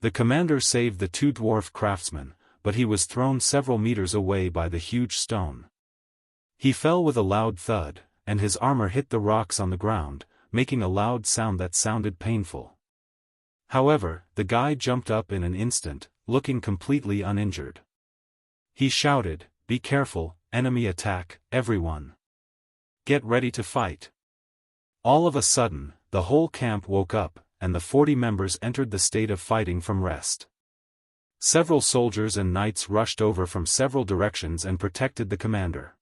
The commander saved the two dwarf craftsmen, but he was thrown several meters away by the huge stone. He fell with a loud thud, and his armor hit the rocks on the ground, making a loud sound that sounded painful. However, the guy jumped up in an instant, looking completely uninjured. He shouted, "Be careful, enemy attack, everyone. Get ready to fight." All of a sudden, the whole camp woke up, and the 40 members entered the state of fighting from rest. Several soldiers and knights rushed over from several directions and protected the commander.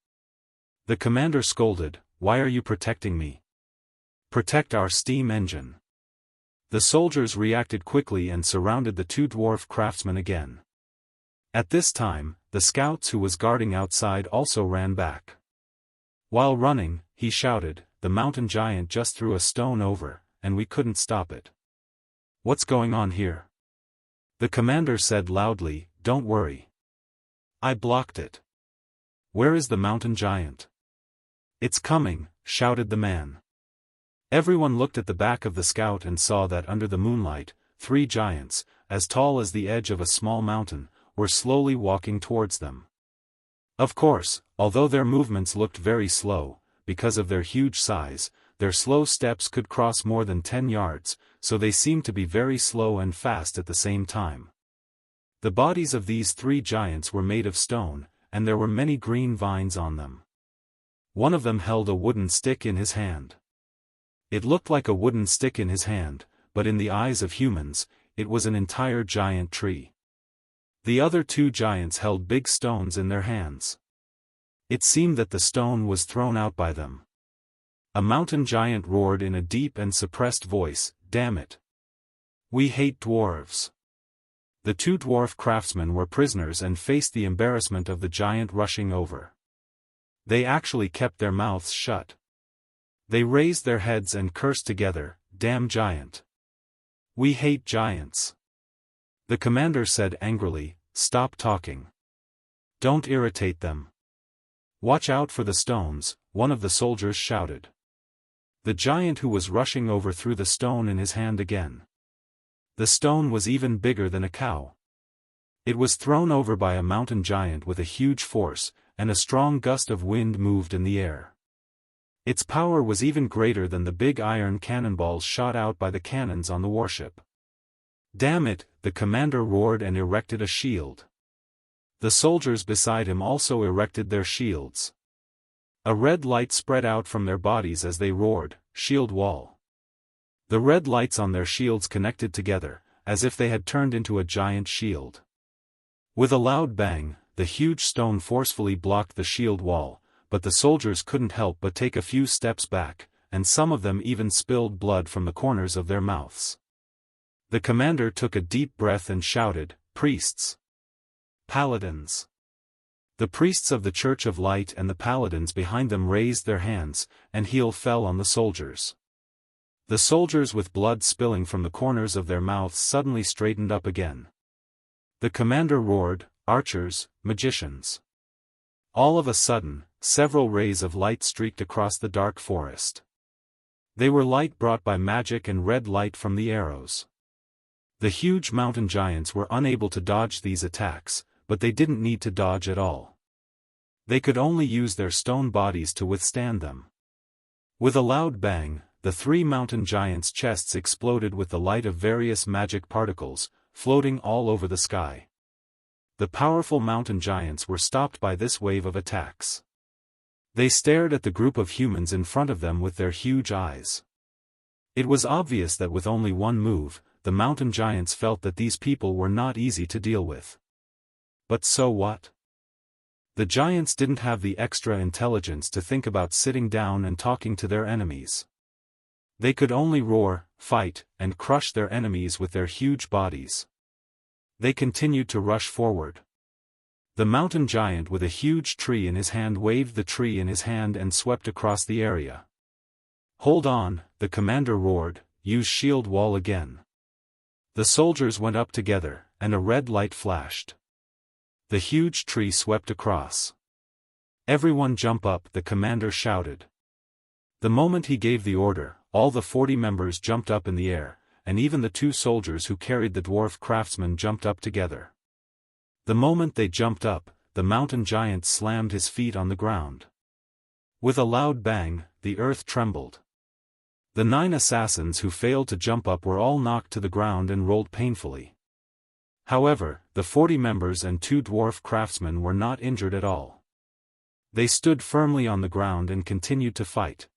The commander scolded, "Why are you protecting me? Protect our steam engine." The soldiers reacted quickly and surrounded the two dwarf craftsmen again. At this time, the scouts who was guarding outside also ran back. While running, he shouted, "The mountain giant just threw a stone over, and we couldn't stop it. What's going on here?" The commander said loudly, "Don't worry. I blocked it." "Where is the mountain giant?" "It's coming," shouted the man. Everyone looked at the back of the scout and saw that under the moonlight, 3 giants, as tall as the edge of a small mountain, were slowly walking towards them. Of course, although their movements looked very slow, because of their huge size, their slow steps could cross more than 10 yards, so they seemed to be very slow and fast at the same time. The bodies of these 3 giants were made of stone, and there were many green vines on them. One of them held a wooden stick in his hand. It looked like a wooden stick in his hand, but in the eyes of humans, it was an entire giant tree. The other 2 giants held big stones in their hands. It seemed that the stone was thrown out by them. A mountain giant roared in a deep and suppressed voice, "Damn it! We hate dwarves." The 2 dwarf craftsmen were prisoners and faced the embarrassment of the giant rushing over. They actually kept their mouths shut. They raised their heads and cursed together, "Damn giant! We hate giants." The commander said angrily, "Stop talking. Don't irritate them. Watch out for the stones," one of the soldiers shouted. The giant who was rushing over threw the stone in his hand again. The stone was even bigger than a cow. It was thrown over by a mountain giant with a huge force, and a strong gust of wind moved in the air. Its power was even greater than the big iron cannonballs shot out by the cannons on the warship. "Damn it!" the commander roared and erected a shield. The soldiers beside him also erected their shields. A red light spread out from their bodies as they roared, "Shield wall." The red lights on their shields connected together, as if they had turned into a giant shield. With a loud bang, the huge stone forcefully blocked the shield wall, but the soldiers couldn't help but take a few steps back, and some of them even spilled blood from the corners of their mouths. The commander took a deep breath and shouted, "Priests! Paladins!" The priests of the Church of Light and the paladins behind them raised their hands, and hail fell on the soldiers. The soldiers with blood spilling from the corners of their mouths suddenly straightened up again. The commander roared, "Archers, magicians!" All of a sudden, several rays of light streaked across the dark forest. They were light brought by magic and red light from the arrows. The huge mountain giants were unable to dodge these attacks, but they didn't need to dodge at all. They could only use their stone bodies to withstand them. With a loud bang, the 3 mountain giants' chests exploded with the light of various magic particles, floating all over the sky. The powerful mountain giants were stopped by this wave of attacks. They stared at the group of humans in front of them with their huge eyes. It was obvious that with only one move, the mountain giants felt that these people were not easy to deal with. But so what? The giants didn't have the extra intelligence to think about sitting down and talking to their enemies. They could only roar, fight, and crush their enemies with their huge bodies. They continued to rush forward. The mountain giant with a huge tree in his hand waved the tree in his hand and swept across the area. "Hold on," the commander roared, "use shield wall again." The soldiers went up together, and a red light flashed. The huge tree swept across. "Everyone jump up," the commander shouted. The moment he gave the order, all the 40 members jumped up in the air, and even the two soldiers who carried the dwarf craftsman jumped up together. The moment they jumped up, the mountain giant slammed his feet on the ground. With a loud bang, the earth trembled. The 9 assassins who failed to jump up were all knocked to the ground and rolled painfully. However, the 40 members and 2 dwarf craftsmen were not injured at all. They stood firmly on the ground and continued to fight.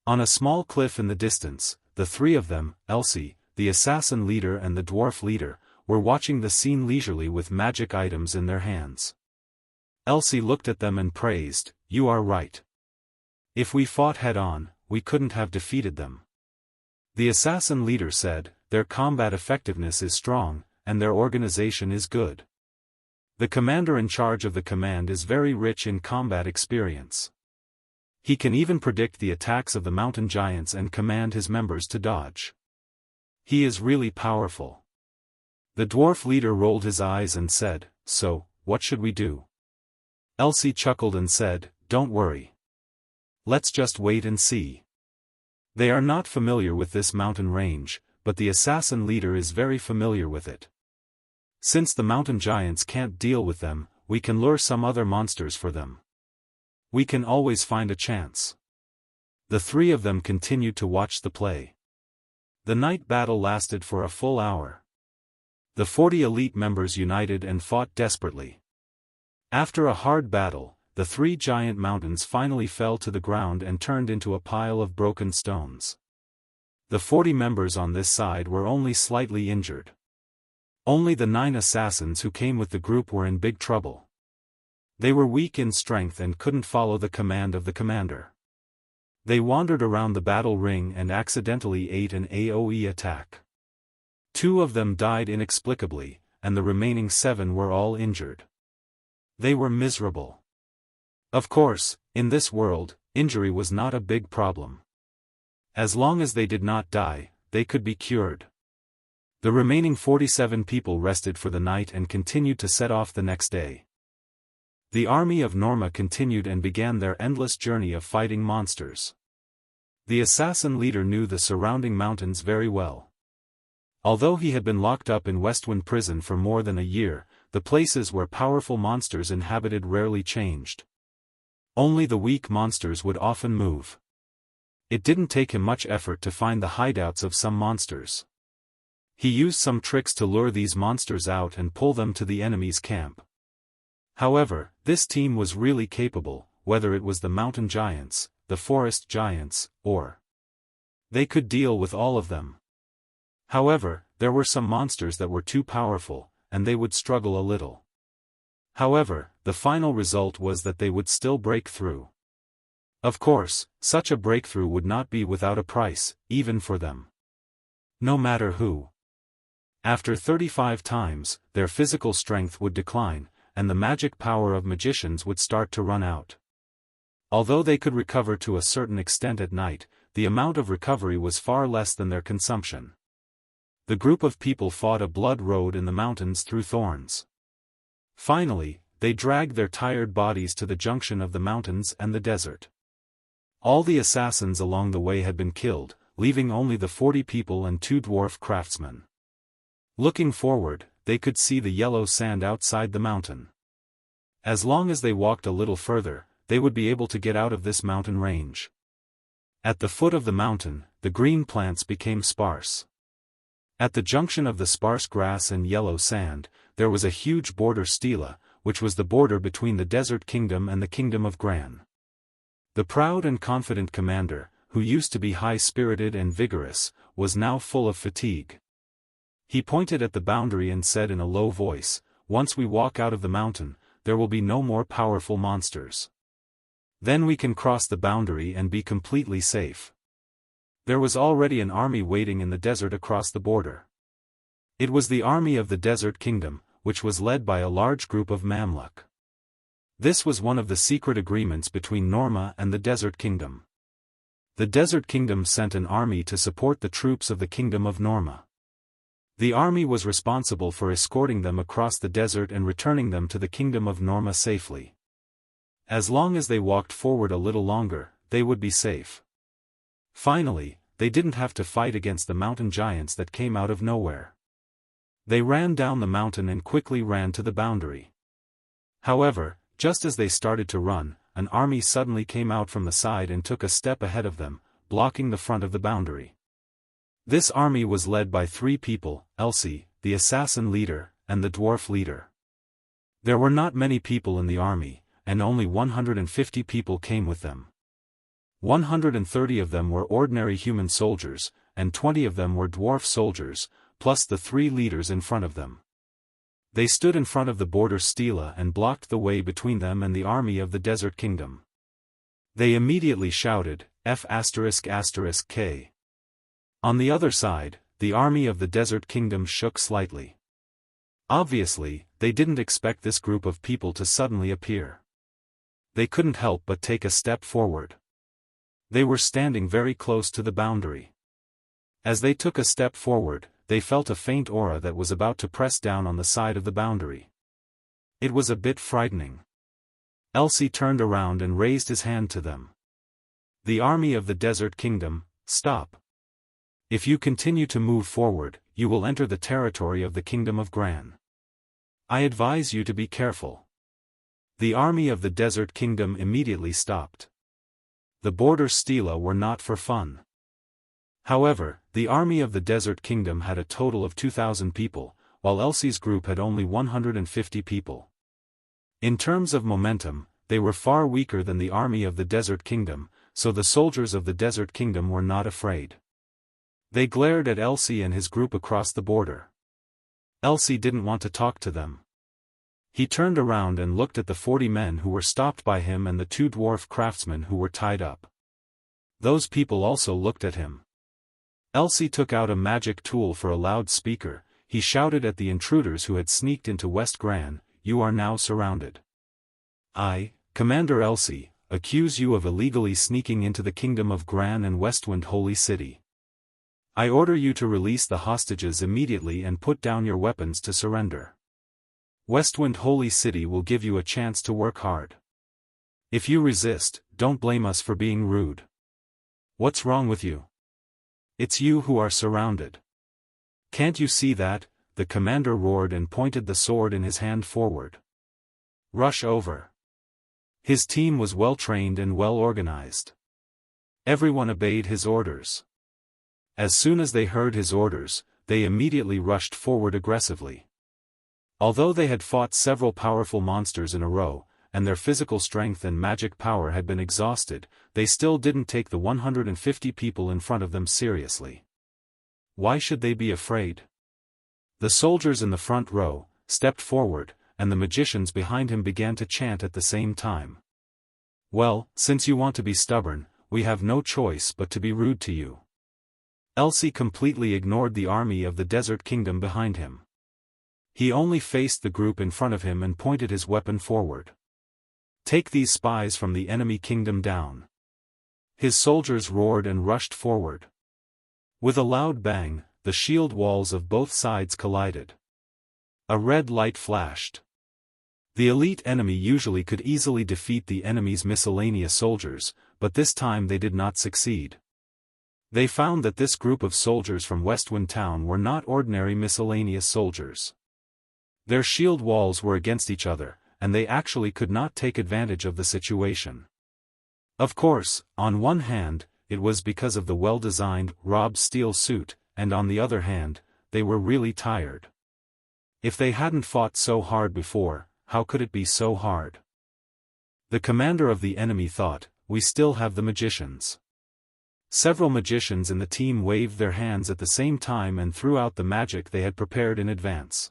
On a small cliff in the distance, the 3 of them, Elsie, the assassin leader and the dwarf leader, were watching the scene leisurely with magic items in their hands. Elsie looked at them and praised, "You are right. If we fought head-on, we couldn't have defeated them." The assassin leader said, "Their combat effectiveness is strong, and their organization is good. The commander in charge of the command is very rich in combat experience. He can even predict the attacks of the mountain giants and command his members to dodge. He is really powerful." The dwarf leader rolled his eyes and said, "So, what should we do?" Elsie chuckled and said, "Don't worry. Let's just wait and see. They are not familiar with this mountain range, but the assassin leader is very familiar with it. Since the mountain giants can't deal with them, we can lure some other monsters for them. We can always find a chance." The 3 of them continued to watch the play. The night battle lasted for a full hour. The 40 elite members united and fought desperately. After a hard battle, the 3 giant mountains finally fell to the ground and turned into a pile of broken stones. The 40 members on this side were only slightly injured. Only the 9 assassins who came with the group were in big trouble. They were weak in strength and couldn't follow the command of the commander. They wandered around the battle ring and accidentally ate an AoE attack. 2 of them died inexplicably, and the remaining 7 were all injured. They were miserable. Of course, in this world, injury was not a big problem. As long as they did not die, they could be cured. The remaining 47 people rested for the night and continued to set off the next day. The army of Norma continued and began their endless journey of fighting monsters. The assassin leader knew the surrounding mountains very well. Although he had been locked up in Westwind Prison for more than a year, the places where powerful monsters inhabited rarely changed. Only the weak monsters would often move. It didn't take him much effort to find the hideouts of some monsters. He used some tricks to lure these monsters out and pull them to the enemy's camp. However, this team was really capable, whether it was the mountain giants, the forest giants, or they could deal with all of them. However, there were some monsters that were too powerful, and they would struggle a little. However, the final result was that they would still break through. Of course, such a breakthrough would not be without a price, even for them. No matter who. After 35 times, their physical strength would decline, and the magic power of magicians would start to run out. Although they could recover to a certain extent at night, the amount of recovery was far less than their consumption. The group of people fought a blood road in the mountains through thorns. Finally, they dragged their tired bodies to the junction of the mountains and the desert. All the assassins along the way had been killed, leaving only the 40 people and 2 dwarf craftsmen. Looking forward, they could see the yellow sand outside the mountain. As long as they walked a little further, they would be able to get out of this mountain range. At the foot of the mountain, the green plants became sparse. At the junction of the sparse grass and yellow sand, there was a huge border stela, which was the border between the Desert Kingdom and the Kingdom of Gran. The proud and confident commander, who used to be high-spirited and vigorous, was now full of fatigue. He pointed at the boundary and said in a low voice, "Once we walk out of the mountain, there will be no more powerful monsters. Then we can cross the boundary and be completely safe." There was already an army waiting in the desert across the border. It was the army of the Desert Kingdom, which was led by a large group of Mamluk. This was one of the secret agreements between Norma and the Desert Kingdom. The Desert Kingdom sent an army to support the troops of the Kingdom of Norma. The army was responsible for escorting them across the desert and returning them to the Kingdom of Norma safely. As long as they walked forward a little longer, they would be safe. Finally, they didn't have to fight against the mountain giants that came out of nowhere. They ran down the mountain and quickly ran to the boundary. However, just as they started to run, an army suddenly came out from the side and took a step ahead of them, blocking the front of the boundary. This army was led by 3 people, Elsie, the assassin leader, and the dwarf leader. There were not many people in the army, and only 150 people came with them. 130 of them were ordinary human soldiers, and 20 of them were dwarf soldiers, plus the 3 leaders in front of them. They stood in front of the border stela and blocked the way between them and the army of the Desert Kingdom. They immediately shouted, F***K. On the other side, the army of the Desert Kingdom shook slightly. Obviously, they didn't expect this group of people to suddenly appear. They couldn't help but take a step forward. They were standing very close to the boundary. As they took a step forward, they felt a faint aura that was about to press down on the side of the boundary. It was a bit frightening. Elsie turned around and raised his hand to them. The army of the Desert Kingdom, stop. If you continue to move forward, you will enter the territory of the Kingdom of Gran. I advise you to be careful. The army of the Desert Kingdom immediately stopped. The border stela were not for fun. However, the army of the Desert Kingdom had a total of 2,000 people, while Elsie's group had only 150 people. In terms of momentum, they were far weaker than the army of the Desert Kingdom, so the soldiers of the Desert Kingdom were not afraid. They glared at Elsie and his group across the border. Elsie didn't want to talk to them. He turned around and looked at the 40 men who were stopped by him and the 2 dwarf craftsmen who were tied up. Those people also looked at him. Elsie took out a magic tool for a loudspeaker. He shouted at the intruders who had sneaked into West Gran, "You are now surrounded. I, Commander Elsie, accuse you of illegally sneaking into the Kingdom of Gran and Westwind Holy City. I order you to release the hostages immediately and put down your weapons to surrender. Westwind Holy City will give you a chance to work hard. If you resist, don't blame us for being rude. What's wrong with you? It's you who are surrounded. Can't you see that?" the commander roared and pointed the sword in his hand forward. "Rush over." His team was well trained and well organized. Everyone obeyed his orders. As soon as they heard his orders, they immediately rushed forward aggressively. Although they had fought several powerful monsters in a row, and their physical strength and magic power had been exhausted, they still didn't take the 150 people in front of them seriously. Why should they be afraid? The soldiers in the front row stepped forward, and the magicians behind him began to chant at the same time. "Well, since you want to be stubborn, we have no choice but to be rude to you." Elsie completely ignored the army of the Desert Kingdom behind him. He only faced the group in front of him and pointed his weapon forward. "Take these spies from the enemy kingdom down." His soldiers roared and rushed forward. With a loud bang, the shield walls of both sides collided. A red light flashed. The elite enemy usually could easily defeat the enemy's miscellaneous soldiers, but this time they did not succeed. They found that this group of soldiers from Westwind Town were not ordinary miscellaneous soldiers. Their shield walls were against each other, and they actually could not take advantage of the situation. Of course, on one hand, it was because of the well-designed, robbed steel suit, and on the other hand, they were really tired. If they hadn't fought so hard before, how could it be so hard? The commander of the enemy thought, "We still have the magicians." Several magicians in the team waved their hands at the same time and threw out the magic they had prepared in advance.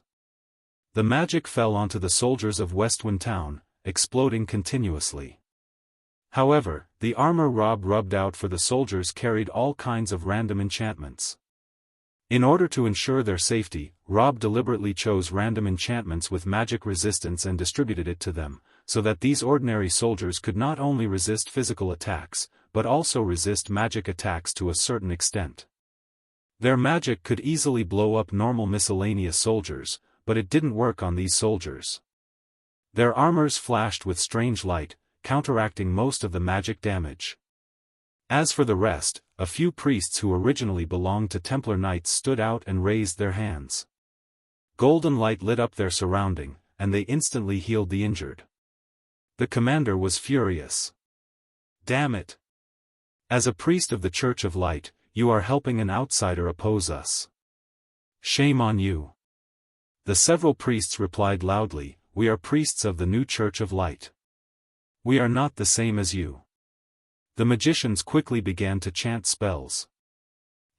The magic fell onto the soldiers of Westwind Town, exploding continuously. However, the armor Rob rubbed out for the soldiers carried all kinds of random enchantments. In order to ensure their safety, Rob deliberately chose random enchantments with magic resistance and distributed it to them, so that these ordinary soldiers could not only resist physical attacks, but also resist magic attacks to a certain extent. Their magic could easily blow up normal miscellaneous soldiers, but it didn't work on these soldiers. Their armors flashed with strange light, counteracting most of the magic damage. As for the rest, a few priests who originally belonged to Templar Knights stood out and raised their hands. Golden light lit up their surrounding, and they instantly healed the injured. The commander was furious. Damn it! As a priest of the Church of Light, you are helping an outsider oppose us. Shame on you. The several priests replied loudly, we are priests of the new Church of Light. We are not the same as you. The magicians quickly began to chant spells.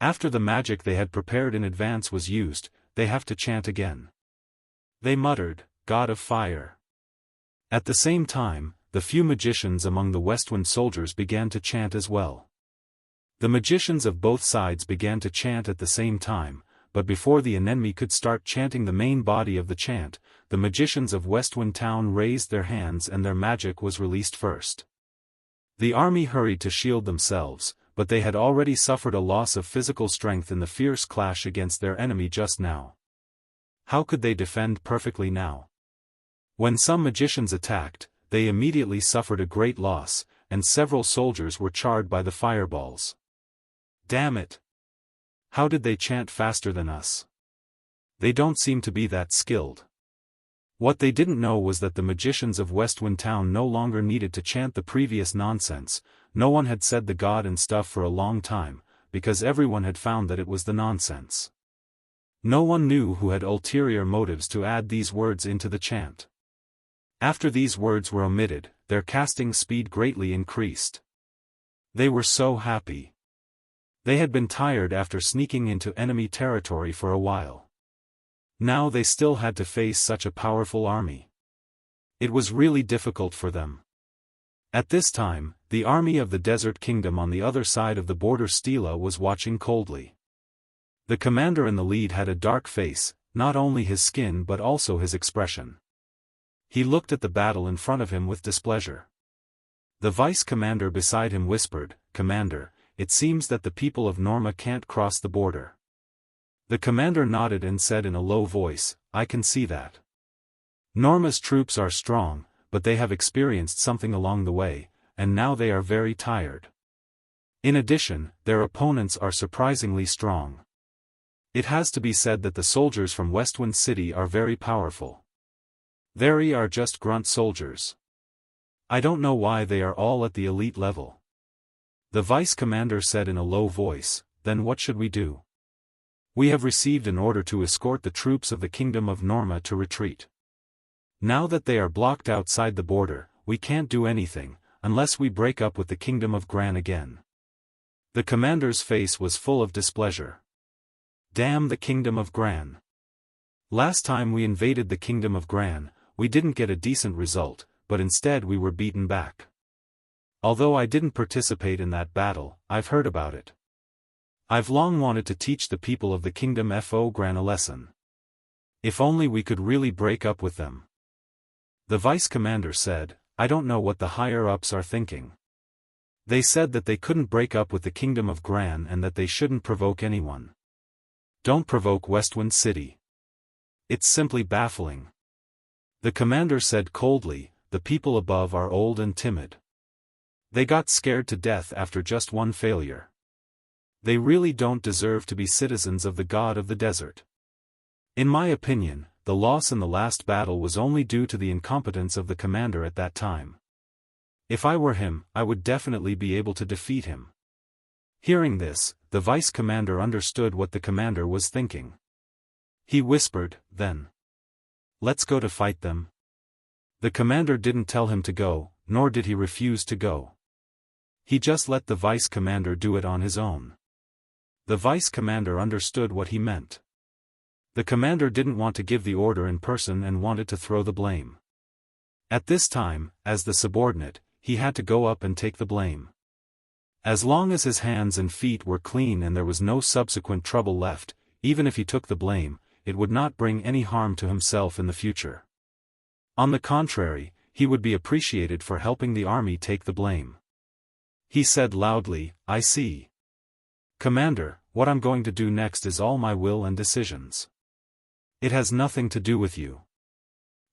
After the magic they had prepared in advance was used, they have to chant again. They muttered, God of Fire. At the same time, the few magicians among the Westwind soldiers began to chant as well. The magicians of both sides began to chant at the same time, but before the enemy could start chanting the main body of the chant, the magicians of Westwind Town raised their hands and their magic was released first. The army hurried to shield themselves, but they had already suffered a loss of physical strength in the fierce clash against their enemy just now. How could they defend perfectly now? When some magicians attacked, they immediately suffered a great loss, and several soldiers were charred by the fireballs. Damn it! How did they chant faster than us? They don't seem to be that skilled. What they didn't know was that the magicians of Westwind Town no longer needed to chant the previous nonsense. No one had said the God and stuff for a long time, because everyone had found that it was the nonsense. No one knew who had ulterior motives to add these words into the chant. After these words were omitted, their casting speed greatly increased. They were so happy. They had been tired after sneaking into enemy territory for a while. Now they still had to face such a powerful army. It was really difficult for them. At this time, the army of the Desert Kingdom on the other side of the border stela was watching coldly. The commander in the lead had a dark face, not only his skin but also his expression. He looked at the battle in front of him with displeasure. The vice commander beside him whispered, Commander, it seems that the people of Norma can't cross the border. The commander nodded and said in a low voice, I can see that. Norma's troops are strong, but they have experienced something along the way, and now they are very tired. In addition, their opponents are surprisingly strong. It has to be said that the soldiers from Westwind City are very powerful. They are just grunt soldiers. I don't know why they are all at the elite level. The vice commander said in a low voice, then what should we do? We have received an order to escort the troops of the Kingdom of Norma to retreat. Now that they are blocked outside the border, we can't do anything, unless we break up with the Kingdom of Gran again. The commander's face was full of displeasure. Damn the Kingdom of Gran. Last time we invaded the Kingdom of Gran, we didn't get a decent result, but instead we were beaten back. Although I didn't participate in that battle, I've heard about it. I've long wanted to teach the people of the Kingdom of Gran a lesson. If only we could really break up with them. The vice commander said, I don't know what the higher-ups are thinking. They said that they couldn't break up with the Kingdom of Gran and that they shouldn't provoke anyone. Don't provoke Westwind City. It's simply baffling. The commander said coldly, the people above are old and timid. They got scared to death after just one failure. They really don't deserve to be citizens of the God of the Desert. In my opinion, the loss in the last battle was only due to the incompetence of the commander at that time. If I were him, I would definitely be able to defeat him. Hearing this, the vice commander understood what the commander was thinking. He whispered, then. Let's go to fight them. The commander didn't tell him to go, nor did he refuse to go. He just let the vice commander do it on his own. The vice commander understood what he meant. The commander didn't want to give the order in person and wanted to throw the blame. At this time, as the subordinate, he had to go up and take the blame. As long as his hands and feet were clean and there was no subsequent trouble left, even if he took the blame, it would not bring any harm to himself in the future. On the contrary, he would be appreciated for helping the army take the blame. He said loudly, I see. Commander, what I'm going to do next is all my will and decisions. It has nothing to do with you.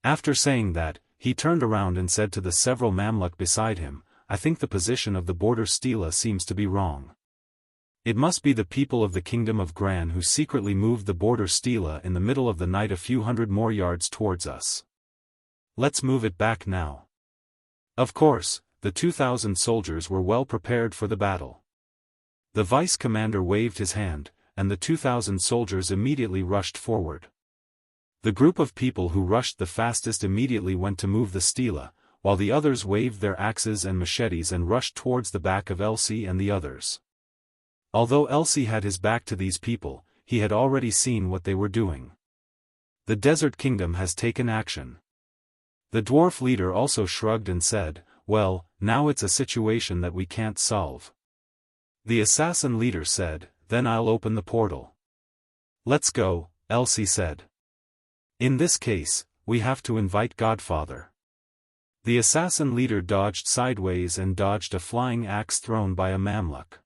After saying that, he turned around and said to the several Mamluk beside him, I think the position of the border stela seems to be wrong. It must be the people of the kingdom of Gran who secretly moved the border stela in the middle of the night a few hundred more yards towards us. Let's move it back now. Of course, the 2,000 soldiers were well prepared for the battle. The vice commander waved his hand, and the 2,000 soldiers immediately rushed forward. The group of people who rushed the fastest immediately went to move the stela, while the others waved their axes and machetes and rushed towards the back of Elsie and the others. Although Elsie had his back to these people, he had already seen what they were doing. The Desert Kingdom has taken action. The dwarf leader also shrugged and said, "Well, now it's a situation that we can't solve." The assassin leader said, "Then I'll open the portal." "Let's go," Elsie said. "In this case, we have to invite Godfather." The assassin leader dodged sideways and dodged a flying axe thrown by a Mamluk.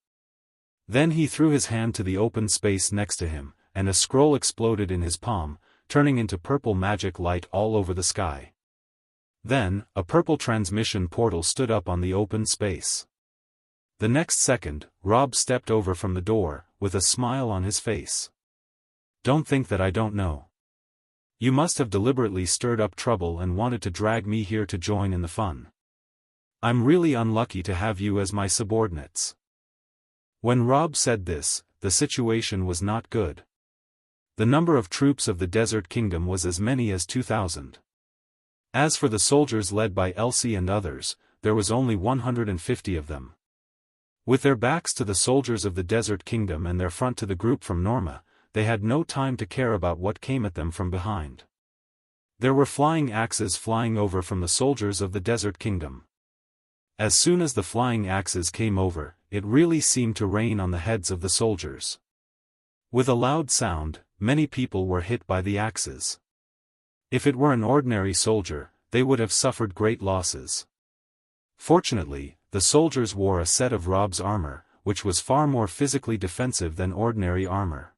Then he threw his hand to the open space next to him, and a scroll exploded in his palm, turning into purple magic light all over the sky. Then, a purple transmission portal stood up on the open space. The next second, Rob stepped over from the door, with a smile on his face. "Don't think that I don't know. You must have deliberately stirred up trouble and wanted to drag me here to join in the fun. I'm really unlucky to have you as my subordinates." When Rob said this, the situation was not good. The number of troops of the Desert Kingdom was as many as 2,000. As for the soldiers led by Elsie and others, there was only 150 of them. With their backs to the soldiers of the Desert Kingdom and their front to the group from Norma, they had no time to care about what came at them from behind. There were flying axes flying over from the soldiers of the Desert Kingdom. As soon as the flying axes came over, it really seemed to rain on the heads of the soldiers. With a loud sound, many people were hit by the axes. If it were an ordinary soldier, they would have suffered great losses. Fortunately, the soldiers wore a set of Rob's armor, which was far more physically defensive than ordinary armor.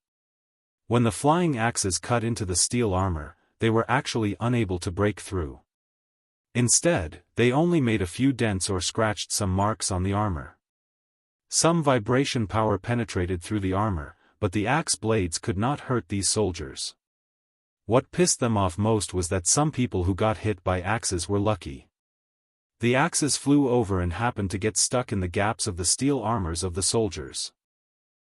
When the flying axes cut into the steel armor, they were actually unable to break through. Instead, they only made a few dents or scratched some marks on the armor. Some vibration power penetrated through the armor, but the axe blades could not hurt these soldiers. What pissed them off most was that some people who got hit by axes were lucky. The axes flew over and happened to get stuck in the gaps of the steel armors of the soldiers.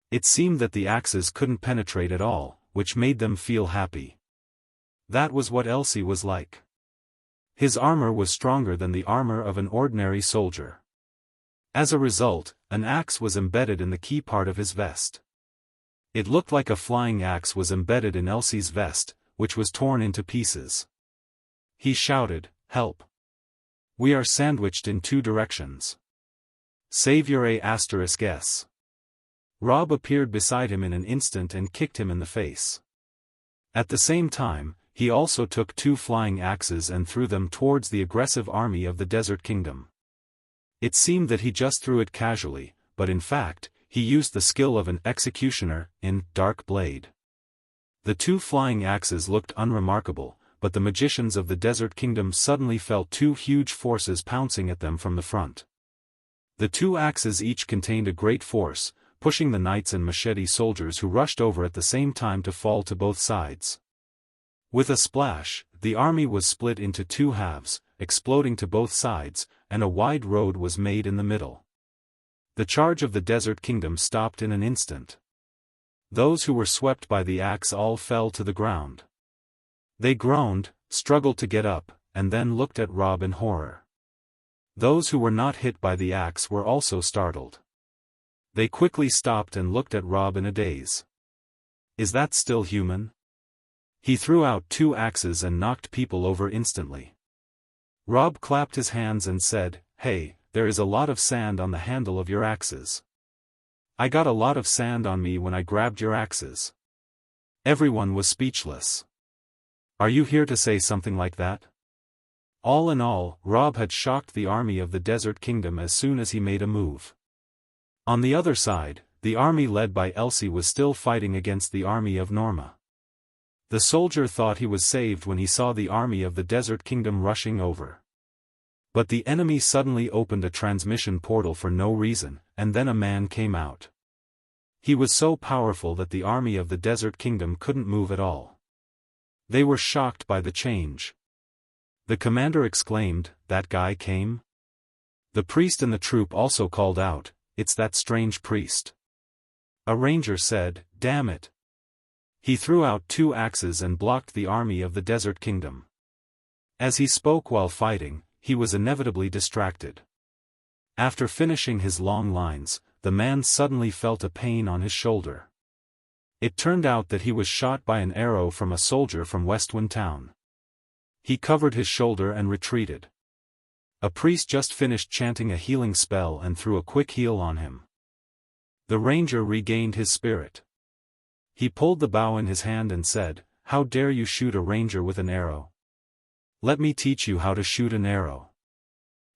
It seemed that the axes couldn't penetrate at all, which made them feel happy. That was what Elsie was like. His armor was stronger than the armor of an ordinary soldier. As a result, an axe was embedded in the key part of his vest. It looked like a flying axe was embedded in Elsie's vest, which was torn into pieces. He shouted, "Help! We are sandwiched in two directions. Save your A**s." Rob appeared beside him in an instant and kicked him in the face. At the same time, he also took two flying axes and threw them towards the aggressive army of the Desert Kingdom. It seemed that he just threw it casually, but in fact, he used the skill of an executioner in Dark Blade. The two flying axes looked unremarkable, but the magicians of the Desert Kingdom suddenly felt two huge forces pouncing at them from the front. The two axes each contained a great force, pushing the knights and machete soldiers who rushed over at the same time to fall to both sides. With a splash, the army was split into two halves, exploding to both sides, and a wide road was made in the middle. The charge of the Desert Kingdom stopped in an instant. Those who were swept by the axe all fell to the ground. They groaned, struggled to get up, and then looked at Rob in horror. Those who were not hit by the axe were also startled. They quickly stopped and looked at Rob in a daze. Is that still human? He threw out two axes and knocked people over instantly. Rob clapped his hands and said, "Hey, there is a lot of sand on the handle of your axes. I got a lot of sand on me when I grabbed your axes." Everyone was speechless. Are you here to say something like that? All in all, Rob had shocked the army of the Desert Kingdom as soon as he made a move. On the other side, the army led by Elsie was still fighting against the army of Norma. The soldier thought he was saved when he saw the army of the Desert Kingdom rushing over. But the enemy suddenly opened a transmission portal for no reason, and then a man came out. He was so powerful that the army of the Desert Kingdom couldn't move at all. They were shocked by the change. The commander exclaimed, "That guy came?" The priest in the troop also called out, "It's that strange priest." A ranger said, "Damn it." He threw out 2 axes and blocked the army of the Desert Kingdom. As he spoke while fighting, he was inevitably distracted. After finishing his long lines, the man suddenly felt a pain on his shoulder. It turned out that he was shot by an arrow from a soldier from Westwind Town. He covered his shoulder and retreated. A priest just finished chanting a healing spell and threw a quick heal on him. The ranger regained his spirit. He pulled the bow in his hand and said, "How dare you shoot a ranger with an arrow? Let me teach you how to shoot an arrow."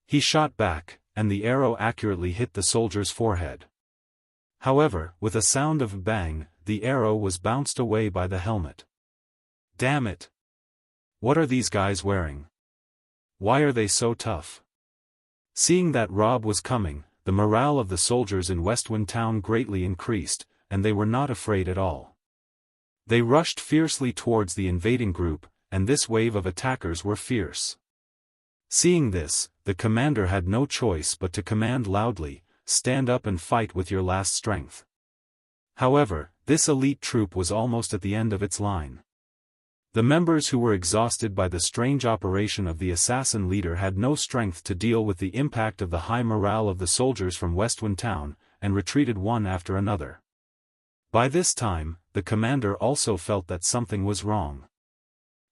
He shot back, and the arrow accurately hit the soldier's forehead. However, with a sound of bang, the arrow was bounced away by the helmet. "Damn it! What are these guys wearing? Why are they so tough?" Seeing that Rob was coming, the morale of the soldiers in Westwind Town greatly increased, and they were not afraid at all. They rushed fiercely towards the invading group, and this wave of attackers were fierce. Seeing this, the commander had no choice but to command loudly, "Stand up and fight with your last strength." However, this elite troop was almost at the end of its line. The members who were exhausted by the strange operation of the assassin leader had no strength to deal with the impact of the high morale of the soldiers from Westwind Town, and retreated one after another. By this time, the commander also felt that something was wrong.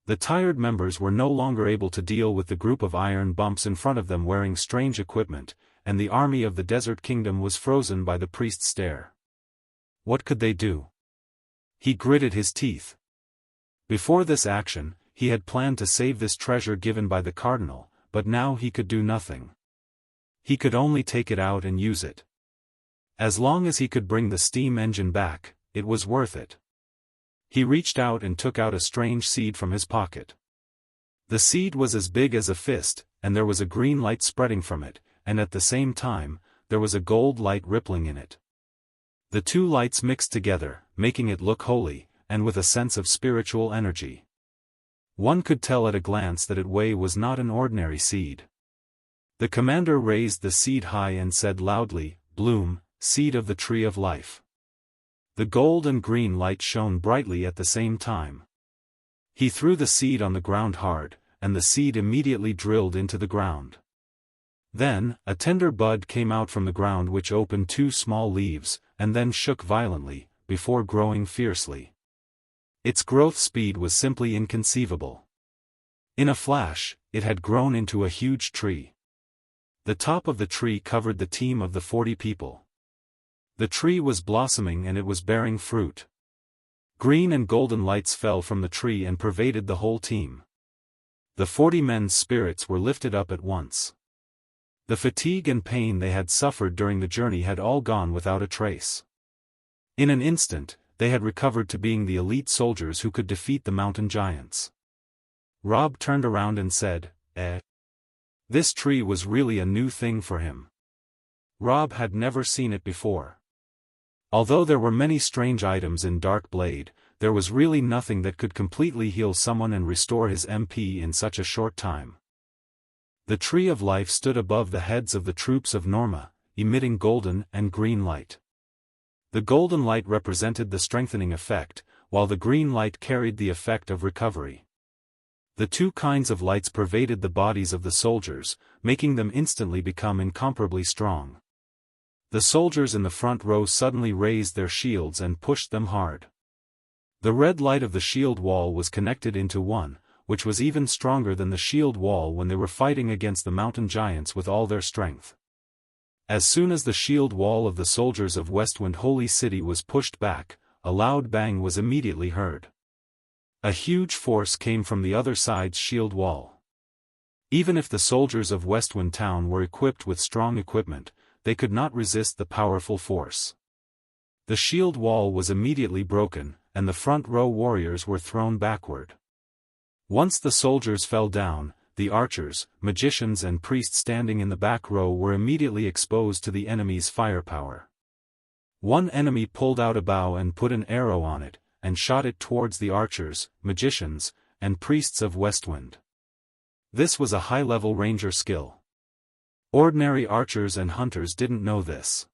The tired members were no longer able to deal with the group of iron bumps in front of them wearing strange equipment, and the army of the Desert Kingdom was frozen by the priest's stare. What could they do? He gritted his teeth. Before this action, he had planned to save this treasure given by the cardinal, but now he could do nothing. He could only take it out and use it. As long as he could bring the steam engine back, it was worth it. He reached out and took out a strange seed from his pocket. The seed was as big as a fist, and there was a green light spreading from it, and at the same time, there was a gold light rippling in it. The 2 lights mixed together, making it look holy, and with a sense of spiritual energy. One could tell at a glance that it was not an ordinary seed. The commander raised the seed high and said loudly, "Bloom, seed of the tree of life." The gold and green light shone brightly at the same time. He threw the seed on the ground hard, and the seed immediately drilled into the ground. Then, a tender bud came out from the ground which opened 2 small leaves, and then shook violently, before growing fiercely. Its growth speed was simply inconceivable. In a flash, it had grown into a huge tree. The top of the tree covered the team of the 40 people. The tree was blossoming and it was bearing fruit. Green and golden lights fell from the tree and pervaded the whole team. The 40 men's spirits were lifted up at once. The fatigue and pain they had suffered during the journey had all gone without a trace. In an instant, they had recovered to being the elite soldiers who could defeat the mountain giants. Rob turned around and said, This tree was really a new thing for him. Rob had never seen it before. Although there were many strange items in Dark Blade, there was really nothing that could completely heal someone and restore his MP in such a short time. The Tree of Life stood above the heads of the troops of Norma, emitting golden and green light. The golden light represented the strengthening effect, while the green light carried the effect of recovery. The 2 kinds of lights pervaded the bodies of the soldiers, making them instantly become incomparably strong. The soldiers in the front row suddenly raised their shields and pushed them hard. The red light of the shield wall was connected into one, which was even stronger than the shield wall when they were fighting against the mountain giants with all their strength. As soon as the shield wall of the soldiers of Westwind Holy City was pushed back, a loud bang was immediately heard. A huge force came from the other side's shield wall. Even if the soldiers of Westwind Town were equipped with strong equipment, they could not resist the powerful force. The shield wall was immediately broken, and the front row warriors were thrown backward. Once the soldiers fell down, the archers, magicians and priests standing in the back row were immediately exposed to the enemy's firepower. One enemy pulled out a bow and put an arrow on it, and shot it towards the archers, magicians, and priests of Westwind. This was a high-level ranger skill. Ordinary archers and hunters didn't know this.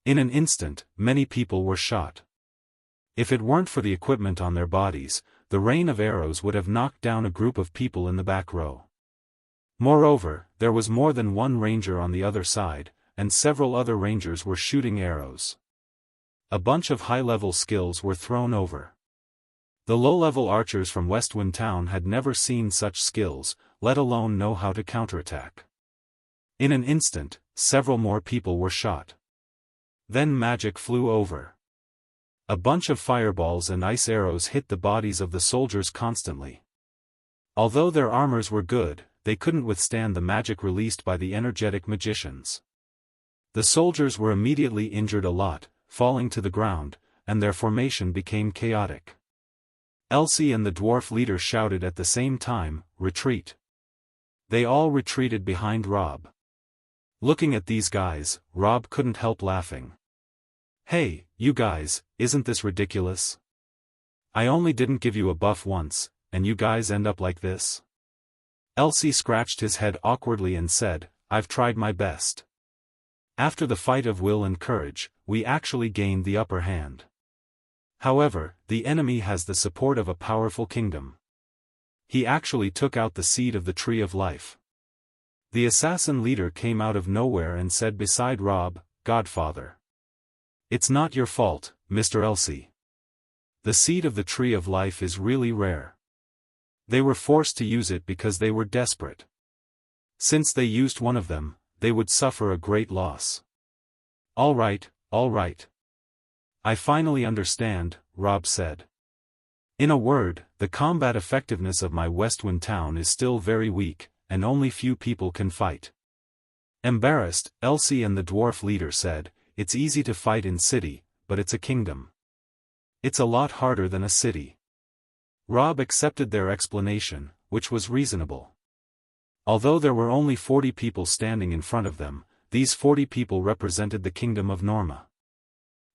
In an instant, many people were shot. If it weren't for the equipment on their bodies, the rain of arrows would have knocked down a group of people in the back row. Moreover, there was more than one ranger on the other side, and several other rangers were shooting arrows. A bunch of high-level skills were thrown over. The low-level archers from Westwind Town had never seen such skills, let alone know how to counterattack. In an instant, several more people were shot. Then magic flew over. A bunch of fireballs and ice arrows hit the bodies of the soldiers constantly. Although their armors were good, they couldn't withstand the magic released by the energetic magicians. The soldiers were immediately injured a lot, falling to the ground, and their formation became chaotic. Elsie and the dwarf leader shouted at the same time, "Retreat!" They all retreated behind Rob. Looking at these guys, Rob couldn't help laughing. "Hey, you guys, isn't this ridiculous? I only didn't give you a buff once, and you guys end up like this?" Elsie scratched his head awkwardly and said, "I've tried my best. After the fight of will and courage, we actually gained the upper hand. However, the enemy has the support of a powerful kingdom. He actually took out the seed of the tree of life." The assassin leader came out of nowhere and said beside Rob, "Godfather. It's not your fault, Mr. Elsie. The seed of the tree of life is really rare. They were forced to use it because they were desperate. Since they used one of them, they would suffer a great loss." All right. I finally understand," Rob said. "In a word, the combat effectiveness of my Westwind Town is still very weak, and only few people can fight." Embarrassed, Elsie and the dwarf leader said, "It's easy to fight in city, but it's a kingdom. It's a lot harder than a city." Rob accepted their explanation, which was reasonable. Although there were only 40 people standing in front of them, these 40 people represented the kingdom of Norma.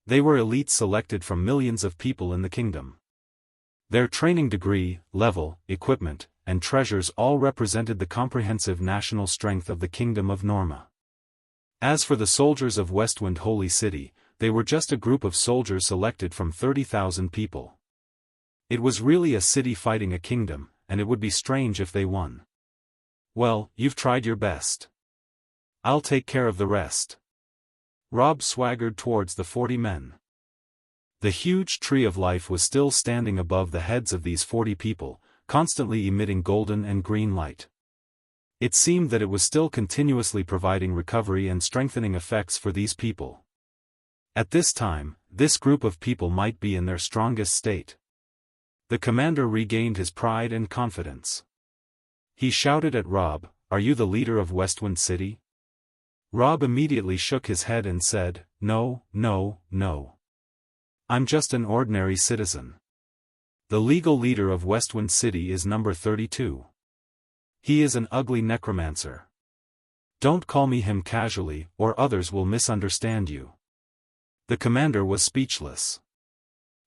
They were elites selected from millions of people in the kingdom. Their training degree, level, equipment, and treasures all represented the comprehensive national strength of the kingdom of Norma. As for the soldiers of Westwind Holy City, they were just a group of soldiers selected from 30,000 people. It was really a city fighting a kingdom, and it would be strange if they won. "Well, you've tried your best. I'll take care of the rest." Rob swaggered towards the 40 men. The huge tree of life was still standing above the heads of these 40 people, constantly emitting golden and green light. It seemed that it was still continuously providing recovery and strengthening effects for these people. At this time, this group of people might be in their strongest state. The commander regained his pride and confidence. He shouted at Rob, "Are you the leader of Westwind City?" Rob immediately shook his head and said, No. I'm just an ordinary citizen. The legal leader of Westwind City is number 32. He is an ugly necromancer. Don't call me him casually, or others will misunderstand you." The commander was speechless.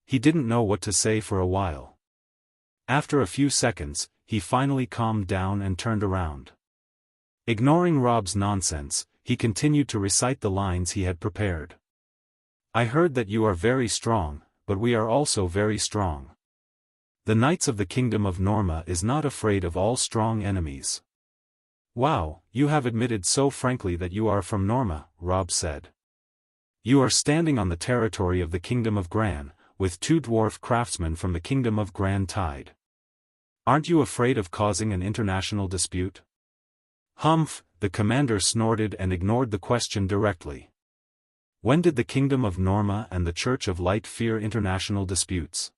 He didn't know what to say for a while. After a few seconds, he finally calmed down and turned around. Ignoring Rob's nonsense, he continued to recite the lines he had prepared. "I heard that you are very strong, but we are also very strong. The Knights of the Kingdom of Norma is not afraid of all strong enemies." "Wow, you have admitted so frankly that you are from Norma," Rob said. "You are standing on the territory of the Kingdom of Gran, with 2 dwarf craftsmen from the Kingdom of Gran Tide. Aren't you afraid of causing an international dispute?" "Humph," the commander snorted and ignored the question directly. When did the Kingdom of Norma and the Church of Light fear international disputes?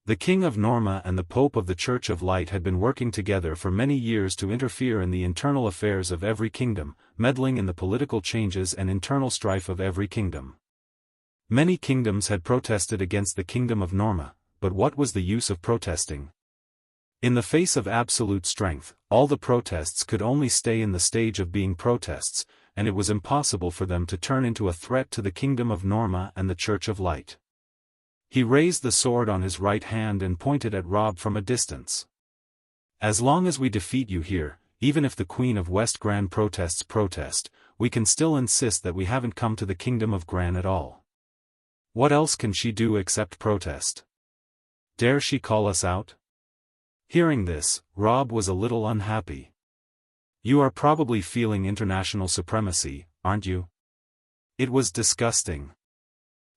The King of Norma and the Pope of the Church of Light had been working together for many years to interfere in the internal affairs of every kingdom, meddling in the political changes and internal strife of every kingdom. Many kingdoms had protested against the Kingdom of Norma, but what was the use of protesting? In the face of absolute strength, all the protests could only stay in the stage of being protests, and it was impossible for them to turn into a threat to the kingdom of Norma and the Church of Light. He raised the sword on his right hand and pointed at Rob from a distance. As long as we defeat you here, even if the Queen of West Gran protest, we can still insist that we haven't come to the kingdom of Gran at all. What else can she do except protest? Dare she call us out? Hearing this, Rob was a little unhappy. You are probably feeling international supremacy, aren't you? It was disgusting.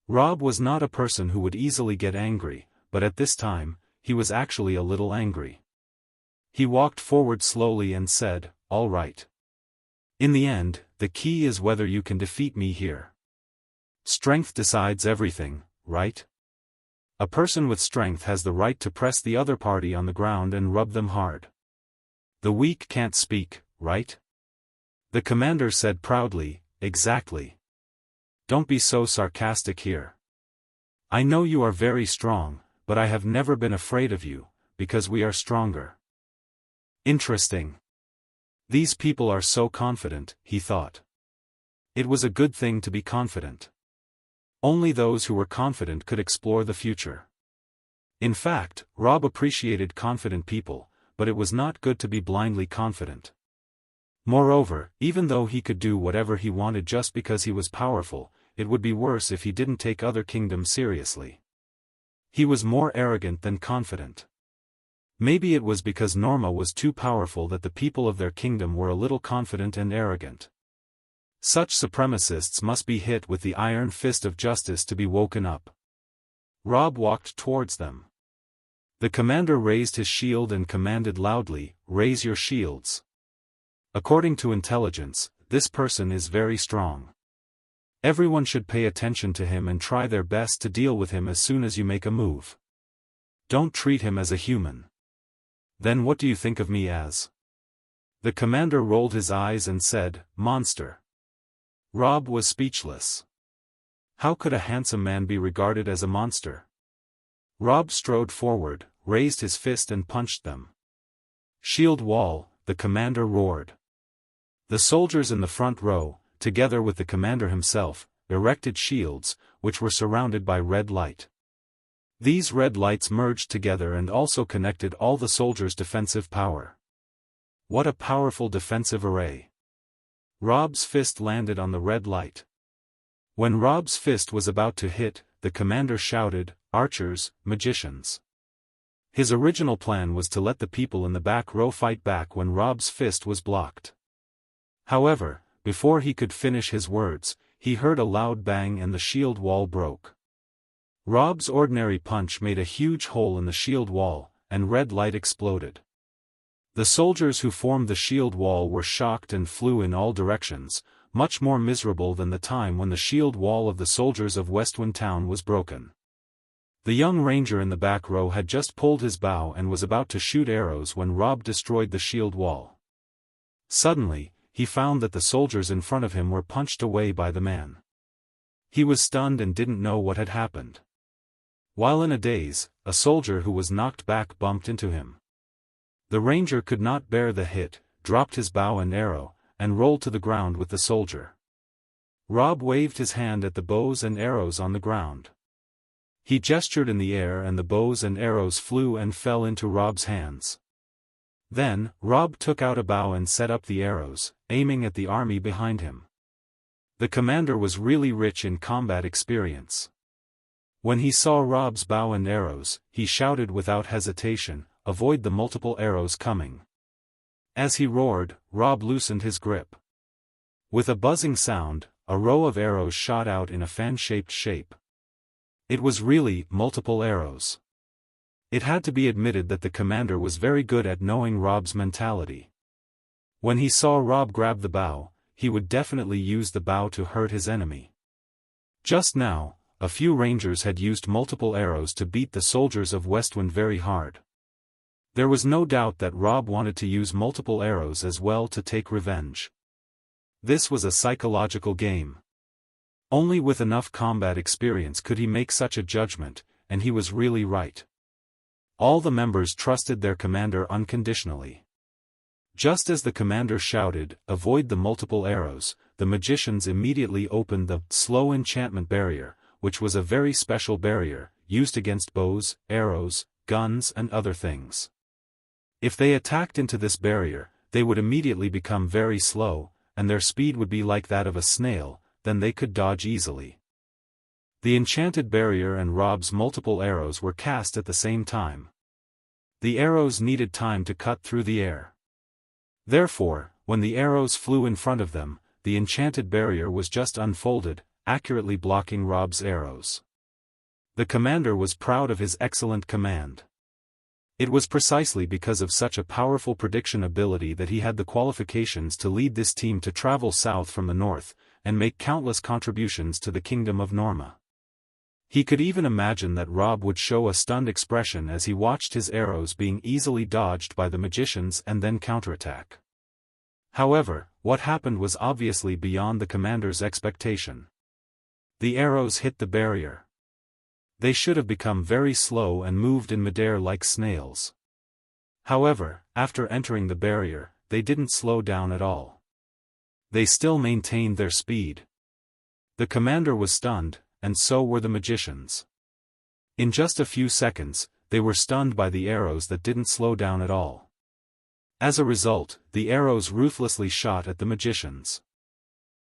Rob was not a person who would easily get angry, but at this time, he was actually a little angry. He walked forward slowly and said, "All right. In the end, the key is whether you can defeat me here. Strength decides everything, right? A person with strength has the right to press the other party on the ground and rub them hard. The weak can't speak, right?" The commander said proudly, "Exactly. Don't be so sarcastic here. I know you are very strong, but I have never been afraid of you, because we are stronger." Interesting. These people are so confident, he thought. It was a good thing to be confident. Only those who were confident could explore the future. In fact, Rob appreciated confident people, but it was not good to be blindly confident. Moreover, even though he could do whatever he wanted just because he was powerful, it would be worse if he didn't take other kingdoms seriously. He was more arrogant than confident. Maybe it was because Norma was too powerful that the people of their kingdom were a little confident and arrogant. Such supremacists must be hit with the iron fist of justice to be woken up. Rob walked towards them. The commander raised his shield and commanded loudly, "Raise your shields." According to intelligence, this person is very strong. Everyone should pay attention to him and try their best to deal with him as soon as you make a move. Don't treat him as a human. Then what do you think of me as? The commander rolled his eyes and said, "Monster." Rob was speechless. How could a handsome man be regarded as a monster? Rob strode forward, raised his fist and punched them. "Shield wall," the commander roared. The soldiers in the front row, together with the commander himself, erected shields, which were surrounded by red light. These red lights merged together and also connected all the soldiers' defensive power. What a powerful defensive array! Rob's fist landed on the red light. When Rob's fist was about to hit, the commander shouted, "Archers, magicians." His original plan was to let the people in the back row fight back when Rob's fist was blocked. However, before he could finish his words, he heard a loud bang and the shield wall broke. Rob's ordinary punch made a huge hole in the shield wall, and red light exploded. The soldiers who formed the shield wall were shocked and flew in all directions, much more miserable than the time when the shield wall of the soldiers of Westwind Town was broken. The young ranger in the back row had just pulled his bow and was about to shoot arrows when Rob destroyed the shield wall. Suddenly, he found that the soldiers in front of him were punched away by the man. He was stunned and didn't know what had happened. While in a daze, a soldier who was knocked back bumped into him. The ranger could not bear the hit, dropped his bow and arrow, and rolled to the ground with the soldier. Rob waved his hand at the bows and arrows on the ground. He gestured in the air and the bows and arrows flew and fell into Rob's hands. Then, Rob took out a bow and set up the arrows, aiming at the army behind him. The commander was really rich in combat experience. When he saw Rob's bow and arrows, he shouted without hesitation, "Avoid the multiple arrows coming." As he roared, Rob loosened his grip. With a buzzing sound, a row of arrows shot out in a fan-shaped shape. It was really multiple arrows. It had to be admitted that the commander was very good at knowing Rob's mentality. When he saw Rob grab the bow, he would definitely use the bow to hurt his enemy. Just now, a few rangers had used multiple arrows to beat the soldiers of Westwind very hard. There was no doubt that Rob wanted to use multiple arrows as well to take revenge. This was a psychological game. Only with enough combat experience could he make such a judgment, and he was really right. All the members trusted their commander unconditionally. Just as the commander shouted, "Avoid the multiple arrows," the magicians immediately opened the slow enchantment barrier, which was a very special barrier, used against bows, arrows, guns and other things. If they attacked into this barrier, they would immediately become very slow, and their speed would be like that of a snail, then they could dodge easily. The enchanted barrier and Rob's multiple arrows were cast at the same time. The arrows needed time to cut through the air. Therefore, when the arrows flew in front of them, the enchanted barrier was just unfolded, accurately blocking Rob's arrows. The commander was proud of his excellent command. It was precisely because of such a powerful prediction ability that he had the qualifications to lead this team to travel south from the north, and make countless contributions to the kingdom of Norma. He could even imagine that Rob would show a stunned expression as he watched his arrows being easily dodged by the magicians and then counterattack. However, what happened was obviously beyond the commander's expectation. The arrows hit the barrier. They should have become very slow and moved in midair like snails. However, after entering the barrier, they didn't slow down at all. They still maintained their speed. The commander was stunned, and so were the magicians. In just a few seconds, they were stunned by the arrows that didn't slow down at all. As a result, the arrows ruthlessly shot at the magicians.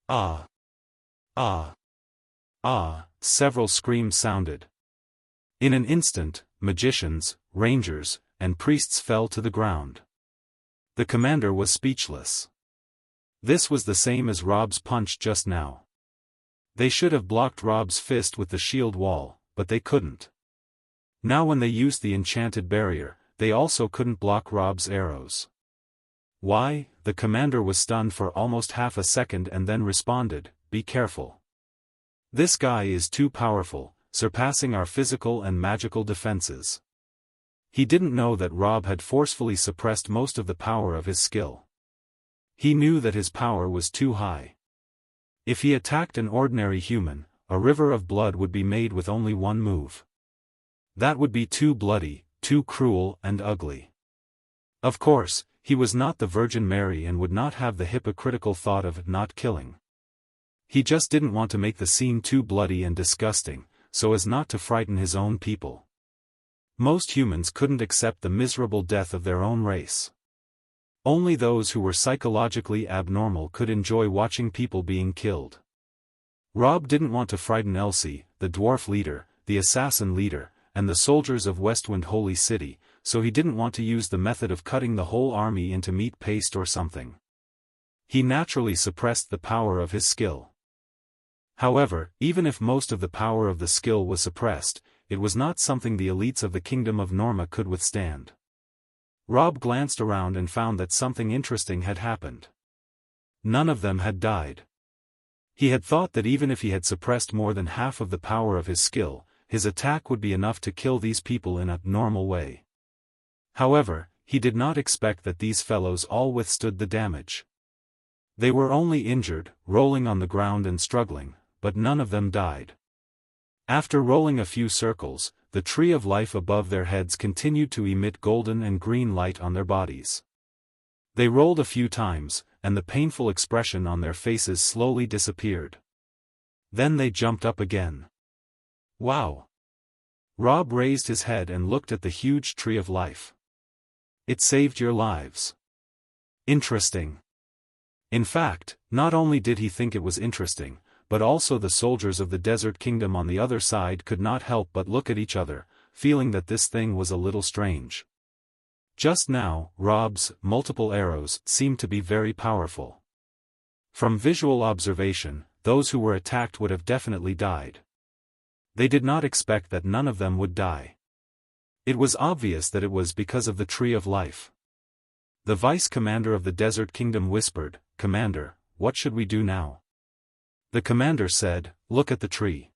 Ah! Ah! Ah! Several screams sounded. In an instant, magicians, rangers, and priests fell to the ground. The commander was speechless. This was the same as Rob's punch just now. They should have blocked Rob's fist with the shield wall, but they couldn't. Now when they used the enchanted barrier, they also couldn't block Rob's arrows. Why? The commander was stunned for almost half a second and then responded, "Be careful. This guy is too powerful, surpassing our physical and magical defenses." He didn't know that Rob had forcefully suppressed most of the power of his skill. He knew that his power was too high. If he attacked an ordinary human, a river of blood would be made with only one move. That would be too bloody, too cruel and ugly. Of course, he was not the Virgin Mary and would not have the hypocritical thought of not killing. He just didn't want to make the scene too bloody and disgusting, so as not to frighten his own people. Most humans couldn't accept the miserable death of their own race. Only those who were psychologically abnormal could enjoy watching people being killed. Rob didn't want to frighten Elsie, the dwarf leader, the assassin leader, and the soldiers of Westwind Holy City, so he didn't want to use the method of cutting the whole army into meat paste or something. He naturally suppressed the power of his skill. However, even if most of the power of the skill was suppressed, it was not something the elites of the Kingdom of Norma could withstand. Rob glanced around and found that something interesting had happened. None of them had died. He had thought that even if he had suppressed more than half of the power of his skill, his attack would be enough to kill these people in a normal way. However, he did not expect that these fellows all withstood the damage. They were only injured, rolling on the ground and struggling, but none of them died. After rolling a few circles, the tree of life above their heads continued to emit golden and green light on their bodies. They rolled a few times, and the painful expression on their faces slowly disappeared. Then they jumped up again. Wow! Rob raised his head and looked at the huge tree of life. It saved your lives. Interesting. In fact, not only did he think it was interesting, but also the soldiers of the Desert Kingdom on the other side could not help but look at each other, feeling that this thing was a little strange. Just now, Rob's multiple arrows seemed to be very powerful. From visual observation, those who were attacked would have definitely died. They did not expect that none of them would die. It was obvious that it was because of the Tree of Life. The vice commander of the Desert Kingdom whispered, "Commander, what should we do now?" The commander said, "Look at the tree.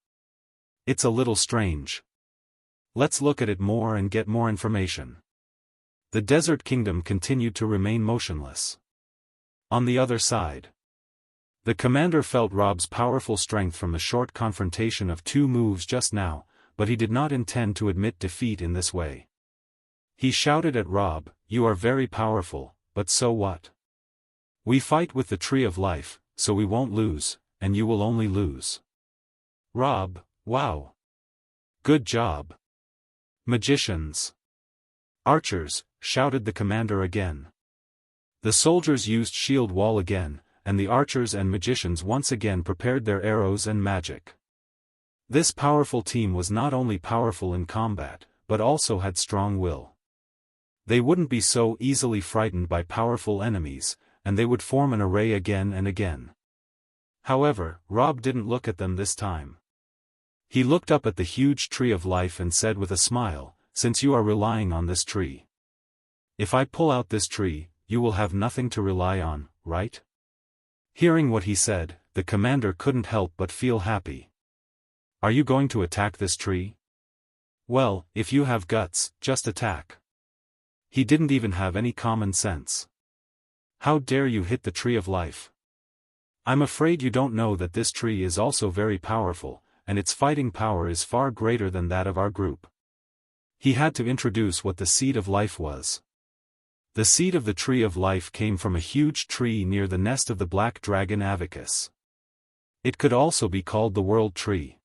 It's a little strange. Let's look at it more and get more information." The Desert Kingdom continued to remain motionless. On the other side, the commander felt Rob's powerful strength from the short confrontation of 2 moves just now, but he did not intend to admit defeat in this way. He shouted at Rob, "You are very powerful, but so what? We fight with the Tree of Life, so we won't lose, and you will only lose. Rob, wow. Good job. Magicians. Archers, shouted the commander again. The soldiers used shield wall again, and the archers and magicians once again prepared their arrows and magic. This powerful team was not only powerful in combat, but also had strong will. They wouldn't be so easily frightened by powerful enemies, and they would form an array again and again. However, Rob didn't look at them this time. He looked up at the huge tree of life and said with a smile, "Since you are relying on this tree. If I pull out this tree, you will have nothing to rely on, right?" Hearing what he said, the commander couldn't help but feel happy. "Are you going to attack this tree? Well, if you have guts, just attack." He didn't even have any common sense. "How dare you hit the tree of life? I'm afraid you don't know that this tree is also very powerful, and its fighting power is far greater than that of our group." He had to introduce what the seed of life was. The seed of the tree of life came from a huge tree near the nest of the black dragon Avicus. It could also be called the World Tree.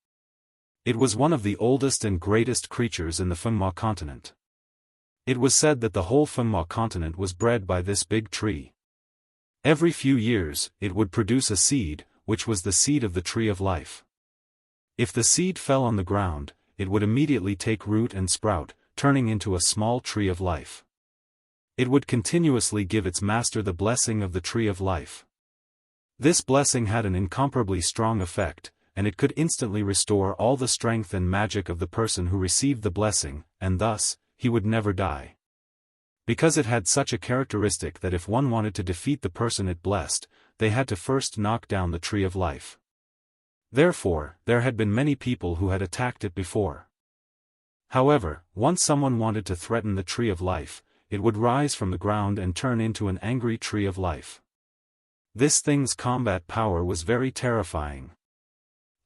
It was one of the oldest and greatest creatures in the Fengma continent. It was said that the whole Fengma continent was bred by this big tree. Every few years, it would produce a seed, which was the seed of the tree of life. If the seed fell on the ground, it would immediately take root and sprout, turning into a small tree of life. It would continuously give its master the blessing of the tree of life. This blessing had an incomparably strong effect, and it could instantly restore all the strength and magic of the person who received the blessing, and thus, he would never die. Because it had such a characteristic that if one wanted to defeat the person it blessed, they had to first knock down the tree of life. Therefore, there had been many people who had attacked it before. However, once someone wanted to threaten the tree of life, it would rise from the ground and turn into an angry tree of life. This thing's combat power was very terrifying.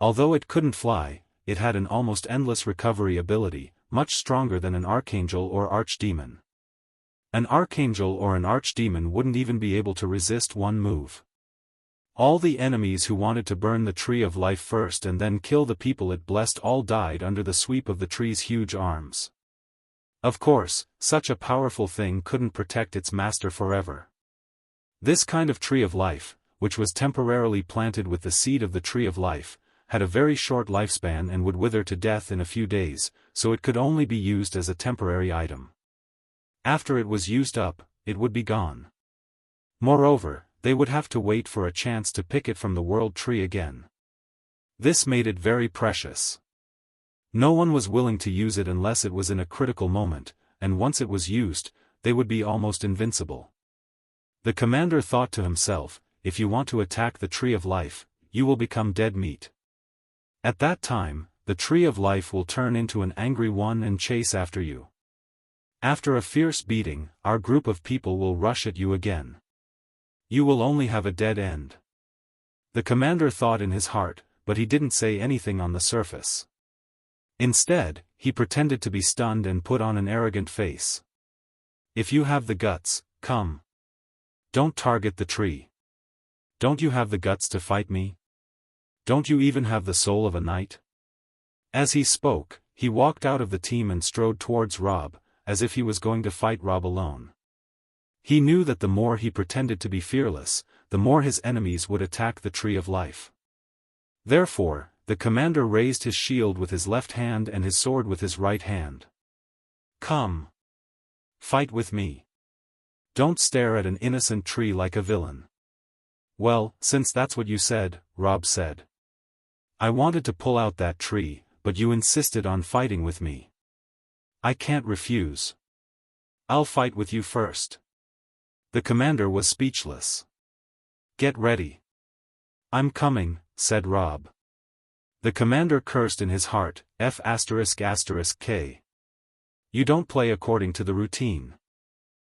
Although it couldn't fly, it had an almost endless recovery ability, much stronger than an archangel or archdemon. An archangel or an archdemon wouldn't even be able to resist one move. All the enemies who wanted to burn the tree of life first and then kill the people it blessed all died under the sweep of the tree's huge arms. Of course, such a powerful thing couldn't protect its master forever. This kind of tree of life, which was temporarily planted with the seed of the tree of life, had a very short lifespan and would wither to death in a few days, so it could only be used as a temporary item. After it was used up, it would be gone. Moreover, they would have to wait for a chance to pick it from the world tree again. This made it very precious. No one was willing to use it unless it was in a critical moment, and once it was used, they would be almost invincible. The commander thought to himself, "If you want to attack the tree of life, you will become dead meat. At that time, the tree of life will turn into an angry one and chase after you. After a fierce beating, our group of people will rush at you again. You will only have a dead end." The commander thought in his heart, but he didn't say anything on the surface. Instead, he pretended to be stunned and put on an arrogant face. "If you have the guts, come. Don't target the tree. Don't you have the guts to fight me? Don't you even have the soul of a knight?" As he spoke, he walked out of the team and strode towards Rob, as if he was going to fight Rob alone. He knew that the more he pretended to be fearless, the more his enemies would attack the tree of life. Therefore, the commander raised his shield with his left hand and his sword with his right hand. "Come. Fight with me. Don't stare at an innocent tree like a villain." "Well, since that's what you said," Rob said. "I wanted to pull out that tree, but you insisted on fighting with me. I can't refuse. I'll fight with you first." The commander was speechless. "Get ready." "I'm coming," said Rob. The commander cursed in his heart, F***K. You don't play according to the routine.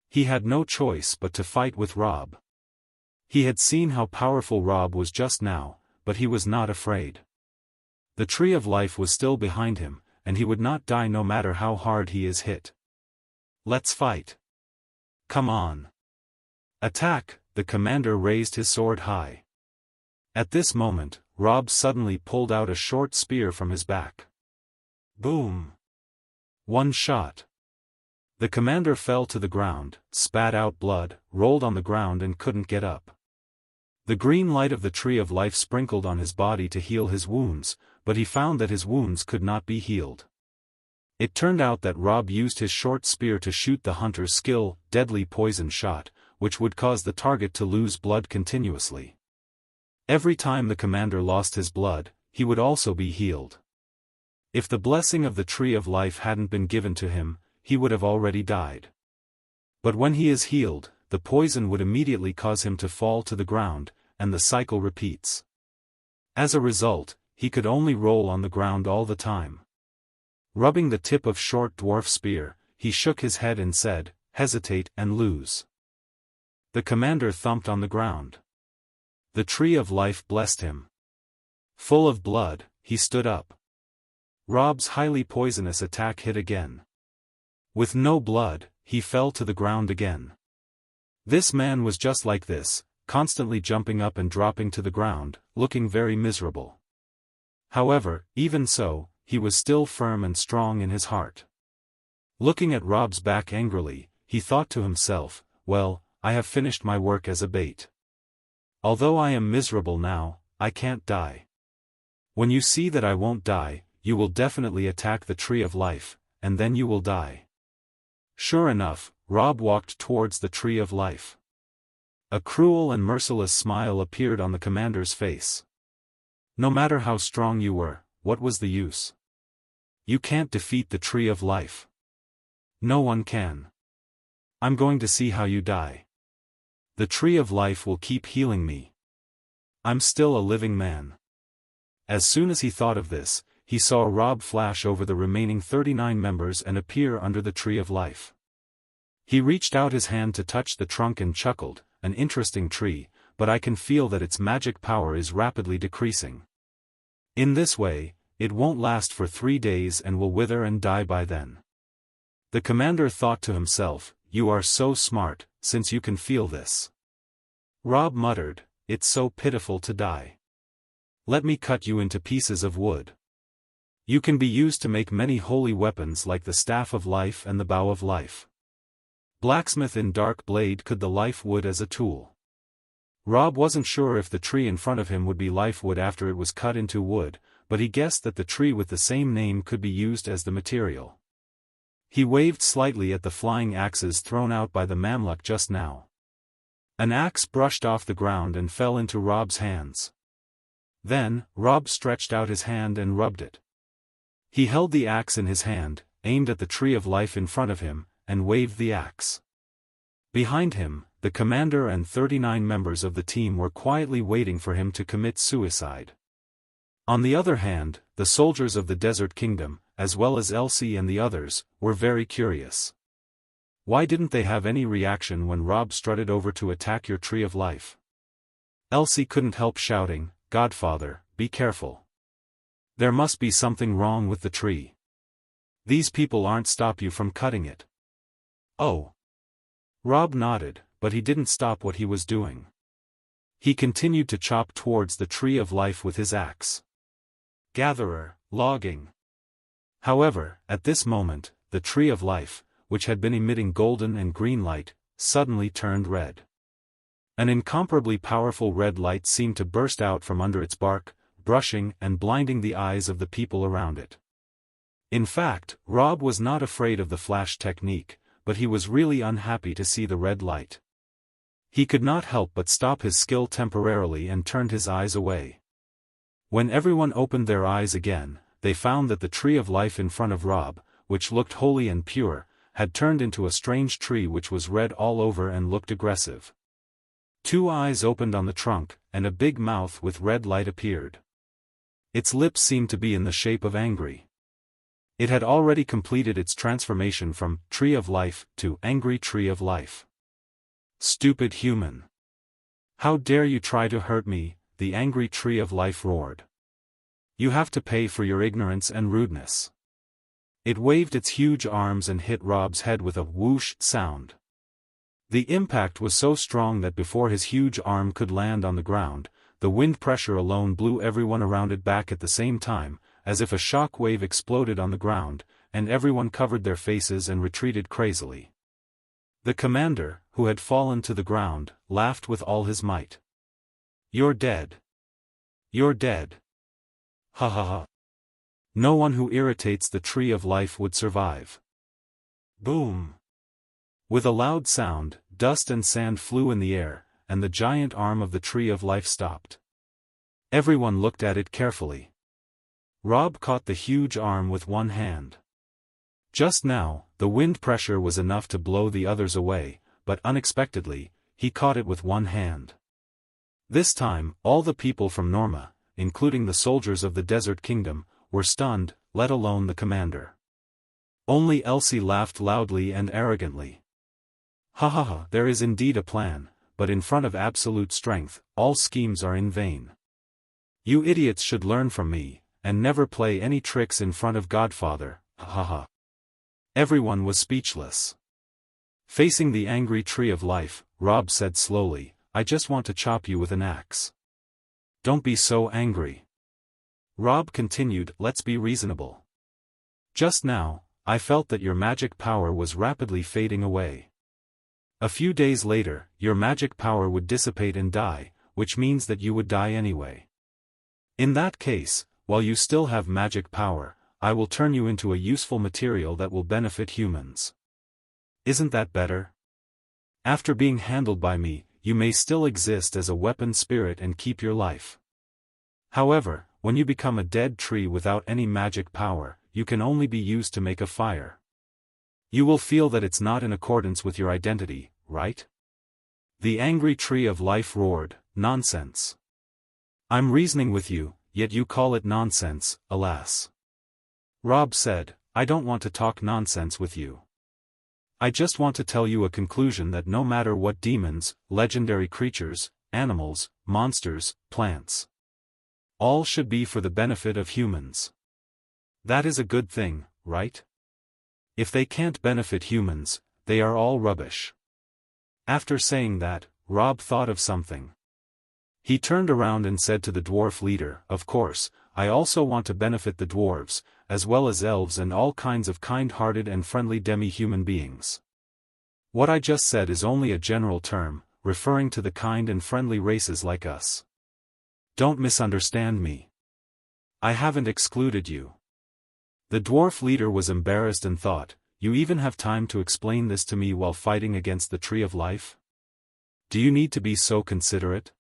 He had no choice but to fight with Rob. He had seen how powerful Rob was just now, but he was not afraid. The tree of life was still behind him, and he would not die no matter how hard he is hit. "Let's fight. Come on. Attack!" The commander raised his sword high. At this moment, Rob suddenly pulled out a short spear from his back. Boom! One shot. The commander fell to the ground, spat out blood, rolled on the ground and couldn't get up. The green light of the tree of life sprinkled on his body to heal his wounds, but he found that his wounds could not be healed. It turned out that Rob used his short spear to shoot the hunter's skill, deadly poison shot, which would cause the target to lose blood continuously. Every time the commander lost his blood, he would also be healed. If the blessing of the tree of life hadn't been given to him, he would have already died. But when he is healed, the poison would immediately cause him to fall to the ground, and the cycle repeats. As a result, he could only roll on the ground all the time. Rubbing the tip of short dwarf spear, he shook his head and said, "Hesitate and lose." The commander thumped on the ground. The tree of life blessed him. Full of blood, he stood up. Rob's highly poisonous attack hit again. With no blood, he fell to the ground again. This man was just like this, constantly jumping up and dropping to the ground, looking very miserable. However, even so, he was still firm and strong in his heart. Looking at Rob's back angrily, he thought to himself, "Well, I have finished my work as a bait. Although I am miserable now, I can't die. When you see that I won't die, you will definitely attack the tree of life, and then you will die." Sure enough, Rob walked towards the tree of life. A cruel and merciless smile appeared on the commander's face. "No matter how strong you were, what was the use? You can't defeat the tree of life. No one can. I'm going to see how you die. The tree of life will keep healing me. I'm still a living man." As soon as he thought of this, he saw Rob flash over the remaining 39 members and appear under the tree of life. He reached out his hand to touch the trunk and chuckled, "An interesting tree, but I can feel that its magic power is rapidly decreasing. In this way, it won't last for 3 days and will wither and die by then." The commander thought to himself, "You are so smart, since you can feel this." Rob muttered, "It's so pitiful to die. Let me cut you into pieces of wood. You can be used to make many holy weapons like the staff of life and the bow of life. Blacksmith in dark blade could the life wood as a tool." Rob wasn't sure if the tree in front of him would be life wood after it was cut into wood, but he guessed that the tree with the same name could be used as the material. He waved slightly at the flying axes thrown out by the Mamluk just now. An axe brushed off the ground and fell into Rob's hands. Then, Rob stretched out his hand and rubbed it. He held the axe in his hand, aimed at the tree of life in front of him, and waved the axe. Behind him, the commander and 39 members of the team were quietly waiting for him to commit suicide. On the other hand, the soldiers of the Desert Kingdom, as well as Elsie and the others, were very curious. Why didn't they have any reaction when Rob strutted over to attack your tree of life? Elsie couldn't help shouting, "Godfather, be careful. There must be something wrong with the tree. These people aren't stop you from cutting it." "Oh." Rob nodded, but he didn't stop what he was doing. He continued to chop towards the tree of life with his axe. Gatherer, logging. However, at this moment, the tree of life, which had been emitting golden and green light, suddenly turned red. An incomparably powerful red light seemed to burst out from under its bark, brushing and blinding the eyes of the people around it. In fact, Rob was not afraid of the flash technique, but he was really unhappy to see the red light. He could not help but stop his skill temporarily and turned his eyes away. When everyone opened their eyes again, they found that the tree of life in front of Rob, which looked holy and pure, had turned into a strange tree which was red all over and looked aggressive. 2 eyes opened on the trunk, and a big mouth with red light appeared. Its lips seemed to be in the shape of angry. It had already completed its transformation from Tree of Life to Angry Tree of Life. "Stupid human! How dare you try to hurt me?" the Angry Tree of Life roared. "You have to pay for your ignorance and rudeness." It waved its huge arms and hit Rob's head with a whoosh sound. The impact was so strong that before his huge arm could land on the ground, the wind pressure alone blew everyone around it back at the same time, as if a shock wave exploded on the ground, and everyone covered their faces and retreated crazily. The commander, who had fallen to the ground, laughed with all his might. "You're dead. You're dead. Ha ha ha. No one who irritates the tree of life would survive." Boom! With a loud sound, dust and sand flew in the air, and the giant arm of the tree of life stopped. Everyone looked at it carefully. Rob caught the huge arm with one hand. Just now, the wind pressure was enough to blow the others away, but unexpectedly, he caught it with one hand. This time, all the people from Norma, including the soldiers of the Desert Kingdom, were stunned, let alone the commander. Only Elsie laughed loudly and arrogantly. "Ha ha ha, there is indeed a plan, but in front of absolute strength, all schemes are in vain. You idiots should learn from me, and never play any tricks in front of Godfather, ha ha ha." Everyone was speechless. Facing the angry tree of life, Rob said slowly, "I just want to chop you with an axe." "Don't be so angry." Rob continued, "Let's be reasonable. Just now, I felt that your magic power was rapidly fading away. A few days later, your magic power would dissipate and die, which means that you would die anyway. In that case, while you still have magic power, I will turn you into a useful material that will benefit humans. Isn't that better? After being handled by me, you may still exist as a weapon spirit and keep your life. However, when you become a dead tree without any magic power, you can only be used to make a fire. You will feel that it's not in accordance with your identity, right?" The angry tree of life roared, "Nonsense. I'm reasoning with you, yet you call it nonsense, alas." Rob said, "I don't want to talk nonsense with you. I just want to tell you a conclusion that no matter what demons, legendary creatures, animals, monsters, plants, all should be for the benefit of humans. That is a good thing, right? If they can't benefit humans, they are all rubbish." After saying that, Rob thought of something. He turned around and said to the dwarf leader, "Of course, I also want to benefit the dwarves, as well as elves and all kinds of kind-hearted and friendly demi-human beings. What I just said is only a general term, referring to the kind and friendly races like us. Don't misunderstand me. I haven't excluded you." The dwarf leader was embarrassed and thought, "You even have time to explain this to me while fighting against the tree of life? Do you need to be so considerate?"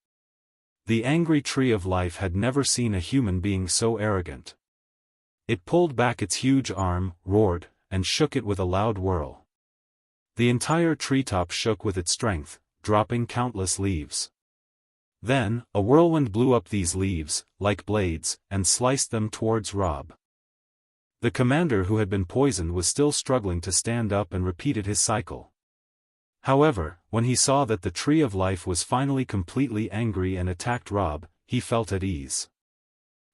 The angry tree of life had never seen a human being so arrogant. It pulled back its huge arm, roared, and shook it with a loud whirl. The entire treetop shook with its strength, dropping countless leaves. Then, a whirlwind blew up these leaves, like blades, and sliced them towards Rob. The commander who had been poisoned was still struggling to stand up and repeated his cycle. However, when he saw that the tree of life was finally completely angry and attacked Rob, he felt at ease.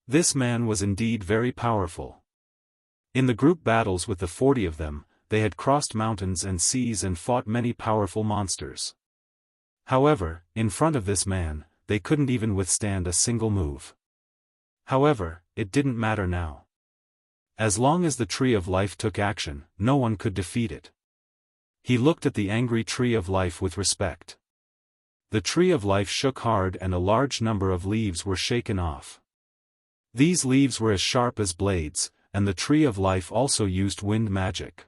This man was indeed very powerful. In the group battles with the 40 of them, they had crossed mountains and seas and fought many powerful monsters. However, in front of this man, they couldn't even withstand a single move. However, it didn't matter now. As long as the tree of life took action, no one could defeat it. He looked at the angry tree of life with respect. The tree of life shook hard and a large number of leaves were shaken off. These leaves were as sharp as blades, and the tree of life also used wind magic.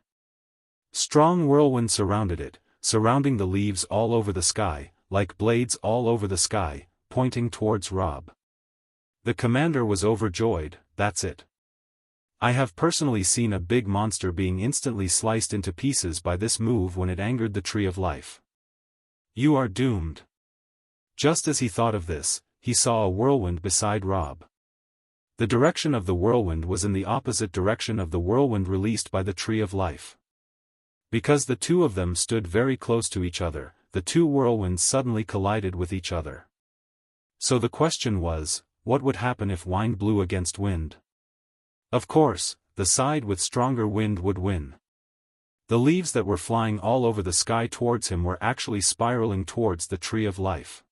Strong whirlwind surrounded it, surrounding the leaves all over the sky, like blades all over the sky, pointing towards Rob. The commander was overjoyed. "That's it. I have personally seen a big monster being instantly sliced into pieces by this move when it angered the tree of life. You are doomed." Just as he thought of this, he saw a whirlwind beside Rob. The direction of the whirlwind was in the opposite direction of the whirlwind released by the tree of life. Because the two of them stood very close to each other, the two whirlwinds suddenly collided with each other. So the question was, what would happen if wind blew against wind? Of course, the side with stronger wind would win. The leaves that were flying all over the sky towards him were actually spiraling towards the tree of life.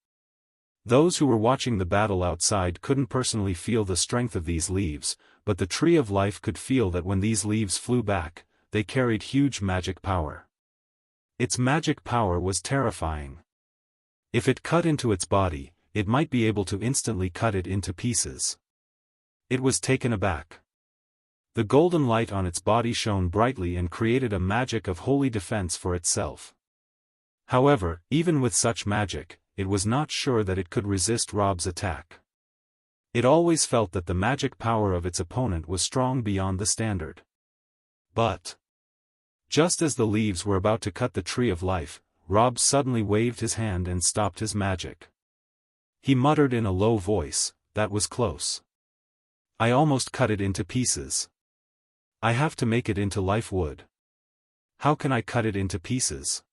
Those who were watching the battle outside couldn't personally feel the strength of these leaves, but the Tree of Life could feel that when these leaves flew back, they carried huge magic power. Its magic power was terrifying. If it cut into its body, it might be able to instantly cut it into pieces. It was taken aback. The golden light on its body shone brightly and created a magic of holy defense for itself. However, even with such magic, it was not sure that it could resist Rob's attack. It always felt that the magic power of its opponent was strong beyond the standard. But just as the leaves were about to cut the Tree of Life, Rob suddenly waved his hand and stopped his magic. He muttered in a low voice, "That was close. I almost cut it into pieces. I have to make it into life wood. How can I cut it into pieces?"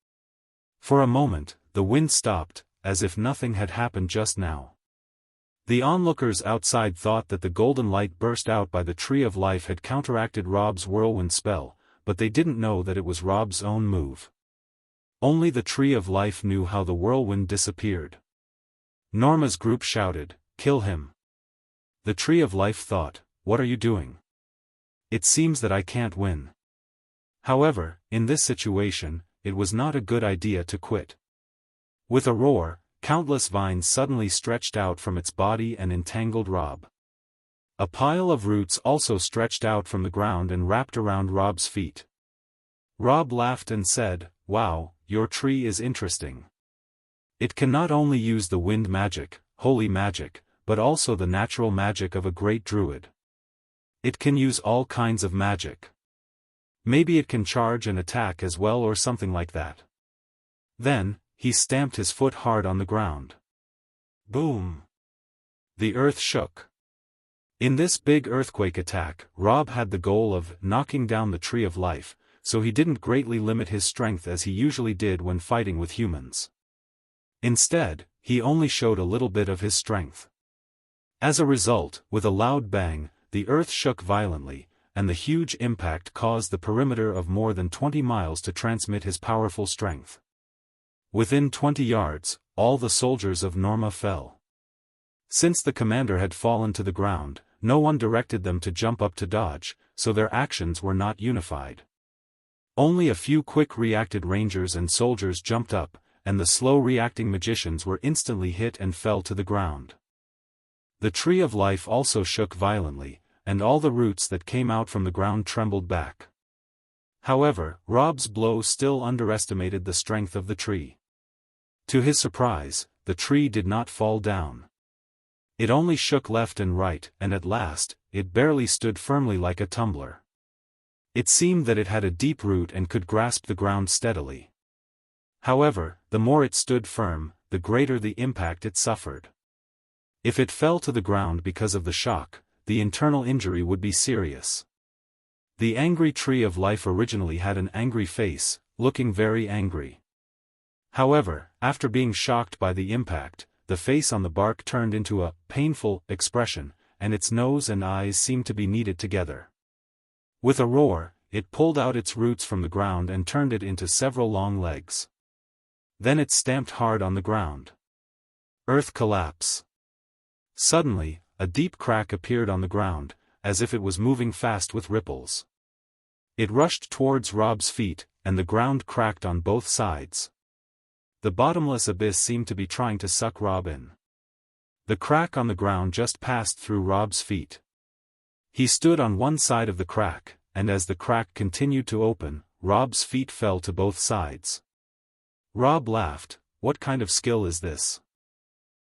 For a moment, the wind stopped, as if nothing had happened just now. The onlookers outside thought that the golden light burst out by the Tree of Life had counteracted Rob's whirlwind spell, but they didn't know that it was Rob's own move. Only the Tree of Life knew how the whirlwind disappeared. Norma's group shouted, "Kill him." The Tree of Life thought, "What are you doing? It seems that I can't win." However, in this situation, it was not a good idea to quit. With a roar, countless vines suddenly stretched out from its body and entangled Rob. A pile of roots also stretched out from the ground and wrapped around Rob's feet. Rob laughed and said, "Wow, your tree is interesting. It can not only use the wind magic, holy magic, but also the natural magic of a great druid. It can use all kinds of magic. Maybe it can charge and attack as well or something like that." Then, he stamped his foot hard on the ground. Boom! The earth shook. In this big earthquake attack, Rob had the goal of knocking down the Tree of Life, so he didn't greatly limit his strength as he usually did when fighting with humans. Instead, he only showed a little bit of his strength. As a result, with a loud bang, the earth shook violently, and the huge impact caused the perimeter of more than 20 miles to transmit his powerful strength. Within 20 yards, all the soldiers of Norma fell. Since the commander had fallen to the ground, no one directed them to jump up to dodge, so their actions were not unified. Only a few quick-reacted rangers and soldiers jumped up, and the slow-reacting magicians were instantly hit and fell to the ground. The Tree of Life also shook violently, and all the roots that came out from the ground trembled back. However, Rob's blow still underestimated the strength of the tree. To his surprise, the tree did not fall down. It only shook left and right, and at last, it barely stood firmly like a tumbler. It seemed that it had a deep root and could grasp the ground steadily. However, the more it stood firm, the greater the impact it suffered. If it fell to the ground because of the shock, the internal injury would be serious. The angry Tree of Life originally had an angry face, looking very angry. However, after being shocked by the impact, the face on the bark turned into a painful expression, and its nose and eyes seemed to be kneaded together. With a roar, it pulled out its roots from the ground and turned it into several long legs. Then it stamped hard on the ground. Earth collapse. Suddenly, a deep crack appeared on the ground, as if it was moving fast with ripples. It rushed towards Rob's feet, and the ground cracked on both sides. The bottomless abyss seemed to be trying to suck Rob in. The crack on the ground just passed through Rob's feet. He stood on one side of the crack, and as the crack continued to open, Rob's feet fell to both sides. Rob laughed, "What kind of skill is this?"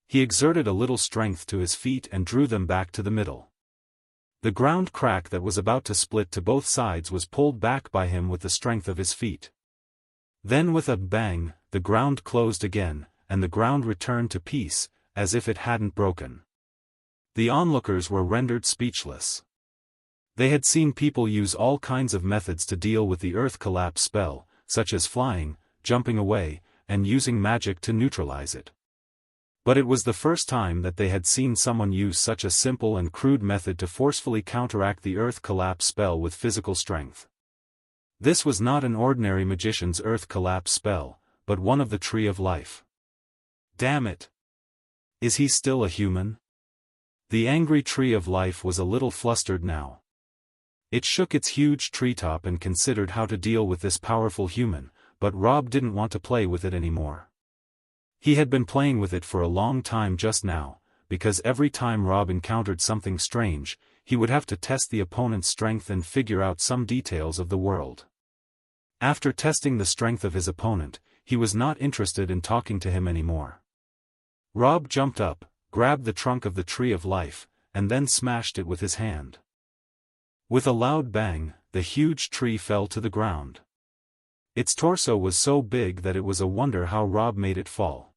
He exerted a little strength to his feet and drew them back to the middle. The ground crack that was about to split to both sides was pulled back by him with the strength of his feet. Then with a bang, the ground closed again, and the ground returned to peace, as if it hadn't broken. The onlookers were rendered speechless. They had seen people use all kinds of methods to deal with the earth collapse spell, such as flying, jumping away, and using magic to neutralize it. But it was the first time that they had seen someone use such a simple and crude method to forcefully counteract the earth collapse spell with physical strength. This was not an ordinary magician's earth collapse spell, but one of the Tree of Life. Damn it! Is he still a human? The angry tree of life was a little flustered now. It shook its huge treetop and considered how to deal with this powerful human, but Rob didn't want to play with it anymore. He had been playing with it for a long time just now, because every time Rob encountered something strange, he would have to test the opponent's strength and figure out some details of the world. After testing the strength of his opponent, he was not interested in talking to him anymore. Rob jumped up, grabbed the trunk of the tree of life, and then smashed it with his hand. With a loud bang, the huge tree fell to the ground. Its torso was so big that it was a wonder how Rob made it fall.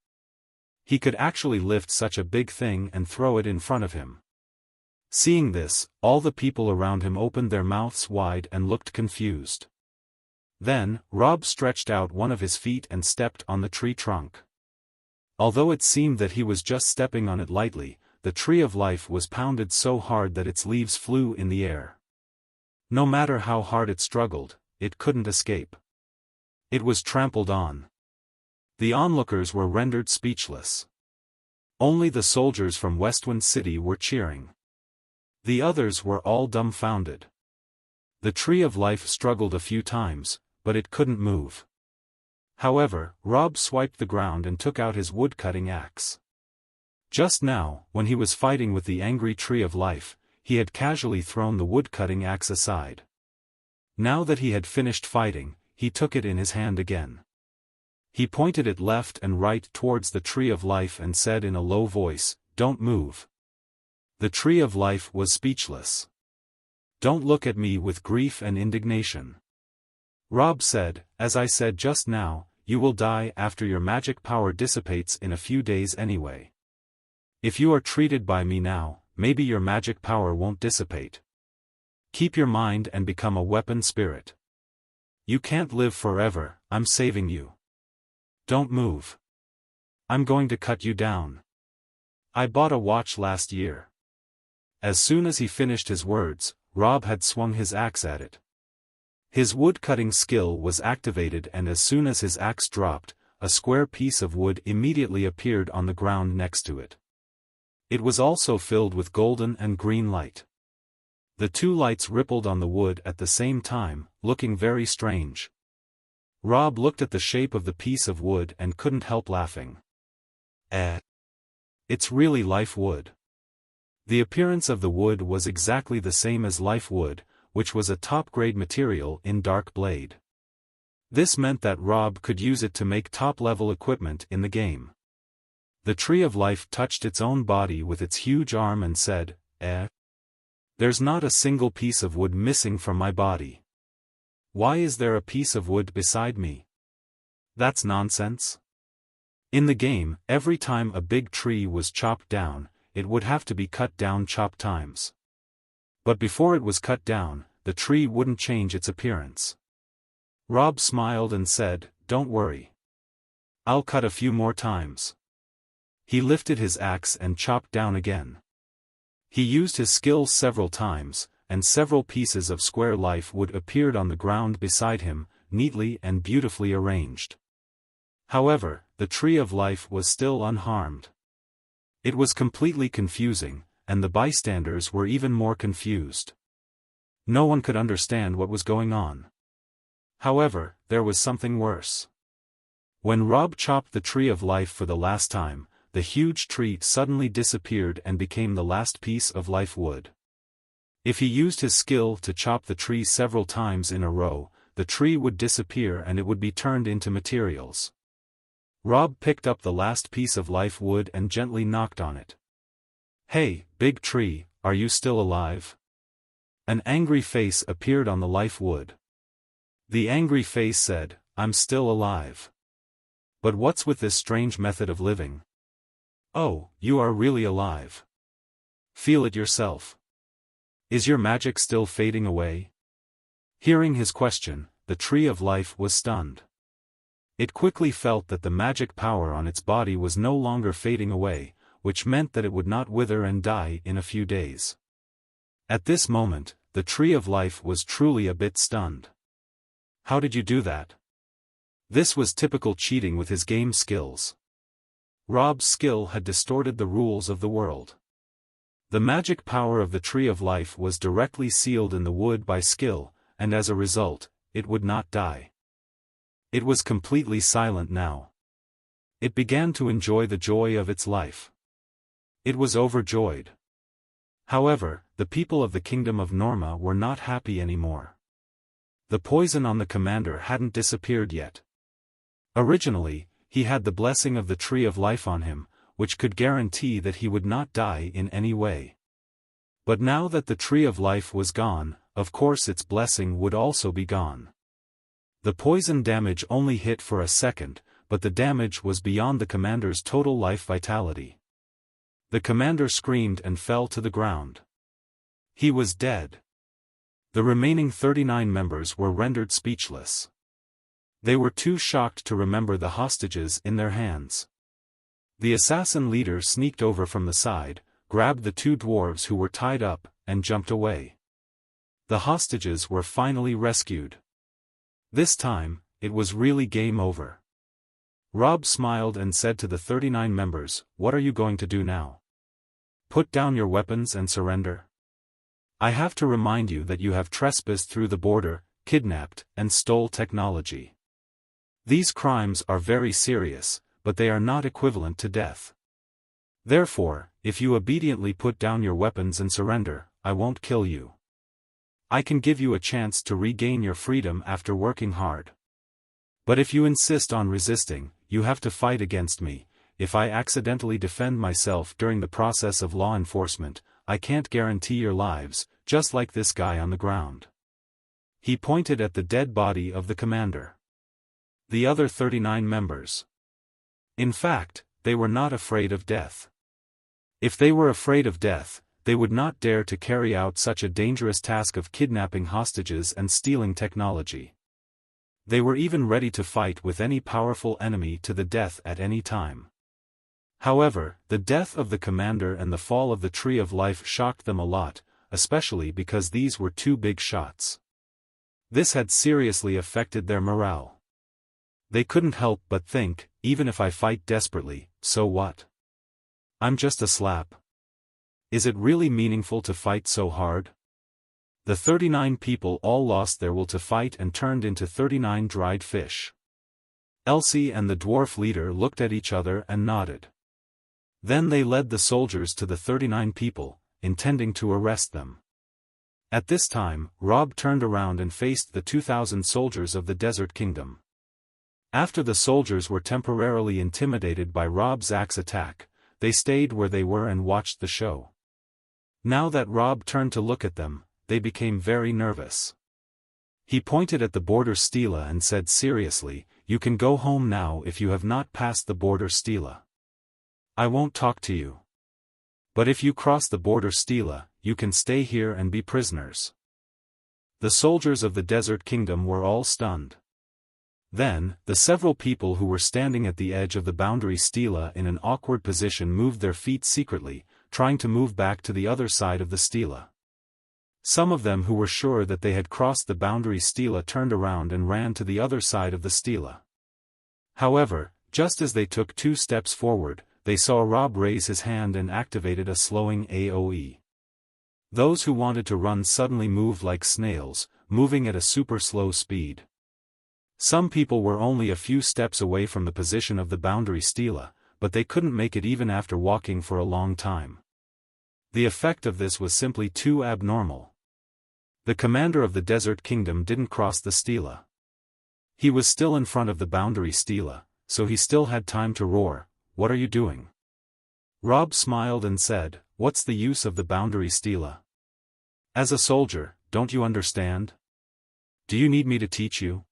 He could actually lift such a big thing and throw it in front of him. Seeing this, all the people around him opened their mouths wide and looked confused. Then, Rob stretched out one of his feet and stepped on the tree trunk. Although it seemed that he was just stepping on it lightly, the tree of life was pounded so hard that its leaves flew in the air. No matter how hard it struggled, it couldn't escape. It was trampled on. The onlookers were rendered speechless. Only the soldiers from Westwind City were cheering. The others were all dumbfounded. The tree of life struggled a few times, but it couldn't move. However, Rob swiped the ground and took out his wood-cutting axe. Just now, when he was fighting with the angry tree of life, he had casually thrown the wood-cutting axe aside. Now that he had finished fighting, he took it in his hand again. He pointed it left and right towards the tree of life and said in a low voice, "Don't move." The tree of life was speechless. "Don't look at me with grief and indignation." Rob said, "As I said just now, you will die after your magic power dissipates in a few days anyway. If you are treated by me now, maybe your magic power won't dissipate. Keep your mind and become a weapon spirit. You can't live forever, I'm saving you. Don't move. I'm going to cut you down. I bought a watch last year." As soon as he finished his words, Rob had swung his axe at it. His wood-cutting skill was activated, and as soon as his axe dropped, a square piece of wood immediately appeared on the ground next to it. It was also filled with golden and green light. The two lights rippled on the wood at the same time, looking very strange. Rob looked at the shape of the piece of wood and couldn't help laughing. It's really life wood. The appearance of the wood was exactly the same as life wood, which was a top-grade material in Dark Blade. This meant that Rob could use it to make top-level equipment in the game. The tree of life touched its own body with its huge arm and said, There's not a single piece of wood missing from my body. Why is there a piece of wood beside me? That's nonsense. In the game, every time a big tree was chopped down, it would have to be cut down chopped times. But before it was cut down, the tree wouldn't change its appearance. Rob smiled and said, "Don't worry. I'll cut a few more times." He lifted his axe and chopped down again. He used his skills several times, and several pieces of square life wood appeared on the ground beside him, neatly and beautifully arranged. However, the tree of life was still unharmed. It was completely confusing, and the bystanders were even more confused. No one could understand what was going on. However, there was something worse. When Rob chopped the tree of life for the last time, the huge tree suddenly disappeared and became the last piece of life wood. If he used his skill to chop the tree several times in a row, the tree would disappear and it would be turned into materials. Rob picked up the last piece of life wood and gently knocked on it. "Hey, big tree, are you still alive?" An angry face appeared on the life wood. The angry face said, "I'm still alive. But what's with this strange method of living? Oh, you are really alive. Feel it yourself. Is your magic still fading away?" Hearing his question, the tree of life was stunned. It quickly felt that the magic power on its body was no longer fading away, which meant that it would not wither and die in a few days. At this moment, the tree of life was truly a bit stunned. "How did you do that?" This was typical cheating with his game skills. Rob's skill had distorted the rules of the world. The magic power of the Tree of Life was directly sealed in the wood by skill, and as a result, it would not die. It was completely silent now. It began to enjoy the joy of its life. It was overjoyed. However, the people of the Kingdom of Norma were not happy anymore. The poison on the commander hadn't disappeared yet. Originally, he had the blessing of the Tree of Life on him, which could guarantee that he would not die in any way. But now that the Tree of Life was gone, of course its blessing would also be gone. The poison damage only hit for a second, but the damage was beyond the commander's total life vitality. The commander screamed and fell to the ground. He was dead. The remaining 39 members were rendered speechless. They were too shocked to remember the hostages in their hands. The assassin leader sneaked over from the side, grabbed the 2 dwarves who were tied up, and jumped away. The hostages were finally rescued. This time, it was really game over. Rob smiled and said to the 39 members, "What are you going to do now? Put down your weapons and surrender? I have to remind you that you have trespassed through the border, kidnapped, and stole technology. These crimes are very serious, but they are not equivalent to death. Therefore, if you obediently put down your weapons and surrender, I won't kill you. I can give you a chance to regain your freedom after working hard. But if you insist on resisting, you have to fight against me. If I accidentally defend myself during the process of law enforcement, I can't guarantee your lives, just like this guy on the ground." He pointed at the dead body of the commander. The other 39 members. In fact, they were not afraid of death. If they were afraid of death, they would not dare to carry out such a dangerous task of kidnapping hostages and stealing technology. They were even ready to fight with any powerful enemy to the death at any time. However, the death of the commander and the fall of the Tree of Life shocked them a lot, especially because these were 2 big shots. This had seriously affected their morale. They couldn't help but think, even if I fight desperately, so what? I'm just a slap. Is it really meaningful to fight so hard? The 39 people all lost their will to fight and turned into 39 dried fish. Elsie and the dwarf leader looked at each other and nodded. Then they led the soldiers to the 39 people, intending to arrest them. At this time, Rob turned around and faced the 2,000 soldiers of the Desert Kingdom. After the soldiers were temporarily intimidated by Rob's axe attack, they stayed where they were and watched the show. Now that Rob turned to look at them, they became very nervous. He pointed at the border stela and said seriously, "You can go home now if you have not passed the border stela. I won't talk to you. But if you cross the border stela, you can stay here and be prisoners." The soldiers of the Desert Kingdom were all stunned. Then, the several people who were standing at the edge of the boundary stela in an awkward position moved their feet secretly, trying to move back to the other side of the stela. Some of them who were sure that they had crossed the boundary stela turned around and ran to the other side of the stela. However, just as they took 2 steps forward, they saw Rob raise his hand and activated a slowing AoE. Those who wanted to run suddenly moved like snails, moving at a super slow speed. Some people were only a few steps away from the position of the boundary stela, but they couldn't make it even after walking for a long time. The effect of this was simply too abnormal. The commander of the Desert Kingdom didn't cross the stela. He was still in front of the boundary stela, so he still had time to roar, "What are you doing?" Rob smiled and said, "What's the use of the boundary stela? As a soldier, don't you understand? Do you need me to teach you?"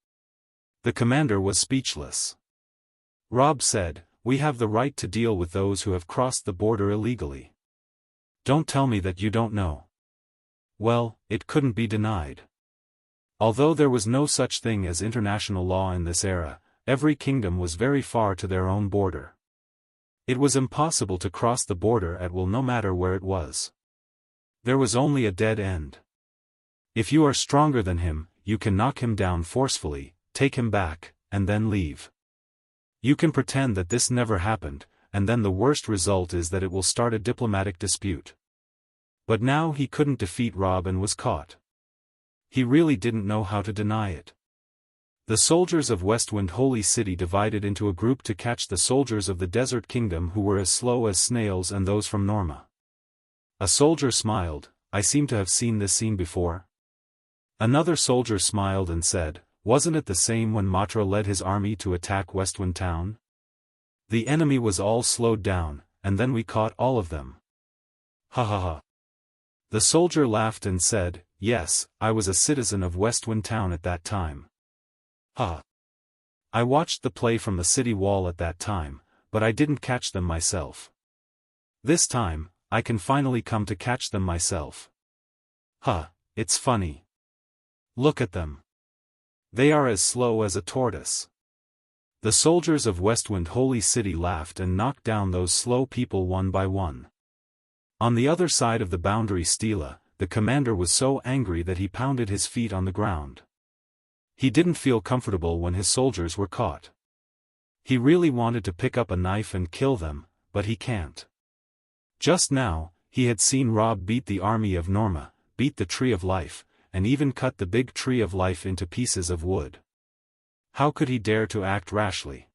The commander was speechless. Rob said, "We have the right to deal with those who have crossed the border illegally. Don't tell me that you don't know." Well, it couldn't be denied. Although there was no such thing as international law in this era, every kingdom was very far to their own border. It was impossible to cross the border at will no matter where it was. There was only a dead end. If you are stronger than him, you can knock him down forcefully, take him back, and then leave. You can pretend that this never happened, and then the worst result is that it will start a diplomatic dispute. But now he couldn't defeat Rob and was caught. He really didn't know how to deny it. The soldiers of Westwind Holy City divided into a group to catch the soldiers of the Desert Kingdom who were as slow as snails and those from Norma. A soldier smiled, "I seem to have seen this scene before." Another soldier smiled and said, "Wasn't it the same when Matra led his army to attack Westwind Town? The enemy was all slowed down, and then we caught all of them." Ha ha ha. The soldier laughed and said, "Yes, I was a citizen of Westwind Town at that time. Ha! I watched the play from the city wall at that time, but I didn't catch them myself. This time, I can finally come to catch them myself. Ha, it's funny. Look at them. They are as slow as a tortoise." The soldiers of Westwind Holy City laughed and knocked down those slow people one by one. On the other side of the boundary stela, the commander was so angry that he pounded his feet on the ground. He didn't feel comfortable when his soldiers were caught. He really wanted to pick up a knife and kill them, but he can't. Just now, he had seen Rob beat the army of Norma, beat the Tree of Life, and even cut the big Tree of Life into pieces of wood. How could he dare to act rashly?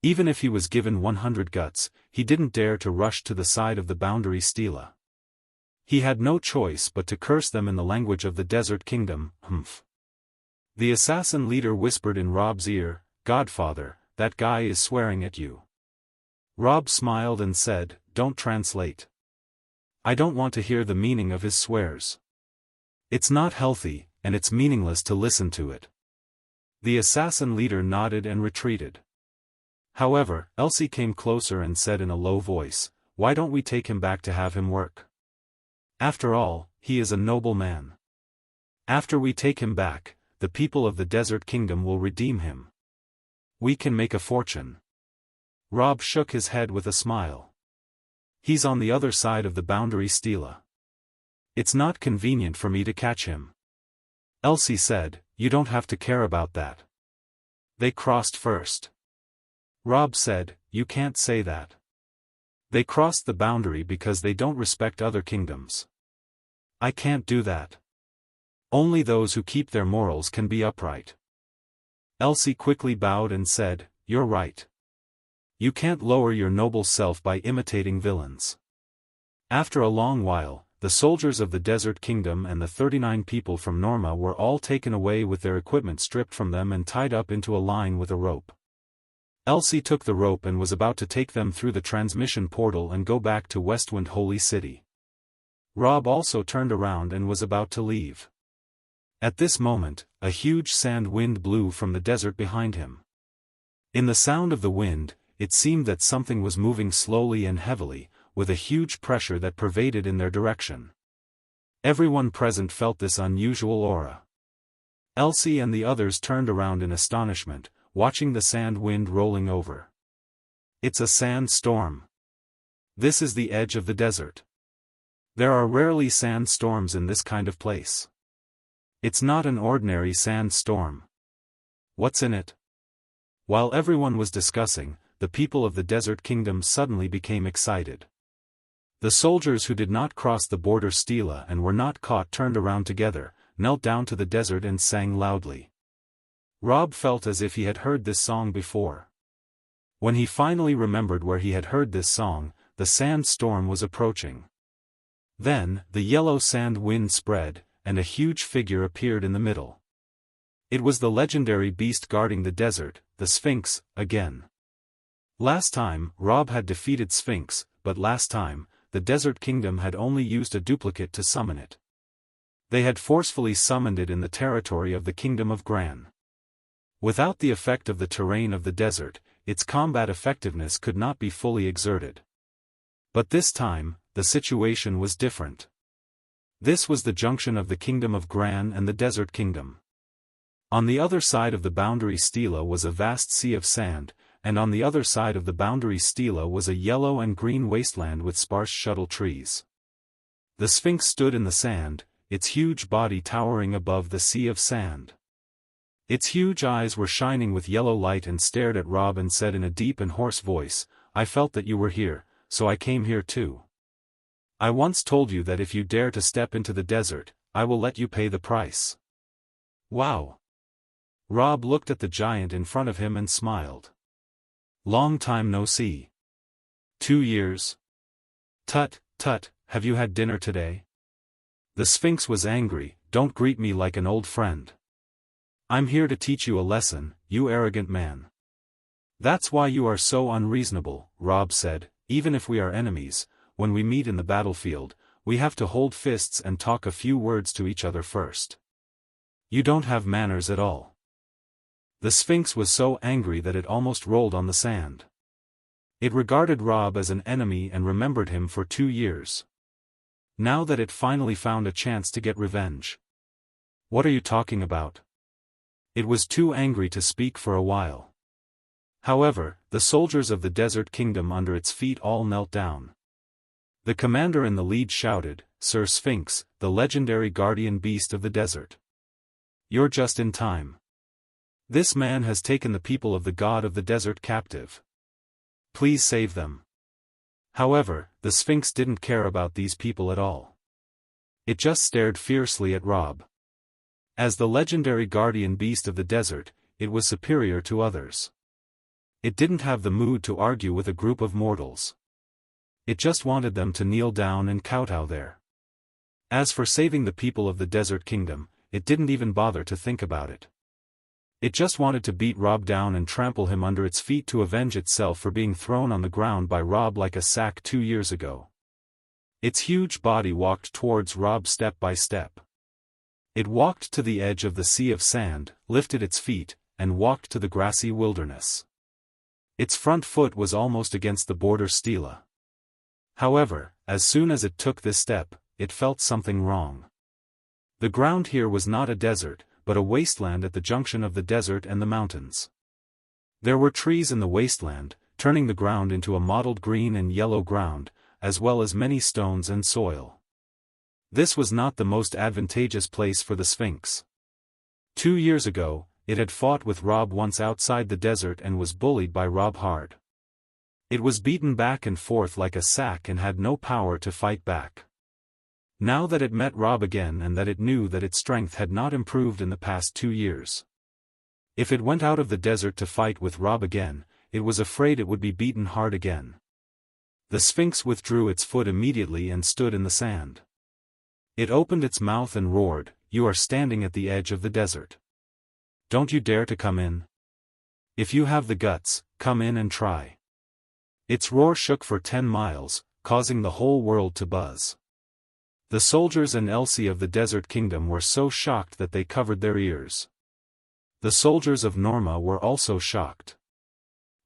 Even if he was given 100 guts, he didn't dare to rush to the side of the boundary stela. He had no choice but to curse them in the language of the Desert Kingdom. Humph. The assassin leader whispered in Rob's ear, "Godfather, that guy is swearing at you." Rob smiled and said, "Don't translate. I don't want to hear the meaning of his swears. It's not healthy, and it's meaningless to listen to it." The assassin leader nodded and retreated. However, Elsie came closer and said in a low voice, "Why don't we take him back to have him work? After all, he is a noble man. After we take him back, the people of the Desert Kingdom will redeem him. We can make a fortune." Rob shook his head with a smile. "He's on the other side of the boundary stela. It's not convenient for me to catch him." Elsie said, "You don't have to care about that. They crossed first." Rob said, "You can't say that. They crossed the boundary because they don't respect other kingdoms. I can't do that. Only those who keep their morals can be upright." Elsie quickly bowed and said, "You're right. You can't lower your noble self by imitating villains." After a long while, the soldiers of the Desert Kingdom and the 39 people from Norma were all taken away with their equipment stripped from them and tied up into a line with a rope. Elsie took the rope and was about to take them through the transmission portal and go back to Westwind Holy City. Rob also turned around and was about to leave. At this moment, a huge sand wind blew from the desert behind him. In the sound of the wind, it seemed that something was moving slowly and heavily, with a huge pressure that pervaded in their direction. Everyone present felt this unusual aura. Elsie and the others turned around in astonishment, watching the sand wind rolling over. "It's a sand storm. This is the edge of the desert. There are rarely sand storms in this kind of place. It's not an ordinary sand storm. What's in it?" While everyone was discussing, the people of the Desert Kingdom suddenly became excited. The soldiers who did not cross the border stela and were not caught turned around together, knelt down to the desert and sang loudly. Rob felt as if he had heard this song before. When he finally remembered where he had heard this song, the sand storm was approaching. Then, the yellow sand wind spread, and a huge figure appeared in the middle. It was the legendary beast guarding the desert, the Sphinx, again. Last time, Rob had defeated Sphinx, but last time, the Desert Kingdom had only used a duplicate to summon it. They had forcefully summoned it in the territory of the Kingdom of Gran. Without the effect of the terrain of the desert, its combat effectiveness could not be fully exerted. But this time, the situation was different. This was the junction of the Kingdom of Gran and the Desert Kingdom. On the other side of the boundary stela was a vast sea of sand, and on the other side of the boundary stela was a yellow and green wasteland with sparse shuttle trees. The Sphinx stood in the sand, its huge body towering above the sea of sand. Its huge eyes were shining with yellow light and stared at Rob and said in a deep and hoarse voice, I felt that you were here, so I came here too. I once told you that if you dare to step into the desert, I will let you pay the price. Wow. Rob looked at the giant in front of him and smiled. Long time no see. 2 years. Tut, tut, have you had dinner today? The Sphinx was angry. Don't greet me like an old friend. I'm here to teach you a lesson, you arrogant man. That's why you are so unreasonable, Rob said. Even if we are enemies, when we meet in the battlefield, we have to hold fists and talk a few words to each other first. You don't have manners at all. The Sphinx was so angry that it almost rolled on the sand. It regarded Rob as an enemy and remembered him for 2 years. Now that it finally found a chance to get revenge. What are you talking about? It was too angry to speak for a while. However, the soldiers of the desert kingdom under its feet all knelt down. The commander in the lead shouted, Sir Sphinx, the legendary guardian beast of the desert. You're just in time. This man has taken the people of the god of the desert captive. Please save them. However, the Sphinx didn't care about these people at all. It just stared fiercely at Rob. As the legendary guardian beast of the desert, it was superior to others. It didn't have the mood to argue with a group of mortals. It just wanted them to kneel down and kowtow there. As for saving the people of the desert kingdom, it didn't even bother to think about it. It just wanted to beat Rob down and trample him under its feet to avenge itself for being thrown on the ground by Rob like a sack 2 years ago. Its huge body walked towards Rob step by step. It walked to the edge of the sea of sand, lifted its feet, and walked to the grassy wilderness. Its front foot was almost against the border stela. However, as soon as it took this step, it felt something wrong. The ground here was not a desert, but a wasteland at the junction of the desert and the mountains. There were trees in the wasteland, turning the ground into a mottled green and yellow ground, as well as many stones and soil. This was not the most advantageous place for the Sphinx. 2 years ago, it had fought with Rob once outside the desert and was bullied by Rob hard. It was beaten back and forth like a sack and had no power to fight back. Now that it met Rob again and that it knew that its strength had not improved in the past 2 years. If it went out of the desert to fight with Rob again, it was afraid it would be beaten hard again. The Sphinx withdrew its foot immediately and stood in the sand. It opened its mouth and roared, You are standing at the edge of the desert. Don't you dare to come in? If you have the guts, come in and try. Its roar shook for 10 miles, causing the whole world to buzz. The soldiers and Elsie of the desert kingdom were so shocked that they covered their ears. The soldiers of Norma were also shocked.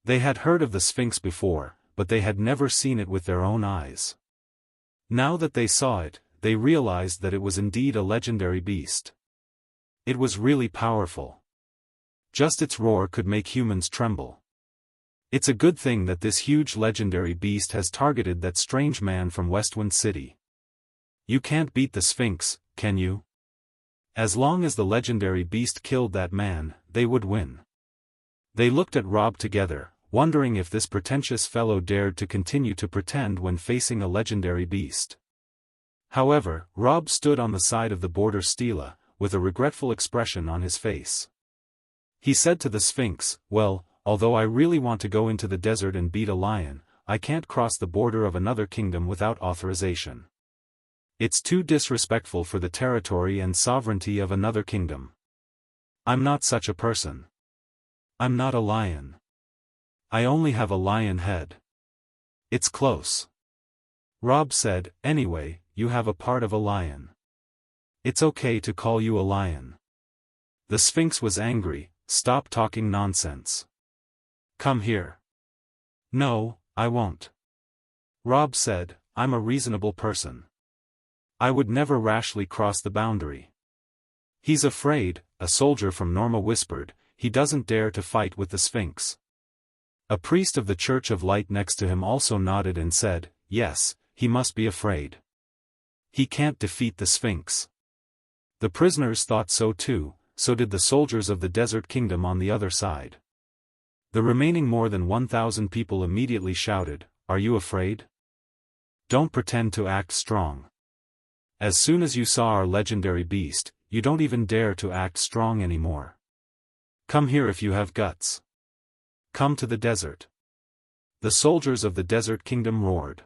They had heard of the Sphinx before, but they had never seen it with their own eyes. Now that they saw it, they realized that it was indeed a legendary beast. It was really powerful. Just its roar could make humans tremble. It's a good thing that this huge legendary beast has targeted that strange man from Westwind City. You can't beat the Sphinx, can you? As long as the legendary beast killed that man, they would win. They looked at Rob together, wondering if this pretentious fellow dared to continue to pretend when facing a legendary beast. However, Rob stood on the side of the border stela, with a regretful expression on his face. He said to the Sphinx, Well, although I really want to go into the desert and beat a lion, I can't cross the border of another kingdom without authorization. It's too disrespectful for the territory and sovereignty of another kingdom. I'm not such a person. I'm not a lion. I only have a lion head. It's close. Rob said, Anyway, you have a part of a lion. It's okay to call you a lion. The Sphinx was angry, Stop talking nonsense. Come here. No, I won't. Rob said, I'm a reasonable person. I would never rashly cross the boundary. He's afraid, a soldier from Norma whispered, he doesn't dare to fight with the Sphinx. A priest of the Church of Light next to him also nodded and said, Yes, he must be afraid. He can't defeat the Sphinx. The prisoners thought so too, so did the soldiers of the desert kingdom on the other side. The remaining more than 1,000 people immediately shouted, "Are you afraid? Don't pretend to act strong. As soon as you saw our legendary beast, you don't even dare to act strong anymore. Come here if you have guts. Come to the desert." The soldiers of the Desert Kingdom roared.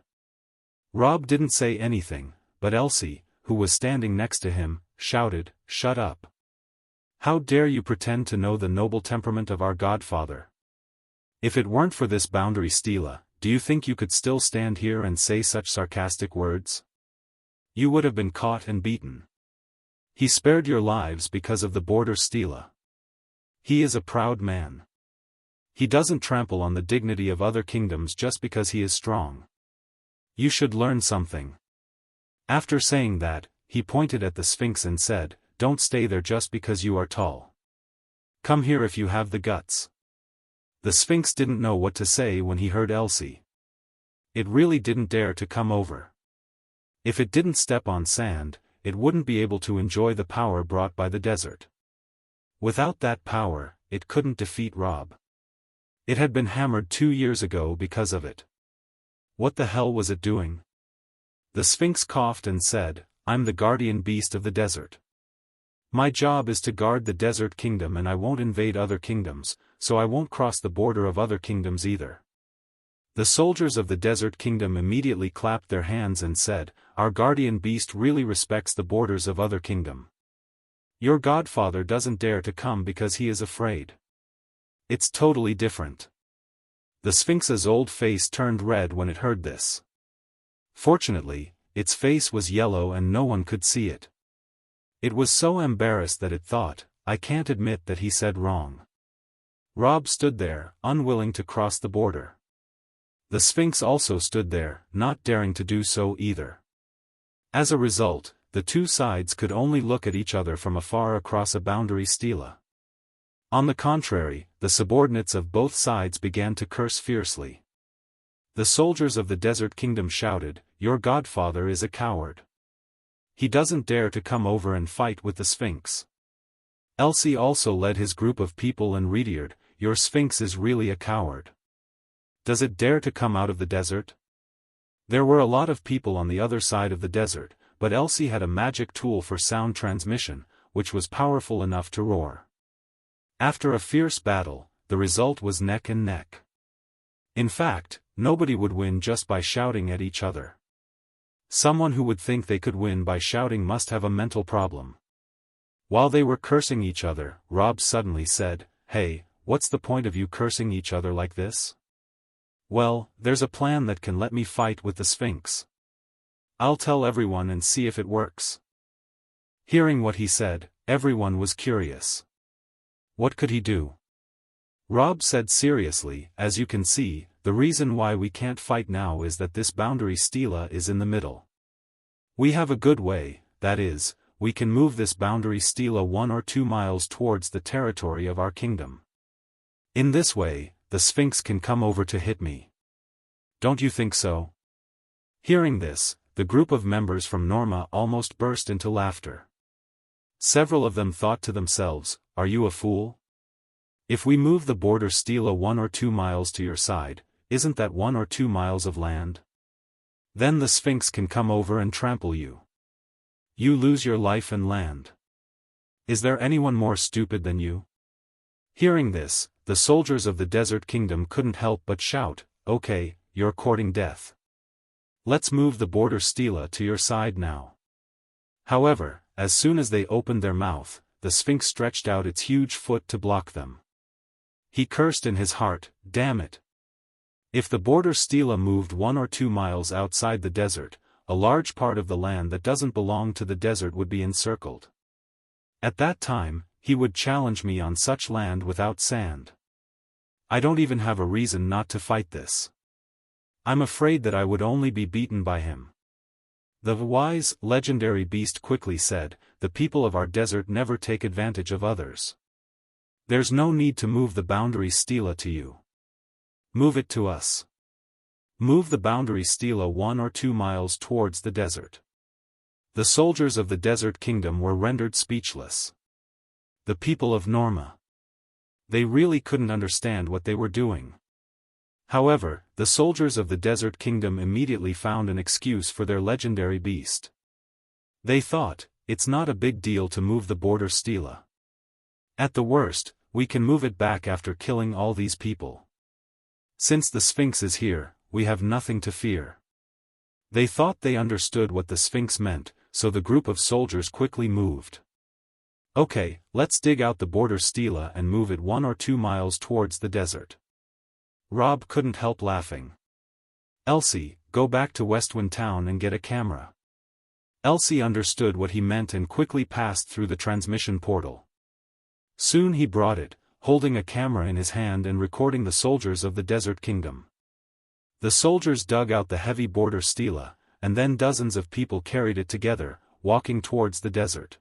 Rob didn't say anything, but Elsie, who was standing next to him, shouted, "Shut up. How dare you pretend to know the noble temperament of our godfather? If it weren't for this boundary stela, do you think you could still stand here and say such sarcastic words? You would have been caught and beaten. He spared your lives because of the border stela. He is a proud man. He doesn't trample on the dignity of other kingdoms just because he is strong. You should learn something." After saying that, he pointed at the Sphinx and said, "Don't stay there just because you are tall. Come here if you have the guts." The Sphinx didn't know what to say when he heard Elsie. It really didn't dare to come over. If it didn't step on sand, it wouldn't be able to enjoy the power brought by the desert. Without that power, it couldn't defeat Rob. It had been hammered 2 years ago because of it. What the hell was it doing? The Sphinx coughed and said, "I'm the guardian beast of the desert. My job is to guard the Desert Kingdom, and I won't invade other kingdoms, so I won't cross the border of other kingdoms either." The soldiers of the Desert Kingdom immediately clapped their hands and said, "Our guardian beast really respects the borders of other kingdom. Your godfather doesn't dare to come because he is afraid. It's totally different." The Sphinx's old face turned red when it heard this. Fortunately, its face was yellow and no one could see it. It was so embarrassed that it thought, "I can't admit that he said wrong." Rob stood there, unwilling to cross the border. The Sphinx also stood there, not daring to do so either. As a result, the two sides could only look at each other from afar across a boundary stela. On the contrary, the subordinates of both sides began to curse fiercely. The soldiers of the Desert Kingdom shouted, "Your godfather is a coward. He doesn't dare to come over and fight with the Sphinx." Elsie also led his group of people and reitered, "Your Sphinx is really a coward. Does it dare to come out of the desert?" There were a lot of people on the other side of the desert, but Elsie had a magic tool for sound transmission, which was powerful enough to roar. After a fierce battle, the result was neck and neck. In fact, nobody would win just by shouting at each other. Someone who would think they could win by shouting must have a mental problem. While they were cursing each other, Rob suddenly said, "Hey, what's the point of you cursing each other like this?" "Well, there's a plan that can let me fight with the Sphinx. I'll tell everyone and see if it works." Hearing what he said, everyone was curious. What could he do? Rob said seriously, "As you can see, the reason why we can't fight now is that this boundary stela is in the middle. We have a good way, that is, we can move this boundary stela 1 or 2 miles towards the territory of our kingdom. In this way, the Sphinx can come over to hit me. Don't you think so?" Hearing this, the group of members from Norma almost burst into laughter. Several of them thought to themselves, "Are you a fool? If we move the border stela 1 or 2 miles to your side, isn't that 1 or 2 miles of land? Then the Sphinx can come over and trample you. You lose your life and land. Is there anyone more stupid than you?" Hearing this, the soldiers of the Desert Kingdom couldn't help but shout, "Okay, you're courting death. Let's move the border stela to your side now." However, as soon as they opened their mouth, the Sphinx stretched out its huge foot to block them. He cursed in his heart, "Damn it. If the border stela moved 1 or 2 miles outside the desert, a large part of the land that doesn't belong to the desert would be encircled. At that time, he would challenge me on such land without sand. I don't even have a reason not to fight this. I'm afraid that I would only be beaten by him." The wise, legendary beast quickly said, "The people of our desert never take advantage of others. There's no need to move the boundary stela to you. Move it to us. Move the boundary stela 1 or 2 miles towards the desert." The soldiers of the Desert Kingdom were rendered speechless. The people of Norma. They really couldn't understand what they were doing. However, the soldiers of the Desert Kingdom immediately found an excuse for their legendary beast. They thought, it's not a big deal to move the border stela. At the worst, we can move it back after killing all these people. Since the Sphinx is here, we have nothing to fear. They thought they understood what the Sphinx meant, so the group of soldiers quickly moved. Okay, let's dig out the border stela and move it 1 or 2 miles towards the desert. Rob couldn't help laughing. Elsie, go back to Westwind Town and get a camera. Elsie understood what he meant and quickly passed through the transmission portal. Soon he brought it, holding a camera in his hand and recording the soldiers of the Desert Kingdom. The soldiers dug out the heavy border stela, and then dozens of people carried it together, walking towards the desert.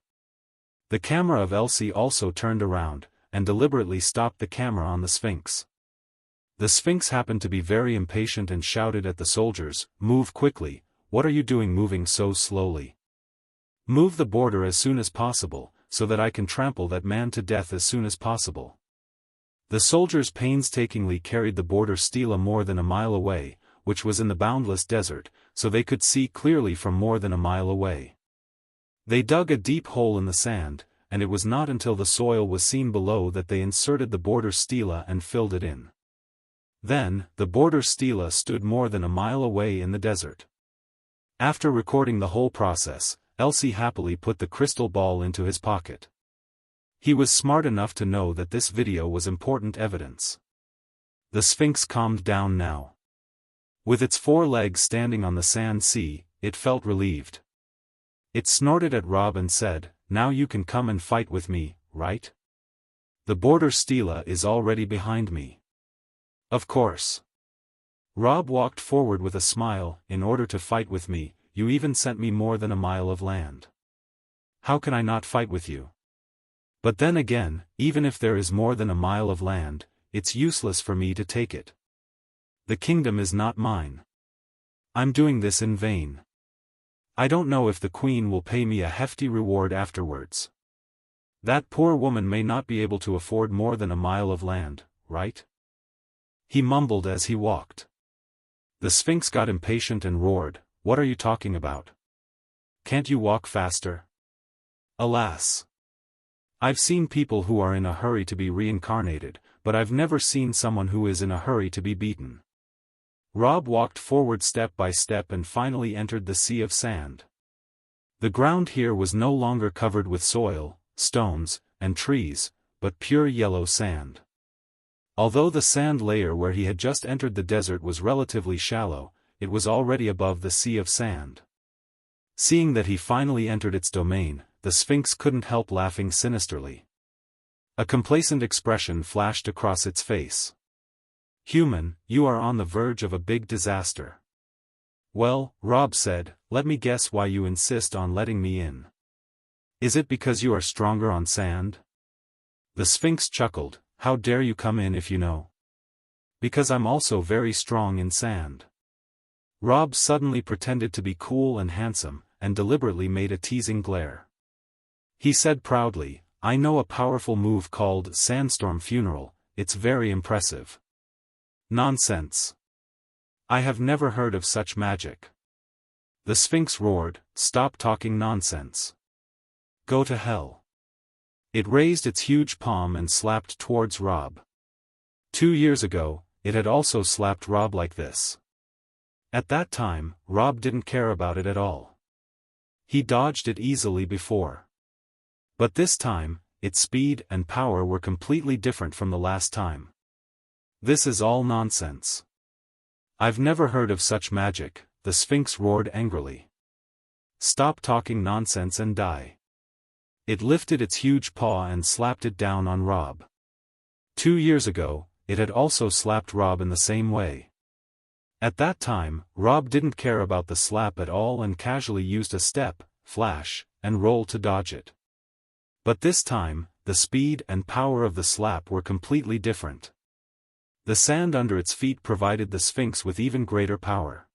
The camera of Elsie also turned around, and deliberately stopped the camera on the Sphinx. The Sphinx happened to be very impatient and shouted at the soldiers, "Move quickly, what are you doing moving so slowly? Move the border as soon as possible, so that I can trample that man to death as soon as possible." The soldiers painstakingly carried the border stela more than a mile away, which was in the boundless desert, so they could see clearly from more than a mile away. They dug a deep hole in the sand, and it was not until the soil was seen below that they inserted the border stela and filled it in. Then, the border stela stood more than a mile away in the desert. After recording the whole process, Elsie happily put the crystal ball into his pocket. He was smart enough to know that this video was important evidence. The Sphinx calmed down now. With its 4 legs standing on the sand sea, it felt relieved. It snorted at Rob and said, "Now you can come and fight with me, right? The border stela is already behind me." "Of course." Rob walked forward with a smile. "In order to fight with me, you even sent me more than a mile of land. How can I not fight with you? But then again, even if there is more than a mile of land, it's useless for me to take it. The kingdom is not mine. I'm doing this in vain. I don't know if the queen will pay me a hefty reward afterwards. That poor woman may not be able to afford more than a mile of land, right?" He mumbled as he walked. The Sphinx got impatient and roared, "What are you talking about? Can't you walk faster?" "Alas! I've seen people who are in a hurry to be reincarnated, but I've never seen someone who is in a hurry to be beaten." Rob walked forward step by step and finally entered the sea of sand. The ground here was no longer covered with soil, stones, and trees, but pure yellow sand. Although the sand layer where he had just entered the desert was relatively shallow, it was already above the sea of sand. Seeing that he finally entered its domain, the Sphinx couldn't help laughing sinisterly. A complacent expression flashed across its face. "Human, you are on the verge of a big disaster." "Well," Rob said, "let me guess why you insist on letting me in. Is it because you are stronger on sand?" The Sphinx chuckled, "How dare you come in if you know? Because I'm also very strong in sand." Rob suddenly pretended to be cool and handsome, and deliberately made a teasing glare. He said proudly, "I know a powerful move called Sandstorm Funeral, it's very impressive." "Nonsense. I have never heard of such magic." The Sphinx roared, "Stop talking nonsense. Go to hell." It raised its huge palm and slapped towards Rob. 2 years ago, it had also slapped Rob like this. At that time, Rob didn't care about it at all. He dodged it easily before. But this time, its speed and power were completely different from the last time. "This is all nonsense. I've never heard of such magic," the Sphinx roared angrily. "Stop talking nonsense and die." It lifted its huge paw and slapped it down on Rob. 2 years ago, it had also slapped Rob in the same way. At that time, Rob didn't care about the slap at all and casually used a step, flash, and roll to dodge it. But this time, the speed and power of the slap were completely different. The sand under its feet provided the Sphinx with even greater power.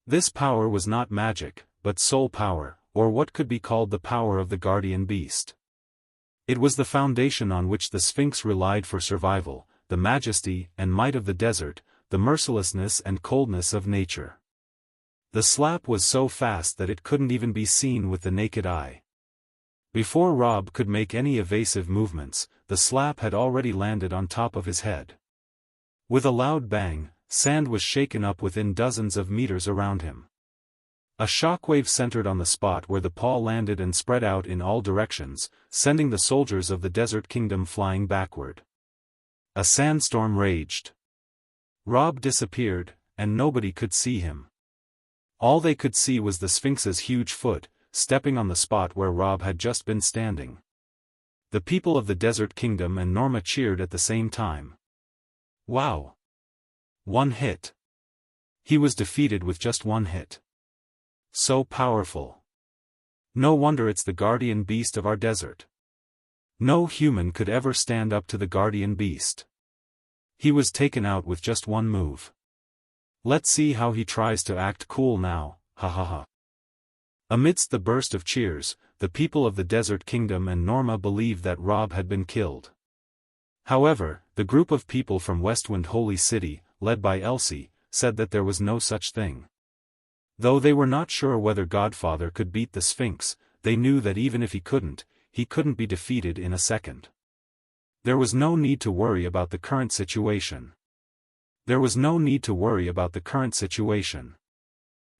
This power was not magic, but soul power, or what could be called the power of the guardian beast. It was the foundation on which the Sphinx relied for survival, the majesty and might of the desert, the mercilessness and coldness of nature. The slap was so fast that it couldn't even be seen with the naked eye. Before Rob could make any evasive movements, the slap had already landed on top of his head. With a loud bang, sand was shaken up within dozens of meters around him. A shockwave centered on the spot where the paw landed and spread out in all directions, sending the soldiers of the Desert Kingdom flying backward. A sandstorm raged. Rob disappeared, and nobody could see him. All they could see was the Sphinx's huge foot, stepping on the spot where Rob had just been standing. The people of the Desert Kingdom and Norma cheered at the same time. Wow! One hit. He was defeated with just one hit. So powerful. No wonder it's the guardian beast of our desert. No human could ever stand up to the guardian beast. He was taken out with just one move. Let's see how he tries to act cool now, ha ha ha. Amidst the burst of cheers, the people of the Desert Kingdom and Norma believed that Rob had been killed. However, the group of people from Westwind Holy City, led by Elsie, said that there was no such thing. Though they were not sure whether Godfather could beat the Sphinx, they knew that even if he couldn't be defeated in a second. There was no need to worry about the current situation.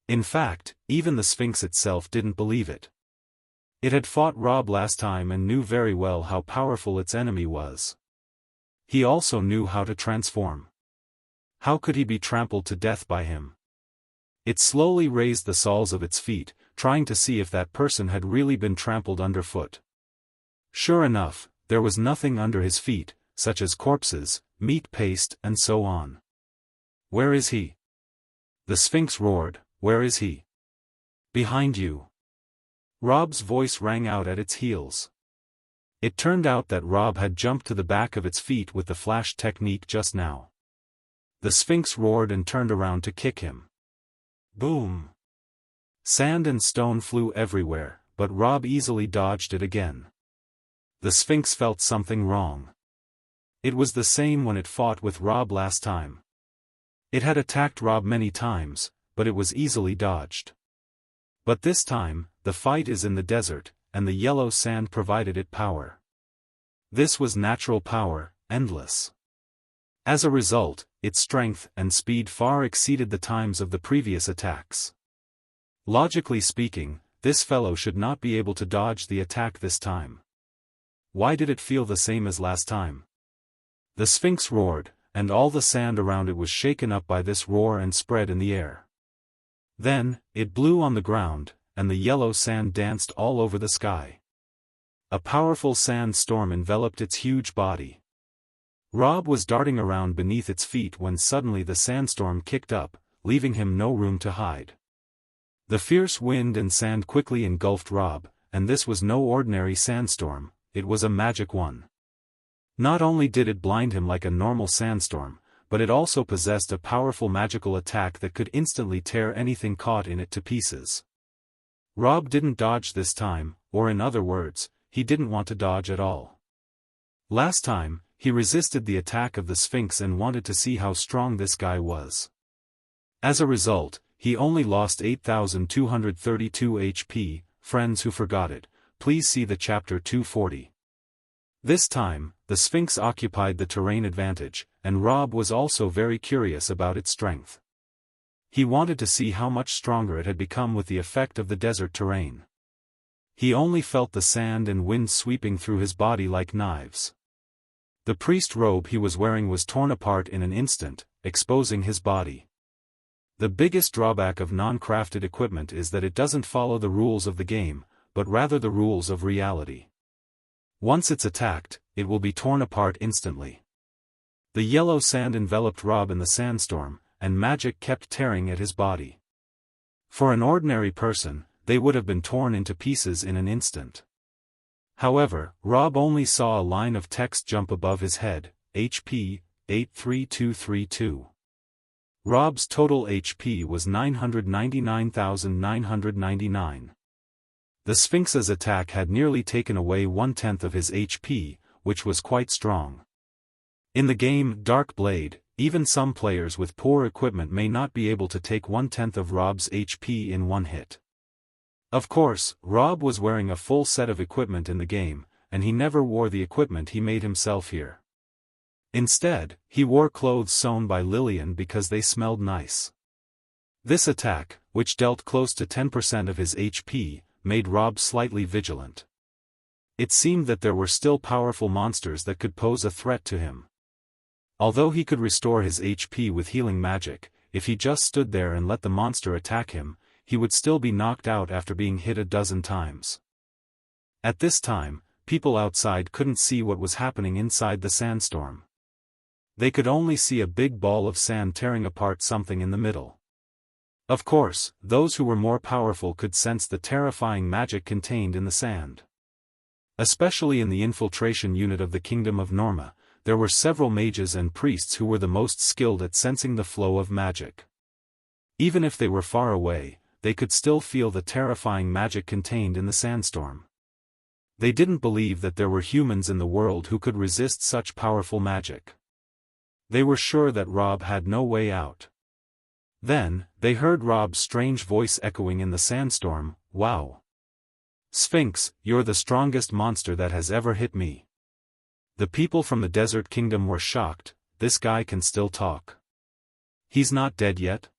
In fact, even the Sphinx itself didn't believe it. It had fought Rob last time and knew very well how powerful its enemy was. He also knew how to transform. How could he be trampled to death by him? It slowly raised the soles of its feet, trying to see if that person had really been trampled underfoot. Sure enough, there was nothing under his feet, such as corpses, meat paste and so on. Where is he? The Sphinx roared, where is he? Behind you. Rob's voice rang out at its heels. It turned out that Rob had jumped to the back of its feet with the flash technique just now. The Sphinx roared and turned around to kick him. Boom! Sand and stone flew everywhere, but Rob easily dodged it again. The Sphinx felt something wrong. It was the same when it fought with Rob last time. It had attacked Rob many times, but it was easily dodged. But this time, the fight is in the desert, and the yellow sand provided it power. This was natural power, endless. As a result, its strength and speed far exceeded the times of the previous attacks. Logically speaking, this fellow should not be able to dodge the attack this time. Why did it feel the same as last time? The Sphinx roared, and all the sand around it was shaken up by this roar and spread in the air. Then, it blew on the ground, and the yellow sand danced all over the sky. A powerful sand storm enveloped its huge body. Rob was darting around beneath its feet when suddenly the sandstorm kicked up, leaving him no room to hide. The fierce wind and sand quickly engulfed Rob, and this was no ordinary sandstorm, it was a magic one. Not only did it blind him like a normal sandstorm, but it also possessed a powerful magical attack that could instantly tear anything caught in it to pieces. Rob didn't dodge this time, or in other words, he didn't want to dodge at all. Last time, he resisted the attack of the Sphinx and wanted to see how strong this guy was. As a result, he only lost 8,232 HP, friends who forgot it, please see the chapter 240. This time, the Sphinx occupied the terrain advantage, and Rob was also very curious about its strength. He wanted to see how much stronger it had become with the effect of the desert terrain. He only felt the sand and wind sweeping through his body like knives. The priest robe he was wearing was torn apart in an instant, exposing his body. The biggest drawback of non-crafted equipment is that it doesn't follow the rules of the game, but rather the rules of reality. Once it's attacked, it will be torn apart instantly. The yellow sand enveloped Rob in the sandstorm, and magic kept tearing at his body. For an ordinary person, they would have been torn into pieces in an instant. However, Rob only saw a line of text jump above his head, HP, 83232. Rob's total HP was 999,999. The Sphinx's attack had nearly taken away 1/10 of his HP, which was quite strong. In the game Dark Blade, even some players with poor equipment may not be able to take 1/10 of Rob's HP in one hit. Of course, Rob was wearing a full set of equipment in the game, and he never wore the equipment he made himself here. Instead, he wore clothes sewn by Lillian because they smelled nice. This attack, which dealt close to 10% of his HP, made Rob slightly vigilant. It seemed that there were still powerful monsters that could pose a threat to him. Although he could restore his HP with healing magic, if he just stood there and let the monster attack him, he would still be knocked out after being hit a dozen times. At this time, people outside couldn't see what was happening inside the sandstorm. They could only see a big ball of sand tearing apart something in the middle. Of course, those who were more powerful could sense the terrifying magic contained in the sand. Especially in the infiltration unit of the Kingdom of Norma, there were several mages and priests who were the most skilled at sensing the flow of magic. Even if they were far away, they could still feel the terrifying magic contained in the sandstorm. They didn't believe that there were humans in the world who could resist such powerful magic. They were sure that Rob had no way out. Then, they heard Rob's strange voice echoing in the sandstorm, "Wow! Sphinx, you're the strongest monster that has ever hit me." The people from the Desert Kingdom were shocked. This guy can still talk. He's not dead yet?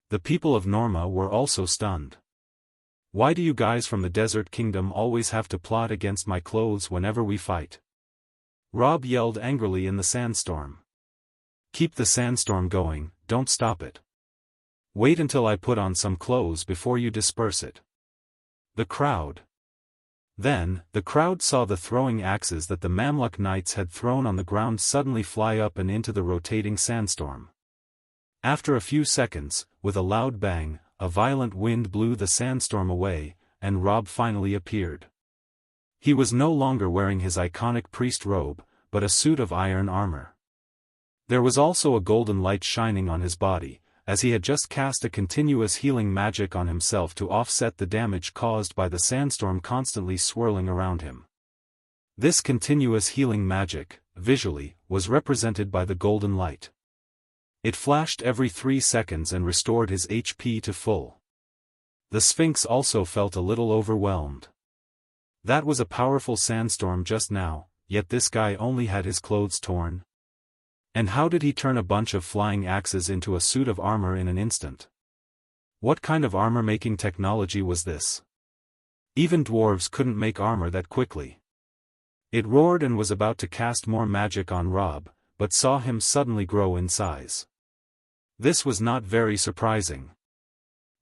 The people of Norma were also stunned. Why do you guys from the Desert Kingdom always have to plot against my clothes whenever we fight? Rob yelled angrily in the sandstorm. Keep the sandstorm going, don't stop it. Wait until I put on some clothes before you disperse it. The crowd. Then, the crowd saw the throwing axes that the Mamluk knights had thrown on the ground suddenly fly up and into the rotating sandstorm. After a few seconds, with a loud bang, a violent wind blew the sandstorm away, and Rob finally appeared. He was no longer wearing his iconic priest robe, but a suit of iron armor. There was also a golden light shining on his body, as he had just cast a continuous healing magic on himself to offset the damage caused by the sandstorm constantly swirling around him. This continuous healing magic, visually, was represented by the golden light. It flashed every 3 seconds and restored his HP to full. The Sphinx also felt a little overwhelmed. That was a powerful sandstorm just now, yet this guy only had his clothes torn. And how did he turn a bunch of flying axes into a suit of armor in an instant? What kind of armor-making technology was this? Even dwarves couldn't make armor that quickly. It roared and was about to cast more magic on Rob, but saw him suddenly grow in size. This was not very surprising.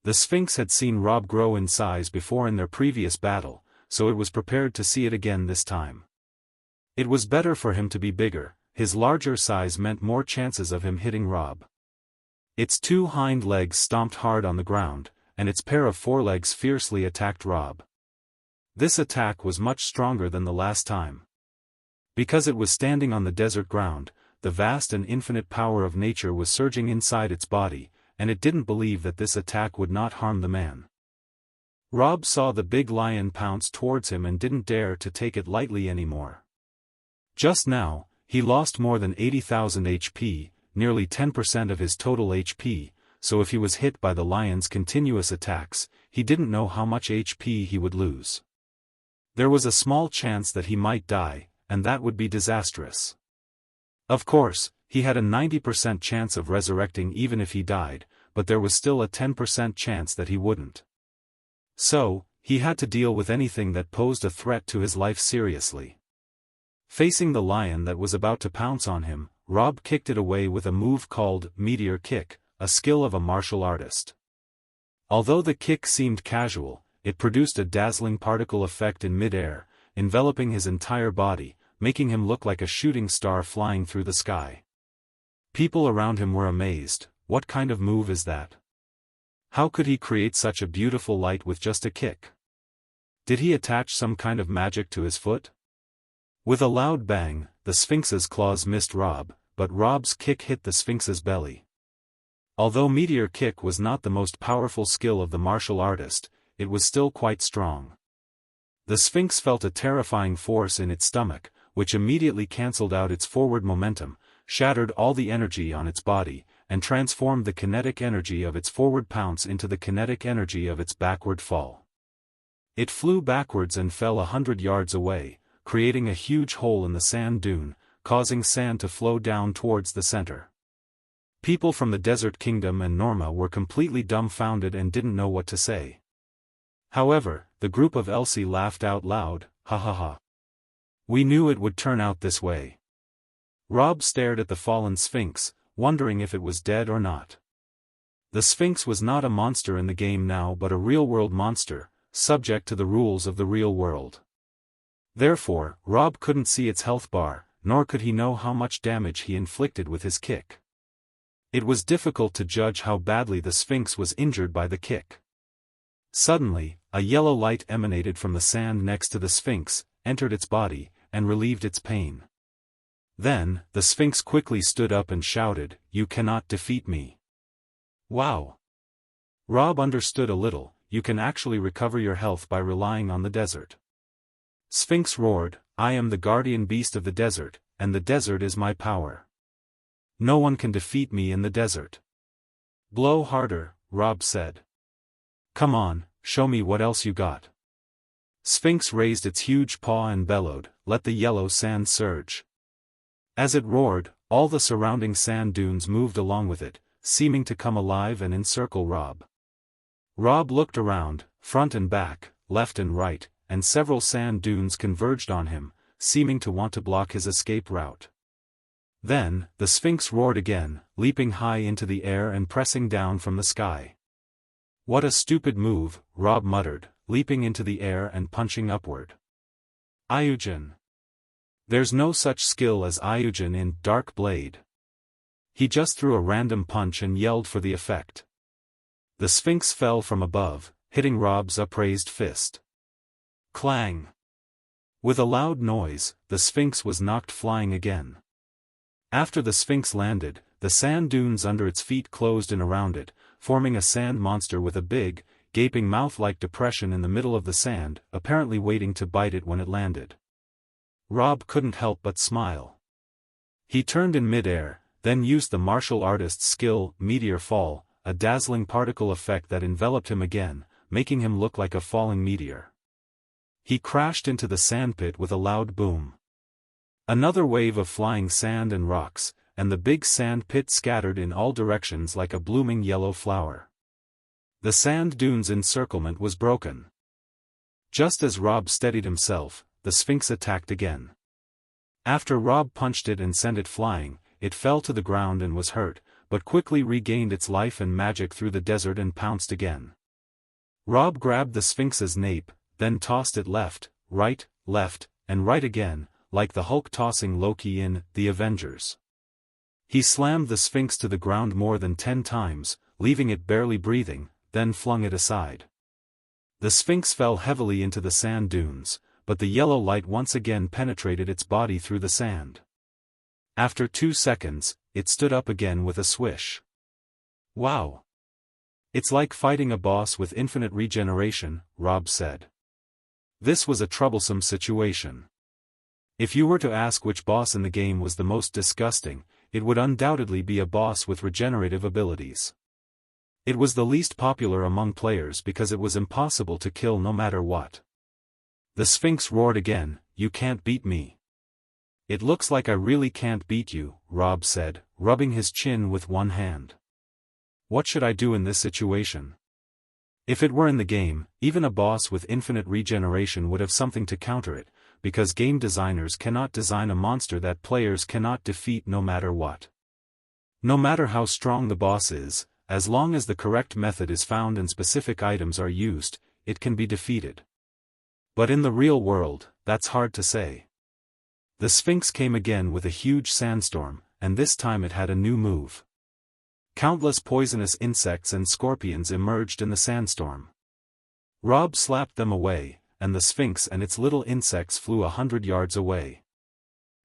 The Sphinx had seen Rob grow in size before in their previous battle, so it was prepared to see it again this time. It was better for him to be bigger. His larger size meant more chances of him hitting Rob. Its 2 hind legs stomped hard on the ground, and its pair of forelegs fiercely attacked Rob. This attack was much stronger than the last time. Because it was standing on the desert ground, the vast and infinite power of nature was surging inside its body, and it didn't believe that this attack would not harm the man. Rob saw the big lion pounce towards him and didn't dare to take it lightly anymore. Just now, he lost more than 80,000 HP, nearly 10% of his total HP, so if he was hit by the lion's continuous attacks, he didn't know how much HP he would lose. There was a small chance that he might die, and that would be disastrous. Of course, he had a 90% chance of resurrecting even if he died, but there was still a 10% chance that he wouldn't. So, he had to deal with anything that posed a threat to his life seriously. Facing the lion that was about to pounce on him, Rob kicked it away with a move called Meteor Kick, a skill of a martial artist. Although the kick seemed casual, it produced a dazzling particle effect in mid-air, enveloping his entire body, making him look like a shooting star flying through the sky. People around him were amazed. What kind of move is that? How could he create such a beautiful light with just a kick? Did he attach some kind of magic to his foot? With a loud bang, the Sphinx's claws missed Rob, but Rob's kick hit the Sphinx's belly. Although Meteor Kick was not the most powerful skill of the martial artist, it was still quite strong. The Sphinx felt a terrifying force in its stomach, which immediately cancelled out its forward momentum, shattered all the energy on its body, and transformed the kinetic energy of its forward pounce into the kinetic energy of its backward fall. It flew backwards and fell 100 yards away, creating a huge hole in the sand dune, causing sand to flow down towards the center. People from the Desert Kingdom and Norma were completely dumbfounded and didn't know what to say. However, the group of Elsie laughed out loud, ha ha ha. We knew it would turn out this way. Rob stared at the fallen Sphinx, wondering if it was dead or not. The Sphinx was not a monster in the game now but a real-world monster, subject to the rules of the real world. Therefore, Rob couldn't see its health bar, nor could he know how much damage he inflicted with his kick. It was difficult to judge how badly the Sphinx was injured by the kick. Suddenly, a yellow light emanated from the sand next to the Sphinx, entered its body, and relieved its pain. Then, the Sphinx quickly stood up and shouted, "You cannot defeat me." Wow! Rob understood a little. You can actually recover your health by relying on the desert. Sphinx roared, "I am the guardian beast of the desert, and the desert is my power. No one can defeat me in the desert." "Blow harder," Rob said. "Come on, show me what else you got." Sphinx raised its huge paw and bellowed, "Let the yellow sand surge." As it roared, all the surrounding sand dunes moved along with it, seeming to come alive and encircle Rob. Rob looked around, front and back, left and right, and several sand dunes converged on him, seeming to want to block his escape route. Then, the Sphinx roared again, leaping high into the air and pressing down from the sky. "What a stupid move," Rob muttered, leaping into the air and punching upward. Ayujin. There's no such skill as Ayujin in Dark Blade. He just threw a random punch and yelled for the effect. The Sphinx fell from above, hitting Rob's upraised fist. Clang! With a loud noise, the Sphinx was knocked flying again. After the Sphinx landed, the sand dunes under its feet closed in around it, forming a sand monster with a big, gaping mouth-like depression in the middle of the sand, apparently waiting to bite it when it landed. Rob couldn't help but smile. He turned in mid-air, then used the martial artist's skill, Meteor Fall, a dazzling particle effect that enveloped him again, making him look like a falling meteor. He crashed into the sandpit with a loud boom. Another wave of flying sand and rocks, and the big sand pit scattered in all directions like a blooming yellow flower. The sand dune's encirclement was broken. Just as Rob steadied himself, the Sphinx attacked again. After Rob punched it and sent it flying, it fell to the ground and was hurt, but quickly regained its life and magic through the desert and pounced again. Rob grabbed the Sphinx's nape, then tossed it left, and right again, like the Hulk tossing Loki in The Avengers. He slammed the Sphinx to the ground more than 10 times, leaving it barely breathing, then flung it aside. The Sphinx fell heavily into the sand dunes, but the yellow light once again penetrated its body through the sand. After 2 seconds, it stood up again with a swish. Wow! It's like fighting a boss with infinite regeneration, Rob said. This was a troublesome situation. If you were to ask which boss in the game was the most disgusting, it would undoubtedly be a boss with regenerative abilities. It was the least popular among players because it was impossible to kill no matter what. The Sphinx roared again, "You can't beat me." "It looks like I really can't beat you," Rob said, rubbing his chin with one hand. "What should I do in this situation?" If it were in the game, even a boss with infinite regeneration would have something to counter it, because game designers cannot design a monster that players cannot defeat no matter what. No matter how strong the boss is, as long as the correct method is found and specific items are used, it can be defeated. But in the real world, that's hard to say. The Sphinx came again with a huge sandstorm, and this time it had a new move. Countless poisonous insects and scorpions emerged in the sandstorm. Rob slapped them away, and the Sphinx and its little insects flew 100 yards away.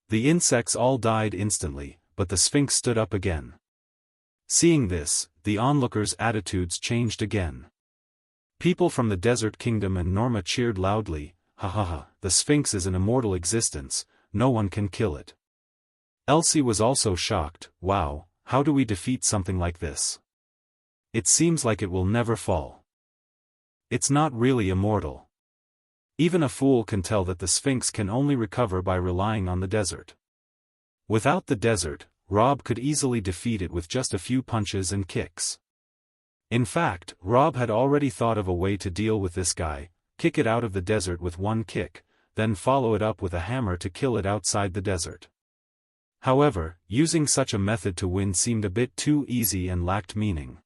The insects all died instantly, but the Sphinx stood up again. Seeing this, the onlookers' attitudes changed again. People from the Desert Kingdom and Norma cheered loudly, "Ha ha ha, the Sphinx is an immortal existence, no one can kill it." Elsie was also shocked. "Wow, how do we defeat something like this? It seems like it will never fall. It's not really immortal. Even a fool can tell that the Sphinx can only recover by relying on the desert. Without the desert, Rob could easily defeat it with just a few punches and kicks." In fact, Rob had already thought of a way to deal with this guy: kick it out of the desert with one kick, then follow it up with a hammer to kill it outside the desert. However, using such a method to win seemed a bit too easy and lacked meaning.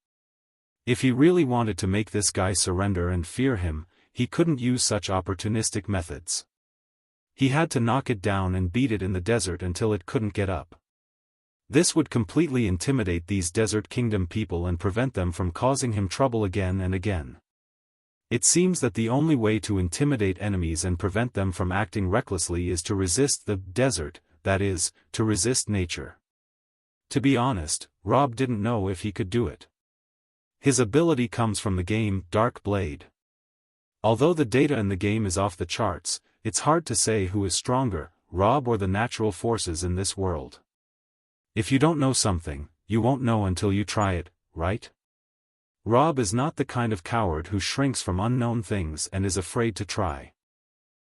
If he really wanted to make this guy surrender and fear him, he couldn't use such opportunistic methods. He had to knock it down and beat it in the desert until it couldn't get up. This would completely intimidate these Desert Kingdom people and prevent them from causing him trouble again and again. It seems that the only way to intimidate enemies and prevent them from acting recklessly is to resist the desert, that is, to resist nature. To be honest, Rob didn't know if he could do it. His ability comes from the game Dark Blade. Although the data in the game is off the charts, it's hard to say who is stronger, Rob or the natural forces in this world. If you don't know something, you won't know until you try it, right? Rob is not the kind of coward who shrinks from unknown things and is afraid to try.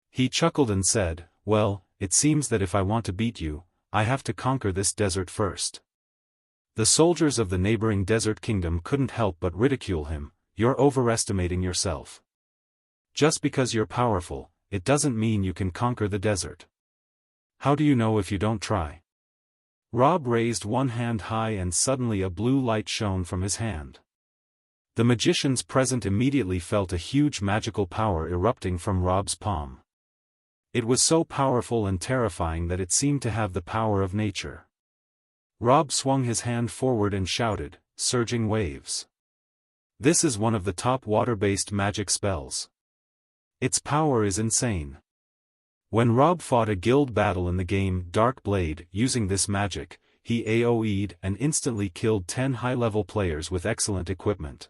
He chuckled and said, "Well, it seems that if I want to beat you, I have to conquer this desert first." The soldiers of the neighboring Desert Kingdom couldn't help but ridicule him. "You're overestimating yourself. Just because you're powerful, it doesn't mean you can conquer the desert. How do you know if you don't try?" Rob raised one hand high and suddenly a blue light shone from his hand. The magicians present immediately felt a huge magical power erupting from Rob's palm. It was so powerful and terrifying that it seemed to have the power of nature. Rob swung his hand forward and shouted, "Surging waves. This is one of the top water-based magic spells. Its power is insane." When Rob fought a guild battle in the game Dark Blade using this magic, he AoE'd and instantly killed 10 high-level players with excellent equipment.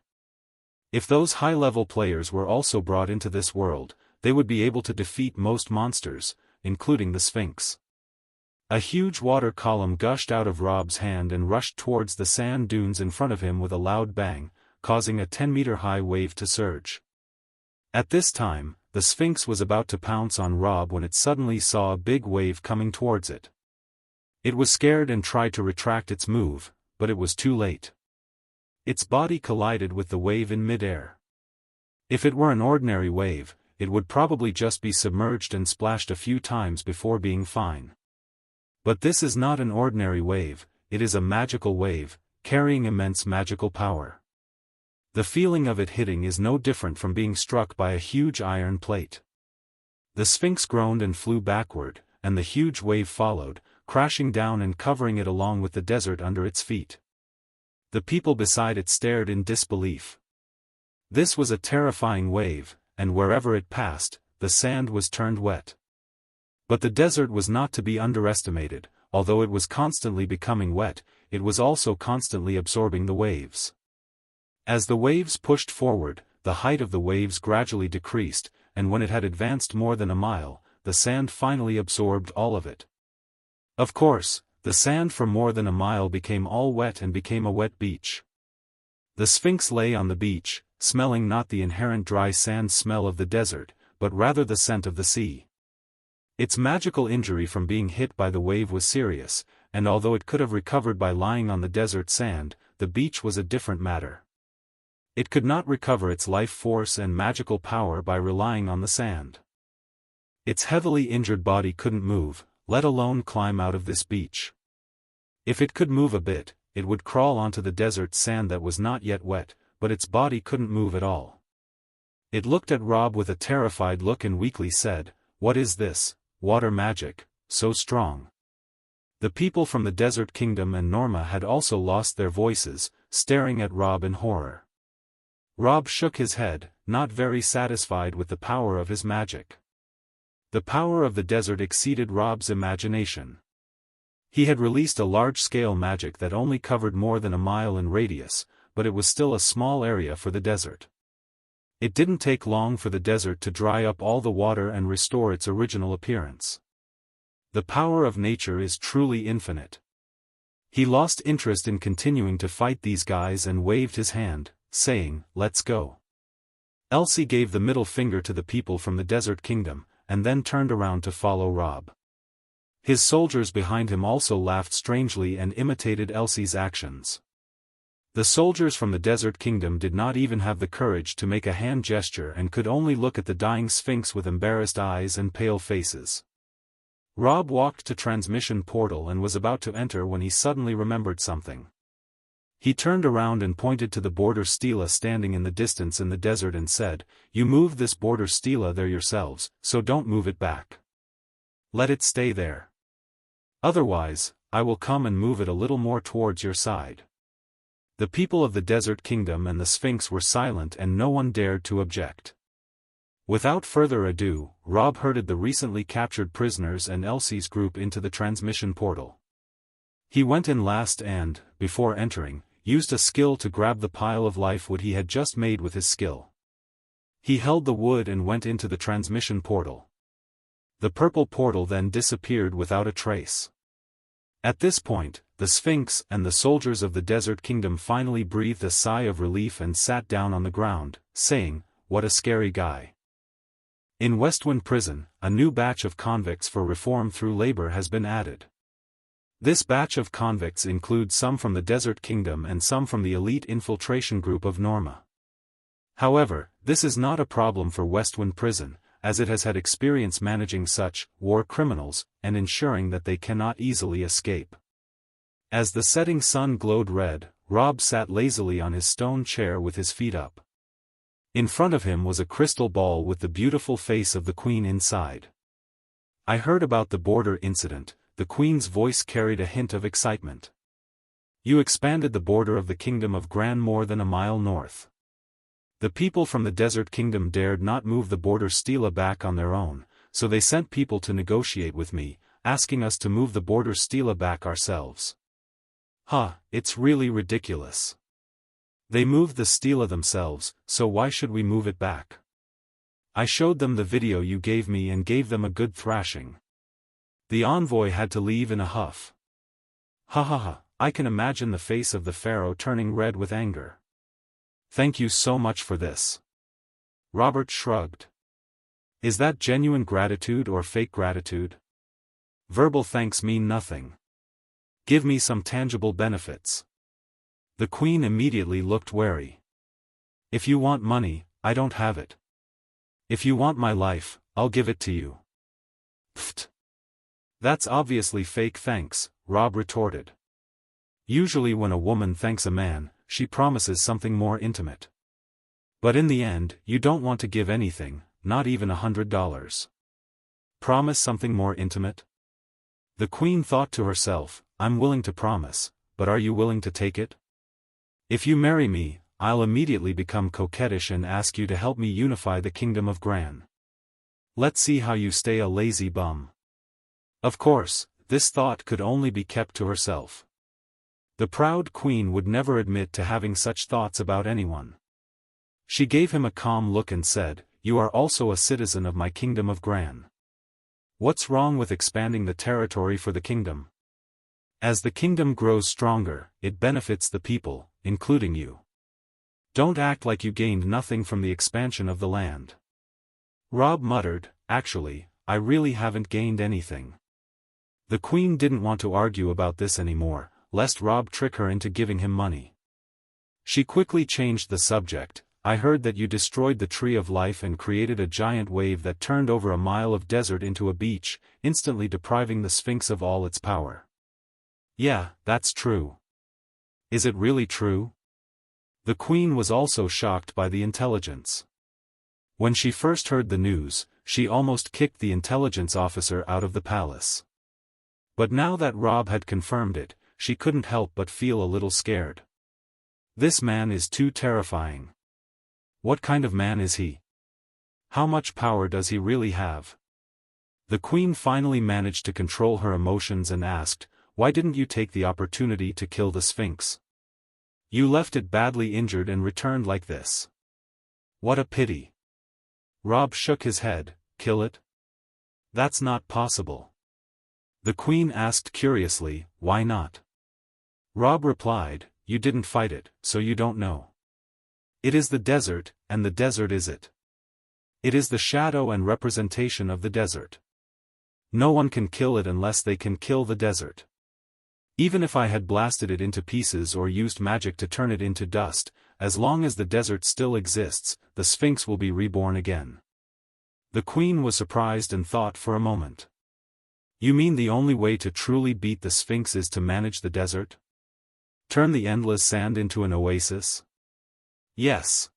If those high-level players were also brought into this world, they would be able to defeat most monsters, including the Sphinx. A huge water column gushed out of Rob's hand and rushed towards the sand dunes in front of him with a loud bang, causing a 10-meter-high wave to surge. At this time, the Sphinx was about to pounce on Rob when it suddenly saw a big wave coming towards it. It was scared and tried to retract its move, but it was too late. Its body collided with the wave in mid-air. If it were an ordinary wave, it would probably just be submerged and splashed a few times before being fine. But this is not an ordinary wave, it is a magical wave, carrying immense magical power. The feeling of it hitting is no different from being struck by a huge iron plate. The Sphinx groaned and flew backward, and the huge wave followed, crashing down and covering it along with the desert under its feet. The people beside it stared in disbelief. This was a terrifying wave, and wherever it passed, the sand was turned wet. But the desert was not to be underestimated. Although it was constantly becoming wet, it was also constantly absorbing the waves. As the waves pushed forward, the height of the waves gradually decreased, and when it had advanced more than a mile, the sand finally absorbed all of it. Of course, the sand for more than a mile became all wet and became a wet beach. The Sphinx lay on the beach, smelling not the inherent dry sand smell of the desert, but rather the scent of the sea. Its magical injury from being hit by the wave was serious, and although it could have recovered by lying on the desert sand, the beach was a different matter. It could not recover its life force and magical power by relying on the sand. Its heavily injured body couldn't move, let alone climb out of this beach. If it could move a bit, it would crawl onto the desert sand that was not yet wet, but its body couldn't move at all. It looked at Rob with a terrified look and weakly said, "What is this? Water magic, so strong." The people from the Desert Kingdom and Norma had also lost their voices, staring at Rob in horror. Rob shook his head, not very satisfied with the power of his magic. The power of the desert exceeded Rob's imagination. He had released a large-scale magic that only covered more than a mile in radius, but it was still a small area for the desert. It didn't take long for the desert to dry up all the water and restore its original appearance. The power of nature is truly infinite. He lost interest in continuing to fight these guys and waved his hand, saying, "Let's go." Elsie gave the middle finger to the people from the Desert Kingdom, and then turned around to follow Rob. His soldiers behind him also laughed strangely and imitated Elsie's actions. The soldiers from the Desert Kingdom did not even have the courage to make a hand gesture and could only look at the dying Sphinx with embarrassed eyes and pale faces. Rob walked to transmission portal and was about to enter when he suddenly remembered something. He turned around and pointed to the border stela standing in the distance in the desert and said, "You moved this border stela there yourselves, so don't move it back. Let it stay there. Otherwise, I will come and move it a little more towards your side." The people of the Desert Kingdom and the Sphinx were silent and no one dared to object. Without further ado, Rob herded the recently captured prisoners and Elsie's group into the transmission portal. He went in last and, before entering, used a skill to grab the pile of life wood he had just made with his skill. He held the wood and went into the transmission portal. The purple portal then disappeared without a trace. At this point, the Sphinx and the soldiers of the Desert Kingdom finally breathed a sigh of relief and sat down on the ground, saying, "What a scary guy." In Westwind Prison, a new batch of convicts for reform through labor has been added. This batch of convicts includes some from the Desert Kingdom and some from the elite infiltration group of Norma. However, this is not a problem for Westwind Prison, as it has had experience managing such war criminals and ensuring that they cannot easily escape. As the setting sun glowed red, Rob sat lazily on his stone chair with his feet up. In front of him was a crystal ball with the beautiful face of the Queen inside. "I heard about the border incident," the Queen's voice carried a hint of excitement. "You expanded the border of the Kingdom of Gran more than a mile north. The people from the Desert Kingdom dared not move the border stela back on their own, so they sent people to negotiate with me, asking us to move the border stela back ourselves. It's really ridiculous. They moved the stela themselves, so why should we move it back? I showed them the video you gave me and gave them a good thrashing." The envoy had to leave in a huff. I can imagine the face of the pharaoh turning red with anger. "Thank you so much for this." Robert shrugged. "Is that genuine gratitude or fake gratitude? Verbal thanks mean nothing. Give me some tangible benefits." The Queen immediately looked wary. "If you want money, I don't have it. If you want my life, I'll give it to you." "Pfft. That's obviously fake thanks," Rob retorted. "Usually when a woman thanks a man, she promises something more intimate. But in the end, you don't want to give anything, not even $100. Promise something more intimate?" The Queen thought to herself, "I'm willing to promise, but are you willing to take it? If you marry me, I'll immediately become coquettish and ask you to help me unify the Kingdom of Gran. Let's see how you stay a lazy bum." Of course, this thought could only be kept to herself. The proud Queen would never admit to having such thoughts about anyone. She gave him a calm look and said, "You are also a citizen of my Kingdom of Gran. What's wrong with expanding the territory for the kingdom? As the kingdom grows stronger, it benefits the people, including you. Don't act like you gained nothing from the expansion of the land." Rob muttered, "Actually, I really haven't gained anything." The Queen didn't want to argue about this anymore, lest Rob trick her into giving him money. She quickly changed the subject. "I heard that you destroyed the Tree of Life and created a giant wave that turned over a mile of desert into a beach, instantly depriving the Sphinx of all its power." "Yeah, that's true." "Is it really true?" The Queen was also shocked by the intelligence. When she first heard the news, she almost kicked the intelligence officer out of the palace. But now that Rob had confirmed it, she couldn't help but feel a little scared. This man is too terrifying. What kind of man is he? How much power does he really have? The Queen finally managed to control her emotions and asked, "Why didn't you take the opportunity to kill the Sphinx? You left it badly injured and returned like this." What a pity. Rob shook his head. Kill it? That's not possible. The Queen asked curiously, why not? Rob replied, you didn't fight it, so you don't know. It is the desert, and the desert is it. It is the shadow and representation of the desert. No one can kill it unless they can kill the desert. Even if I had blasted it into pieces or used magic to turn it into dust, as long as the desert still exists, the Sphinx will be reborn again. The Queen was surprised and thought for a moment. You mean the only way to truly beat the Sphinx is to manage the desert? Turn the endless sand into an oasis? Yes.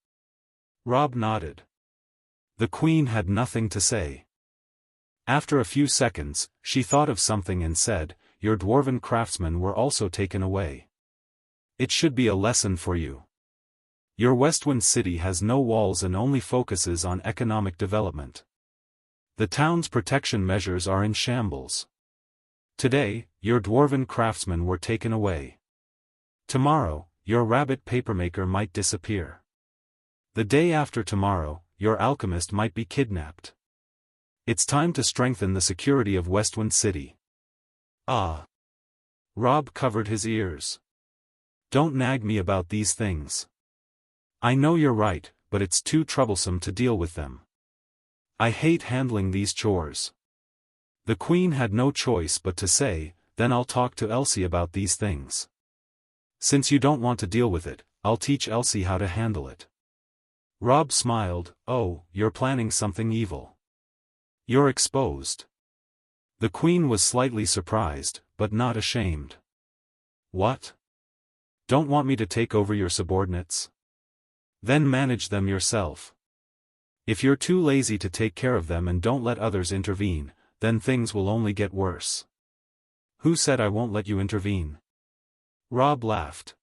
Rob nodded. The Queen had nothing to say. After a few seconds, she thought of something and said, your dwarven craftsmen were also taken away. It should be a lesson for you. Your Westwind city has no walls and only focuses on economic development. The town's protection measures are in shambles. Today, your dwarven craftsmen were taken away. Tomorrow, your rabbit papermaker might disappear. The day after tomorrow, your alchemist might be kidnapped. It's time to strengthen the security of Westwind City. Ah. Rob covered his ears. Don't nag me about these things. I know you're right, but it's too troublesome to deal with them. I hate handling these chores. The Queen had no choice but to say, then I'll talk to Elsie about these things. Since you don't want to deal with it, I'll teach Elsie how to handle it. Rob smiled, oh, you're planning something evil. You're exposed. The Queen was slightly surprised, but not ashamed. What? Don't want me to take over your subordinates? Then manage them yourself. If you're too lazy to take care of them and don't let others intervene, then things will only get worse. Who said I won't let you intervene? Rob laughed.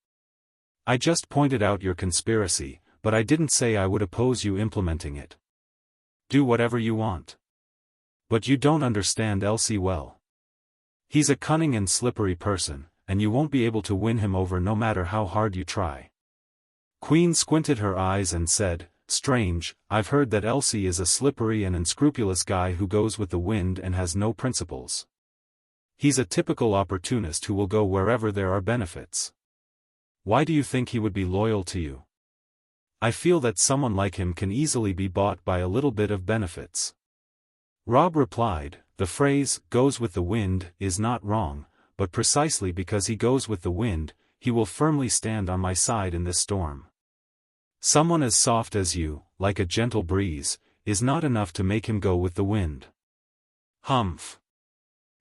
I just pointed out your conspiracy, but I didn't say I would oppose you implementing it. Do whatever you want. But you don't understand Elsie well. He's a cunning and slippery person, and you won't be able to win him over no matter how hard you try. Queen squinted her eyes and said, strange, I've heard that Elsie is a slippery and unscrupulous guy who goes with the wind and has no principles. He's a typical opportunist who will go wherever there are benefits. Why do you think he would be loyal to you? I feel that someone like him can easily be bought by a little bit of benefits. Rob replied, the phrase, goes with the wind, is not wrong, but precisely because he goes with the wind, he will firmly stand on my side in this storm. Someone as soft as you, like a gentle breeze, is not enough to make him go with the wind. Humph.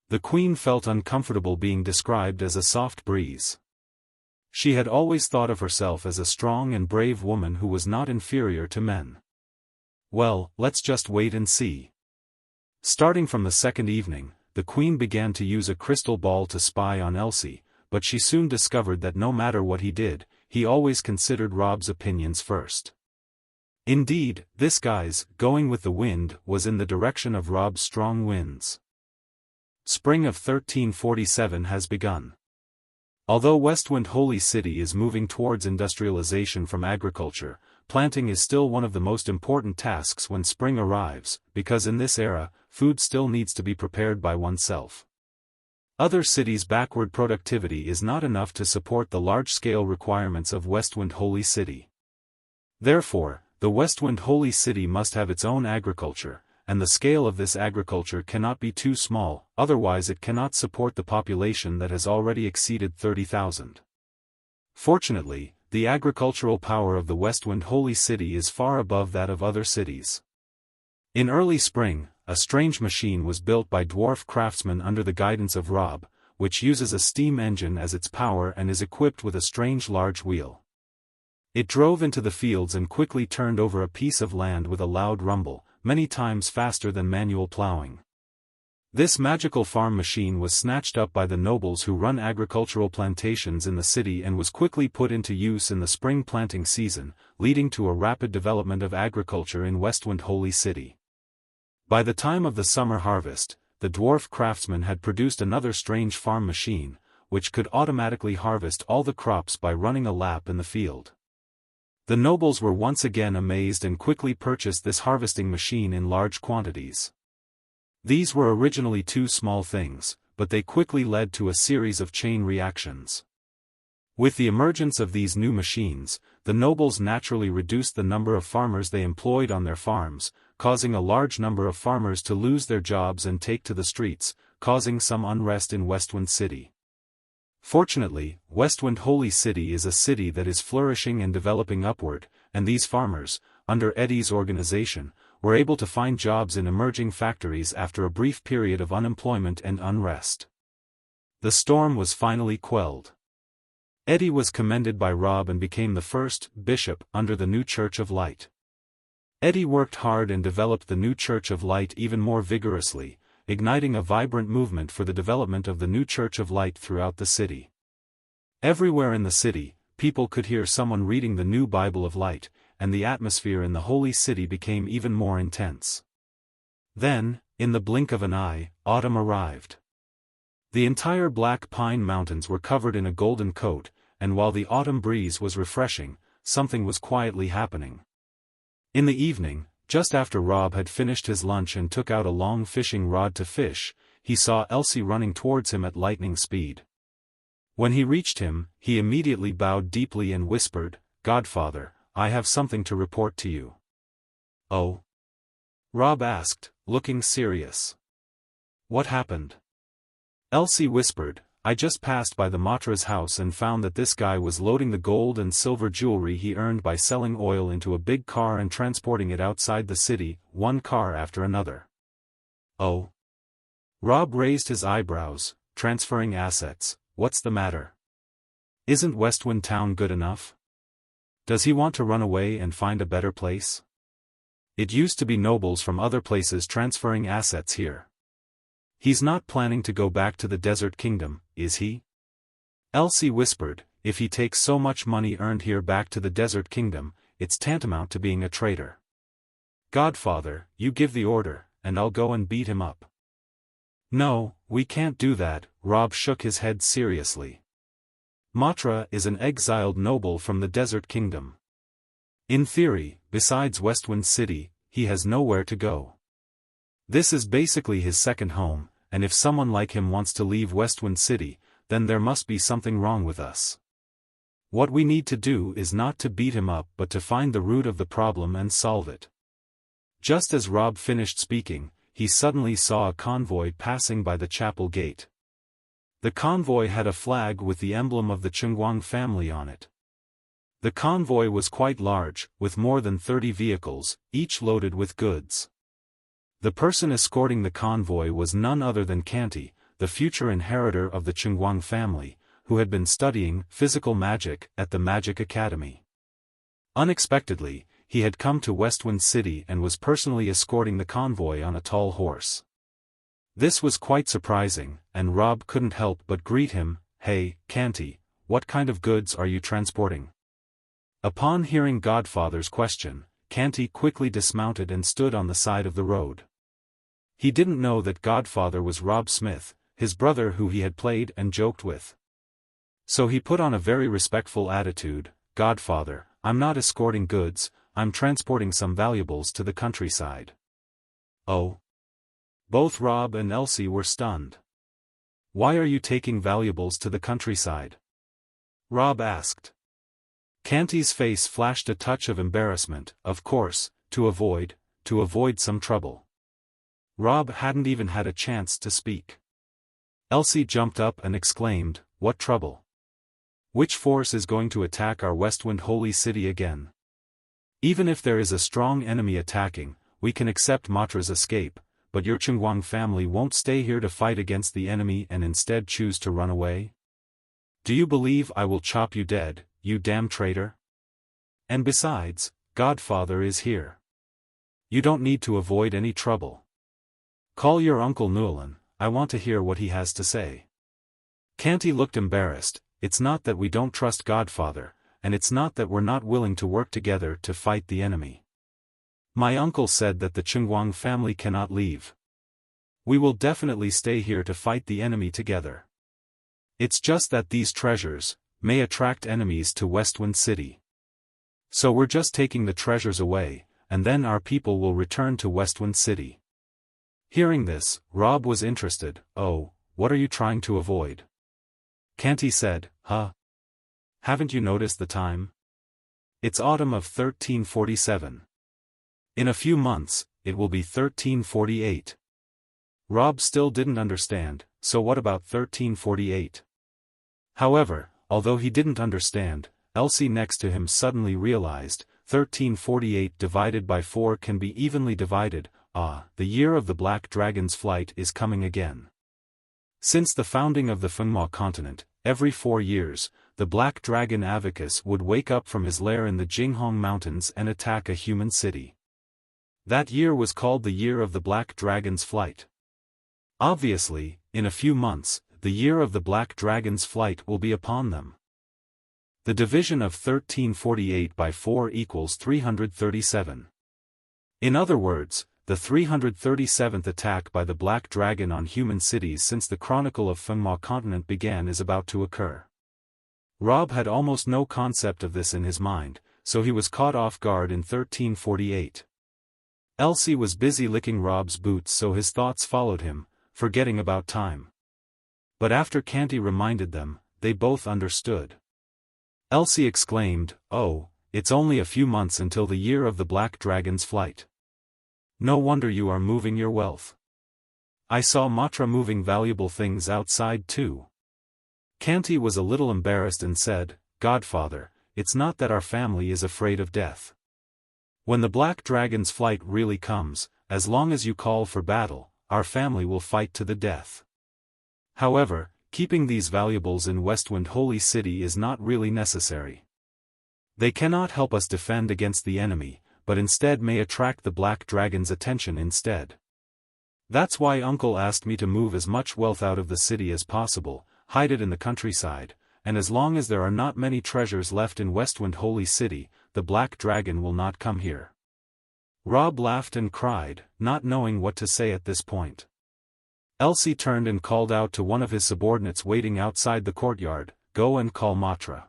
The Queen felt uncomfortable being described as a soft breeze. She had always thought of herself as a strong and brave woman who was not inferior to men. Well, let's just wait and see. Starting from the second evening, the Queen began to use a crystal ball to spy on Elsie, but she soon discovered that no matter what he did, he always considered Rob's opinions first. Indeed, this guy's going with the wind was in the direction of Rob's strong winds. Spring of 1347 has begun. Although Westwind Holy City is moving towards industrialization from agriculture, planting is still one of the most important tasks when spring arrives, because in this era, food still needs to be prepared by oneself. Other cities' backward productivity is not enough to support the large-scale requirements of Westwind Holy City. Therefore, the Westwind Holy City must have its own agriculture, and the scale of this agriculture cannot be too small, otherwise it cannot support the population that has already exceeded 30,000. Fortunately, the agricultural power of the Westwind Holy City is far above that of other cities. In early spring, a strange machine was built by dwarf craftsmen under the guidance of Rob, which uses a steam engine as its power and is equipped with a strange large wheel. It drove into the fields and quickly turned over a piece of land with a loud rumble, many times faster than manual plowing. This magical farm machine was snatched up by the nobles who run agricultural plantations in the city and was quickly put into use in the spring planting season, leading to a rapid development of agriculture in Westwind Holy City. By the time of the summer harvest, the dwarf craftsman had produced another strange farm machine, which could automatically harvest all the crops by running a lap in the field. The nobles were once again amazed and quickly purchased this harvesting machine in large quantities. These were originally two small things, but they quickly led to a series of chain reactions. With the emergence of these new machines, the nobles naturally reduced the number of farmers they employed on their farms, causing a large number of farmers to lose their jobs and take to the streets, causing some unrest in Westwind City. Fortunately, Westwind Holy City is a city that is flourishing and developing upward, and these farmers, under Eddie's organization, were able to find jobs in emerging factories after a brief period of unemployment and unrest. The storm was finally quelled. Eddie was commended by Rob and became the first bishop under the new Church of Light. Eddie worked hard and developed the new Church of Light even more vigorously, igniting a vibrant movement for the development of the new Church of Light throughout the city. Everywhere in the city, people could hear someone reading the new Bible of Light, and the atmosphere in the holy city became even more intense. Then, in the blink of an eye, autumn arrived. The entire Black Pine Mountains were covered in a golden coat, and while the autumn breeze was refreshing, something was quietly happening. In the evening, just after Rob had finished his lunch and took out a long fishing rod to fish, he saw Elsie running towards him at lightning speed. When he reached him, he immediately bowed deeply and whispered, "Godfather, I have something to report to you." "Oh?" Rob asked, looking serious. "What happened?" Elsie whispered, "I just passed by the Matra's house and found that this guy was loading the gold and silver jewelry he earned by selling oil into a big car and transporting it outside the city, one car after another." "Oh?" Rob raised his eyebrows, "Transferring assets, what's the matter? Isn't Westwind Town good enough? Does he want to run away and find a better place? It used to be nobles from other places transferring assets here. He's not planning to go back to the Desert Kingdom, is he?" Elsie whispered, "If he takes so much money earned here back to the Desert Kingdom, it's tantamount to being a traitor. Godfather, you give the order, and I'll go and beat him up." "No, we can't do that," Rob shook his head seriously. "Matra is an exiled noble from the Desert Kingdom. In theory, besides Westwind City, he has nowhere to go. This is basically his second home, and if someone like him wants to leave Westwind City, then there must be something wrong with us. What we need to do is not to beat him up but to find the root of the problem and solve it." Just as Rob finished speaking, he suddenly saw a convoy passing by the chapel gate. The convoy had a flag with the emblem of the Chungwang family on it. The convoy was quite large, with more than 30 vehicles, each loaded with goods. The person escorting the convoy was none other than Kanti, the future inheritor of the Chungwang family, who had been studying physical magic at the Magic Academy. Unexpectedly, he had come to Westwind City and was personally escorting the convoy on a tall horse. This was quite surprising, and Rob couldn't help but greet him, "Hey, Kanti, what kind of goods are you transporting?" Upon hearing Godfather's question, Kanti quickly dismounted and stood on the side of the road. He didn't know that Godfather was Rob Smith, his brother who he had played and joked with. So he put on a very respectful attitude, "Godfather, I'm not escorting goods, I'm transporting some valuables to the countryside." "Oh?" Both Rob and Elsie were stunned. "Why are you taking valuables to the countryside?" Rob asked. Kanti's face flashed a touch of embarrassment. "Of course, to avoid some trouble." Rob hadn't even had a chance to speak. Elsie jumped up and exclaimed, "What trouble? Which force is going to attack our Westwind Holy City again? Even if there is a strong enemy attacking, we can accept Matra's escape, but your Chungwang family won't stay here to fight against the enemy and instead choose to run away? Do you believe I will chop you dead, you damn traitor? And besides, Godfather is here. You don't need to avoid any trouble. Call your Uncle Newlin, I want to hear what he has to say." Kanti looked embarrassed. "It's not that we don't trust Godfather, and it's not that we're not willing to work together to fight the enemy. My uncle said that the Chungwang family cannot leave. We will definitely stay here to fight the enemy together. It's just that these treasures may attract enemies to Westwind City. So we're just taking the treasures away, and then our people will return to Westwind City. Hearing this, Rob was interested. Oh, what are you trying to avoid? Canty said, huh? Haven't you noticed the time? It's autumn of 1347. In a few months, it will be 1348. Rob still didn't understand, so what about 1348? However, although he didn't understand, Elsie next to him suddenly realized, 1348 divided by 4 can be evenly divided. The year of the Black Dragon's flight is coming again. Since the founding of the Fengma continent, every 4 years, the Black Dragon Avicus would wake up from his lair in the Jinghong Mountains and attack a human city. That year was called the Year of the Black Dragon's Flight. Obviously, in a few months, the Year of the Black Dragon's Flight will be upon them. The division of 1348 by 4 equals 337. In other words, the 337th attack by the Black Dragon on human cities since the Chronicle of Fengma Continent began is about to occur. Rob had almost no concept of this in his mind, so he was caught off guard in 1348. Elsie was busy licking Rob's boots, so his thoughts followed him, forgetting about time. But after Canty reminded them, they both understood. Elsie exclaimed, "Oh, it's only a few months until the year of the Black Dragon's flight. No wonder you are moving your wealth. I saw Matra moving valuable things outside too." Canty was a little embarrassed and said, "Godfather, it's not that our family is afraid of death. When the Black Dragon's flight really comes, as long as you call for battle, our family will fight to the death. However, keeping these valuables in Westwind Holy City is not really necessary. They cannot help us defend against the enemy, but instead may attract the Black Dragon's attention instead. That's why Uncle asked me to move as much wealth out of the city as possible, hide it in the countryside, and as long as there are not many treasures left in Westwind Holy City, the Black Dragon will not come here." Rob laughed and cried, not knowing what to say at this point. Elsie turned and called out to one of his subordinates waiting outside the courtyard, "Go and call Matra."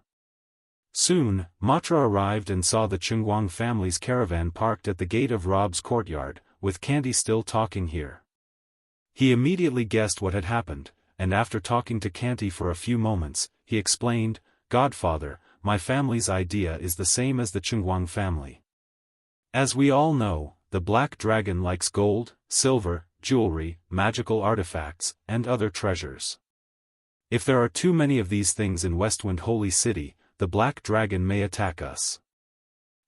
Soon, Matra arrived and saw the Chungwang family's caravan parked at the gate of Rob's courtyard, with Canty still talking here. He immediately guessed what had happened, and after talking to Canty for a few moments, he explained, "Godfather, my family's idea is the same as the Chungwang family. As we all know, the Black Dragon likes gold, silver, jewelry, magical artifacts, and other treasures. If there are too many of these things in Westwind Holy City, the Black Dragon may attack us.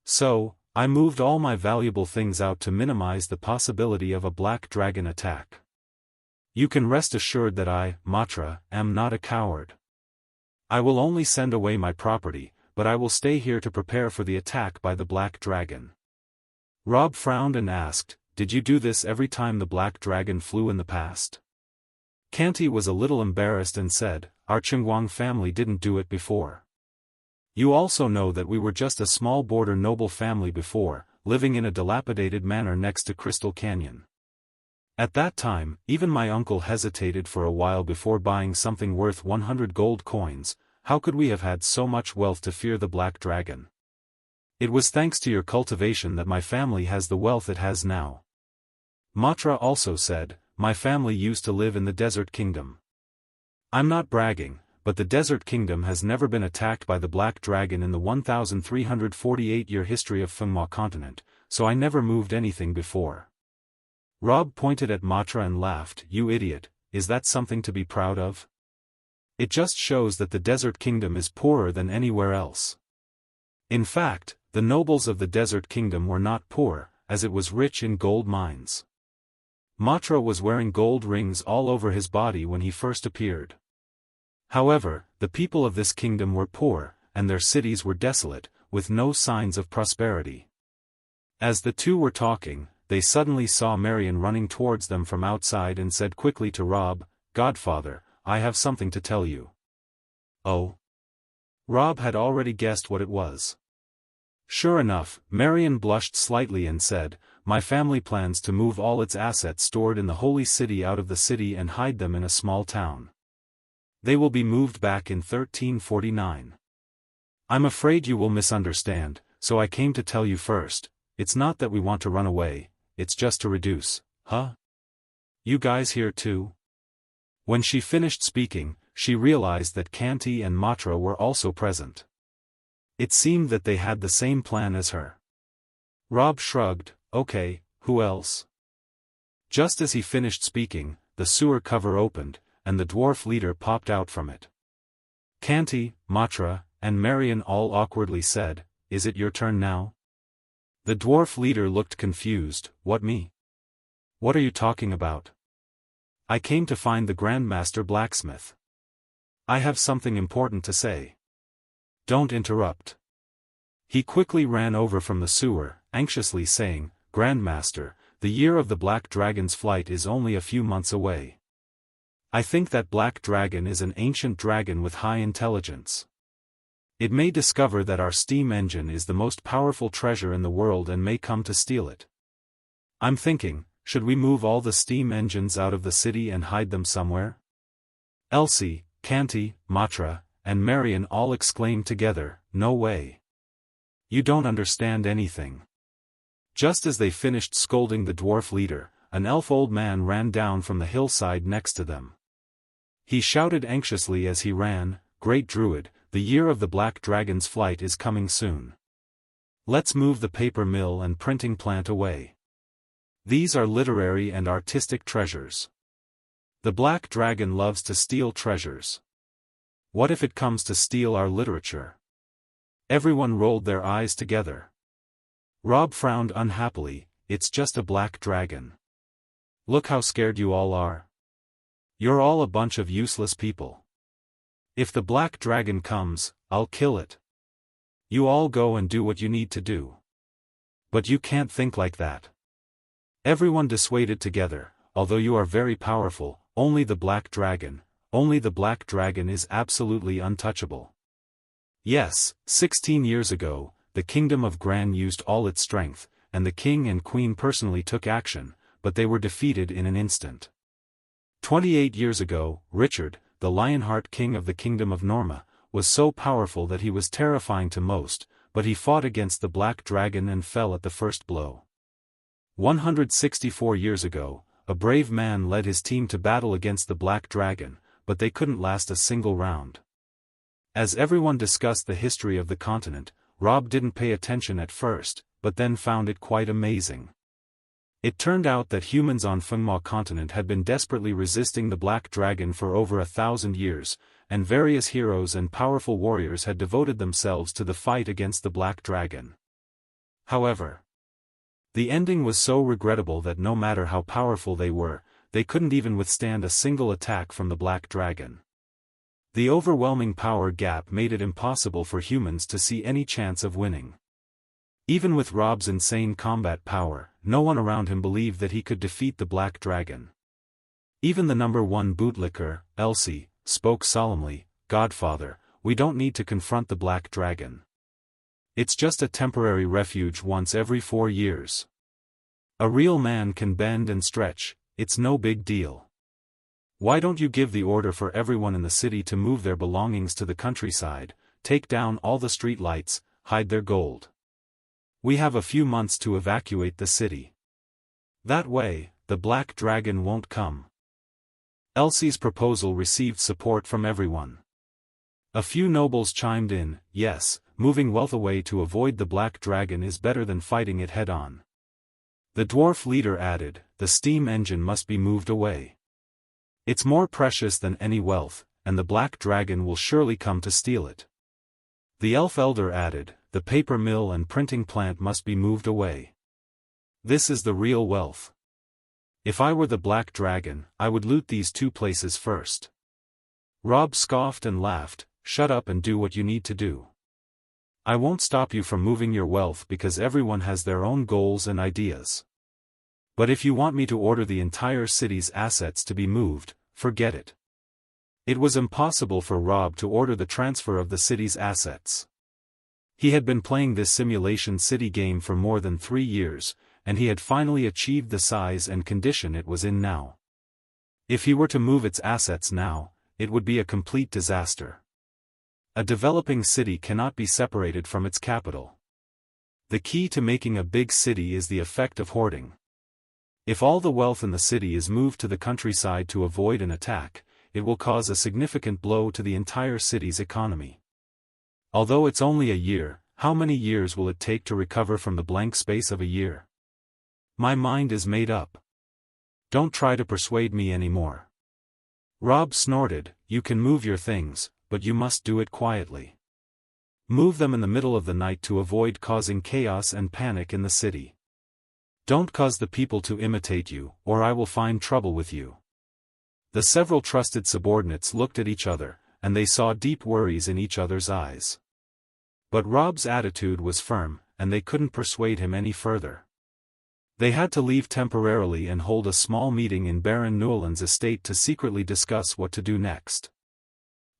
So, I moved all my valuable things out to minimize the possibility of a Black Dragon attack. You can rest assured that I, Matra, am not a coward. I will only send away my property, but I will stay here to prepare for the attack by the Black Dragon." Rob frowned and asked, "Did you do this every time the Black Dragon flew in the past?" Canty was a little embarrassed and said, "Our Chungwang family didn't do it before. You also know that we were just a small border noble family before, living in a dilapidated manor next to Crystal Canyon. At that time, even my uncle hesitated for a while before buying something worth 100 gold coins. How could we have had so much wealth to fear the Black Dragon? It was thanks to your cultivation that my family has the wealth it has now." Matra also said, "My family used to live in the Desert Kingdom. I'm not bragging, but the Desert Kingdom has never been attacked by the Black Dragon in the 1348-year history of Fengma continent, so I never moved anything before." Rob pointed at Matra and laughed, "You idiot, is that something to be proud of? It just shows that the Desert Kingdom is poorer than anywhere else. In fact, the nobles of the Desert Kingdom were not poor, as it was rich in gold mines. Matra was wearing gold rings all over his body when he first appeared. However, the people of this kingdom were poor, and their cities were desolate, with no signs of prosperity." As the two were talking, they suddenly saw Marion running towards them from outside and said quickly to Rob, "Godfather, I have something to tell you." "Oh?" Rob had already guessed what it was. Sure enough, Marion blushed slightly and said, "My family plans to move all its assets stored in the Holy City out of the city and hide them in a small town. They will be moved back in 1349. I'm afraid you will misunderstand, so I came to tell you first. It's not that we want to run away, it's just to reduce, huh? You guys here too? When she finished speaking, she realized that Kanti and Matra were also present. It seemed that they had the same plan as her. Rob shrugged, okay, who else? Just as he finished speaking, the sewer cover opened, and the dwarf leader popped out from it. Kanti, Matra, and Marion all awkwardly said, "Is it your turn now?" The dwarf leader looked confused. What, me? What are you talking about? I came to find the Grandmaster Blacksmith. I have something important to say. Don't interrupt. He quickly ran over from the sewer, anxiously saying, Grandmaster, the year of the Black Dragon's flight is only a few months away. I think that Black Dragon is an ancient dragon with high intelligence. It may discover that our steam engine is the most powerful treasure in the world and may come to steal it. I'm thinking, should we move all the steam engines out of the city and hide them somewhere? Elsie, Kanti, Matra, and Marion all exclaimed together, no way. You don't understand anything. Just as they finished scolding the dwarf leader, an elf old man ran down from the hillside next to them. He shouted anxiously as he ran, Great Druid, the year of the Black Dragon's flight is coming soon. Let's move the paper mill and printing plant away. These are literary and artistic treasures. The Black Dragon loves to steal treasures. What if it comes to steal our literature? Everyone rolled their eyes together. Rob frowned unhappily, it's just a black dragon. Look how scared you all are. You're all a bunch of useless people. If the black dragon comes, I'll kill it. You all go and do what you need to do. But you can't think like that. Everyone dissuaded together, although you are very powerful, only the black dragon is absolutely untouchable. Yes, 16 years ago, the kingdom of Gran used all its strength, and the king and queen personally took action, but they were defeated in an instant. 28 years ago, Richard, the Lionheart king of the kingdom of Norma, was so powerful that he was terrifying to most, but he fought against the black dragon and fell at the first blow. 164 years ago, a brave man led his team to battle against the black dragon, but they couldn't last a single round. As everyone discussed the history of the continent, Rob didn't pay attention at first, but then found it quite amazing. It turned out that humans on Fengma continent had been desperately resisting the Black Dragon for over 1,000 years, and various heroes and powerful warriors had devoted themselves to the fight against the Black Dragon. However, the ending was so regrettable that no matter how powerful they were, they couldn't even withstand a single attack from the Black Dragon. The overwhelming power gap made it impossible for humans to see any chance of winning. Even with Rob's insane combat power, no one around him believed that he could defeat the Black Dragon. Even the number one bootlicker, Elsie, spoke solemnly, Godfather, we don't need to confront the Black Dragon. It's just a temporary refuge once every 4 years. A real man can bend and stretch, it's no big deal. Why don't you give the order for everyone in the city to move their belongings to the countryside, take down all the street lights, hide their gold? We have a few months to evacuate the city. That way, the Black Dragon won't come. Elsie's proposal received support from everyone. A few nobles chimed in, yes, moving wealth away to avoid the Black Dragon is better than fighting it head-on. The dwarf leader added, the steam engine must be moved away. It's more precious than any wealth, and the Black Dragon will surely come to steal it. The elf elder added, the paper mill and printing plant must be moved away. This is the real wealth. If I were the Black Dragon, I would loot these 2 places first. Rob scoffed and laughed, shut up and do what you need to do. I won't stop you from moving your wealth because everyone has their own goals and ideas. But if you want me to order the entire city's assets to be moved, forget it. It was impossible for Rob to order the transfer of the city's assets. He had been playing this simulation city game for more than 3 years, and he had finally achieved the size and condition it was in now. If he were to move its assets now, it would be a complete disaster. A developing city cannot be separated from its capital. The key to making a big city is the effect of hoarding. If all the wealth in the city is moved to the countryside to avoid an attack, it will cause a significant blow to the entire city's economy. Although it's only a year, how many years will it take to recover from the blank space of a year? My mind is made up. Don't try to persuade me anymore. Rob snorted, you can move your things, but you must do it quietly. Move them in the middle of the night to avoid causing chaos and panic in the city. Don't cause the people to imitate you, or I will find trouble with you. The several trusted subordinates looked at each other, and they saw deep worries in each other's eyes. But Rob's attitude was firm, and they couldn't persuade him any further. They had to leave temporarily and hold a small meeting in Baron Newland's estate to secretly discuss what to do next.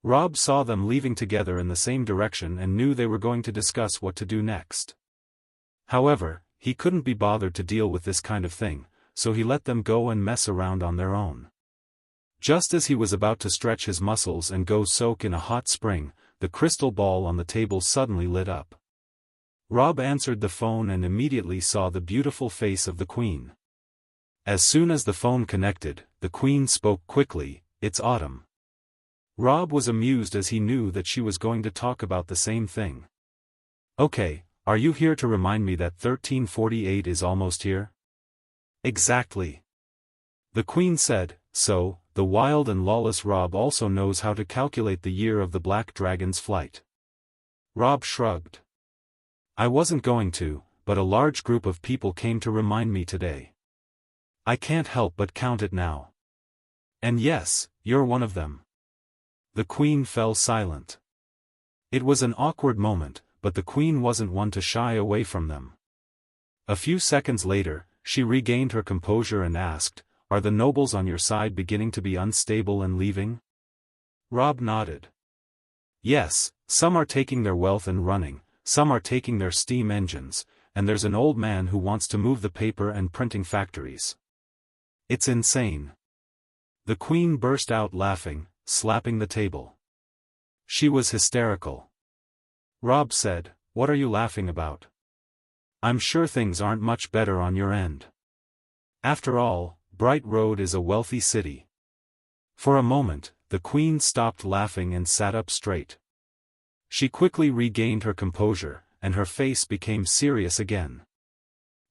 Rob saw them leaving together in the same direction and knew they were going to discuss what to do next. However, he couldn't be bothered to deal with this kind of thing, so he let them go and mess around on their own. Just as he was about to stretch his muscles and go soak in a hot spring, the crystal ball on the table suddenly lit up. Rob answered the phone and immediately saw the beautiful face of the Queen. As soon as the phone connected, the Queen spoke quickly, "It's autumn." Rob was amused as he knew that she was going to talk about the same thing. "Okay, are you here to remind me that 1348 is almost here?" "Exactly." The Queen said, "So, the wild and lawless Rob also knows how to calculate the year of the Black Dragon's flight." Rob shrugged. "I wasn't going to, but a large group of people came to remind me today. I can't help but count it now. And yes, you're one of them." The Queen fell silent. It was an awkward moment, but the Queen wasn't one to shy away from them. A few seconds later, she regained her composure and asked, "Are the nobles on your side beginning to be unstable and leaving?" Rob nodded. "Yes, some are taking their wealth and running, some are taking their steam engines, and there's an old man who wants to move the paper and printing factories. It's insane." The Queen burst out laughing, slapping the table. She was hysterical. Rob said, "What are you laughing about? I'm sure things aren't much better on your end. After all, Bright Road is a wealthy city." For a moment, the Queen stopped laughing and sat up straight. She quickly regained her composure, and her face became serious again.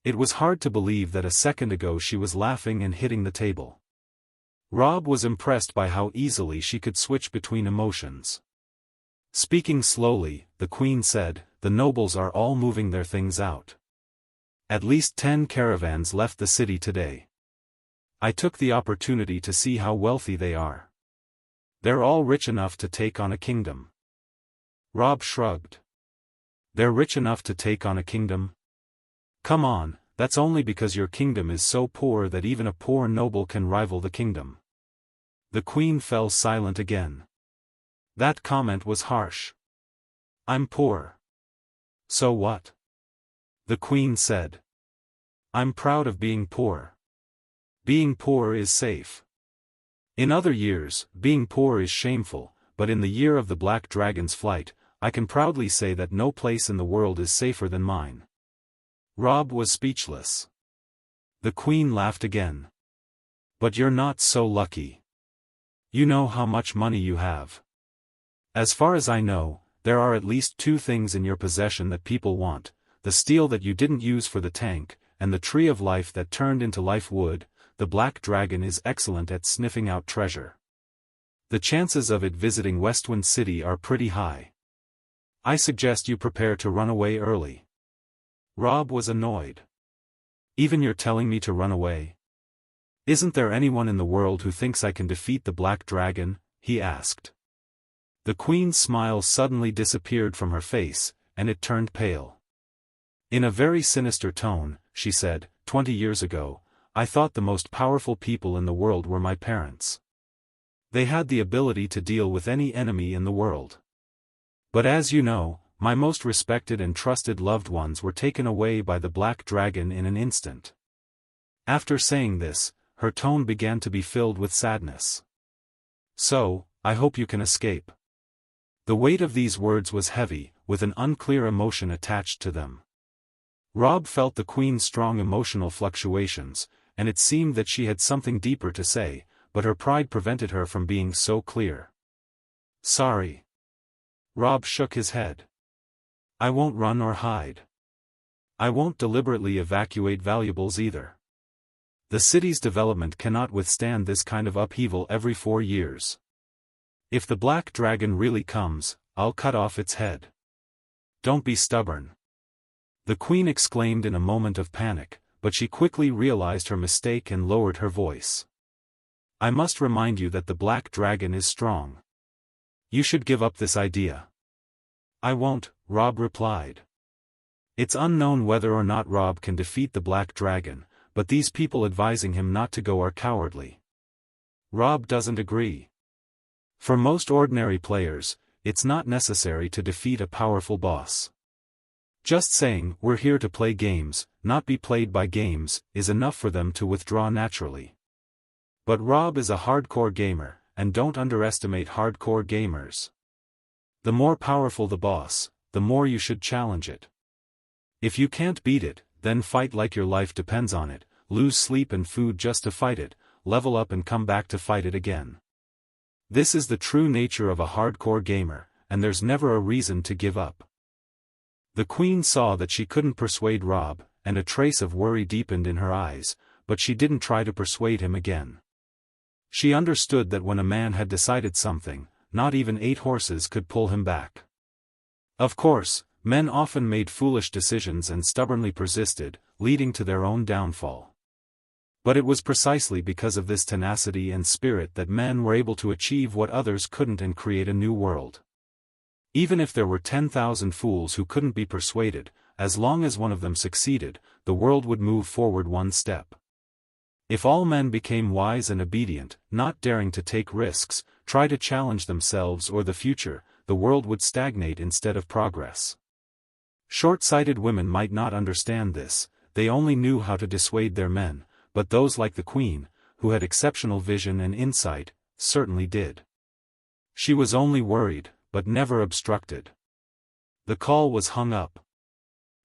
It was hard to believe that a second ago she was laughing and hitting the table. Rob was impressed by how easily she could switch between emotions. Speaking slowly, the Queen said, "The nobles are all moving their things out. At least 10 caravans left the city today. I took the opportunity to see how wealthy they are. They're all rich enough to take on a kingdom." Rob shrugged. "They're rich enough to take on a kingdom? Come on, that's only because your kingdom is so poor that even a poor noble can rival the kingdom." The Queen fell silent again. That comment was harsh. "I'm poor." "So what?" The Queen said. "I'm proud of being poor. Being poor is safe. In other years, being poor is shameful, but in the year of the Black Dragon's flight, I can proudly say that no place in the world is safer than mine." Rob was speechless. The Queen laughed again. "But you're not so lucky. You know how much money you have. As far as I know, there are at least 2 things in your possession that people want: the steel that you didn't use for the tank, and the tree of life that turned into life wood. The Black Dragon is excellent at sniffing out treasure. The chances of it visiting Westwind City are pretty high. I suggest you prepare to run away early." Rob was annoyed. "Even you're telling me to run away? Isn't there anyone in the world who thinks I can defeat the Black Dragon?" he asked. The Queen's smile suddenly disappeared from her face, and it turned pale. In a very sinister tone, she said, 20 years ago, I thought the most powerful people in the world were my parents. They had the ability to deal with any enemy in the world. But as you know, my most respected and trusted loved ones were taken away by the Black Dragon in an instant." After saying this, her tone began to be filled with sadness. "So, I hope you can escape." The weight of these words was heavy, with an unclear emotion attached to them. Rob felt the queen's strong emotional fluctuations, and it seemed that she had something deeper to say, but her pride prevented her from being so clear. Sorry. Rob shook his head. I won't run or hide. I won't deliberately evacuate valuables either. The city's development cannot withstand this kind of upheaval every 4 years. If the black dragon really comes, I'll cut off its head. Don't be stubborn. The queen exclaimed in a moment of panic, but she quickly realized her mistake and lowered her voice. I must remind you that the black dragon is strong. You should give up this idea. I won't, Rob replied. It's unknown whether or not Rob can defeat the black dragon, but these people advising him not to go are cowardly. Rob doesn't agree. For most ordinary players, it's not necessary to defeat a powerful boss. Just saying, we're here to play games, not be played by games, is enough for them to withdraw naturally. But Rob is a hardcore gamer, and don't underestimate hardcore gamers. The more powerful the boss, the more you should challenge it. If you can't beat it, then fight like your life depends on it, lose sleep and food just to fight it, level up and come back to fight it again. This is the true nature of a hardcore gamer, and there's never a reason to give up. The queen saw that she couldn't persuade Rob, and a trace of worry deepened in her eyes, but she didn't try to persuade him again. She understood that when a man had decided something, not even 8 horses could pull him back. Of course, men often made foolish decisions and stubbornly persisted, leading to their own downfall. But it was precisely because of this tenacity and spirit that men were able to achieve what others couldn't and create a new world. Even if there were 10,000 fools who couldn't be persuaded, as long as one of them succeeded, the world would move forward one step. If all men became wise and obedient, not daring to take risks, try to challenge themselves or the future, the world would stagnate instead of progress. Short-sighted women might not understand this, they only knew how to dissuade their men, but those like the queen, who had exceptional vision and insight, certainly did. She was only worried, but never obstructed. The call was hung up.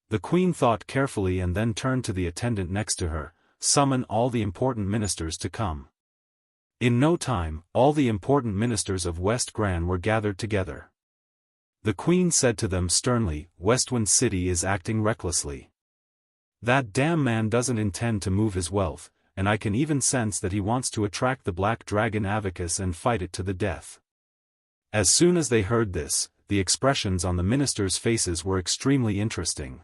The queen thought carefully and then turned to the attendant next to her, summon all the important ministers to come. In no time, all the important ministers of West Gran were gathered together. The queen said to them sternly, Westwind City is acting recklessly. That damn man doesn't intend to move his wealth, and I can even sense that he wants to attract the black dragon Avacus and fight it to the death. As soon as they heard this, the expressions on the ministers' faces were extremely interesting.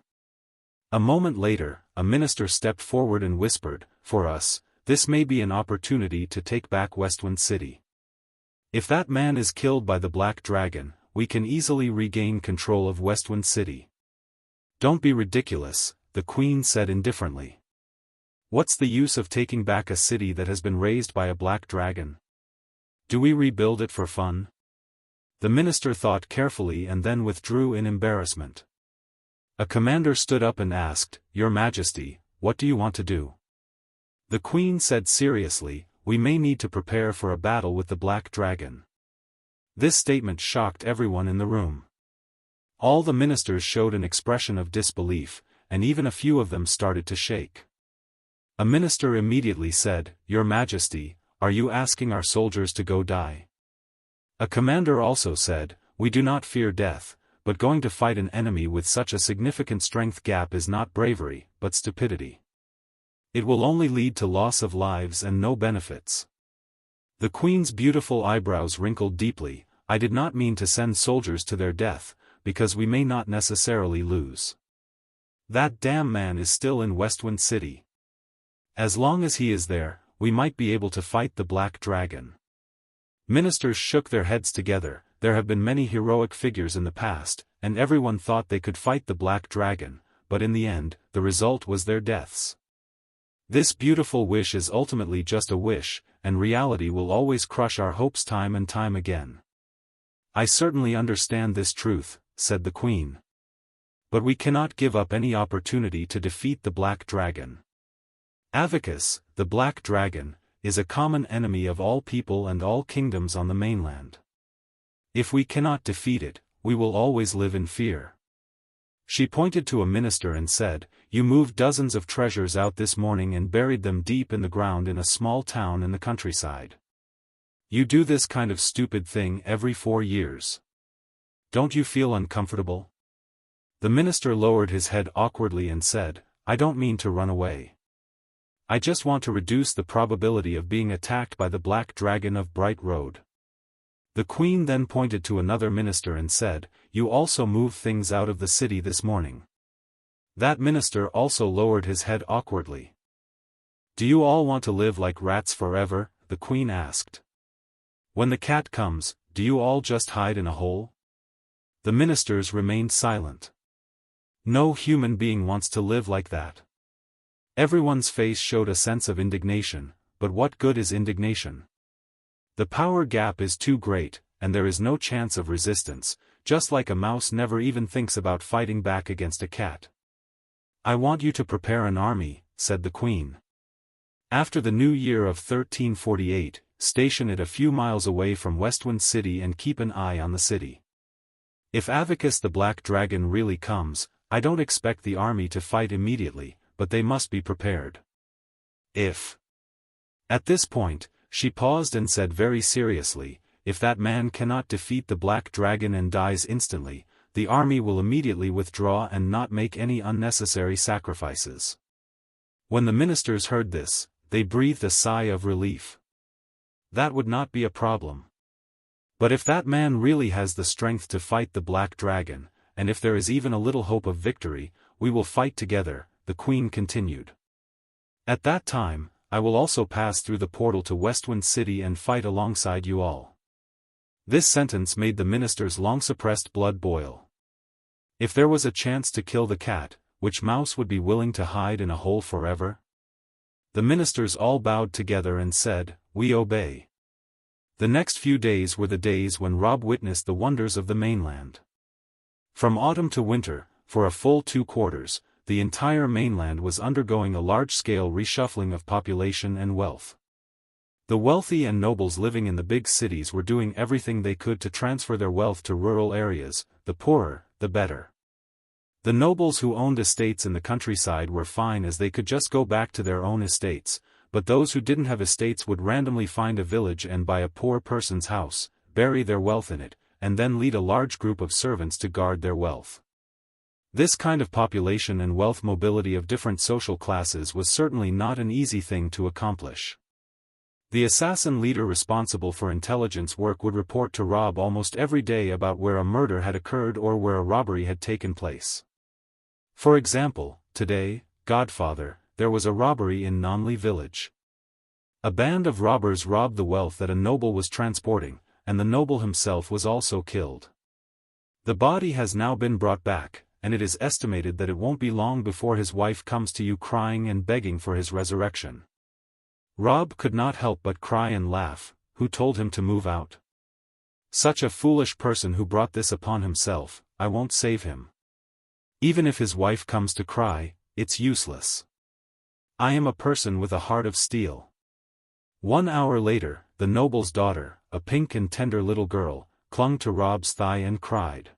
A moment later, a minister stepped forward and whispered, For us, this may be an opportunity to take back Westwind City. If that man is killed by the Black Dragon, we can easily regain control of Westwind City. Don't be ridiculous, the queen said indifferently. What's the use of taking back a city that has been raised by a black dragon? Do we rebuild it for fun? The minister thought carefully and then withdrew in embarrassment. A commander stood up and asked, Your Majesty, what do you want to do? The queen said seriously, We may need to prepare for a battle with the black dragon. This statement shocked everyone in the room. All the ministers showed an expression of disbelief, and even a few of them started to shake. A minister immediately said, Your Majesty, are you asking our soldiers to go die? A commander also said, We do not fear death, but going to fight an enemy with such a significant strength gap is not bravery, but stupidity. It will only lead to loss of lives and no benefits. The queen's beautiful eyebrows wrinkled deeply. I did not mean to send soldiers to their death, because we may not necessarily lose. That damn man is still in Westwind City. As long as he is there, we might be able to fight the black dragon. Ministers shook their heads together. There have been many heroic figures in the past, and everyone thought they could fight the black dragon, but in the end, the result was their deaths. This beautiful wish is ultimately just a wish, and reality will always crush our hopes time and time again. I certainly understand this truth, said the queen. But we cannot give up any opportunity to defeat the black dragon. Avacus, the black dragon, is a common enemy of all people and all kingdoms on the mainland. If we cannot defeat it, we will always live in fear. She pointed to a minister and said, You moved dozens of treasures out this morning and buried them deep in the ground in a small town in the countryside. You do this kind of stupid thing every 4 years. Don't you feel uncomfortable? The minister lowered his head awkwardly and said, I don't mean to run away. I just want to reduce the probability of being attacked by the black dragon of Bright Road. The queen then pointed to another minister and said, You also moved things out of the city this morning. That minister also lowered his head awkwardly. Do you all want to live like rats forever? The queen asked. When the cat comes, do you all just hide in a hole? The ministers remained silent. No human being wants to live like that. Everyone's face showed a sense of indignation, but what good is indignation? The power gap is too great, and there is no chance of resistance, just like a mouse never even thinks about fighting back against a cat. I want you to prepare an army, said the queen. After the new year of 1348, station it a few miles away from Westwind City and keep an eye on the city. If Avicus the Black Dragon really comes, I don't expect the army to fight immediately, but they must be prepared. If. At this point, she paused and said very seriously, if that man cannot defeat the Black Dragon and dies instantly, the army will immediately withdraw and not make any unnecessary sacrifices. When the ministers heard this, they breathed a sigh of relief. That would not be a problem. But if that man really has the strength to fight the Black Dragon, and if there is even a little hope of victory, we will fight together, the queen continued. At that time, I will also pass through the portal to Westwind City and fight alongside you all. This sentence made the minister's long-suppressed blood boil. If there was a chance to kill the cat, which mouse would be willing to hide in a hole forever? The ministers all bowed together and said, We obey. The next few days were the days when Rob witnessed the wonders of the mainland. From autumn to winter, for a full 2 quarters, the entire mainland was undergoing a large-scale reshuffling of population and wealth. The wealthy and nobles living in the big cities were doing everything they could to transfer their wealth to rural areas, the poorer, the better. The nobles who owned estates in the countryside were fine as they could just go back to their own estates, but those who didn't have estates would randomly find a village and buy a poor person's house, bury their wealth in it, and then lead a large group of servants to guard their wealth. This kind of population and wealth mobility of different social classes was certainly not an easy thing to accomplish. The assassin leader responsible for intelligence work would report to Rob almost every day about where a murder had occurred or where a robbery had taken place. For example, today, Godfather, there was a robbery in Nonley village. A band of robbers robbed the wealth that a noble was transporting, and the noble himself was also killed. The body has now been brought back, and it is estimated that it won't be long before his wife comes to you crying and begging for his resurrection. Rob could not help but cry and laugh. Who told him to move out? Such a foolish person who brought this upon himself. I won't save him. Even if his wife comes to cry, it's useless. I am a person with a heart of steel. 1 hour later, the noble's daughter, a pink and tender little girl, clung to Rob's thigh and cried.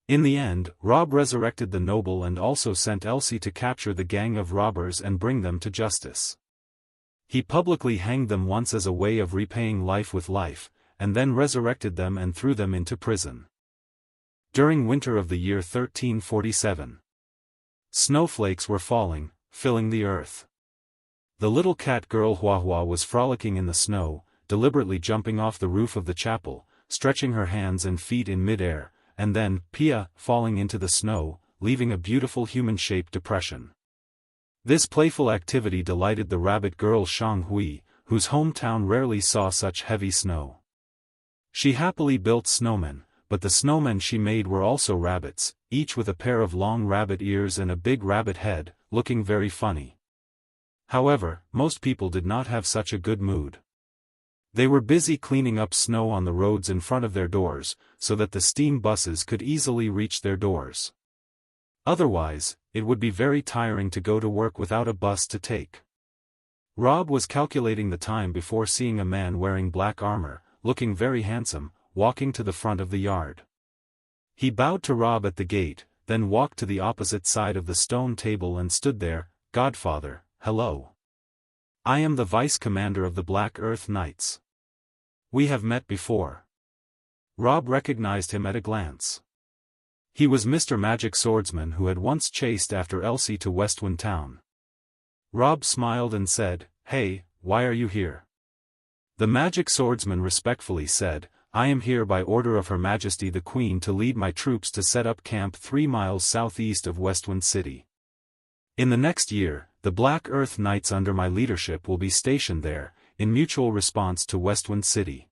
In the end, Rob resurrected the noble and also sent Elsie to capture the gang of robbers and bring them to justice. He publicly hanged them once as a way of repaying life with life, and then resurrected them and threw them into prison. During winter of the year 1347. Snowflakes were falling, filling the earth. The little cat girl Hua was frolicking in the snow, deliberately jumping off the roof of the chapel, stretching her hands and feet in mid-air, and then, Pia, falling into the snow, leaving a beautiful human-shaped depression. This playful activity delighted the rabbit girl Shang Hui, whose hometown rarely saw such heavy snow. She happily built snowmen, but the snowmen she made were also rabbits, each with a pair of long rabbit ears and a big rabbit head, looking very funny. However, most people did not have such a good mood. They were busy cleaning up snow on the roads in front of their doors, so that the steam buses could easily reach their doors. Otherwise, it would be very tiring to go to work without a bus to take. Rob was calculating the time before seeing a man wearing black armor, looking very handsome, walking to the front of the yard. He bowed to Rob at the gate, then walked to the opposite side of the stone table and stood there. "Godfather, hello. I am the Vice Commander of the Black Earth Knights. We have met before." Rob recognized him at a glance. He was Mr. Magic Swordsman who had once chased after Elsie to Westwind Town. Rob smiled and said, "Hey, why are you here?" The Magic Swordsman respectfully said, "I am here by order of Her Majesty the Queen to lead my troops to set up camp 3 miles southeast of Westwind City. In the next year, the Black Earth Knights under my leadership will be stationed there, in mutual response to Westwind City.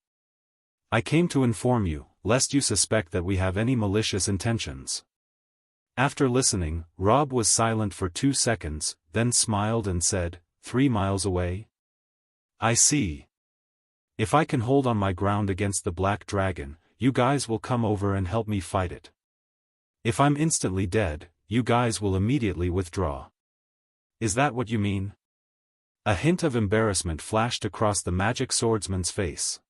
I came to inform you, lest you suspect that we have any malicious intentions." After listening, Rob was silent for 2 seconds, then smiled and said, 3 miles away? I see. If I can hold on my ground against the Black Dragon, you guys will come over and help me fight it. If I'm instantly dead, you guys will immediately withdraw. Is that what you mean? A hint of embarrassment flashed across the Magic Swordsman's face.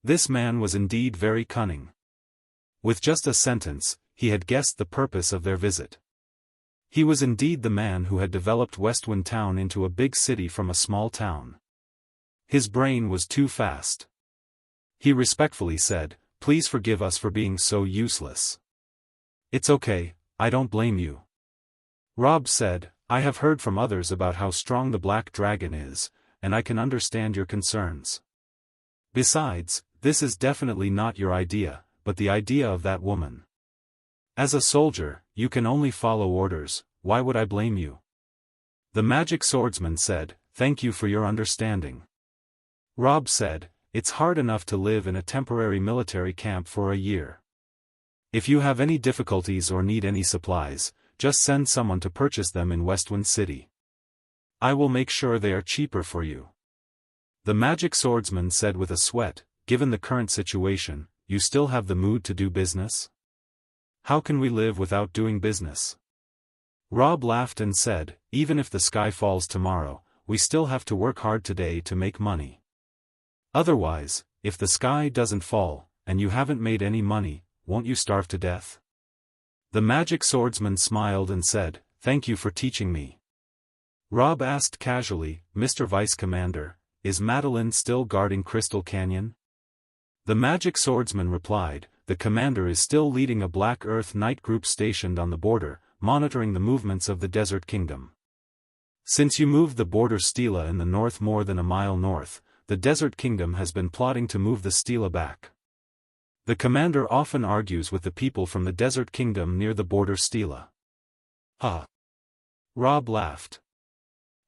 This man was indeed very cunning. With just a sentence, he had guessed the purpose of their visit. He was indeed the man who had developed Westwind Town into a big city from a small town. His brain was too fast. He respectfully said, "Please forgive us for being so useless." "It's okay, I don't blame you." Rob said, "I have heard from others about how strong the Black Dragon is, and I can understand your concerns. Besides, this is definitely not your idea, but the idea of that woman. As a soldier, you can only follow orders, why would I blame you?" The Magic Swordsman said, "Thank you for your understanding." Rob said, "It's hard enough to live in a temporary military camp for a year. If you have any difficulties or need any supplies, just send someone to purchase them in Westwind City. I will make sure they are cheaper for you." The Magic Swordsman said with a sweat, "Given the current situation, you still have the mood to do business? How can we live without doing business?" Rob laughed and said, "Even if the sky falls tomorrow, we still have to work hard today to make money. Otherwise, if the sky doesn't fall, and you haven't made any money, won't you starve to death?" The Magic Swordsman smiled and said, "Thank you for teaching me." Rob asked casually, "Mr. Vice Commander, is Madeline still guarding Crystal Canyon?" The Magic Swordsman replied, "The commander is still leading a Black Earth Knight group stationed on the border, monitoring the movements of the Desert Kingdom. Since you moved the border stela in the north more than a mile north, the Desert Kingdom has been plotting to move the stela back. The commander often argues with the people from the Desert Kingdom near the border stela." "Huh." Rob laughed.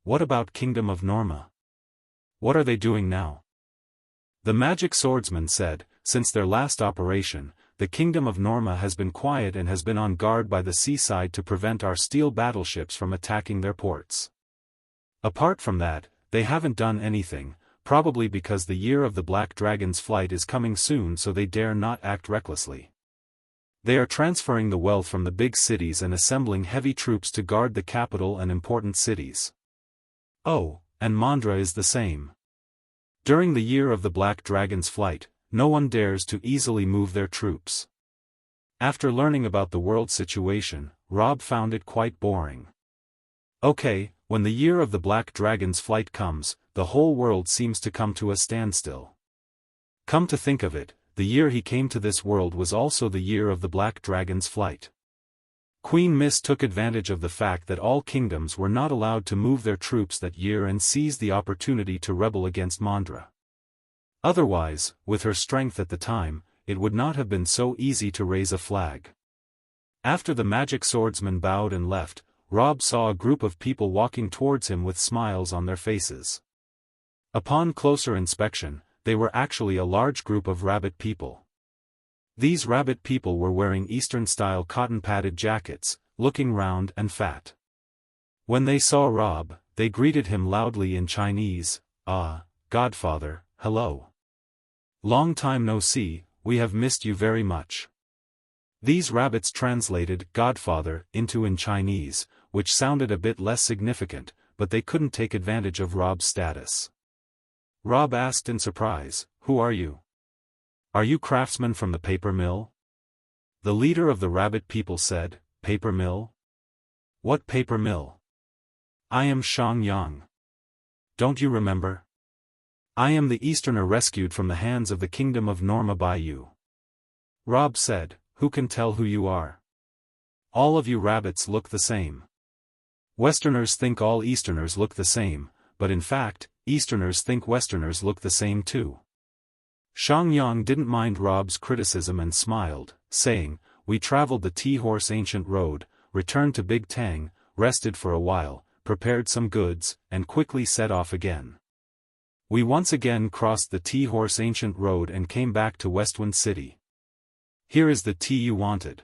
"What about Kingdom of Norma? What are they doing now?" The Magic Swordsman said, "Since their last operation, the Kingdom of Norma has been quiet and has been on guard by the seaside to prevent our steel battleships from attacking their ports. Apart from that, they haven't done anything, probably because the year of the Black Dragon's flight is coming soon, so they dare not act recklessly. They are transferring the wealth from the big cities and assembling heavy troops to guard the capital and important cities. Oh, and Mandra is the same. During the year of the Black Dragon's flight, no one dares to easily move their troops." After learning about the world situation, Rob found it quite boring. Okay, when the year of the Black Dragon's flight comes, the whole world seems to come to a standstill. Come to think of it, the year he came to this world was also the year of the Black Dragon's flight. Queen Miss took advantage of the fact that all kingdoms were not allowed to move their troops that year and seized the opportunity to rebel against Mandra. Otherwise, with her strength at the time, it would not have been so easy to raise a flag. After the Magic Swordsman bowed and left, Rob saw a group of people walking towards him with smiles on their faces. Upon closer inspection, they were actually a large group of rabbit people. These rabbit people were wearing Eastern-style cotton-padded jackets, looking round and fat. When they saw Rob, they greeted him loudly in Chinese, "Ah, Godfather, hello. Long time no see, we have missed you very much." These rabbits translated "Godfather" into in Chinese, which sounded a bit less significant, but they couldn't take advantage of Rob's status. Rob asked in surprise, "Who are you? Are you craftsmen from the paper mill?" The leader of the rabbit people said, paper mill? What paper mill? I am Shang Yang. Don't you remember? I am the Easterner rescued from the hands of the kingdom of Norma by you. Rob said, who can tell who you are? All of you rabbits look the same. Westerners think all Easterners look the same, but in fact, Easterners think Westerners look the same too. Shang Yang didn't mind Rob's criticism and smiled, saying, we traveled the T-Horse Ancient Road, returned to Big Tang, rested for a while, prepared some goods, and quickly set off again. We once again crossed the T-Horse Ancient Road and came back to Westwind City. Here is the tea you wanted.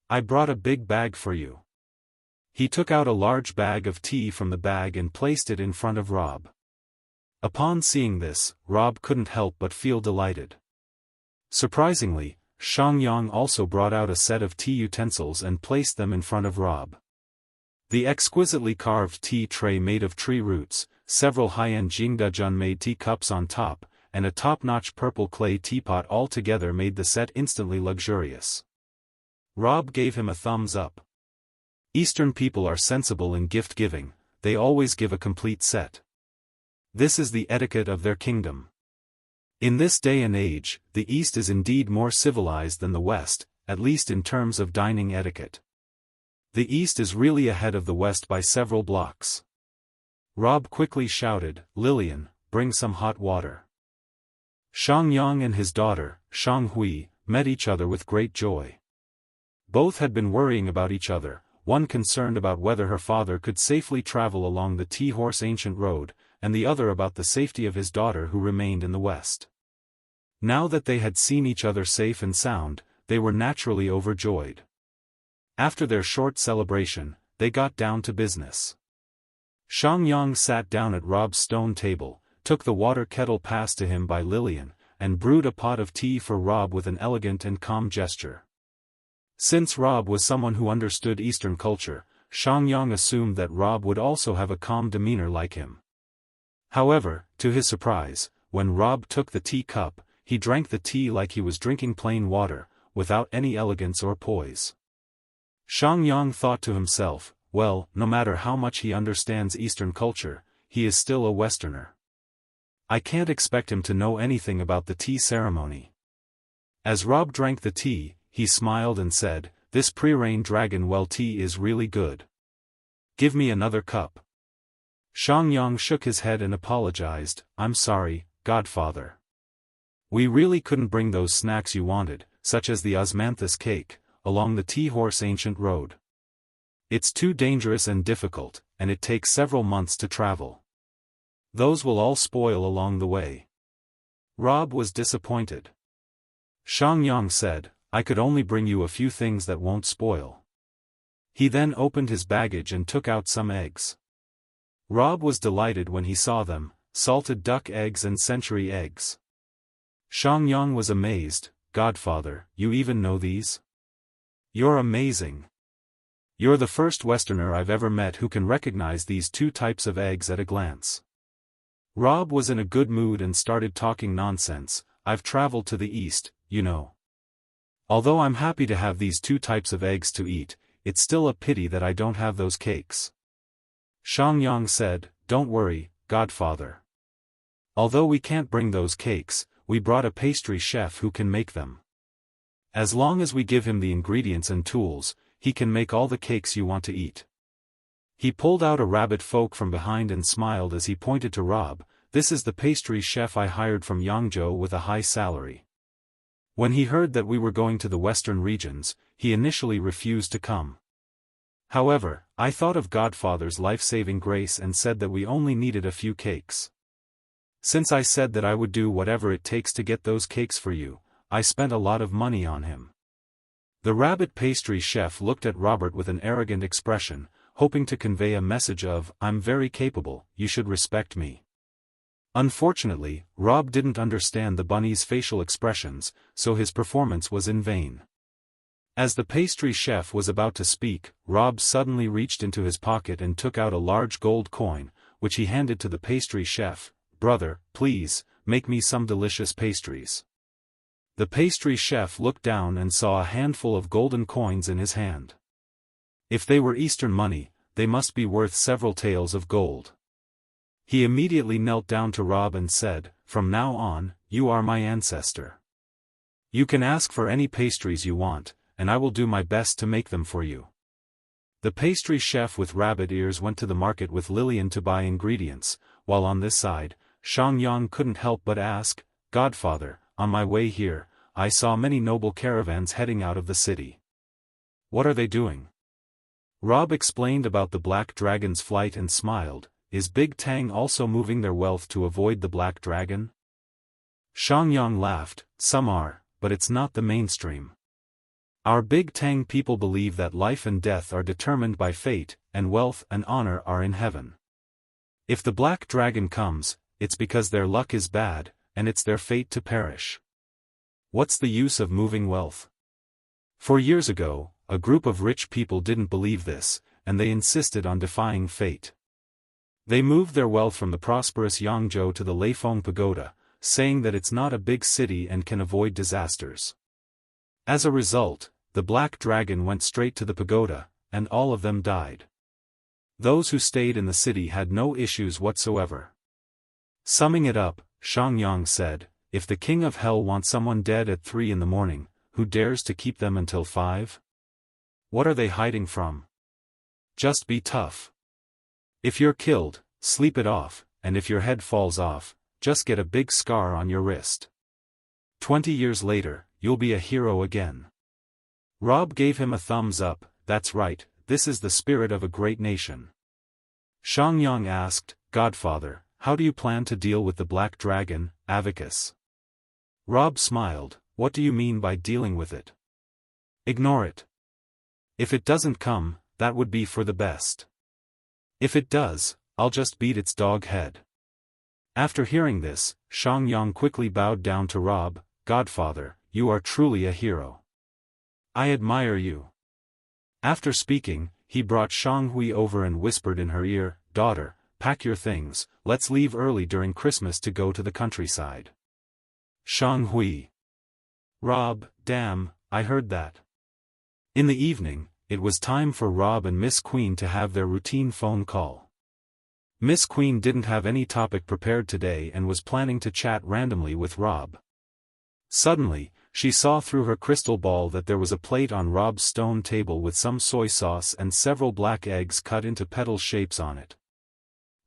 I brought a big bag for you. He took out a large bag of tea from the bag and placed it in front of Rob. Upon seeing this, Rob couldn't help but feel delighted. Surprisingly, Shang Yang also brought out a set of tea utensils and placed them in front of Rob. The exquisitely carved tea tray made of tree roots, several high-end Jingdajun-made teacups on top, and a top-notch purple clay teapot all together made the set instantly luxurious. Rob gave him a thumbs up. Eastern people are sensible in gift-giving, they always give a complete set. This is the etiquette of their kingdom. In this day and age, the East is indeed more civilized than the West, at least in terms of dining etiquette. The East is really ahead of the West by several blocks. Rob quickly shouted, Lillian, bring some hot water. Shang Yang and his daughter, Shang Hui, met each other with great joy. Both had been worrying about each other, one concerned about whether her father could safely travel along the T-Horse Ancient Road, and the other about the safety of his daughter who remained in the West. Now that they had seen each other safe and sound, they were naturally overjoyed. After their short celebration, they got down to business. Shang Yang sat down at Rob's stone table, took the water kettle passed to him by Lillian, and brewed a pot of tea for Rob with an elegant and calm gesture. Since Rob was someone who understood Eastern culture, Shang Yang assumed that Rob would also have a calm demeanor like him. However, to his surprise, when Rob took the tea cup, he drank the tea like he was drinking plain water, without any elegance or poise. Shang Yang thought to himself, well, no matter how much he understands Eastern culture, he is still a Westerner. I can't expect him to know anything about the tea ceremony. As Rob drank the tea, he smiled and said, this pre-rain dragon well tea is really good. Give me another cup. Shang Yang shook his head and apologized, I'm sorry, Godfather. We really couldn't bring those snacks you wanted, such as the osmanthus cake, along the T-Horse Ancient Road. It's too dangerous and difficult, and it takes several months to travel. Those will all spoil along the way. Rob was disappointed. Shang Yang said, I could only bring you a few things that won't spoil. He then opened his baggage and took out some eggs. Rob was delighted when he saw them, salted duck eggs and century eggs. Shang Yang was amazed, Godfather, you even know these? You're amazing. You're the first Westerner I've ever met who can recognize these two types of eggs at a glance. Rob was in a good mood and started talking nonsense, I've traveled to the East, you know. Although I'm happy to have these two types of eggs to eat, it's still a pity that I don't have those cakes. Shang Yang said, don't worry, Godfather. Although we can't bring those cakes, we brought a pastry chef who can make them. As long as we give him the ingredients and tools, he can make all the cakes you want to eat. He pulled out a rabbit folk from behind and smiled as he pointed to Rob, this is the pastry chef I hired from Yangzhou with a high salary. When he heard that we were going to the western regions, he initially refused to come. However, I thought of Godfather's life-saving grace and said that we only needed a few cakes. Since I said that I would do whatever it takes to get those cakes for you, I spent a lot of money on him. The rabbit pastry chef looked at Robert with an arrogant expression, hoping to convey a message of, I'm very capable, you should respect me. Unfortunately, Rob didn't understand the bunny's facial expressions, so his performance was in vain. As the pastry chef was about to speak, Rob suddenly reached into his pocket and took out a large gold coin, which he handed to the pastry chef. Brother, please, make me some delicious pastries. The pastry chef looked down and saw a handful of golden coins in his hand. If they were Eastern money, they must be worth several taels of gold. He immediately knelt down to Rob and said, "From now on, you are my ancestor. You can ask for any pastries you want, and I will do my best to make them for you." The pastry chef with rabbit ears went to the market with Lillian to buy ingredients, while on this side, Xiangyang couldn't help but ask, "Godfather, on my way here, I saw many noble caravans heading out of the city. What are they doing?" Rob explained about the Black Dragon's flight and smiled. "Is Big Tang also moving their wealth to avoid the Black Dragon?" Xiangyang laughed. "Some are, but it's not the mainstream. Our Big Tang people believe that life and death are determined by fate, and wealth and honor are in heaven. If the Black Dragon comes, it's because their luck is bad, and it's their fate to perish. What's the use of moving wealth?" For years ago, a group of rich people didn't believe this, and they insisted on defying fate. They moved their wealth from the prosperous Yangzhou to the Leifeng Pagoda, saying that it's not a big city and can avoid disasters. As a result, the Black Dragon went straight to the pagoda, and all of them died. Those who stayed in the city had no issues whatsoever. Summing it up, Xiangyang said, "If the King of Hell wants someone dead at 3 in the morning, who dares to keep them until 5? What are they hiding from? Just be tough. If you're killed, sleep it off, and if your head falls off, just get a big scar on your wrist. 20 years later, you'll be a hero again." Rob gave him a thumbs up. "That's right, this is the spirit of a great nation." Xiangyang asked, "Godfather, how do you plan to deal with the Black Dragon, Avicus?" Rob smiled. "What do you mean by dealing with it?" "Ignore it. If it doesn't come, that would be for the best. If it does, I'll just beat its dog head." After hearing this, Xiangyang quickly bowed down to Rob. "Godfather, you are truly a hero. I admire you." After speaking, he brought Shanghui over and whispered in her ear, "Daughter, pack your things, let's leave early during Christmas to go to the countryside." Shanghui. "Rob, damn, I heard that." In the evening, it was time for Rob and Miss Queen to have their routine phone call. Miss Queen didn't have any topic prepared today and was planning to chat randomly with Rob. Suddenly, she saw through her crystal ball that there was a plate on Rob's stone table with some soy sauce and several black eggs cut into petal shapes on it.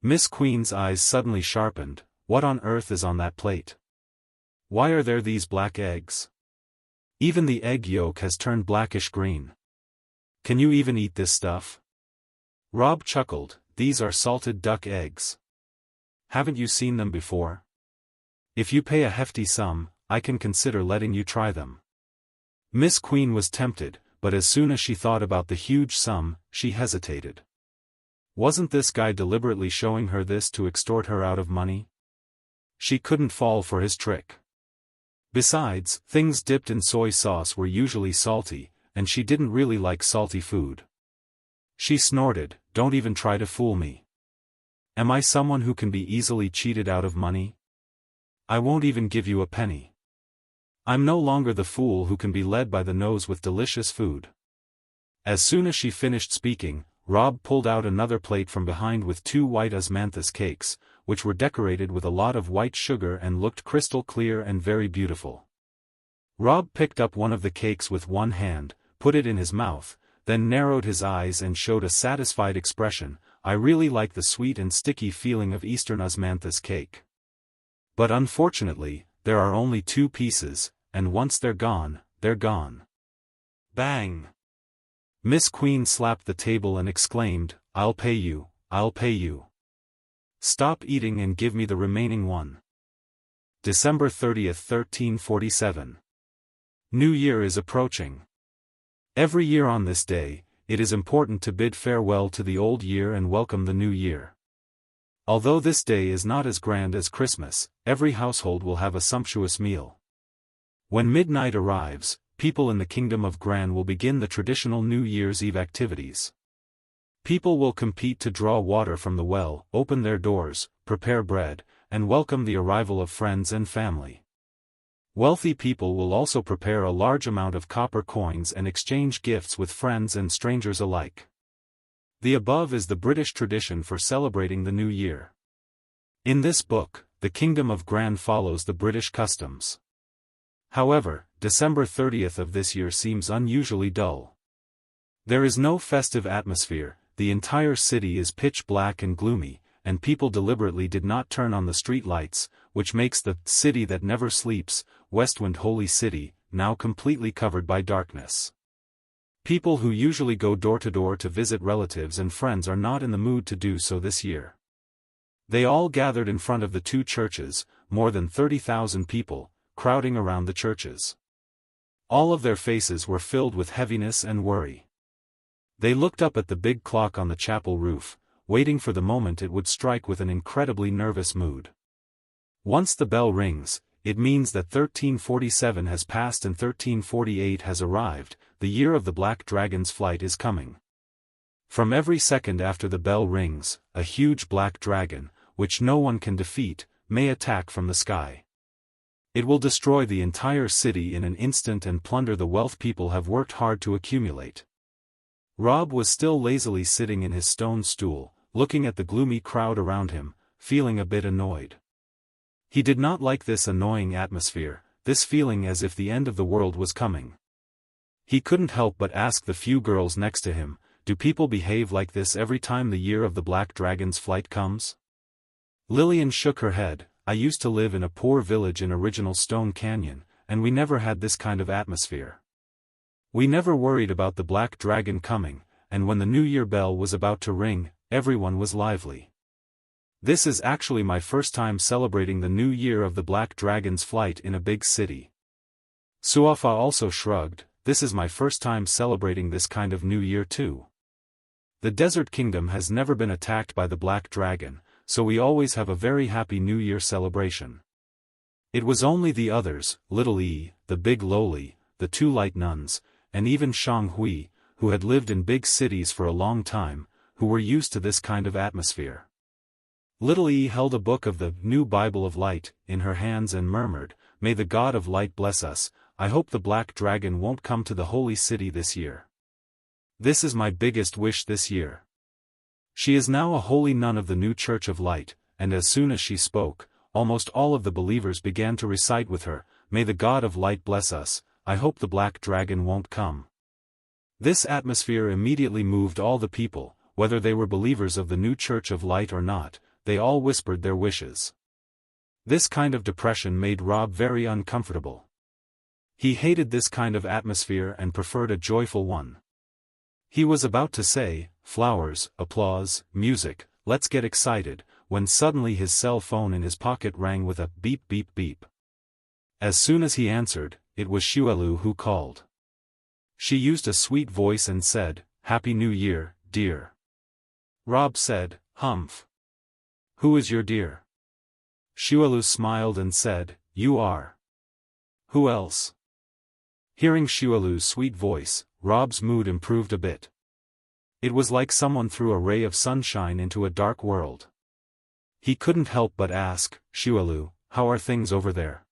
Miss Queen's eyes suddenly sharpened. "What on earth is on that plate? Why are there these black eggs? Even the egg yolk has turned blackish green. Can you even eat this stuff?" Rob chuckled. "These are salted duck eggs. Haven't you seen them before? If you pay a hefty sum, I can consider letting you try them." Miss Queen was tempted, but as soon as she thought about the huge sum, she hesitated. Wasn't this guy deliberately showing her this to extort her out of money? She couldn't fall for his trick. Besides, things dipped in soy sauce were usually salty, and she didn't really like salty food. She snorted, "Don't even try to fool me. Am I someone who can be easily cheated out of money? I won't even give you a penny. I'm no longer the fool who can be led by the nose with delicious food." As soon as she finished speaking, Rob pulled out another plate from behind with 2 white osmanthus cakes, which were decorated with a lot of white sugar and looked crystal clear and very beautiful. Rob picked up one of the cakes with one hand, put it in his mouth, then narrowed his eyes and showed a satisfied expression. "I really like the sweet and sticky feeling of Eastern osmanthus cake. But unfortunately, there are only 2 pieces, and once they're gone, they're gone." Bang! Miss Queen slapped the table and exclaimed, "I'll pay you, I'll pay you. Stop eating and give me the remaining one." December 30th, 1347. New Year is approaching. Every year on this day, it is important to bid farewell to the old year and welcome the new year. Although this day is not as grand as Christmas, every household will have a sumptuous meal. When midnight arrives, people in the Kingdom of Gran will begin the traditional New Year's Eve activities. People will compete to draw water from the well, open their doors, prepare bread, and welcome the arrival of friends and family. Wealthy people will also prepare a large amount of copper coins and exchange gifts with friends and strangers alike. The above is the British tradition for celebrating the New Year. In this book, the Kingdom of Gran follows the British customs. However, December 30th of this year seems unusually dull. There is no festive atmosphere, the entire city is pitch black and gloomy, and people deliberately did not turn on the street lights, which makes the city that never sleeps, Westwind Holy City, now completely covered by darkness. People who usually go door to door to visit relatives and friends are not in the mood to do so this year. They all gathered in front of the two churches, more than 30,000 people, crowding around the churches. All of their faces were filled with heaviness and worry. They looked up at the big clock on the chapel roof, waiting for the moment it would strike with an incredibly nervous mood. Once the bell rings, it means that 1347 has passed and 1348 has arrived, the year of the Black Dragon's flight is coming. From every second after the bell rings, a huge black dragon, which no one can defeat, may attack from the sky. It will destroy the entire city in an instant and plunder the wealth people have worked hard to accumulate. Rob was still lazily sitting in his stone stool, looking at the gloomy crowd around him, feeling a bit annoyed. He did not like this annoying atmosphere, this feeling as if the end of the world was coming. He couldn't help but ask the few girls next to him, do people behave like this every time the year of the Black Dragon's flight comes? Lillian shook her head. I used to live in a poor village in original Stone Canyon, and we never had this kind of atmosphere. We never worried about the Black Dragon coming, and when the New Year bell was about to ring, everyone was lively. This is actually my first time celebrating the New Year of the Black Dragon's flight in a big city. Suafa also shrugged, this is my first time celebrating this kind of New Year too. The Desert Kingdom has never been attacked by the Black Dragon, so we always have a very happy New Year celebration. It was only the others, Little E, the Big Lowly, the two light nuns, and even Shang Hui, who had lived in big cities for a long time, who were used to this kind of atmosphere. Little E held a book of the New Bible of Light in her hands and murmured, "May the God of Light bless us, I hope the Black Dragon won't come to the Holy City this year. This is my biggest wish this year." She is now a holy nun of the New Church of Light, and as soon as she spoke, almost all of the believers began to recite with her, "May the God of Light bless us, I hope the Black Dragon won't come." This atmosphere immediately moved all the people, whether they were believers of the New Church of Light or not, they all whispered their wishes. This kind of depression made Rob very uncomfortable. He hated this kind of atmosphere and preferred a joyful one. He was about to say, flowers, applause, music, let's get excited, when suddenly his cell phone in his pocket rang with a beep beep beep. As soon as he answered, it was Shuelu who called. She used a sweet voice and said, "Happy New Year, dear." Rob said, "Humph. Who is your dear?" Shuelu smiled and said, "You are." "Who else?" Hearing Shuelu's sweet voice, Rob's mood improved a bit. It was like someone threw a ray of sunshine into a dark world. He couldn't help but ask, "Shuelu, how are things over there?"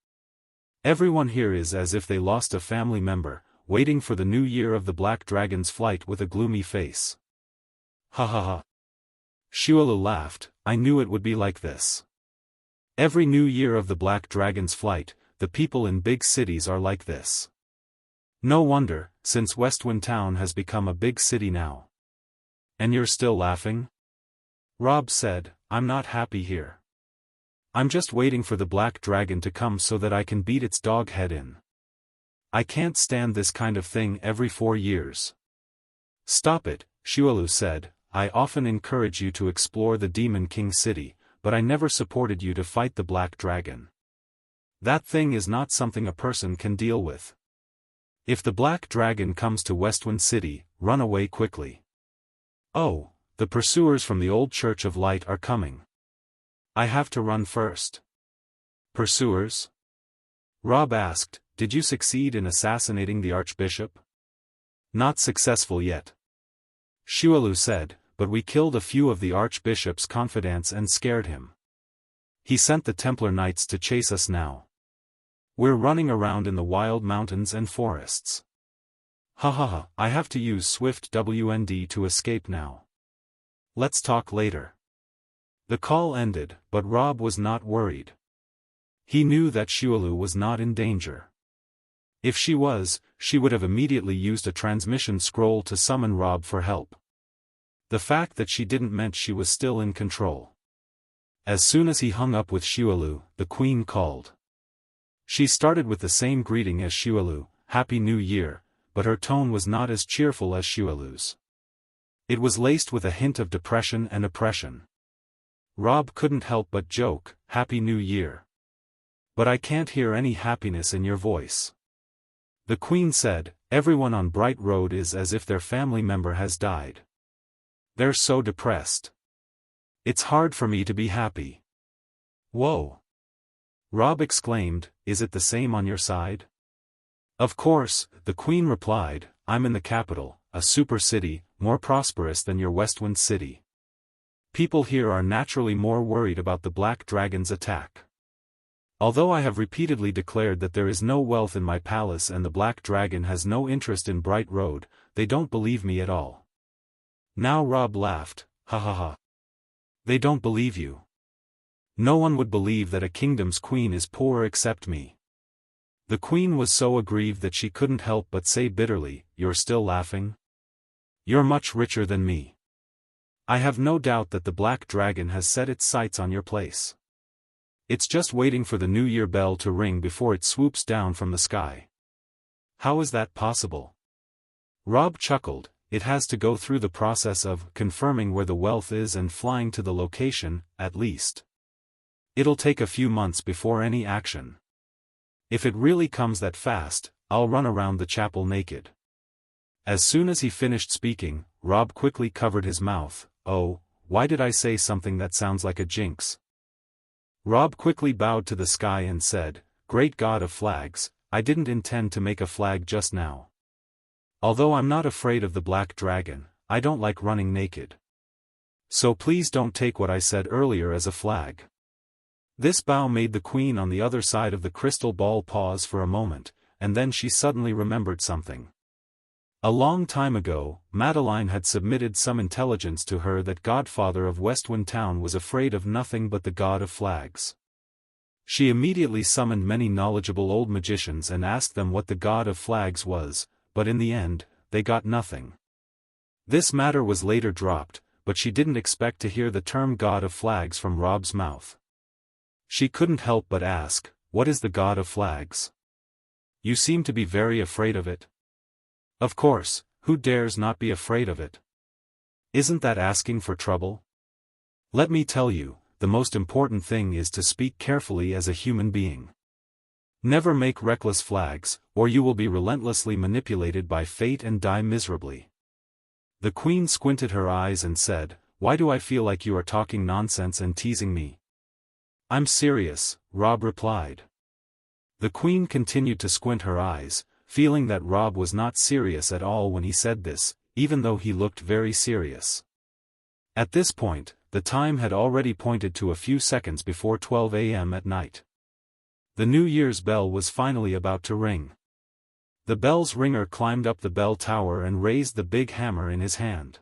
"Everyone here is as if they lost a family member, waiting for the New Year of the Black Dragon's flight with a gloomy face." "Ha ha ha." Shuelu laughed, "I knew it would be like this. Every New Year of the Black Dragon's flight, the people in big cities are like this. No wonder, since Westwind Town has become a big city now." "And you're still laughing?" Rob said, "I'm not happy here. I'm just waiting for the Black Dragon to come so that I can beat its dog head in. I can't stand this kind of thing every 4 years." "Stop it," Shuelu said, "I often encourage you to explore the Demon King City, but I never supported you to fight the Black Dragon. That thing is not something a person can deal with. If the Black Dragon comes to Westwind City, run away quickly." "Oh, the pursuers from the Old Church of Light are coming. I have to run first." "Pursuers?" Rob asked, "Did you succeed in assassinating the Archbishop?" "Not successful yet," Shuelu said, "but we killed a few of the Archbishop's confidants and scared him. He sent the Templar Knights to chase us now. We're running around in the wild mountains and forests. Ha ha ha, I have to use Swift WND to escape now." Let's talk later. The call ended, but Rob was not worried. He knew that Shualu was not in danger. If she was, she would have immediately used a transmission scroll to summon Rob for help. The fact that she didn't meant she was still in control. As soon as he hung up with Shualu, the Queen called. She started with the same greeting as Shualu, Happy New Year, but her tone was not as cheerful as Shualu's. It was laced with a hint of depression and oppression. Rob couldn't help but joke, Happy New Year. But I can't hear any happiness in your voice. The Queen said, everyone on Bright Road is as if their family member has died. They're so depressed. It's hard for me to be happy. Whoa! Rob exclaimed, is it the same on your side? Of course, the Queen replied, I'm in the capital, a super city, more prosperous than your Westwind city. People here are naturally more worried about the Black Dragon's attack. Although I have repeatedly declared that there is no wealth in my palace and the Black Dragon has no interest in Bright Road, they don't believe me at all. Now Rob laughed, ha ha ha. They don't believe you. No one would believe that a kingdom's queen is poor except me. The Queen was so aggrieved that she couldn't help but say bitterly, you're still laughing? You're much richer than me. I have no doubt that the Black Dragon has set its sights on your place. It's just waiting for the New Year bell to ring before it swoops down from the sky. How is that possible? Rob chuckled, it has to go through the process of confirming where the wealth is and flying to the location, at least. It'll take a few months before any action. If it really comes that fast, I'll run around the chapel naked. As soon as he finished speaking, Rob quickly covered his mouth. Oh, why did I say something that sounds like a jinx? Rob quickly bowed to the sky and said, Great God of flags, I didn't intend to make a flag just now. Although I'm not afraid of the Black Dragon, I don't like running naked. So please don't take what I said earlier as a flag. This bow made the Queen on the other side of the crystal ball pause for a moment, and then she suddenly remembered something. A long time ago, Madeline had submitted some intelligence to her that Godfather of Westwind Town was afraid of nothing but the God of Flags. She immediately summoned many knowledgeable old magicians and asked them what the God of Flags was, but in the end, they got nothing. This matter was later dropped, but she didn't expect to hear the term God of Flags from Rob's mouth. She couldn't help but ask, what is the God of Flags? You seem to be very afraid of it. Of course, who dares not be afraid of it? Isn't that asking for trouble? Let me tell you, the most important thing is to speak carefully as a human being. Never make reckless flags, or you will be relentlessly manipulated by fate and die miserably. The Queen squinted her eyes and said, Why do I feel like you are talking nonsense and teasing me? I'm serious, Rob replied. The Queen continued to squint her eyes, feeling that Rob was not serious at all when he said this, even though he looked very serious. At this point, the time had already pointed to a few seconds before 12 a.m. at night. The New Year's bell was finally about to ring. The bell's ringer climbed up the bell tower and raised the big hammer in his hand.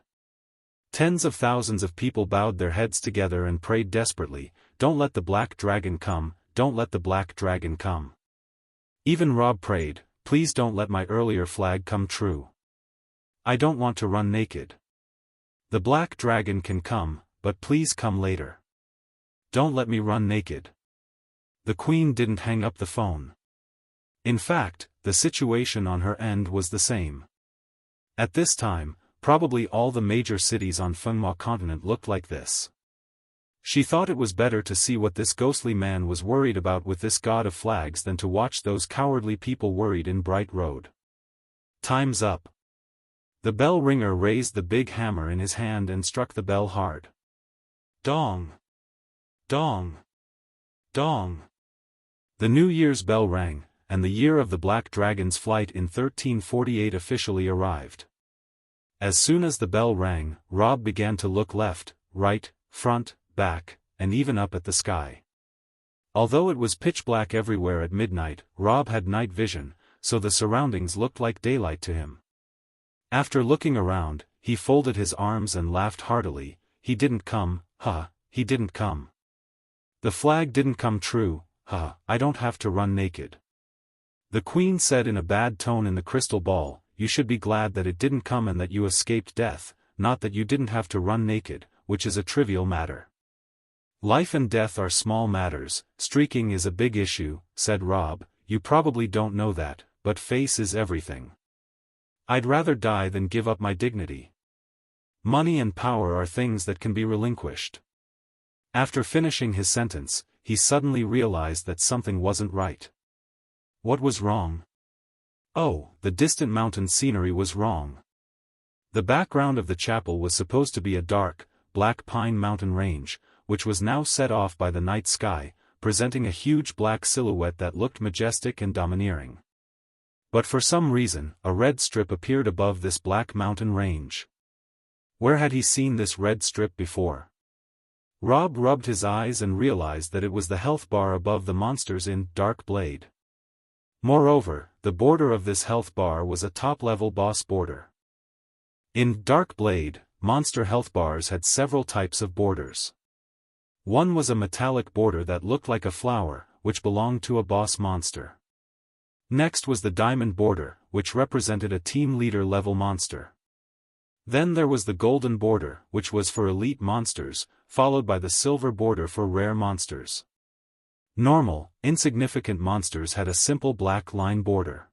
Tens of thousands of people bowed their heads together and prayed desperately, Don't let the Black Dragon come, don't let the Black Dragon come. Even Rob prayed, Please don't let my earlier flag come true. I don't want to run naked. The Black Dragon can come, but please come later. Don't let me run naked. The Queen didn't hang up the phone. In fact, the situation on her end was the same. At this time, probably all the major cities on Fengma continent looked like this. She thought it was better to see what this ghostly man was worried about with this God of Flags than to watch those cowardly people worried in Bright Road. Time's up. The bell ringer raised the big hammer in his hand and struck the bell hard. Dong! Dong! Dong! The New Year's bell rang, and the year of the Black Dragon's flight in 1348 officially arrived. As soon as the bell rang, Rob began to look left, right, front, back, and even up at the sky. Although it was pitch black everywhere at midnight, Rob had night vision, so the surroundings looked like daylight to him. After looking around, he folded his arms and laughed heartily. he didn't come, he didn't come. The flag didn't come true, I don't have to run naked. The queen said in a bad tone in the crystal ball, you should be glad that it didn't come and that you escaped death, not that you didn't have to run naked, which is a trivial matter. Life and death are small matters, streaking is a big issue, said Rob, you probably don't know that, but face is everything. I'd rather die than give up my dignity. Money and power are things that can be relinquished. After finishing his sentence, he suddenly realized that something wasn't right. What was wrong? Oh, the distant mountain scenery was wrong. The background of the chapel was supposed to be a dark, black pine mountain range, which was now set off by the night sky, presenting a huge black silhouette that looked majestic and domineering. But for some reason, a red strip appeared above this black mountain range. Where had he seen this red strip before? Rob rubbed his eyes and realized that it was the health bar above the monsters in Dark Blade. Moreover, the border of this health bar was a top-level boss border. In Dark Blade, monster health bars had several types of borders. One was a metallic border that looked like a flower, which belonged to a boss monster. Next was the diamond border, which represented a team leader level monster. Then there was the golden border, which was for elite monsters, followed by the silver border for rare monsters. Normal, insignificant monsters had a simple black line border.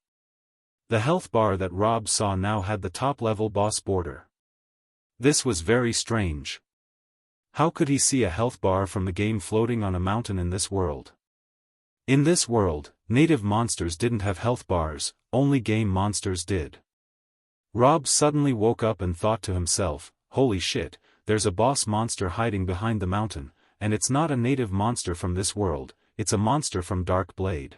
The health bar that Rob saw now had the top-level boss border. This was very strange. How could he see a health bar from the game floating on a mountain in this world? In this world, native monsters didn't have health bars, only game monsters did. Rob suddenly woke up and thought to himself, holy shit, there's a boss monster hiding behind the mountain, and it's not a native monster from this world, it's a monster from Dark Blade.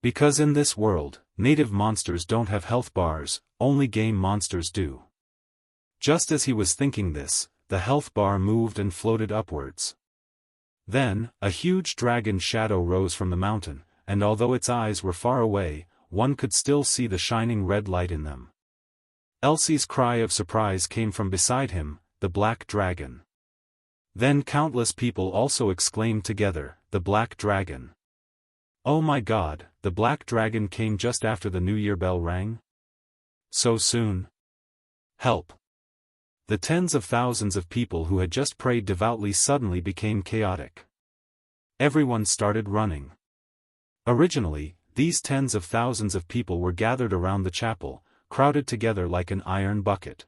Because in this world, native monsters don't have health bars, only game monsters do. Just as he was thinking this, the health bar moved and floated upwards. Then, a huge dragon shadow rose from the mountain, and although its eyes were far away, one could still see the shining red light in them. Elsie's cry of surprise came from beside him, the black dragon. Then countless people also exclaimed together, the black dragon. Oh my God, the black dragon came just after the New Year bell rang? So soon? Help! The tens of thousands of people who had just prayed devoutly suddenly became chaotic. Everyone started running. Originally, these tens of thousands of people were gathered around the chapel, crowded together like an iron bucket.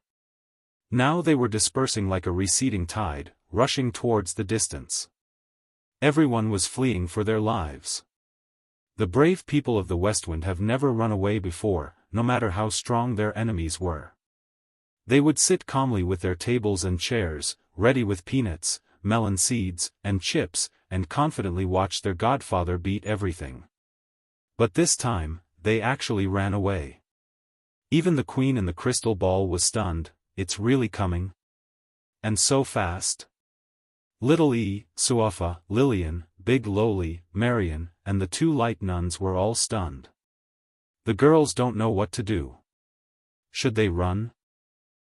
Now they were dispersing like a receding tide, rushing towards the distance. Everyone was fleeing for their lives. The brave people of the Westwind have never run away before, no matter how strong their enemies were. They would sit calmly with their tables and chairs, ready with peanuts, melon seeds, and chips, and confidently watch their godfather beat everything. But this time, they actually ran away. Even the queen in the crystal ball was stunned. It's really coming? And so fast? Little E, Suafa, Lillian, Big Lowly, Marion, and the two light nuns were all stunned. The girls don't know what to do. Should they run?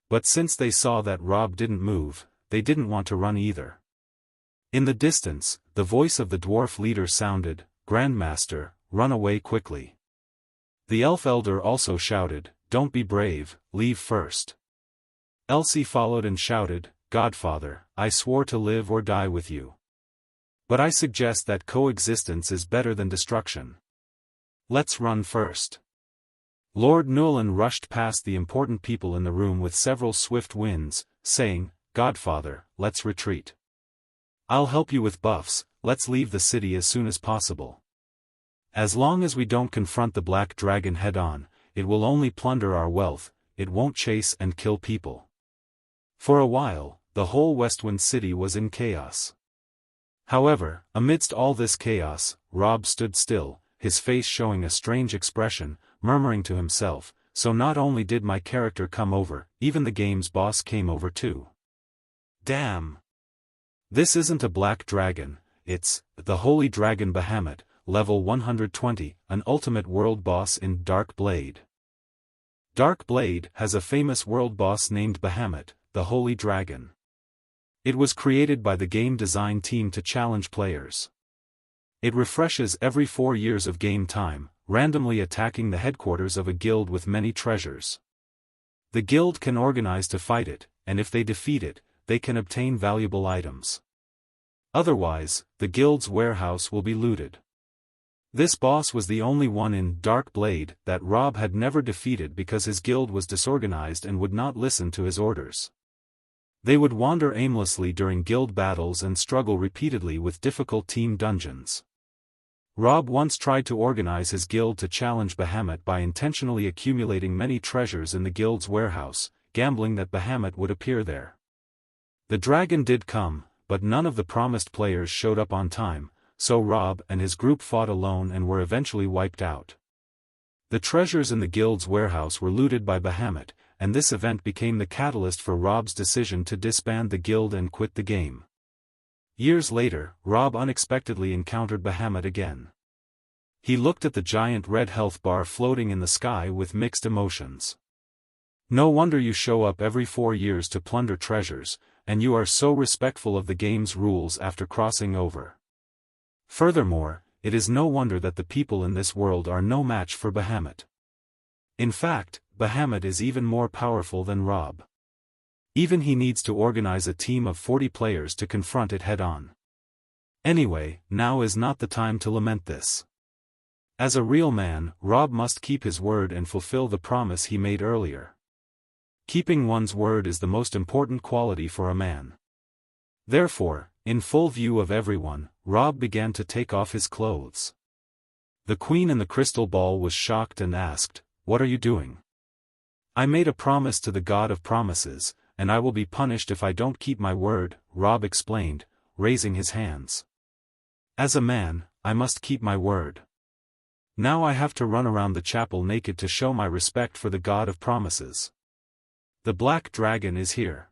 But since they saw that Rob didn't move, they didn't want to run either. In the distance, the voice of the dwarf leader sounded, Grandmaster, run away quickly. The elf elder also shouted, don't be brave, leave first. Elsie followed and shouted, Godfather, I swore to live or die with you. But I suggest that coexistence is better than destruction. Let's run first. Lord Newlin rushed past the important people in the room with several swift winds, saying, Godfather, let's retreat. I'll help you with buffs, let's leave the city as soon as possible. As long as we don't confront the black dragon head-on, it will only plunder our wealth, it won't chase and kill people. For a while, the whole Westwind city was in chaos. However, amidst all this chaos, Rob stood still, his face showing a strange expression, murmuring to himself, so not only did my character come over, even the game's boss came over too. Damn! This isn't a black dragon, it's the Holy Dragon Bahamut, level 120, an ultimate world boss in Dark Blade. Dark Blade has a famous world boss named Bahamut, the Holy Dragon. It was created by the game design team to challenge players. It refreshes every 4 years of game time, randomly attacking the headquarters of a guild with many treasures. The guild can organize to fight it, and if they defeat it, they can obtain valuable items. Otherwise, the guild's warehouse will be looted. This boss was the only one in Dark Blade that Rob had never defeated because his guild was disorganized and would not listen to his orders. They would wander aimlessly during guild battles and struggle repeatedly with difficult team dungeons. Rob once tried to organize his guild to challenge Bahamut by intentionally accumulating many treasures in the guild's warehouse, gambling that Bahamut would appear there. The dragon did come, but none of the promised players showed up on time, so Rob and his group fought alone and were eventually wiped out. The treasures in the guild's warehouse were looted by Bahamut, and this event became the catalyst for Rob's decision to disband the guild and quit the game. Years later, Rob unexpectedly encountered Bahamut again. He looked at the giant red health bar floating in the sky with mixed emotions. "No wonder you show up every 4 years to plunder treasures, and you are so respectful of the game's rules after crossing over. Furthermore, it is no wonder that the people in this world are no match for Bahamut. In fact, Bahamut is even more powerful than Rob. Even he needs to organize a team of 40 players to confront it head-on. Anyway, now is not the time to lament this. As a real man, Rob must keep his word and fulfill the promise he made earlier. Keeping one's word is the most important quality for a man. Therefore, in full view of everyone, Rob began to take off his clothes. The queen in the crystal ball was shocked and asked, "What are you doing?" "I made a promise to the God of Promises, and I will be punished if I don't keep my word," Rob explained, raising his hands. "As a man, I must keep my word. Now I have to run around the chapel naked to show my respect for the God of Promises. The black dragon is here.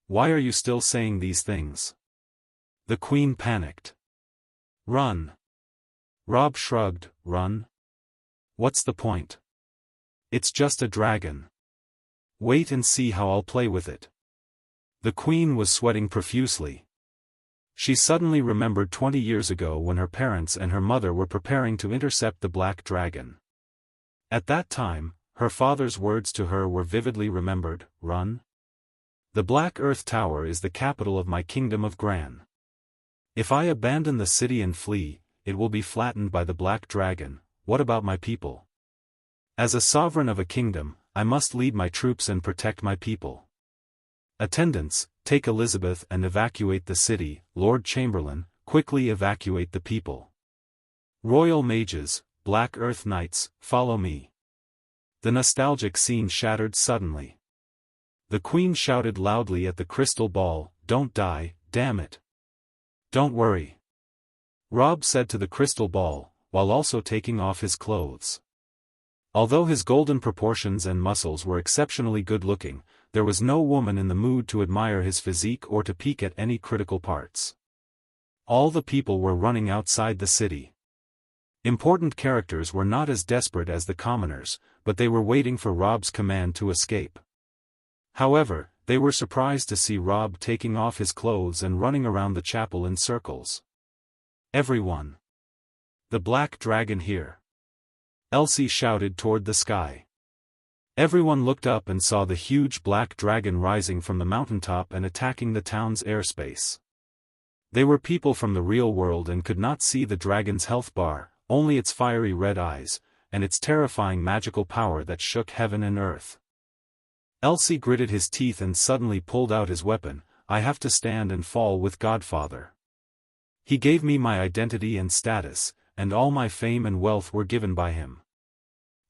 Why are you still saying these things?" The queen panicked. "Run." Rob shrugged. "Run? What's the point? It's just a dragon. Wait and see how I'll play with it." The queen was sweating profusely. She suddenly remembered 20 years ago when her parents and her mother were preparing to intercept the black dragon. At that time, her father's words to her were vividly remembered, "Run. The Black Earth Tower is the capital of my kingdom of Gran. If I abandon the city and flee, it will be flattened by the black dragon. What about my people? As a sovereign of a kingdom, I must lead my troops and protect my people. Attendants, take Elizabeth and evacuate the city. Lord Chamberlain, quickly evacuate the people. Royal mages, Black Earth Knights, follow me." The nostalgic scene shattered suddenly. The queen shouted loudly at the crystal ball, "Don't die, damn it. Don't worry." Rob said to the crystal ball, while also taking off his clothes. Although his golden proportions and muscles were exceptionally good-looking, there was no woman in the mood to admire his physique or to peek at any critical parts. All the people were running outside the city. Important characters were not as desperate as the commoners, but they were waiting for Rob's command to escape. However, they were surprised to see Rob taking off his clothes and running around the chapel in circles. "Everyone! The black dragon here!" Elsie shouted toward the sky. Everyone looked up and saw the huge black dragon rising from the mountaintop and attacking the town's airspace. They were people from the real world and could not see the dragon's health bar, only its fiery red eyes, and its terrifying magical power that shook heaven and earth. Elsie gritted his teeth and suddenly pulled out his weapon. "I have to stand and fall with Godfather. He gave me my identity and status, and all my fame and wealth were given by him.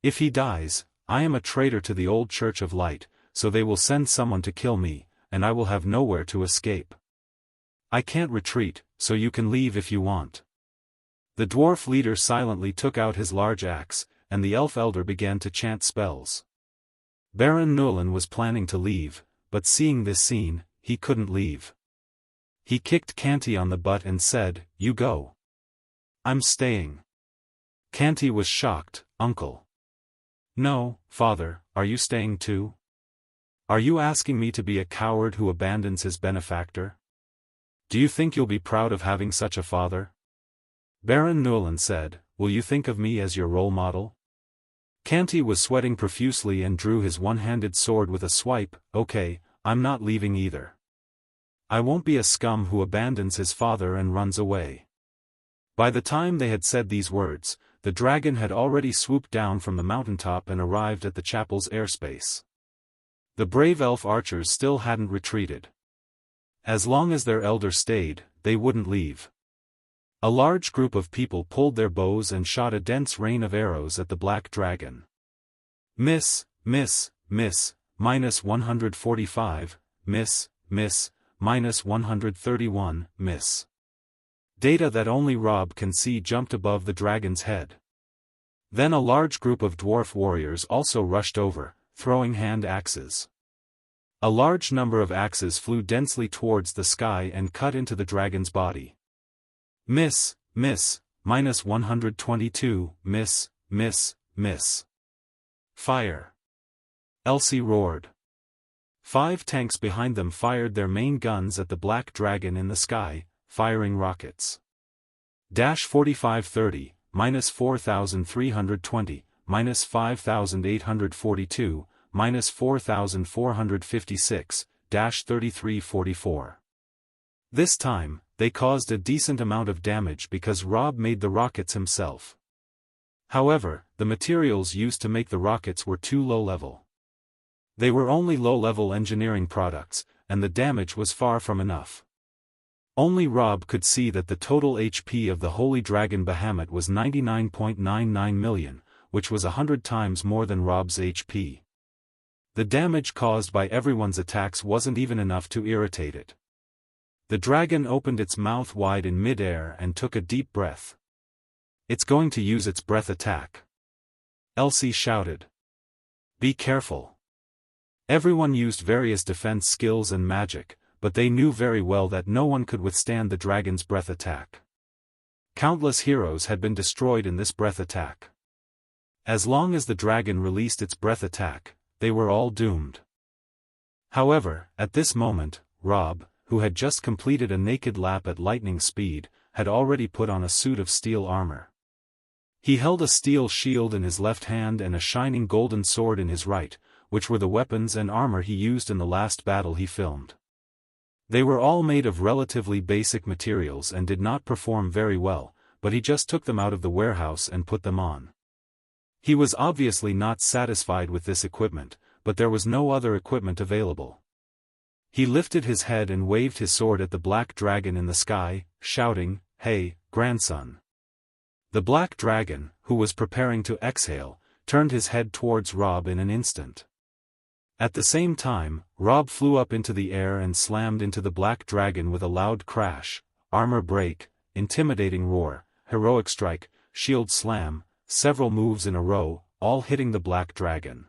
If he dies, I am a traitor to the old Church of Light, so they will send someone to kill me, and I will have nowhere to escape. I can't retreat, so you can leave if you want." The dwarf leader silently took out his large axe, and the elf elder began to chant spells. Baron Nulin was planning to leave, but seeing this scene, he couldn't leave. He kicked Canty on the butt and said, "You go." "I'm staying." Canty was shocked. "Uncle." "No, father, are you staying too? Are you asking me to be a coward who abandons his benefactor? Do you think you'll be proud of having such a father? Baron Newland said, will you think of me as your role model? Canty was sweating profusely and drew his one-handed sword with a swipe. Okay, I'm not leaving either. I won't be a scum who abandons his father and runs away. By the time they had said these words, the dragon had already swooped down from the mountaintop and arrived at the chapel's airspace. The brave elf archers still hadn't retreated. As long as their elder stayed, they wouldn't leave. A large group of people pulled their bows and shot a dense rain of arrows at the black dragon. Miss, miss, miss, -145, miss, miss, -131, miss. Data that only Rob can see jumped above the dragon's head. Then a large group of dwarf warriors also rushed over, throwing hand axes. A large number of axes flew densely towards the sky and cut into the dragon's body. Miss, miss, -122, miss, miss, miss. Fire! Elsie roared. 5 tanks behind them fired their main guns at the black dragon in the sky, firing rockets. -4530, -4320, -5842, -4456, -3344. This time, they caused a decent amount of damage because Rob made the rockets himself. However, the materials used to make the rockets were too low-level. They were only low-level engineering products, and the damage was far from enough. Only Rob could see that the total HP of the Holy Dragon Bahamut was 99.99 million, which was 100 times more than Rob's HP. The damage caused by everyone's attacks wasn't even enough to irritate it. The dragon opened its mouth wide in mid-air and took a deep breath. It's going to use its breath attack. Elsie shouted. Be careful. Everyone used various defense skills and magic, but they knew very well that no one could withstand the dragon's breath attack. Countless heroes had been destroyed in this breath attack. As long as the dragon released its breath attack, they were all doomed. However, at this moment, Rob, who had just completed a naked lap at lightning speed, had already put on a suit of steel armor. He held a steel shield in his left hand and a shining golden sword in his right, which were the weapons and armor he used in the last battle he filmed. They were all made of relatively basic materials and did not perform very well, but he just took them out of the warehouse and put them on. He was obviously not satisfied with this equipment, but there was no other equipment available. He lifted his head and waved his sword at the black dragon in the sky, shouting, "Hey, grandson." The black dragon, who was preparing to exhale, turned his head towards Rob in an instant. At the same time, Rob flew up into the air and slammed into the black dragon with a loud crash, armor break, intimidating roar, heroic strike, shield slam, several moves in a row, all hitting the black dragon.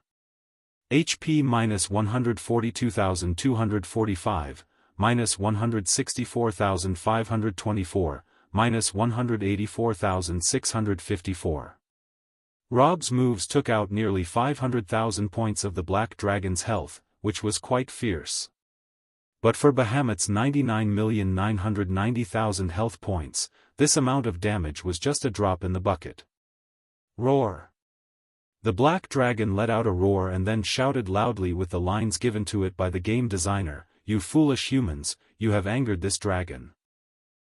HP -142,245, -164,524, -184,654. Rob's moves took out nearly 500,000 points of the black dragon's health, which was quite fierce. But for Bahamut's 99,990,000 health points, this amount of damage was just a drop in the bucket. Roar! The black dragon let out a roar and then shouted loudly with the lines given to it by the game designer, "You foolish humans, you have angered this dragon."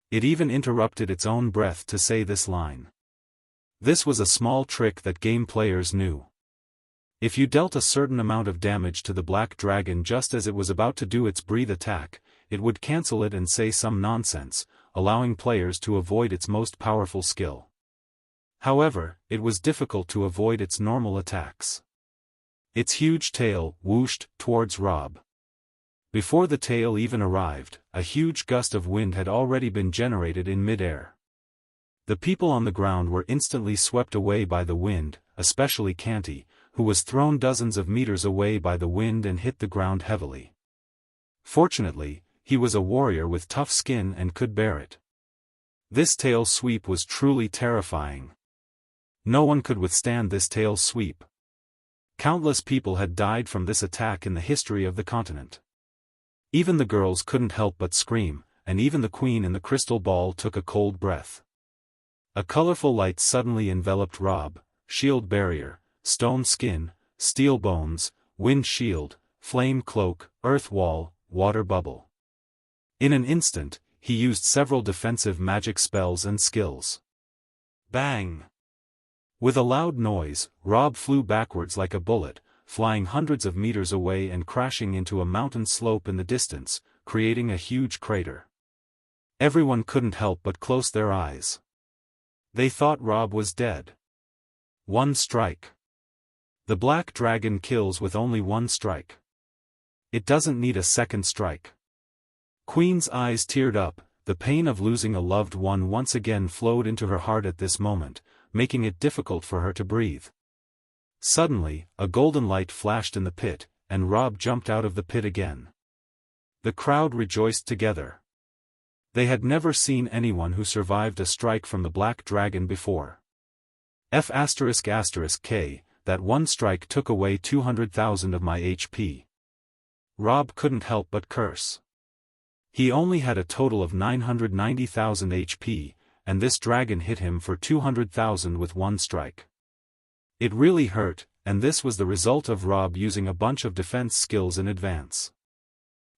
It even interrupted its own breath to say this line. This was a small trick that game players knew. If you dealt a certain amount of damage to the black dragon just as it was about to do its breathe attack, it would cancel it and say some nonsense, allowing players to avoid its most powerful skill. However, it was difficult to avoid its normal attacks. Its huge tail whooshed towards Rob. Before the tail even arrived, a huge gust of wind had already been generated in mid-air. The people on the ground were instantly swept away by the wind, especially Canty, who was thrown dozens of meters away by the wind and hit the ground heavily. Fortunately, he was a warrior with tough skin and could bear it. This tail sweep was truly terrifying. No one could withstand this tail sweep. Countless people had died from this attack in the history of the continent. Even the girls couldn't help but scream, and even the queen in the crystal ball took a cold breath. A colorful light suddenly enveloped Rob: shield barrier, stone skin, steel bones, wind shield, flame cloak, earth wall, water bubble. In an instant, he used several defensive magic spells and skills. Bang! With a loud noise, Rob flew backwards like a bullet, flying hundreds of meters away and crashing into a mountain slope in the distance, creating a huge crater. Everyone couldn't help but close their eyes. They thought Rob was dead. One strike. The black dragon kills with only one strike. It doesn't need a second strike. Queen's eyes teared up. The pain of losing a loved one once again flowed into her heart at this moment, making it difficult for her to breathe. Suddenly, a golden light flashed in the pit, and Rob jumped out of the pit again. The crowd rejoiced together. They had never seen anyone who survived a strike from the black dragon before. F***K, that one strike took away 200,000 of my HP. Rob couldn't help but curse. He only had a total of 990,000 HP, and this dragon hit him for 200,000 with one strike. It really hurt, and this was the result of Rob using a bunch of defense skills in advance.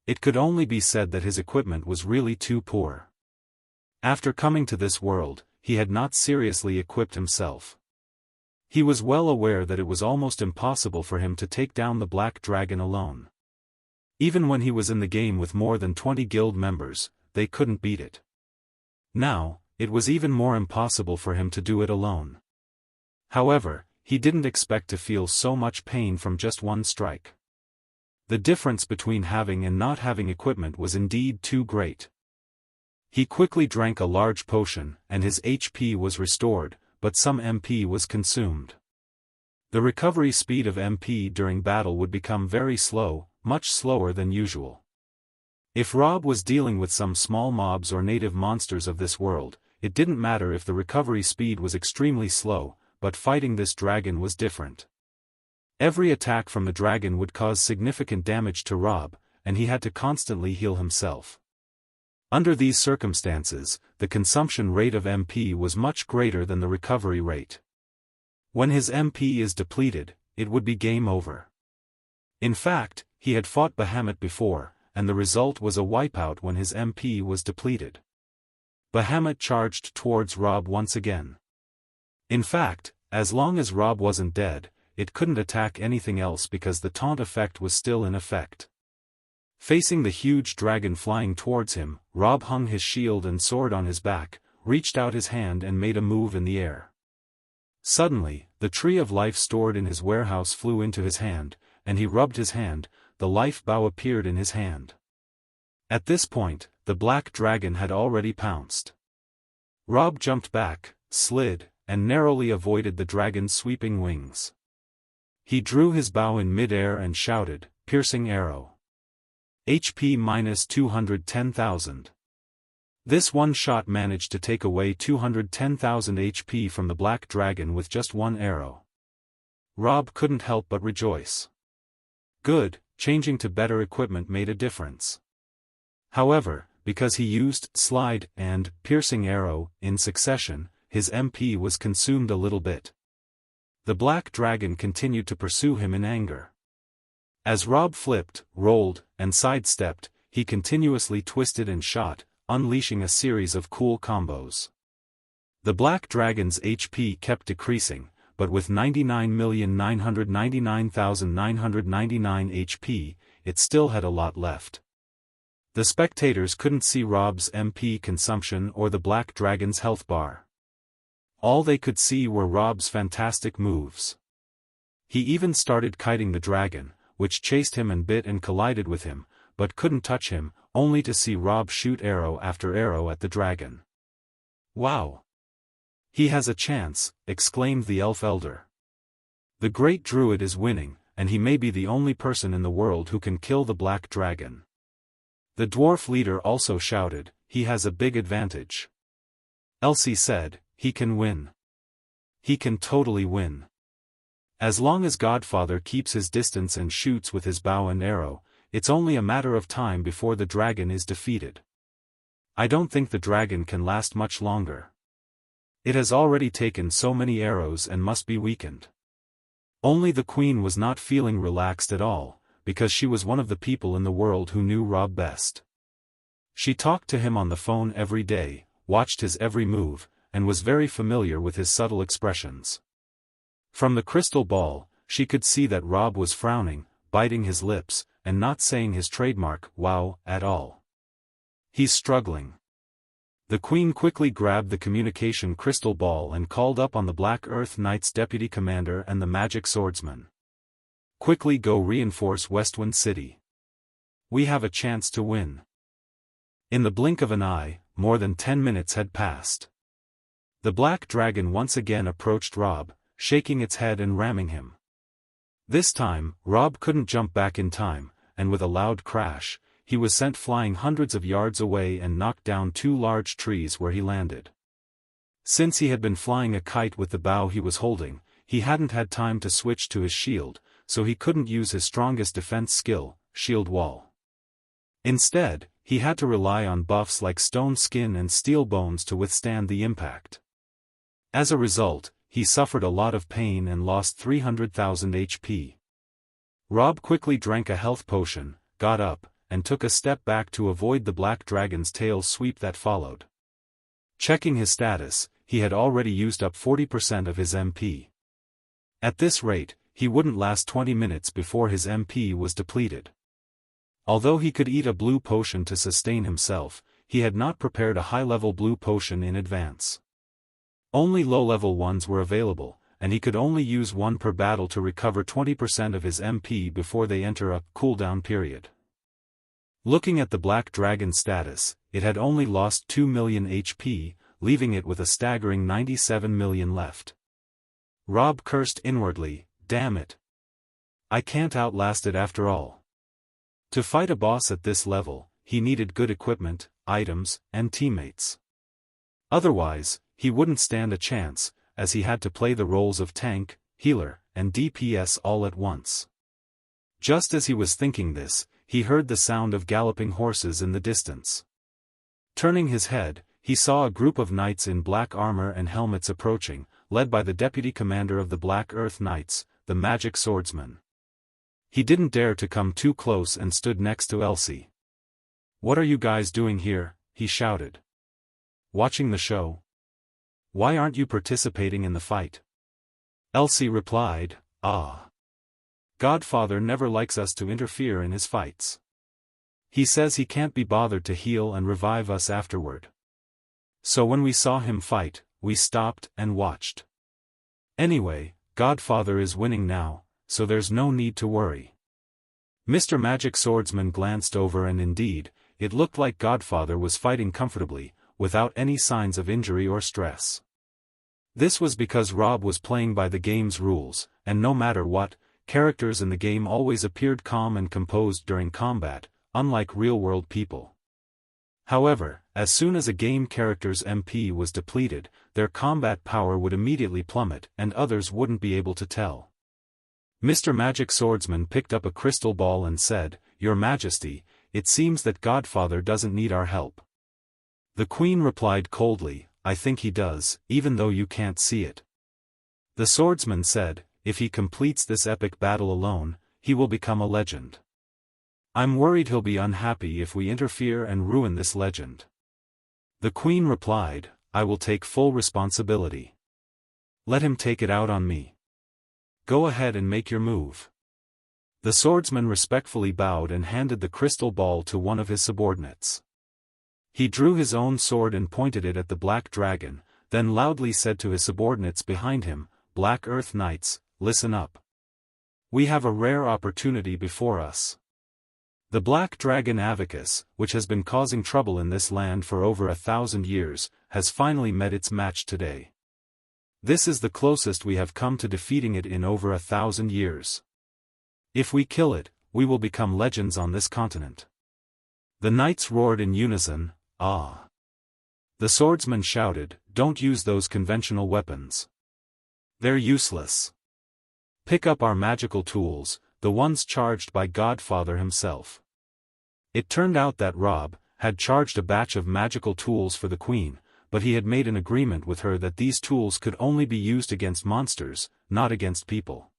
It could only be said that his equipment was really too poor. After coming to this world, he had not seriously equipped himself. He was well aware that it was almost impossible for him to take down the black dragon alone. Even when he was in the game with more than 20 guild members, they couldn't beat it. Now, it was even more impossible for him to do it alone. However, he didn't expect to feel so much pain from just one strike. The difference between having and not having equipment was indeed too great. He quickly drank a large potion, and his HP was restored, but some MP was consumed. The recovery speed of MP during battle would become very slow, much slower than usual. If Rob was dealing with some small mobs or native monsters of this world, it didn't matter if the recovery speed was extremely slow, but fighting this dragon was different. Every attack from the dragon would cause significant damage to Rob, and he had to constantly heal himself. Under these circumstances, the consumption rate of MP was much greater than the recovery rate. When his MP is depleted, it would be game over. In fact, he had fought Bahamut before, and the result was a wipeout when his MP was depleted. Bahamut charged towards Rob once again. In fact, as long as Rob wasn't dead, it couldn't attack anything else because the taunt effect was still in effect. Facing the huge dragon flying towards him, Rob hung his shield and sword on his back, reached out his hand and made a move in the air. Suddenly, the tree of life stored in his warehouse flew into his hand, and he rubbed his hand. The life bow appeared in his hand. At this point, the black dragon had already pounced. Rob jumped back, slid, and narrowly avoided the dragon's sweeping wings. He drew his bow in mid-air and shouted, "Piercing arrow. HP minus 210,000. This one shot managed to take away 210,000 HP from the black dragon with just one arrow. Rob couldn't help but rejoice. Good, changing to better equipment made a difference. However, because he used slide and piercing arrow in succession, his MP was consumed a little bit. The black dragon continued to pursue him in anger. As Rob flipped, rolled, and sidestepped, he continuously twisted and shot, unleashing a series of cool combos. The black dragon's HP kept decreasing, but with 99,999,999 HP, it still had a lot left. The spectators couldn't see Rob's MP consumption or the black dragon's health bar. All they could see were Rob's fantastic moves. He even started kiting the dragon, which chased him and bit and collided with him, but couldn't touch him, only to see Rob shoot arrow after arrow at the dragon. "Wow! He has a chance," exclaimed the elf elder. "The great druid is winning, and he may be the only person in the world who can kill the black dragon." The dwarf leader also shouted, "He has a big advantage." Elsie said, "He can win. He can totally win." As long as Godfather keeps his distance and shoots with his bow and arrow, it's only a matter of time before the dragon is defeated. I don't think the dragon can last much longer. It has already taken so many arrows and must be weakened. Only the Queen was not feeling relaxed at all, because she was one of the people in the world who knew Rob best. She talked to him on the phone every day, watched his every move, and was very familiar with his subtle expressions. From the crystal ball, she could see that Rob was frowning, biting his lips, and not saying his trademark "wow" at all. He's struggling. The Queen quickly grabbed the communication crystal ball and called up on the Black Earth Knight's deputy commander and the magic swordsman. Quickly go reinforce Westwind City. We have a chance to win. In the blink of an eye, more than 10 minutes had passed. The black dragon once again approached Rob, shaking its head and ramming him. This time, Rob couldn't jump back in time, and with a loud crash, he was sent flying hundreds of yards away and knocked down 2 large trees where he landed. Since he had been flying a kite with the bow he was holding, he hadn't had time to switch to his shield, so he couldn't use his strongest defense skill, shield wall. Instead, he had to rely on buffs like stone skin and steel bones to withstand the impact. As a result, he suffered a lot of pain and lost 300,000 HP. Rob quickly drank a health potion, got up, and took a step back to avoid the black dragon's tail sweep that followed. Checking his status, he had already used up 40% of his MP. At this rate, he wouldn't last 20 minutes before his MP was depleted. Although he could eat a blue potion to sustain himself, he had not prepared a high-level blue potion in advance. Only low-level ones were available, and he could only use one per battle to recover 20% of his MP before they enter a cooldown period. Looking at the black dragon's status, it had only lost 2 million HP, leaving it with a staggering 97 million left. Rob cursed inwardly, "Damn it. I can't outlast it after all." To fight a boss at this level, he needed good equipment, items, and teammates. Otherwise, he wouldn't stand a chance, as he had to play the roles of tank, healer, and DPS all at once. Just as he was thinking this, he heard the sound of galloping horses in the distance. Turning his head, he saw a group of knights in black armor and helmets approaching, led by the deputy commander of the Black Earth Knights, the magic swordsman. He didn't dare to come too close and stood next to Elsie. "What are you guys doing here?" he shouted. "Watching the show? Why aren't you participating in the fight?" Elsie replied, "Ah. Godfather never likes us to interfere in his fights. He says he can't be bothered to heal and revive us afterward. So when we saw him fight, we stopped and watched. Anyway, Godfather is winning now, so there's no need to worry." Mr. Magic Swordsman glanced over and indeed, it looked like Godfather was fighting comfortably, without any signs of injury or stress. This was because Rob was playing by the game's rules, and no matter what, characters in the game always appeared calm and composed during combat, unlike real-world people. However, as soon as a game character's MP was depleted, their combat power would immediately plummet and others wouldn't be able to tell. Mr. Magic Swordsman picked up a crystal ball and said, "Your Majesty, it seems that Godfather doesn't need our help." The Queen replied coldly, "I think he does, even though you can't see it." The swordsman said, "If he completes this epic battle alone, he will become a legend. I'm worried he'll be unhappy if we interfere and ruin this legend." The Queen replied, "I will take full responsibility. Let him take it out on me. Go ahead and make your move." The swordsman respectfully bowed and handed the crystal ball to one of his subordinates. He drew his own sword and pointed it at the black dragon, then loudly said to his subordinates behind him, "Black Earth Knights, listen up. We have a rare opportunity before us. The black dragon Avacus, which has been causing trouble in this land for over 1,000 years, has finally met its match today. This is the closest we have come to defeating it in over 1,000 years. If we kill it, we will become legends on this continent." The knights roared in unison, "Ah!" The swordsman shouted, "Don't use those conventional weapons. They're useless. Pick up our magical tools, the ones charged by Godfather himself. It turned out that Rob had charged a batch of magical tools for the queen, but he had made an agreement with her that these tools could only be used against monsters, not against people.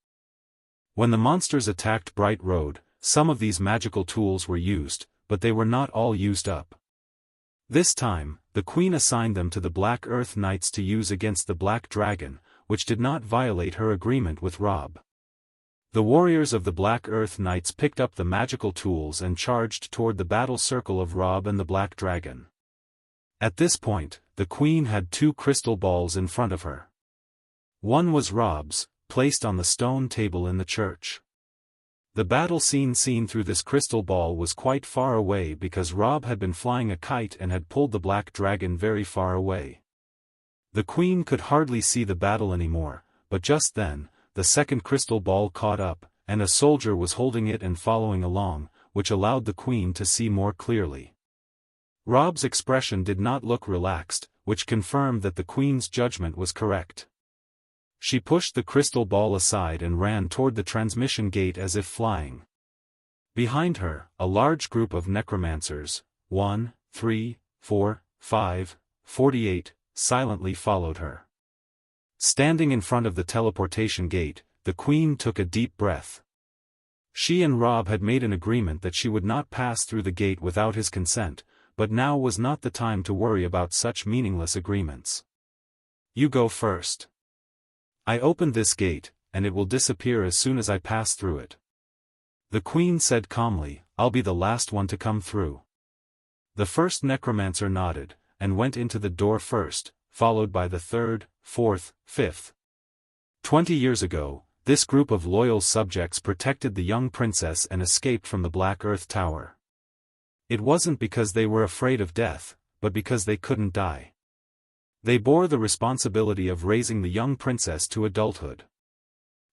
When the monsters attacked Bright Road, some of these magical tools were used, but they were not all used up. This time, the queen assigned them to the Black Earth Knights to use against the Black Dragon, which did not violate her agreement with Rob. The warriors of the Black Earth Knights picked up the magical tools and charged toward the battle circle of Rob and the Black Dragon. At this point, the queen had 2 crystal balls in front of her. One was Rob's, placed on the stone table in the church. The battle scene seen through this crystal ball was quite far away because Rob had been flying a kite and had pulled the Black Dragon very far away. The queen could hardly see the battle anymore, but just then, the second crystal ball caught up, and a soldier was holding it and following along, which allowed the queen to see more clearly. Rob's expression did not look relaxed, which confirmed that the queen's judgment was correct. She pushed the crystal ball aside and ran toward the transmission gate as if flying. Behind her, a large group of necromancers, 1, 3, 4, 5, 48, silently followed her. Standing in front of the teleportation gate, the queen took a deep breath. She and Rob had made an agreement that she would not pass through the gate without his consent, but now was not the time to worry about such meaningless agreements. You go first. I opened this gate, and it will disappear as soon as I pass through it. The queen said calmly, I'll be the last one to come through. The first necromancer nodded, and went into the door first, followed by the third, fourth, fifth. 20 years ago, this group of loyal subjects protected the young princess and escaped from the Black Earth Tower. It wasn't because they were afraid of death, but because they couldn't die. They bore the responsibility of raising the young princess to adulthood.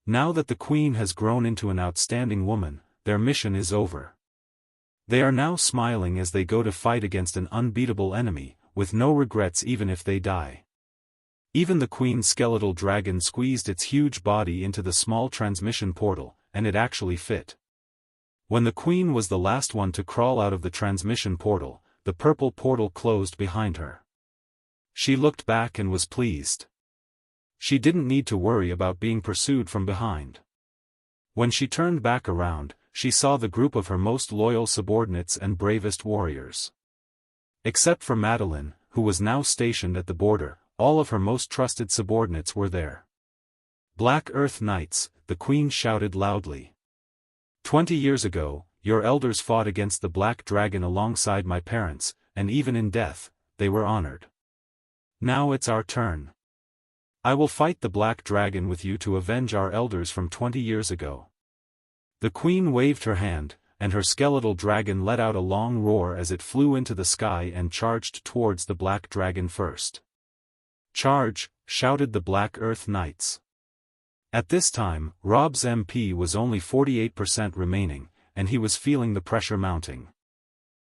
Now that the queen has grown into an outstanding woman, their mission is over. They are now smiling as they go to fight against an unbeatable enemy, with no regrets even if they die. Even the queen's skeletal dragon squeezed its huge body into the small transmission portal, and it actually fit. When the queen was the last one to crawl out of the transmission portal, the purple portal closed behind her. She looked back and was pleased. She didn't need to worry about being pursued from behind. When she turned back around, she saw the group of her most loyal subordinates and bravest warriors. Except for Madeline, who was now stationed at the border, all of her most trusted subordinates were there. Black Earth Knights, the queen shouted loudly. 20 years ago, your elders fought against the Black Dragon alongside my parents, and even in death, they were honored. Now it's our turn. I will fight the Black Dragon with you to avenge our elders from 20 years ago. The queen waved her hand, and her skeletal dragon let out a long roar as it flew into the sky and charged towards the Black Dragon first. Charge, shouted the Black Earth Knights. At this time, Rob's MP was only 48% remaining, and he was feeling the pressure mounting.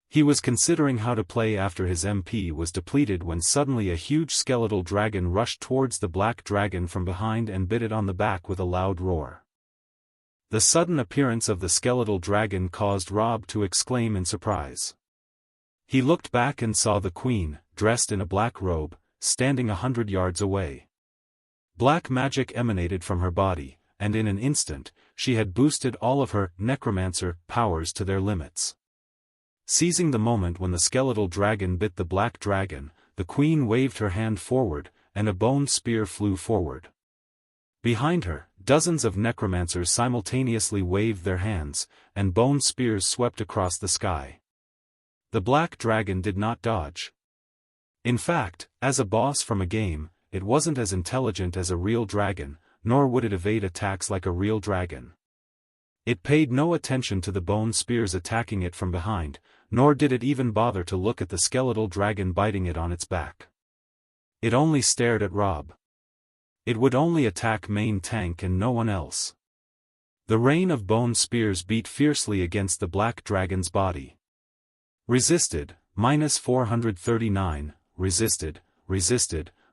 He was considering how to play after his MP was depleted when suddenly a huge skeletal dragon rushed towards the Black Dragon from behind and bit it on the back with a loud roar. The sudden appearance of the skeletal dragon caused Rob to exclaim in surprise. He looked back and saw the queen, dressed in a black robe, standing 100 yards away. Black magic emanated from her body, and in an instant, she had boosted all of her necromancer powers to their limits. Seizing the moment when the skeletal dragon bit the Black Dragon, the queen waved her hand forward, and a bone spear flew forward. Behind her, dozens of necromancers simultaneously waved their hands, and bone spears swept across the sky. The Black Dragon did not dodge. In fact, as a boss from a game, it wasn't as intelligent as a real dragon, nor would it evade attacks like a real dragon. It paid no attention to the bone spears attacking it from behind, nor did it even bother to look at the skeletal dragon biting it on its back. It only stared at Rob. It would only attack main tank and no one else. The rain of bone spears beat fiercely against the Black Dragon's body. Resisted, -439, resisted,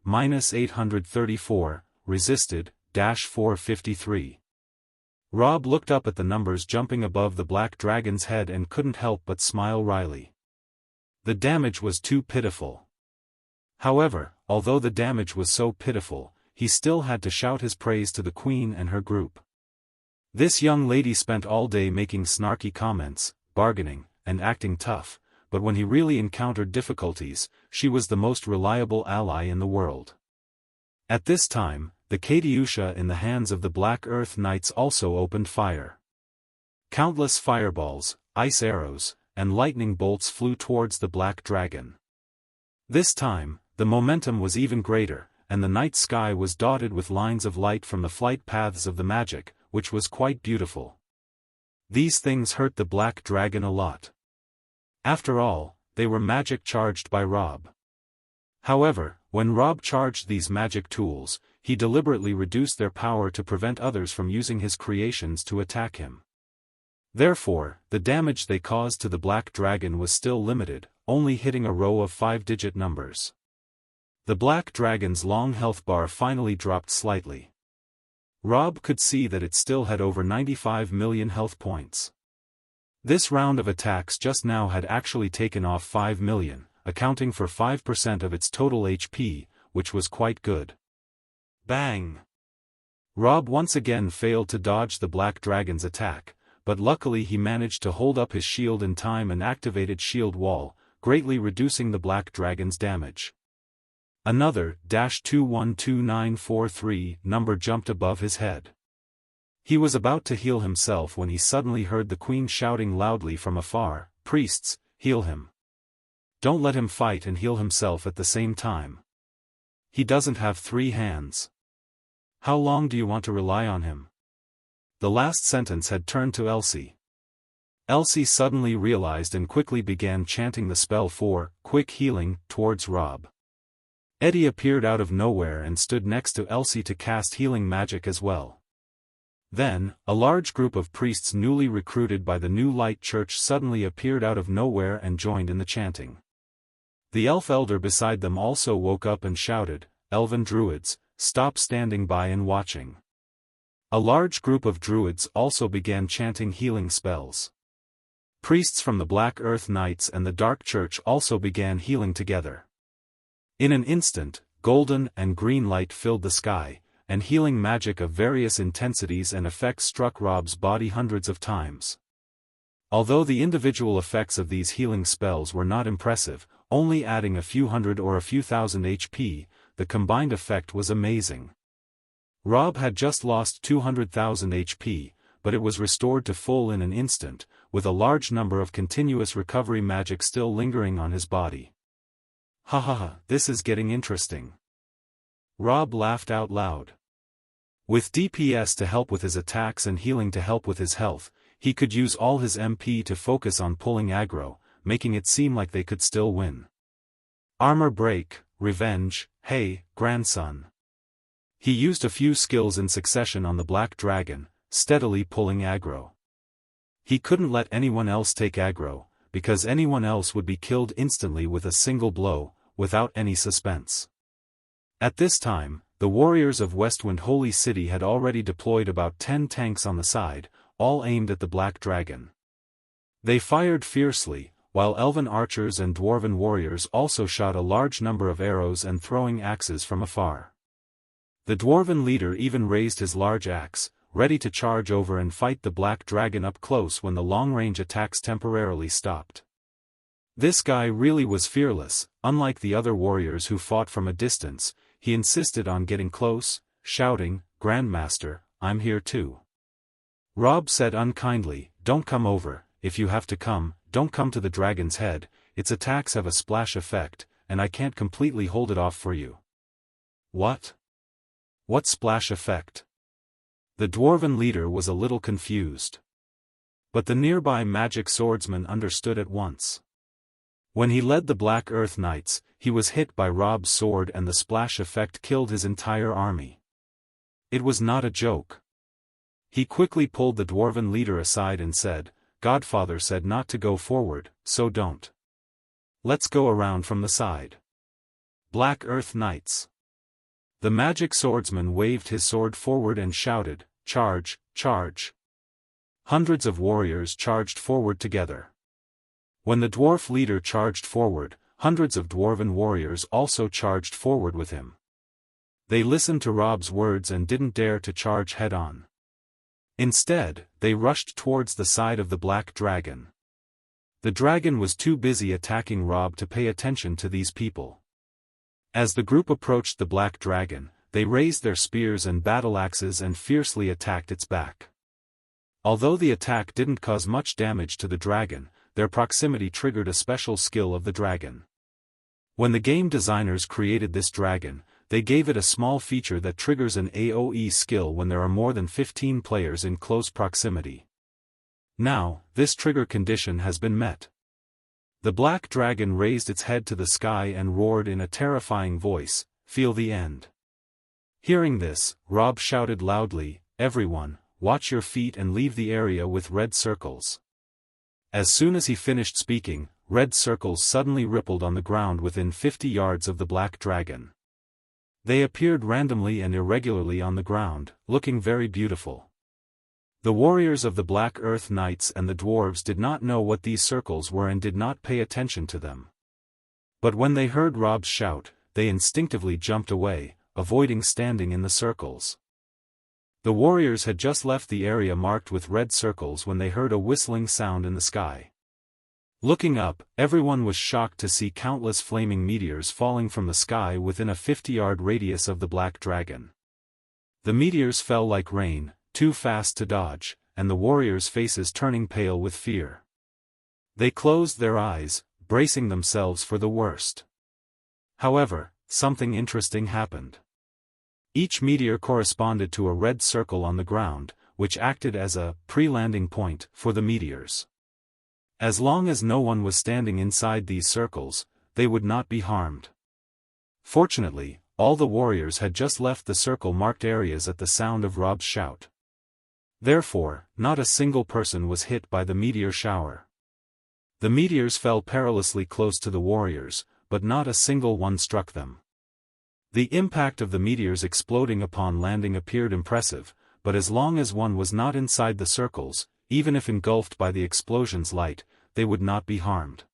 -834, resisted, -453. Rob looked up at the numbers jumping above the black dragon's head and couldn't help but smile wryly. The damage was too pitiful. However, although the damage was so pitiful, he still had to shout his praise to the queen and her group. This young lady spent all day making snarky comments, bargaining, and acting tough, but when he really encountered difficulties, she was the most reliable ally in the world. At this time, the Katyusha in the hands of the Black Earth Knights also opened fire. Countless fireballs, ice arrows, and lightning bolts flew towards the black dragon. This time, the momentum was even greater, and the night sky was dotted with lines of light from the flight paths of the magic, which was quite beautiful. These things hurt the black dragon a lot. After all, they were magic charged by Rob. However, when Rob charged these magic tools, he deliberately reduced their power to prevent others from using his creations to attack him. Therefore, the damage they caused to the black dragon was still limited, only hitting a row of 5-digit numbers. The black dragon's long health bar finally dropped slightly. Rob could see that it still had over 95 million health points. This round of attacks just now had actually taken off 5 million, accounting for 5% of its total HP, which was quite good. Bang! Rob once again failed to dodge the black dragon's attack, but luckily he managed to hold up his shield in time and activated shield wall, greatly reducing the black dragon's damage. Another -212943 number jumped above his head. He was about to heal himself when he suddenly heard the queen shouting loudly from afar, "Priests, heal him. Don't let him fight and heal himself at the same time. He doesn't have 3 hands. How long do you want to rely on him?" The last sentence had turned to Elsie. Elsie suddenly realized and quickly began chanting the spell for quick healing towards Rob. Eddie appeared out of nowhere and stood next to Elsie to cast healing magic as well. Then, a large group of priests newly recruited by the New Light Church suddenly appeared out of nowhere and joined in the chanting. The elf elder beside them also woke up and shouted, "Elven druids, stop standing by and watching." A large group of druids also began chanting healing spells. Priests from the Black Earth Knights and the Dark Church also began healing together. In an instant, golden and green light filled the sky, and healing magic of various intensities and effects struck Rob's body hundreds of times. Although the individual effects of these healing spells were not impressive, only adding a few hundred or a few thousand HP, the combined effect was amazing. Rob had just lost 200,000 HP, but it was restored to full in an instant, with a large number of continuous recovery magic still lingering on his body. "Ha ha ha, this is getting interesting." Rob laughed out loud. With DPS to help with his attacks and healing to help with his health, he could use all his MP to focus on pulling aggro, making it seem like they could still win. Armor break, revenge, hey, grandson. He used a few skills in succession on the black dragon, steadily pulling aggro. He couldn't let anyone else take aggro, because anyone else would be killed instantly with a single blow, without any suspense. At this time, the warriors of Westwind Holy City had already deployed about 10 tanks on the side, all aimed at the black dragon. They fired fiercely, while elven archers and dwarven warriors also shot a large number of arrows and throwing axes from afar. The dwarven leader even raised his large axe, ready to charge over and fight the black dragon up close when the long-range attacks temporarily stopped. This guy really was fearless, unlike the other warriors who fought from a distance. He insisted on getting close, shouting, "Grandmaster, I'm here too." Rob said unkindly, "Don't come over, if you have to come, don't come to the dragon's head, its attacks have a splash effect, and I can't completely hold it off for you." "What? What splash effect?" The dwarven leader was a little confused. But the nearby magic swordsman understood at once. When he led the Black Earth Knights, he was hit by Rob's sword and the splash effect killed his entire army. It was not a joke. He quickly pulled the dwarven leader aside and said, "Godfather said not to go forward, so don't. Let's go around from the side." Black Earth Knights. The magic swordsman waved his sword forward and shouted, "Charge, charge." hundreds of warriors charged forward together. When the dwarf leader charged forward, hundreds of dwarven warriors also charged forward with him. They listened to Rob's words and didn't dare to charge head-on. Instead, they rushed towards the side of the black dragon. The dragon was too busy attacking Rob to pay attention to these people. As the group approached the black dragon, they raised their spears and battle axes and fiercely attacked its back. Although the attack didn't cause much damage to the dragon, their proximity triggered a special skill of the dragon. When the game designers created this dragon, they gave it a small feature that triggers an AoE skill when there are more than 15 players in close proximity. Now, this trigger condition has been met. The black dragon raised its head to the sky and roared in a terrifying voice, "Feel the end." Hearing this, Rob shouted loudly, "Everyone, watch your feet and leave the area with red circles." As soon as he finished speaking, red circles suddenly rippled on the ground within 50 yards of the black dragon. They appeared randomly and irregularly on the ground, looking very beautiful. The warriors of the Black Earth Knights and the dwarves did not know what these circles were and did not pay attention to them. But when they heard Rob's shout, they instinctively jumped away, avoiding standing in the circles. The warriors had just left the area marked with red circles when they heard a whistling sound in the sky. Looking up, everyone was shocked to see countless flaming meteors falling from the sky within a 50-yard radius of the black dragon. The meteors fell like rain, too fast to dodge, and the warriors' faces turning pale with fear. They closed their eyes, bracing themselves for the worst. However, something interesting happened. Each meteor corresponded to a red circle on the ground, which acted as a pre-landing point for the meteors. As long as no one was standing inside these circles, they would not be harmed. Fortunately, all the warriors had just left the circle-marked areas at the sound of Rob's shout. Therefore, not a single person was hit by the meteor shower. The meteors fell perilously close to the warriors, but not a single one struck them. The impact of the meteors exploding upon landing appeared impressive, but as long as one was not inside the circles, even if engulfed by the explosion's light, they would not be harmed.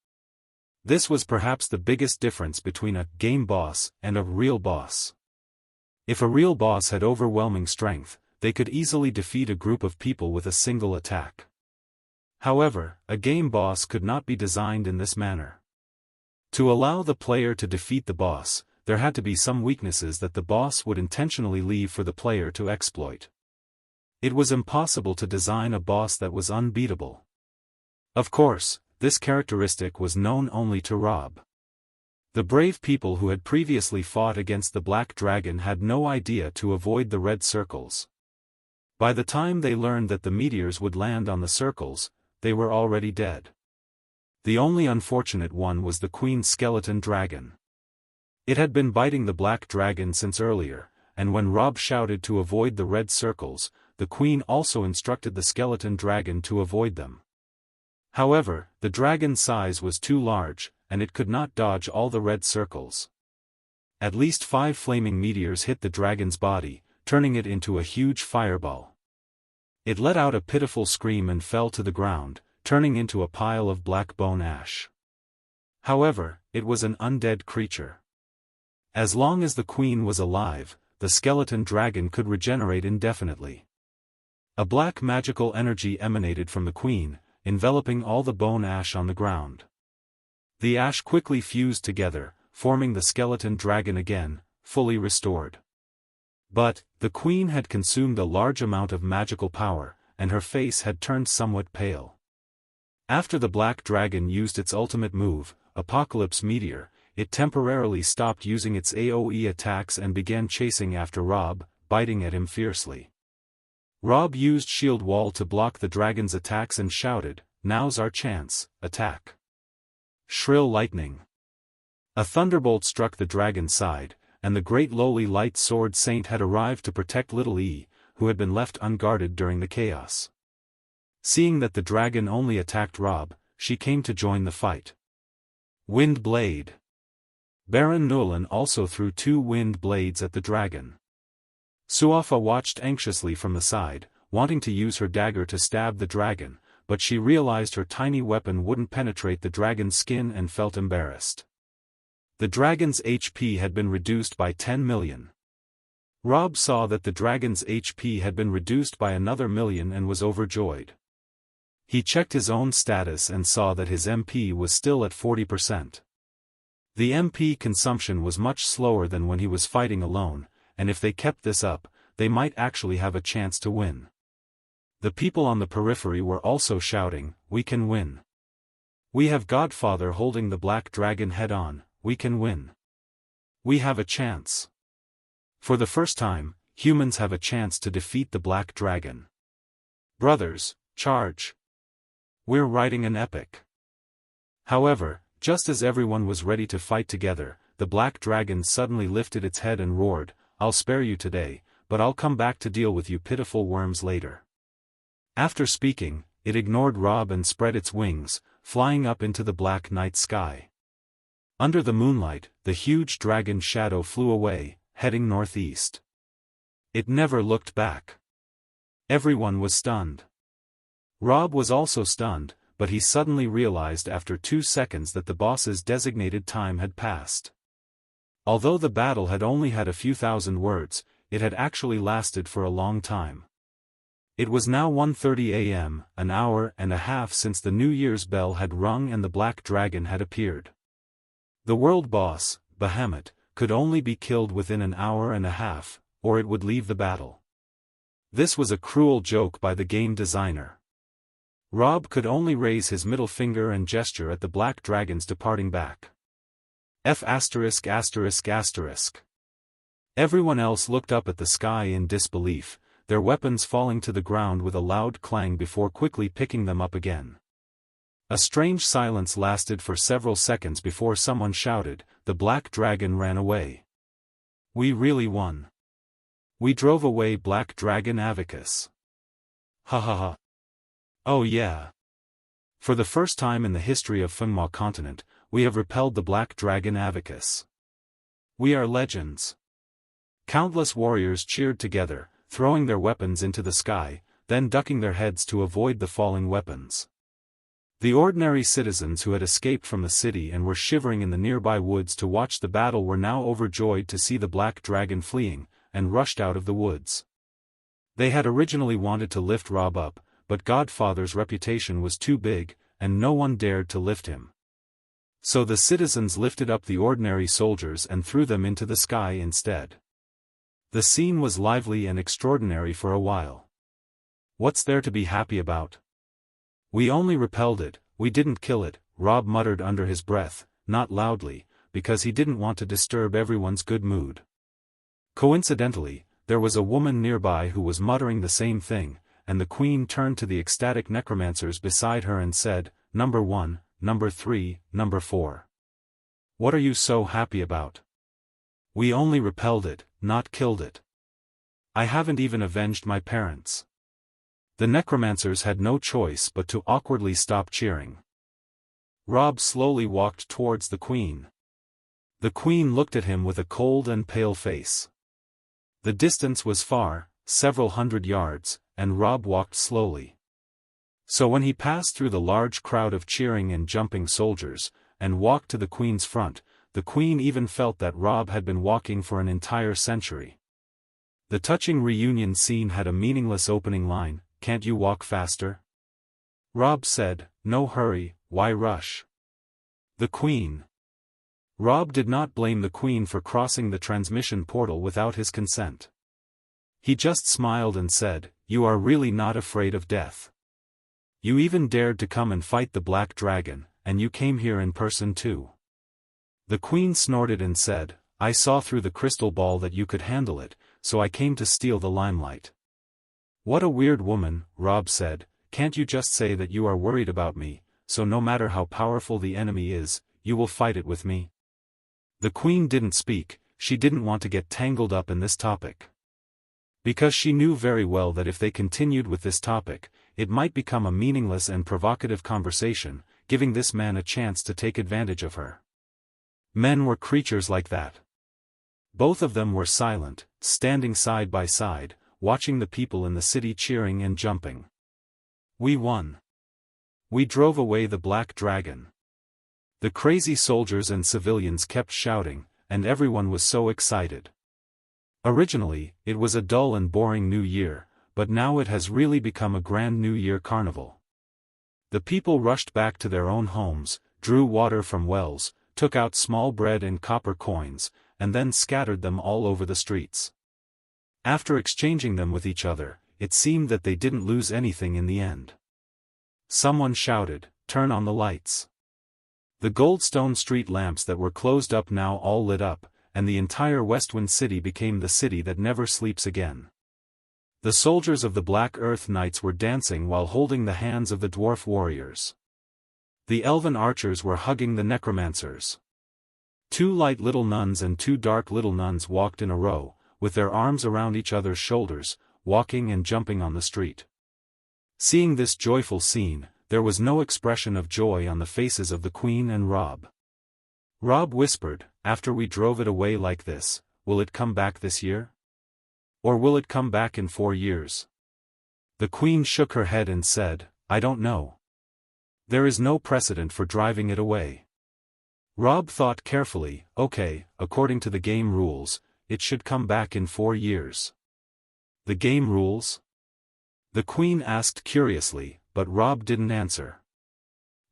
This was perhaps the biggest difference between a game boss and a real boss. If a real boss had overwhelming strength, they could easily defeat a group of people with a single attack. However, a game boss could not be designed in this manner. To allow the player to defeat the boss, there had to be some weaknesses that the boss would intentionally leave for the player to exploit. It was impossible to design a boss that was unbeatable. Of course, this characteristic was known only to Rob. The brave people who had previously fought against the Black Dragon had no idea to avoid the red circles. By the time they learned that the meteors would land on the circles, they were already dead. The only unfortunate one was the Queen Skeleton Dragon. It had been biting the Black Dragon since earlier, and when Rob shouted to avoid the red circles, the Queen also instructed the Skeleton Dragon to avoid them. However, the dragon's size was too large, and it could not dodge all the red circles. At least 5 flaming meteors hit the dragon's body, turning it into a huge fireball. It let out a pitiful scream and fell to the ground, turning into a pile of black bone ash. However, it was an undead creature. As long as the queen was alive, the skeleton dragon could regenerate indefinitely. A black magical energy emanated from the queen, enveloping all the bone ash on the ground. The ash quickly fused together, forming the skeleton dragon again, fully restored. But, the queen had consumed a large amount of magical power, and her face had turned somewhat pale. After the black dragon used its ultimate move, Apocalypse Meteor, it temporarily stopped using its AoE attacks and began chasing after Rob, biting at him fiercely. Rob used Shield Wall to block the dragon's attacks and shouted, "Now's our chance, attack." Shrill lightning. A thunderbolt struck the dragon's side, and the great lowly light sword saint had arrived to protect little E, who had been left unguarded during the chaos. Seeing that the dragon only attacked Rob, she came to join the fight. Wind Blade. Baron Nulin also threw 2 wind blades at the dragon. Suafa watched anxiously from the side, wanting to use her dagger to stab the dragon, but she realized her tiny weapon wouldn't penetrate the dragon's skin and felt embarrassed. The dragon's HP had been reduced by 10 million. Rob saw that the dragon's HP had been reduced by another million and was overjoyed. He checked his own status and saw that his MP was still at 40%. The MP consumption was much slower than when he was fighting alone, and if they kept this up, they might actually have a chance to win. The people on the periphery were also shouting, "We can win. We have Godfather holding the black dragon head on, we can win. We have a chance. For the first time, humans have a chance to defeat the black dragon. Brothers, charge. We're writing an epic." However, just as everyone was ready to fight together, the black dragon suddenly lifted its head and roared, "I'll spare you today, but I'll come back to deal with you pitiful worms later." After speaking, it ignored Rob and spread its wings, flying up into the black night sky. Under the moonlight, the huge dragon's shadow flew away, heading northeast. It never looked back. Everyone was stunned. Rob was also stunned, but he suddenly realized after 2 seconds that the boss's designated time had passed. Although the battle had only had a few thousand words, it had actually lasted for a long time. It was now 1:30 a.m., an hour and a half since the New Year's bell had rung and the black dragon had appeared. The world boss, Bahamut, could only be killed within an hour and a half, or it would leave the battle. This was a cruel joke by the game designer. Rob could only raise his middle finger and gesture at the black dragon's departing back. F******. Everyone else looked up at the sky in disbelief, their weapons falling to the ground with a loud clang before quickly picking them up again. A strange silence lasted for several seconds before someone shouted, "The black dragon ran away. We really won. We drove away Black Dragon Avicus. Ha ha ha. Oh yeah. For the first time in the history of Fengma continent, we have repelled the Black Dragon Avicus. We are legends." Countless warriors cheered together, throwing their weapons into the sky, then ducking their heads to avoid the falling weapons. The ordinary citizens who had escaped from the city and were shivering in the nearby woods to watch the battle were now overjoyed to see the black dragon fleeing, and rushed out of the woods. They had originally wanted to lift Rob up, but Godfather's reputation was too big, and no one dared to lift him. So the citizens lifted up the ordinary soldiers and threw them into the sky instead. The scene was lively and extraordinary for a while. "What's there to be happy about? We only repelled it, we didn't kill it," Rob muttered under his breath, not loudly, because he didn't want to disturb everyone's good mood. Coincidentally, there was a woman nearby who was muttering the same thing, and the queen turned to the ecstatic necromancers beside her and said, "Number 1, number 3, number 4. What are you so happy about? We only repelled it, not killed it. I haven't even avenged my parents." The necromancers had no choice but to awkwardly stop cheering. Rob slowly walked towards the queen. The queen looked at him with a cold and pale face. The distance was far, several hundred yards, and Rob walked slowly. So when he passed through the large crowd of cheering and jumping soldiers, and walked to the queen's front, the queen even felt that Rob had been walking for an entire century. The touching reunion scene had a meaningless opening line, "Can't you walk faster?" Rob said, "No hurry, why rush?" The queen. Rob did not blame the queen for crossing the transmission portal without his consent. He just smiled and said, "You are really not afraid of death. You even dared to come and fight the black dragon, and you came here in person too." The queen snorted and said, "I saw through the crystal ball that you could handle it, so I came to steal the limelight." "What a weird woman," Rob said, "can't you just say that you are worried about me, so no matter how powerful the enemy is, you will fight it with me?" The queen didn't speak, she didn't want to get tangled up in this topic. Because she knew very well that if they continued with this topic, it might become a meaningless and provocative conversation, giving this man a chance to take advantage of her. Men were creatures like that. Both of them were silent, standing side by side, watching the people in the city cheering and jumping. We won. We drove away the black dragon. The crazy soldiers and civilians kept shouting, and everyone was so excited. Originally, it was a dull and boring New Year, but now it has really become a grand New Year carnival. The people rushed back to their own homes, drew water from wells, took out small bread and copper coins, and then scattered them all over the streets. After exchanging them with each other, it seemed that they didn't lose anything in the end. Someone shouted, "Turn on the lights." The Goldstone street lamps that were closed up now all lit up, and the entire Westwind city became the city that never sleeps again. The soldiers of the Black Earth Knights were dancing while holding the hands of the dwarf warriors. The elven archers were hugging the necromancers. 2 light little nuns and 2 dark little nuns walked in a row, with their arms around each other's shoulders, walking and jumping on the street. Seeing this joyful scene, there was no expression of joy on the faces of the Queen and Rob. Rob whispered, "After we drove it away like this, will it come back this year? Or will it come back in 4 years?" The Queen shook her head and said, "I don't know. There is no precedent for driving it away." Rob thought carefully, "Okay, according to the game rules, it should come back in 4 years." "The game rules?" the Queen asked curiously, but Rob didn't answer.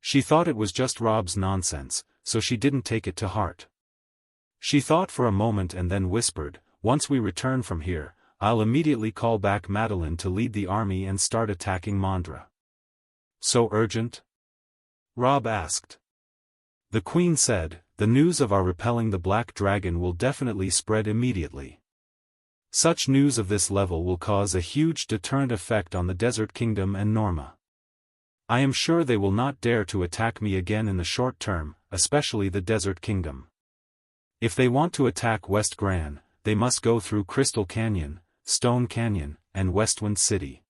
She thought it was just Rob's nonsense, so she didn't take it to heart. She thought for a moment and then whispered, "Once we return from here, I'll immediately call back Madeline to lead the army and start attacking Mondra." "So urgent?" Rob asked. The Queen said, "The news of our repelling the Black Dragon will definitely spread immediately. Such news of this level will cause a huge deterrent effect on the Desert Kingdom and Norma. I am sure they will not dare to attack me again in the short term, especially the Desert Kingdom. If they want to attack West Gran, they must go through Crystal Canyon, Stone Canyon, and Westwind City.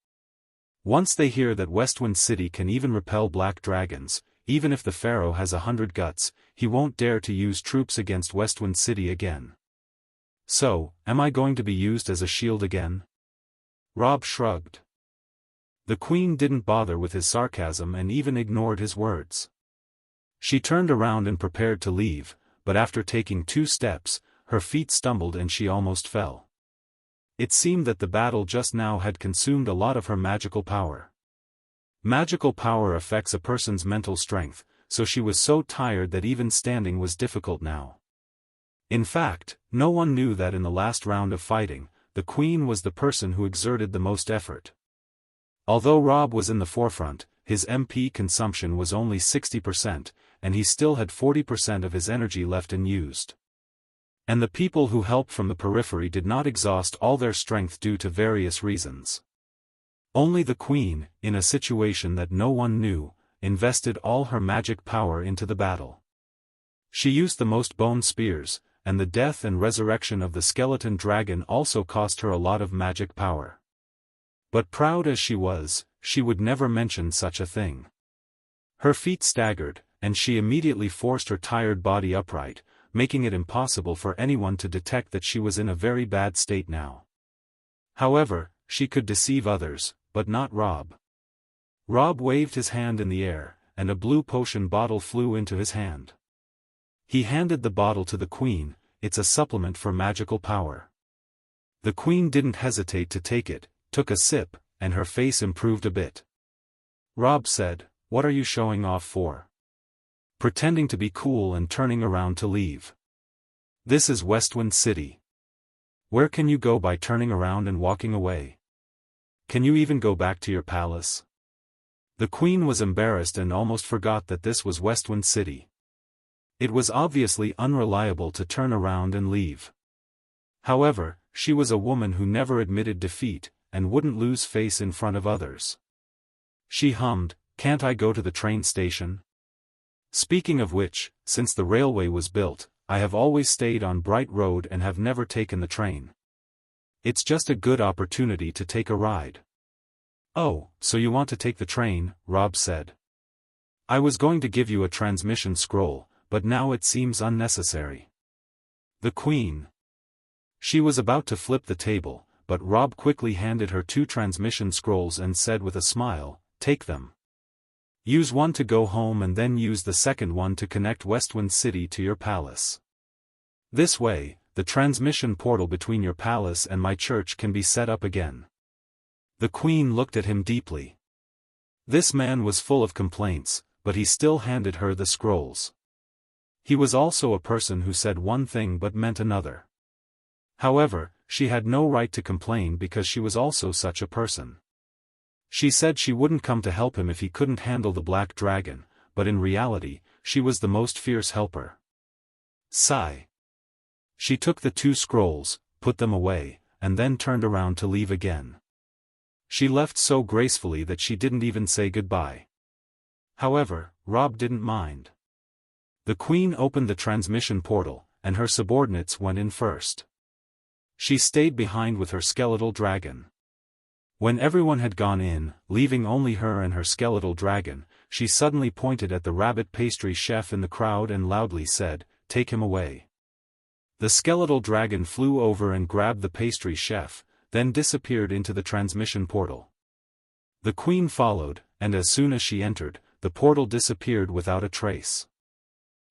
Once they hear that Westwind City can even repel black dragons, even if the Pharaoh has 100 guts, he won't dare to use troops against Westwind City again." "So, am I going to be used as a shield again?" Rob shrugged. The Queen didn't bother with his sarcasm and even ignored his words. She turned around and prepared to leave, but after taking 2 steps, her feet stumbled and she almost fell. It seemed that the battle just now had consumed a lot of her magical power. Magical power affects a person's mental strength, so she was so tired that even standing was difficult now. In fact, no one knew that in the last round of fighting, the Queen was the person who exerted the most effort. Although Rob was in the forefront, his MP consumption was only 60%, and he still had 40% of his energy left unused. And the people who helped from the periphery did not exhaust all their strength due to various reasons. Only the Queen, in a situation that no one knew, invested all her magic power into the battle. She used the most bone spears, and the death and resurrection of the skeleton dragon also cost her a lot of magic power. But proud as she was, she would never mention such a thing. Her feet staggered, and she immediately forced her tired body upright, making it impossible for anyone to detect that she was in a very bad state now. However, she could deceive others, but not Rob. Rob waved his hand in the air, and a blue potion bottle flew into his hand. He handed the bottle to the Queen. "It's a supplement for magical power." The Queen didn't hesitate to take it, took a sip, and her face improved a bit. Rob said, "What are you showing off for?" Pretending to be cool and turning around to leave. "This is Westwind City. Where can you go by turning around and walking away? Can you even go back to your palace?" The Queen was embarrassed and almost forgot that this was Westwind City. It was obviously unreliable to turn around and leave. However, she was a woman who never admitted defeat, and wouldn't lose face in front of others. She hummed, "Can't I go to the train station? Speaking of which, since the railway was built, I have always stayed on Bright Road and have never taken the train. It's just a good opportunity to take a ride." "Oh, so you want to take the train," Rob said. "I was going to give you a transmission scroll, but now it seems unnecessary." The Queen. She was about to flip the table, but Rob quickly handed her 2 transmission scrolls and said with a smile, "Take them. Use one to go home and then use the second one to connect Westwind City to your palace. This way, the transmission portal between your palace and my church can be set up again." The Queen looked at him deeply. This man was full of complaints, but he still handed her the scrolls. He was also a person who said one thing but meant another. However, she had no right to complain because she was also such a person. She said she wouldn't come to help him if he couldn't handle the black dragon, but in reality, she was the most fierce helper. Sigh. She took the 2 scrolls, put them away, and then turned around to leave again. She left so gracefully that she didn't even say goodbye. However, Rob didn't mind. The Queen opened the transmission portal, and her subordinates went in first. She stayed behind with her skeletal dragon. When everyone had gone in, leaving only her and her skeletal dragon, she suddenly pointed at the rabbit pastry chef in the crowd and loudly said, "Take him away." The skeletal dragon flew over and grabbed the pastry chef, then disappeared into the transmission portal. The Queen followed, and as soon as she entered, the portal disappeared without a trace.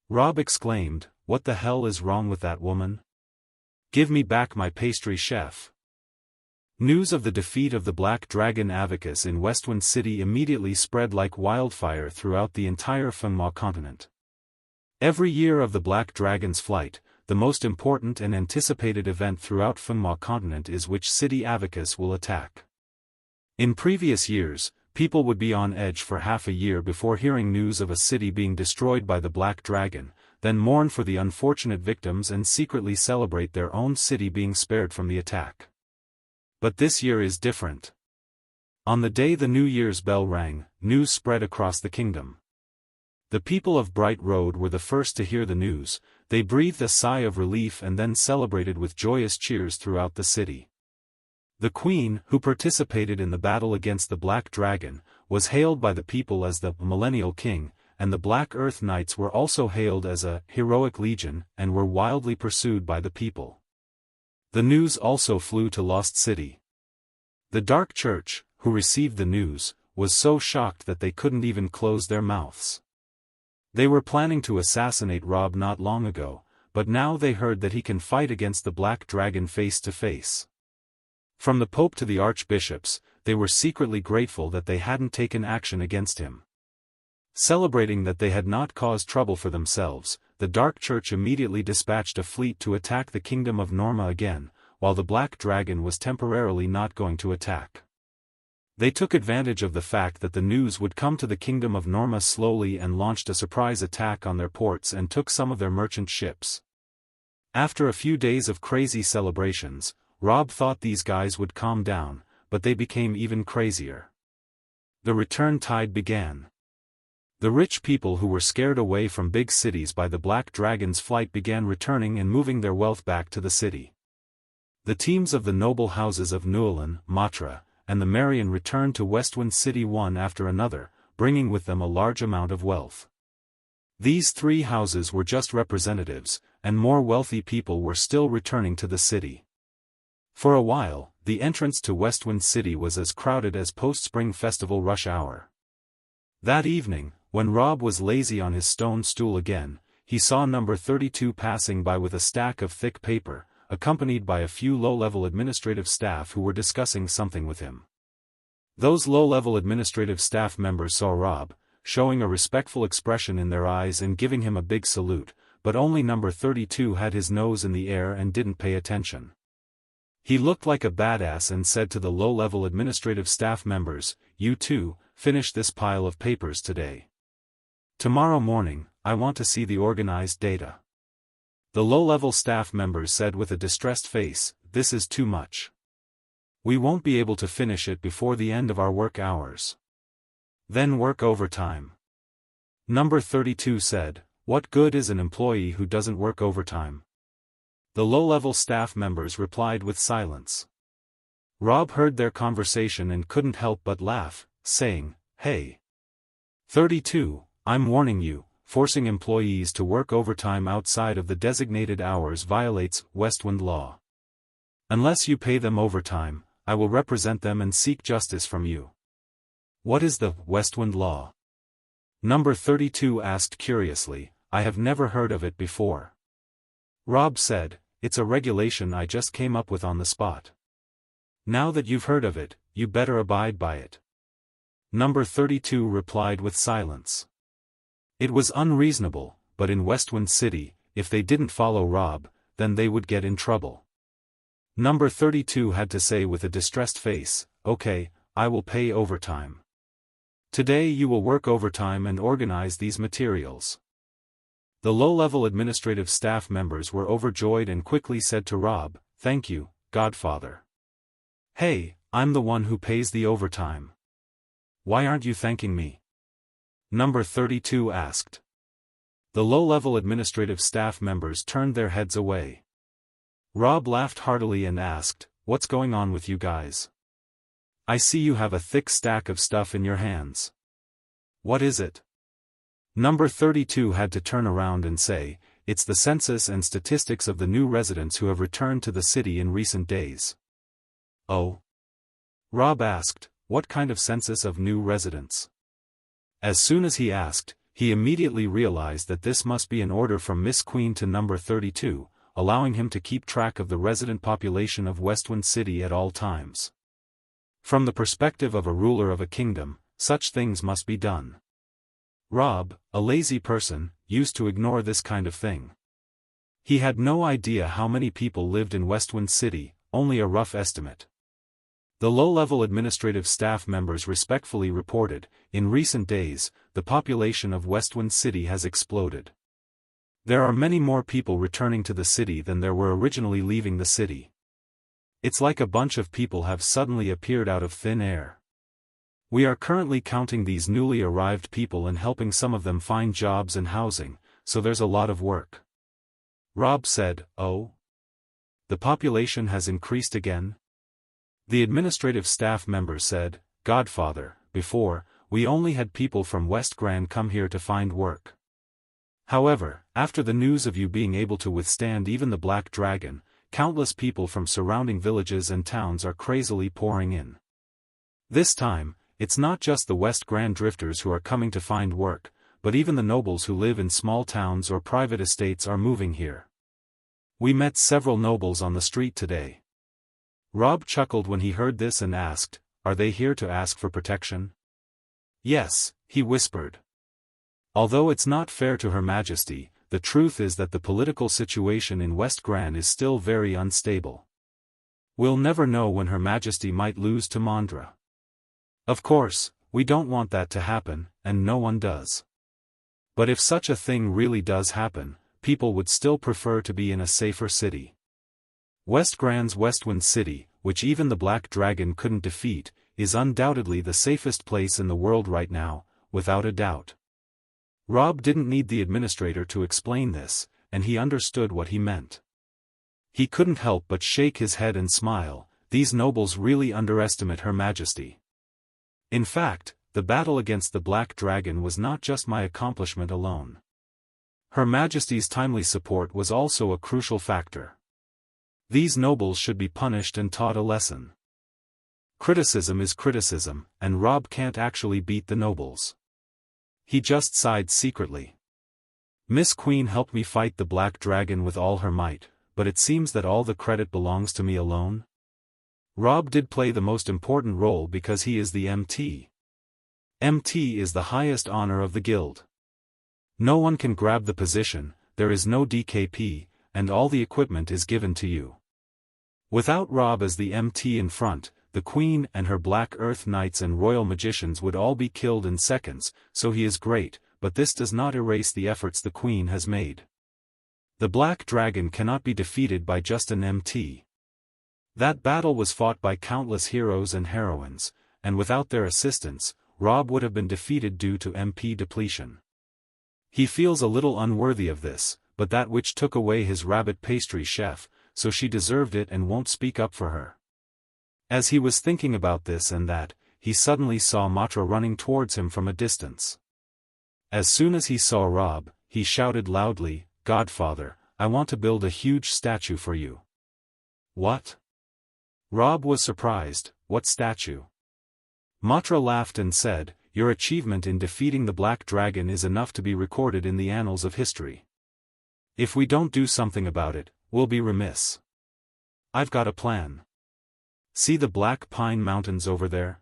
Rob exclaimed, "What the hell is wrong with that woman? Give me back my pastry chef." News of the defeat of the Black Dragon Avacus in Westwind City immediately spread like wildfire throughout the entire Fengma continent. Every year of the Black Dragon's flight, the most important and anticipated event throughout Fengma continent is which city Avacus will attack. In previous years, people would be on edge for half a year before hearing news of a city being destroyed by the Black Dragon, then mourn for the unfortunate victims and secretly celebrate their own city being spared from the attack. But this year is different. On the day the New Year's bell rang, news spread across the kingdom. The people of Bright Road were the first to hear the news. They breathed a sigh of relief and then celebrated with joyous cheers throughout the city. The Queen, who participated in the battle against the Black Dragon, was hailed by the people as the Millennial King, and the Black Earth Knights were also hailed as a heroic legion and were wildly pursued by the people. The news also flew to Lost City. The Dark Church, who received the news, was so shocked that they couldn't even close their mouths. They were planning to assassinate Rob not long ago, but now they heard that he can fight against the Black Dragon face to face. From the Pope to the archbishops, they were secretly grateful that they hadn't taken action against him. Celebrating that they had not caused trouble for themselves, the Dark Church immediately dispatched a fleet to attack the Kingdom of Norma again, while the Black Dragon was temporarily not going to attack. They took advantage of the fact that the news would come to the Kingdom of Norma slowly and launched a surprise attack on their ports and took some of their merchant ships. After a few days of crazy celebrations, Rob thought these guys would calm down, but they became even crazier. The return tide began. The rich people who were scared away from big cities by the Black Dragon's flight began returning and moving their wealth back to the city. The teams of the noble houses of Newlyn, Matra, and the Marion returned to Westwind City one after another, bringing with them a large amount of wealth. These 3 houses were just representatives, and more wealthy people were still returning to the city. For a while, the entrance to Westwind City was as crowded as post-spring festival rush hour. That evening, when Rob was lazy on his stone stool again, he saw number 32 passing by with a stack of thick paper, accompanied by a few low-level administrative staff who were discussing something with him. Those low-level administrative staff members saw Rob, showing a respectful expression in their eyes and giving him a big salute, but only number 32 had his nose in the air and didn't pay attention. He looked like a badass and said to the low-level administrative staff members, "You two, finish this pile of papers today. Tomorrow morning, I want to see the organized data." The low-level staff members said with a distressed face, "This is too much. We won't be able to finish it before the end of our work hours. Then work overtime." Number 32 said, "What good is an employee who doesn't work overtime?" The low-level staff members replied with silence. Rob heard their conversation and couldn't help but laugh, saying, "Hey, 32, I'm warning you. Forcing employees to work overtime outside of the designated hours violates Westwind law. Unless you pay them overtime, I will represent them and seek justice from you. What is the Westwind Law? Number 32 asked curiously. I have never heard of it before. Rob said, it's a regulation I just came up with on the spot. Now that you've heard of it, you better abide by it. Number 32 replied with silence. It was unreasonable, but in Westwind City, if they didn't follow Rob, then they would get in trouble. Number 32 had to say with a distressed face, okay, I will pay overtime. Today you will work overtime and organize these materials. The low-level administrative staff members were overjoyed and quickly said to Rob, thank you, Godfather. Hey, I'm the one who pays the overtime. Why aren't you thanking me? Number 32 asked. The low-level administrative staff members turned their heads away. Rob laughed heartily and asked, what's going on with you guys? I see you have a thick stack of stuff in your hands. What is it? Number 32 had to turn around and say, it's the census and statistics of the new residents who have returned to the city in recent days. Oh? Rob asked, what kind of census of new residents? As soon as he asked, he immediately realized that this must be an order from Miss Queen to number 32, allowing him to keep track of the resident population of Westwind City at all times. From the perspective of a ruler of a kingdom, such things must be done. Rob, a lazy person, used to ignore this kind of thing. He had no idea how many people lived in Westwind City, only a rough estimate. The low-level administrative staff members respectfully reported, in recent days, the population of Westwind City has exploded. There are many more people returning to the city than there were originally leaving the city. It's like a bunch of people have suddenly appeared out of thin air. We are currently counting these newly arrived people and helping some of them find jobs and housing, so there's a lot of work. Rob said, oh? The population has increased again? The administrative staff member said, Godfather, before, we only had people from West Grand come here to find work. However, after the news of you being able to withstand even the Black Dragon, countless people from surrounding villages and towns are crazily pouring in. This time, it's not just the West Grand drifters who are coming to find work, but even the nobles who live in small towns or private estates are moving here. We met several nobles on the street today. Rob chuckled when he heard this and asked, are they here to ask for protection? Yes, he whispered. Although it's not fair to Her Majesty, the truth is that the political situation in West Grand is still very unstable. We'll never know when Her Majesty might lose to Mandra. Of course, we don't want that to happen, and no one does. But if such a thing really does happen, people would still prefer to be in a safer city. West Grand's Westwind City, which even the Black Dragon couldn't defeat, is undoubtedly the safest place in the world right now, without a doubt. Rob didn't need the administrator to explain this, and he understood what he meant. He couldn't help but shake his head and smile. These nobles really underestimate Her Majesty. In fact, the battle against the Black Dragon was not just my accomplishment alone. Her Majesty's timely support was also a crucial factor. These nobles should be punished and taught a lesson. Criticism is criticism, and Rob can't actually beat the nobles. He just sighed secretly. Miss Queen helped me fight the Black Dragon with all her might, but it seems that all the credit belongs to me alone. Rob did play the most important role because he is the MT. MT is the highest honor of the guild. No one can grab the position, there is no DKP, and all the equipment is given to you. Without Rob as the MT in front, the Queen and her Black Earth Knights and Royal Magicians would all be killed in seconds, so he is great, but this does not erase the efforts the Queen has made. The Black Dragon cannot be defeated by just an MT. That battle was fought by countless heroes and heroines, and without their assistance, Rob would have been defeated due to MP depletion. He feels a little unworthy of this, but that witch took away his rabbit pastry chef, so she deserved it and won't speak up for her. As he was thinking about this and that, he suddenly saw Matra running towards him from a distance. As soon as he saw Rob, he shouted loudly, Godfather, I want to build a huge statue for you. What? Rob was surprised. What statue? Matra laughed and said, your achievement in defeating the Black Dragon is enough to be recorded in the annals of history. If we don't do something about it, we'll be remiss. I've got a plan. See the Black Pine Mountains over there?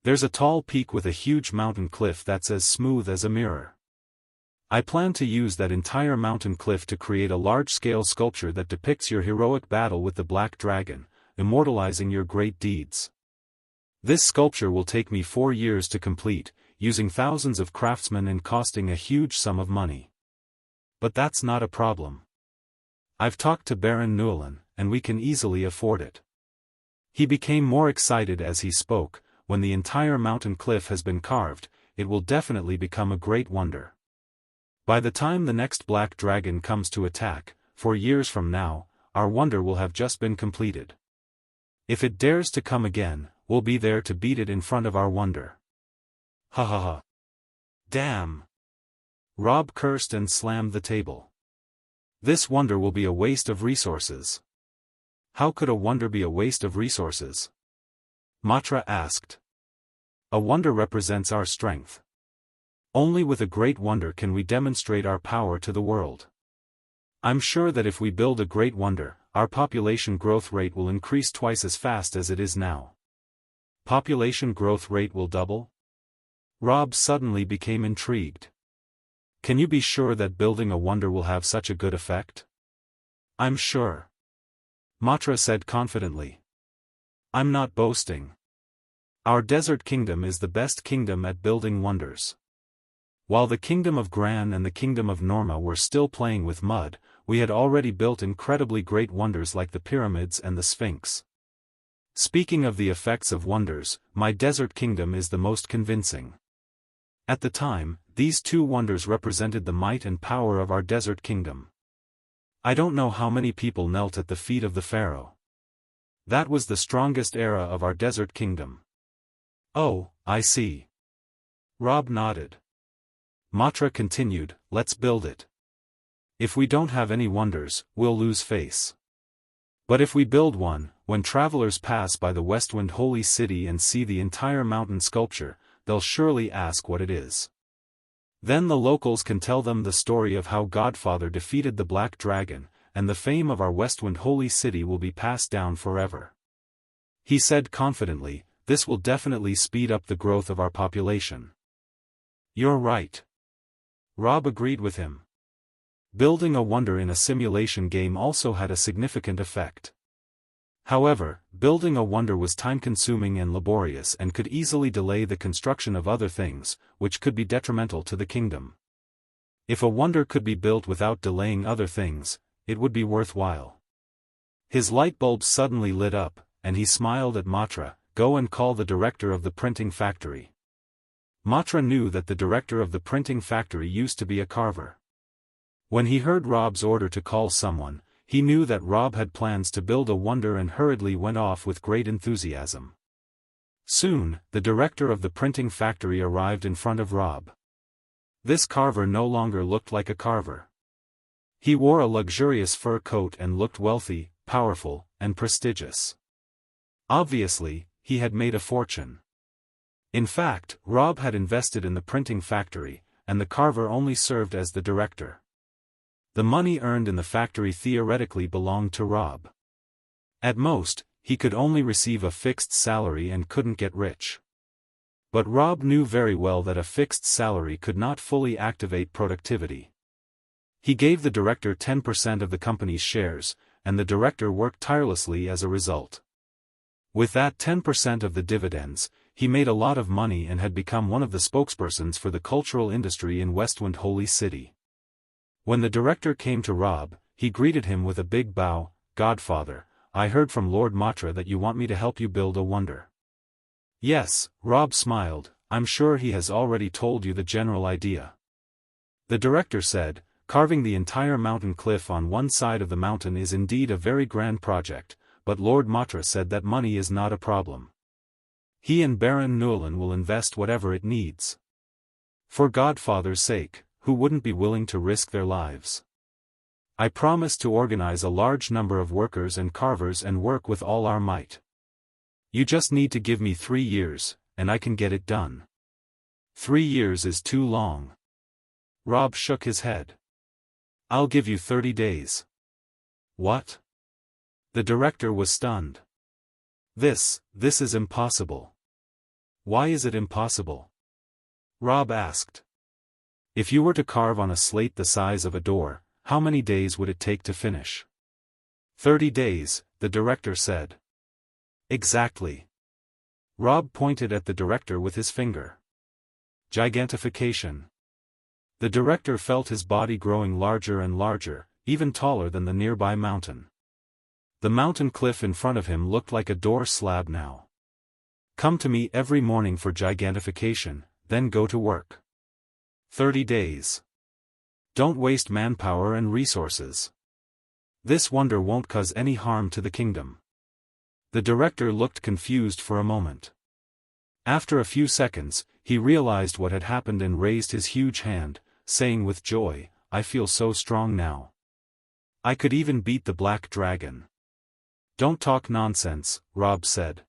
There's a tall peak with a huge mountain cliff that's as smooth as a mirror. I plan to use that entire mountain cliff to create a large-scale sculpture that depicts your heroic battle with the Black Dragon, immortalizing your great deeds. This sculpture will take me 4 years to complete, using thousands of craftsmen and costing a huge sum of money. But that's not a problem. I've talked to Baron Newlin, and we can easily afford it. He became more excited as he spoke. When the entire mountain cliff has been carved, it will definitely become a great wonder. By the time the next Black Dragon comes to attack, 4 years from now, our wonder will have just been completed. If it dares to come again, we'll be there to beat it in front of our wonder. Ha ha ha. Damn. Rob cursed and slammed the table. This wonder will be a waste of resources. How could a wonder be a waste of resources? Matra asked. A wonder represents our strength. Only with a great wonder can we demonstrate our power to the world. I'm sure that if we build a great wonder, our population growth rate will increase twice as fast as it is now. Population growth rate will double? Rob suddenly became intrigued. Can you be sure that building a wonder will have such a good effect? I'm sure. Matra said confidently. I'm not boasting. Our desert kingdom is the best kingdom at building wonders. While the kingdom of Gran and the kingdom of Norma were still playing with mud, we had already built incredibly great wonders like the pyramids and the Sphinx. Speaking of the effects of wonders, my desert kingdom is the most convincing. At the time, these 2 wonders represented the might and power of our desert kingdom. I don't know how many people knelt at the feet of the pharaoh. That was the strongest era of our desert kingdom. Oh, I see. Rob nodded. Matra continued, let's build it. If we don't have any wonders, we'll lose face. But if we build one, when travelers pass by the Westwind Holy City and see the entire mountain sculpture, they'll surely ask what it is. Then the locals can tell them the story of how Godfather defeated the Black Dragon, and the fame of our Westwind Holy City will be passed down forever. He said confidently, this will definitely speed up the growth of our population. You're right. Rob agreed with him. Building a wonder in a simulation game also had a significant effect. However, building a wonder was time-consuming and laborious and could easily delay the construction of other things, which could be detrimental to the kingdom. If a wonder could be built without delaying other things, it would be worthwhile. His light bulb suddenly lit up, and he smiled at Matra, go and call the director of the printing factory. Matra knew that the director of the printing factory used to be a carver. When he heard Rob's order to call someone, he knew that Rob had plans to build a wonder and hurriedly went off with great enthusiasm. Soon, the director of the printing factory arrived in front of Rob. This carver no longer looked like a carver. He wore a luxurious fur coat and looked wealthy, powerful, and prestigious. Obviously, he had made a fortune. In fact, Rob had invested in the printing factory, and the carver only served as the director. The money earned in the factory theoretically belonged to Rob. At most, he could only receive a fixed salary and couldn't get rich. But Rob knew very well that a fixed salary could not fully activate productivity. He gave the director 10% of the company's shares, and the director worked tirelessly as a result. With that 10% of the dividends, he made a lot of money and had become one of the spokespersons for the cultural industry in Westwind Holy City. When the director came to Rob, he greeted him with a big bow. Godfather, I heard from Lord Matra that you want me to help you build a wonder. Yes, Rob smiled, I'm sure he has already told you the general idea. The director said, carving the entire mountain cliff on one side of the mountain is indeed a very grand project, but Lord Matra said that money is not a problem. He and Baron Newlin will invest whatever it needs. For Godfather's sake, who wouldn't be willing to risk their lives? I promise to organize a large number of workers and carvers and work with all our might. You just need to give me 3 years, and I can get it done. 3 years is too long. Rob shook his head. I'll give you 30 days. What? The director was stunned. This is impossible. Why is it impossible? Rob asked. If you were to carve on a slate the size of a door, how many days would it take to finish? 30 days, the director said. Exactly. Rob pointed at the director with his finger. Gigantification. The director felt his body growing larger and larger, even taller than the nearby mountain. The mountain cliff in front of him looked like a door slab now. Come to me every morning for gigantification, then go to work. 30 days. Don't waste manpower and resources. This wonder won't cause any harm to the kingdom. The director looked confused for a moment. After a few seconds, he realized what had happened and raised his huge hand, saying with joy, I feel so strong now. I could even beat the black dragon. Don't talk nonsense, Rob said.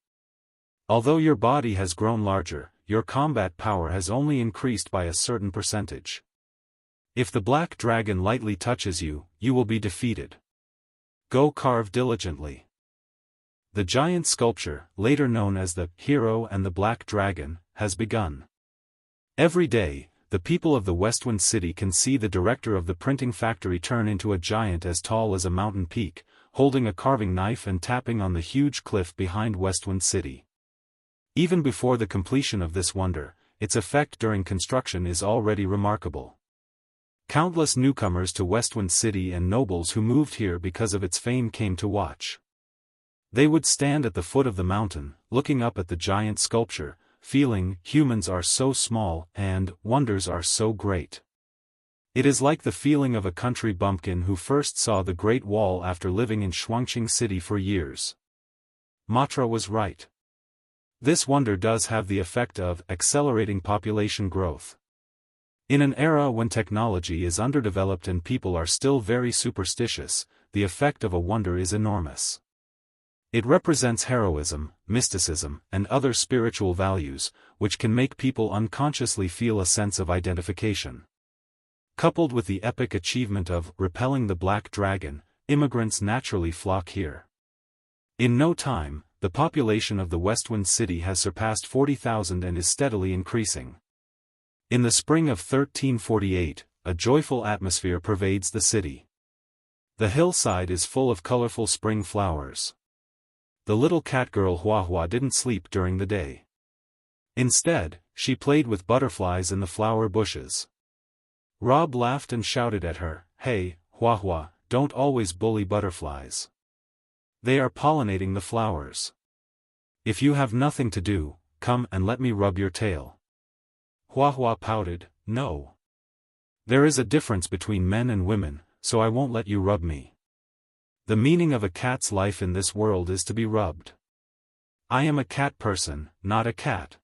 Although your body has grown larger, your combat power has only increased by a certain percentage. If the black dragon lightly touches you, you will be defeated. Go carve diligently. The giant sculpture, later known as the Hero and the Black Dragon, has begun. Every day, the people of the Westwind City can see the director of the printing factory turn into a giant as tall as a mountain peak, holding a carving knife and tapping on the huge cliff behind Westwind City. Even before the completion of this wonder, its effect during construction is already remarkable. Countless newcomers to Westwind City and nobles who moved here because of its fame came to watch. They would stand at the foot of the mountain, looking up at the giant sculpture, feeling, humans are so small, and, wonders are so great. It is like the feeling of a country bumpkin who first saw the Great Wall after living in Shuangqing City for years. Matra was right. This wonder does have the effect of accelerating population growth. In an era when technology is underdeveloped and people are still very superstitious, the effect of a wonder is enormous. It represents heroism, mysticism, and other spiritual values, which can make people unconsciously feel a sense of identification. Coupled with the epic achievement of repelling the black dragon, immigrants naturally flock here. In no time, the population of the Westwind City has surpassed 40,000 and is steadily increasing. In the spring of 1348, a joyful atmosphere pervades the city. The hillside is full of colorful spring flowers. The little cat girl Hua Hua didn't sleep during the day. Instead, she played with butterflies in the flower bushes. Rob laughed and shouted at her, Hey, Hua Hua, don't always bully butterflies. They are pollinating the flowers. If you have nothing to do, come and let me rub your tail. Hua Hua pouted, No. There is a difference between men and women, so I won't let you rub me. The meaning of a cat's life in this world is to be rubbed. I am a cat person, not a cat.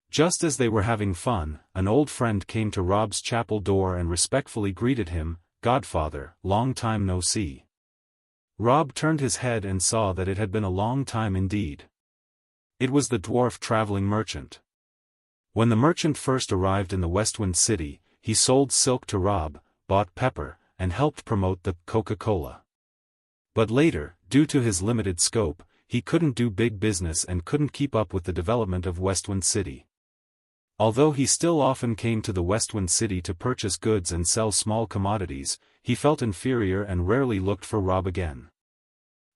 Just as they were having fun, an old friend came to Rob's chapel door and respectfully greeted him, Godfather, long time no see. Rob turned his head and saw that it had been a long time indeed. It was the dwarf traveling merchant. When the merchant first arrived in the Westwind City, he sold silk to Rob, bought pepper, and helped promote the Coca-Cola. But later, due to his limited scope, he couldn't do big business and couldn't keep up with the development of Westwind City. Although he still often came to the Westwind City to purchase goods and sell small commodities, he felt inferior and rarely looked for Rob again.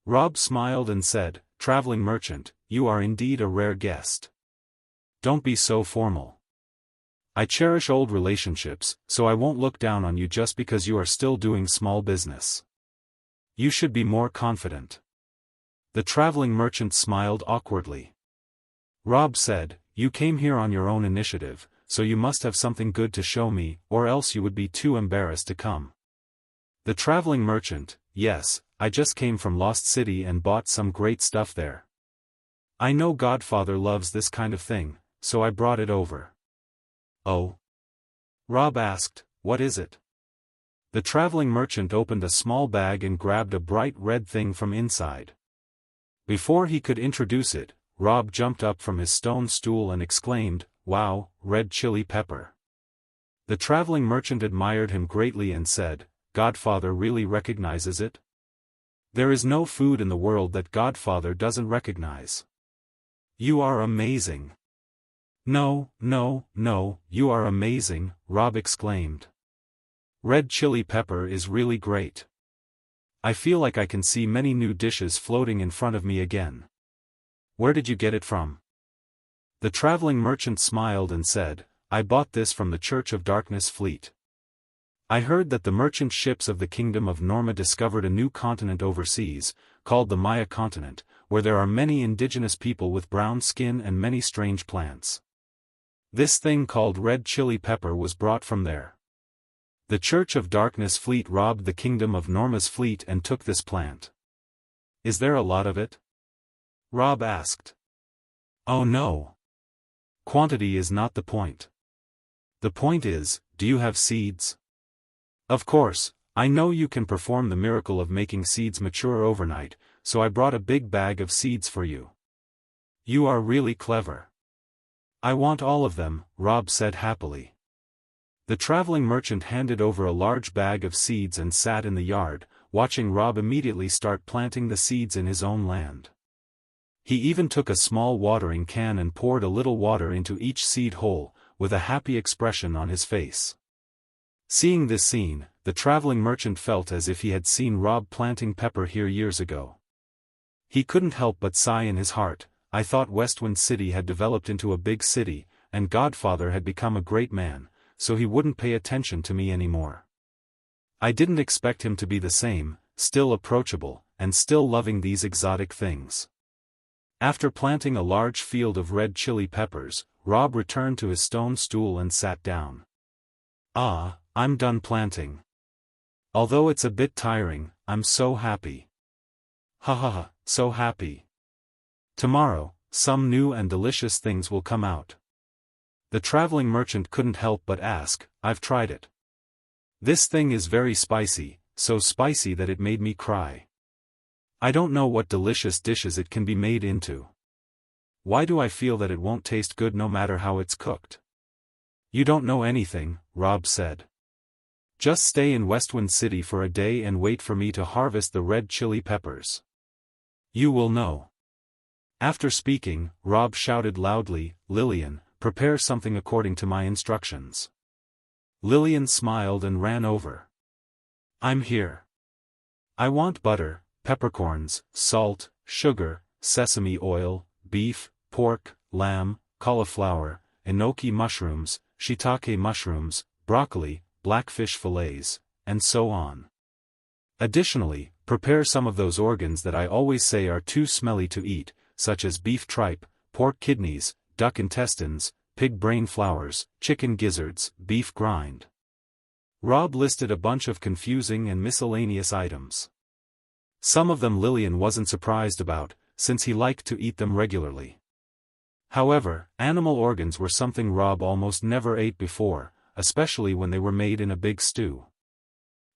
Rob smiled and said, Traveling merchant, you are indeed a rare guest. Don't be so formal. I cherish old relationships, so I won't look down on you just because you are still doing small business. You should be more confident. The traveling merchant smiled awkwardly. Rob said, You came here on your own initiative, so you must have something good to show me, or else you would be too embarrassed to come. The traveling merchant, Yes, I just came from Lost City and bought some great stuff there. I know Godfather loves this kind of thing, so I brought it over. Oh? Rob asked, What is it? The traveling merchant opened a small bag and grabbed a bright red thing from inside. Before he could introduce it, Rob jumped up from his stone stool and exclaimed, "Wow, red chili pepper." The traveling merchant admired him greatly and said, "Godfather really recognizes it? There is no food in the world that Godfather doesn't recognize. You are amazing." "No, no, no, you are amazing," Rob exclaimed. "Red chili pepper is really great. I feel like I can see many new dishes floating in front of me again. Where did you get it from?" The traveling merchant smiled and said, "I bought this from the Church of Darkness fleet. I heard that the merchant ships of the Kingdom of Norma discovered a new continent overseas, called the Maya continent, where there are many indigenous people with brown skin and many strange plants. This thing called red chili pepper was brought from there. The Church of Darkness fleet robbed the Kingdom of Norma's fleet and took this plant." "Is there a lot of it?" Rob asked. "Oh no. Quantity is not the point. The point is, do you have seeds? Of course, I know you can perform the miracle of making seeds mature overnight, so I brought a big bag of seeds for you. You are really clever." "I want all of them," Rob said happily. The traveling merchant handed over a large bag of seeds and sat in the yard, watching Rob immediately start planting the seeds in his own land. He even took a small watering can and poured a little water into each seed hole, with a happy expression on his face. Seeing this scene, the traveling merchant felt as if he had seen Rob planting pepper here years ago. He couldn't help but sigh in his heart. "I thought Westwind City had developed into a big city, and Godfather had become a great man, so he wouldn't pay attention to me anymore. I didn't expect him to be the same, still approachable, and still loving these exotic things." After planting a large field of red chili peppers, Rob returned to his stone stool and sat down. "Ah, I'm done planting. Although it's a bit tiring, I'm so happy. Ha ha ha, so happy. Tomorrow, some new and delicious things will come out." The traveling merchant couldn't help but ask, "I've tried it. This thing is very spicy, so spicy that it made me cry. I don't know what delicious dishes it can be made into. Why do I feel that it won't taste good no matter how it's cooked?" "You don't know anything," Rob said. "Just stay in Westwind City for a day and wait for me to harvest the red chili peppers. You will know." After speaking, Rob shouted loudly, "Lillian, prepare something according to my instructions." Lillian smiled and ran over. "I'm here. I want butter, peppercorns, salt, sugar, sesame oil, beef, pork, lamb, cauliflower, enoki mushrooms, shiitake mushrooms, broccoli, blackfish fillets, and so on. Additionally, prepare some of those organs that I always say are too smelly to eat, such as beef tripe, pork kidneys, duck intestines, pig brain flowers, chicken gizzards, beef grind." Rob listed a bunch of confusing and miscellaneous items. Some of them Lillian wasn't surprised about, since he liked to eat them regularly. However, animal organs were something Rob almost never ate before, especially when they were made in a big stew.